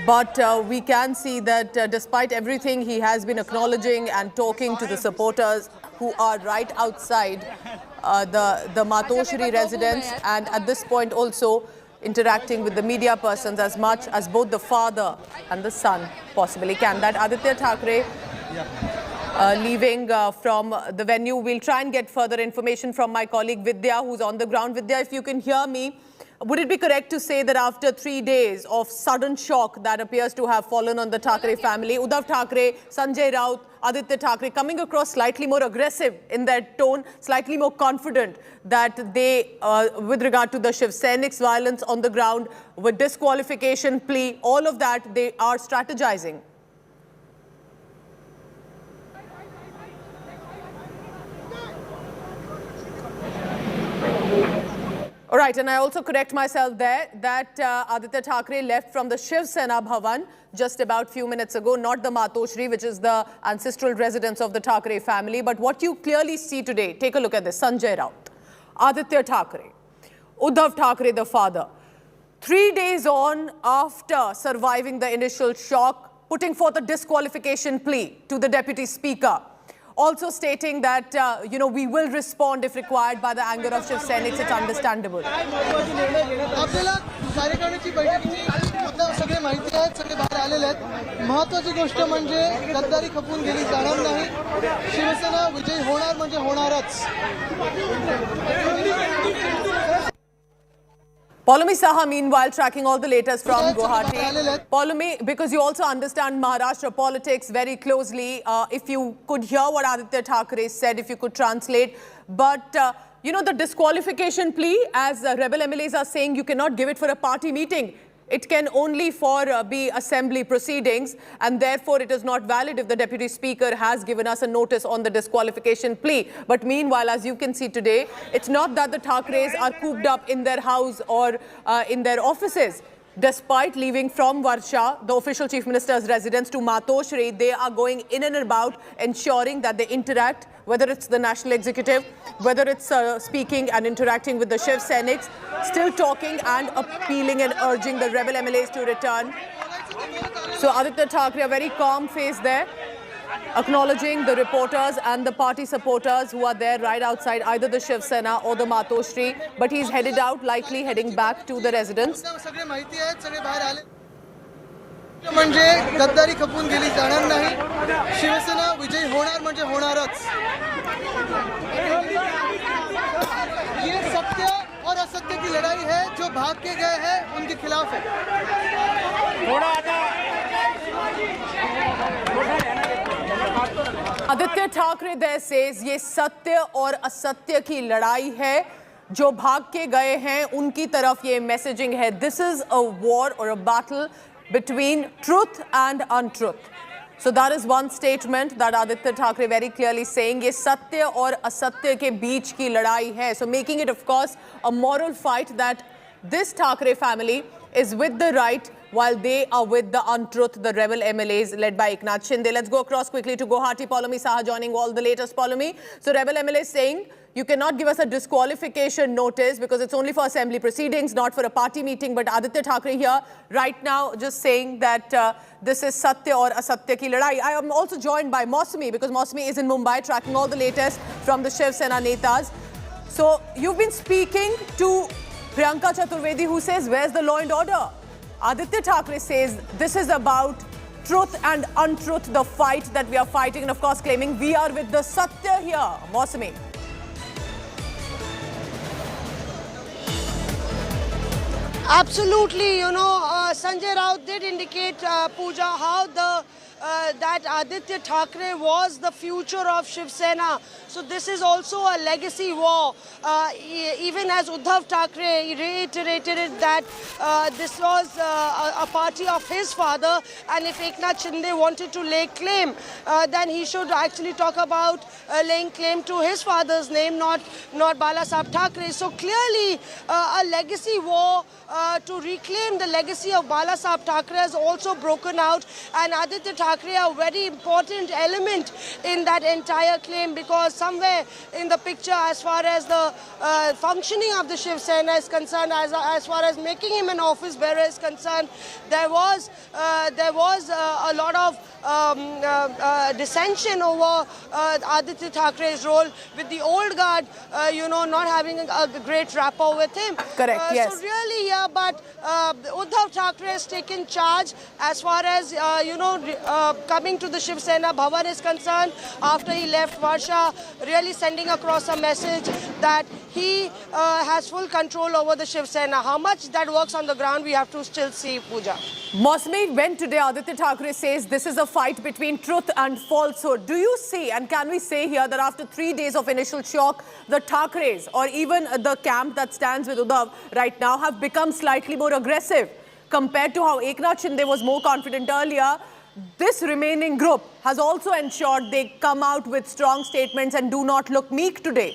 But we can see that despite everything, he has been acknowledging and talking to the supporters who are right outside the Matoshri residence, and at this point also interacting with the media persons as much as both the father and the son possibly can. That Aditya Thackeray leaving from the venue. We'll try and get further information from my colleague Vidya, who's on the ground. Vidya, if you can hear me, Would it be correct to say that after 3 days of sudden shock that appears to have fallen on the Thackeray family, Uddhav Thackeray, Sanjay Raut, Aditya Thackeray coming across slightly more aggressive in their tone, slightly more confident that they, with regard to the Shiv Sainiks violence on the ground, with disqualification plea, all of that, they are strategizing? All right, and I also correct myself there that Aditya Thackeray left from the Shiv Sena Bhavan just about few minutes ago, not the Matoshri, which is the ancestral residence of the Thackeray family. But what you clearly see today, take a look at this, Sanjay Raut, Aditya Thackeray, Uddhav Thackeray, the father, 3 days on after surviving the initial shock, putting forth a disqualification plea to the Deputy Speaker. Also stating that, we will respond if required by the anger of Shiv Sainiks. It's understandable. आपल्याला कार्यकारिणीची बैठकीची मुद्दा सगळे माहिती आहेत, सगळे बाहेर आलेले आहेत. महत्त्वाची गोष्ट म्हणजे गद्दारी खपून गेली जाणार नाही. शिवसेना विजयी होणार म्हणजे होणारच. Poulomi Saha, meanwhile, tracking all the latest from Guwahati. Poulomi, because you also understand Maharashtra politics very closely, if you could hear what Aditya Thackeray said, if you could translate. But, the disqualification plea, as rebel MLAs are saying, you cannot give it for a party meeting. It can only be assembly proceedings, and therefore it is not valid if the Deputy Speaker has given us a notice on the disqualification plea. But meanwhile, as you can see today, it's not that the Thackeray's are cooped up in their house or in their offices. Despite leaving from Varsha, the official Chief Minister's residence, to Matoshri, they are going in and about ensuring that they interact, whether it's the National Executive, whether it's speaking and interacting with the Shiv Sainiks, still talking and appealing and urging the rebel MLAs to return. So Aditya Thackeray, a very calm face there, acknowledging the reporters and the party supporters who are there right outside either the Shiv Sena or the Matoshri. But he's headed out, likely heading back to the residence. सगळे माहिती आहेत, सगळे बाहेर आले. म्हणजे गद्दारी खपून गेली जाणार नाही. शिवसेना विजयी होणार म्हणजे होणारच. ये सत्य और असत्य की लड़ाई है. जो भाग के गए हैं उनके खिलाफ है. Aditya Thackeray there says ये सत्य और असत्य की लड़ाई है. जो भाग के गए हैं उनकी तरफ ये मैसेजिंग है. This is a war or a battle between truth and untruth. So that is one statement that Aditya Thackeray very clearly saying ये सत्य और असत्य के बीच की लड़ाई है. So making it of course a moral fight that this Thackeray family is with the right while they are with the untruth, the rebel MLAs led by Eknath Shinde. Let's go across quickly to Guwahati. Poulomi Saha joining all the latest. Poulomi. So rebel MLAs saying you cannot give us a disqualification notice because it's only for assembly proceedings, not for a party meeting. But Aditya Thackeray here right now just saying that this is Satya or Asatya ki ladai. I am also joined by Mausami because Mausami is in Mumbai tracking all the latest from the Shiv Sena Netas. So you've been speaking to Priyanka Chaturvedi, who says, where's the law and order? Aditya Thackeray says this is about truth and untruth, the fight that we are fighting, and of course claiming we are with the Satya here. Mausami. Absolutely, Sanjay Raut did indicate, Pooja, how that Aditya Thackeray was the future of Shiv Sena. So this is also a legacy war. Even as Uddhav Thackeray reiterated it that this was a party of his father, and if Eknath Shinde wanted to lay claim, then he should actually talk about laying claim to his father's name, not Balasaheb Thackeray. So clearly a legacy war to reclaim the legacy of Balasaheb Thackeray has also broken out, and Aditya Thackeray a very important element in that entire claim, because somewhere in the picture, as far as the functioning of the Shiv Sena is concerned, as far as making him an office bearer is concerned, there was a lot of dissension over Aditya Thackeray's role, with the old guard, not having a great rapport with him. Correct, yes. So really, but Uddhav Thackeray has taken charge as far as, coming to the Shiv Sena Bhavan is concerned, after he left Varsha, really sending across a message that he has full control over the Shiv Sena. How much that works on the ground, we have to still see, Pooja. Mosmi, when today Aditya Thackeray says this is a fight between truth and falsehood, do you see, and can we say here that after 3 days of initial shock, the Thackerays or even the camp that stands with Uddhav right now have become slightly more aggressive compared to how Eknath Shinde was more confident earlier? This remaining group has also ensured they come out with strong statements and do not look meek today.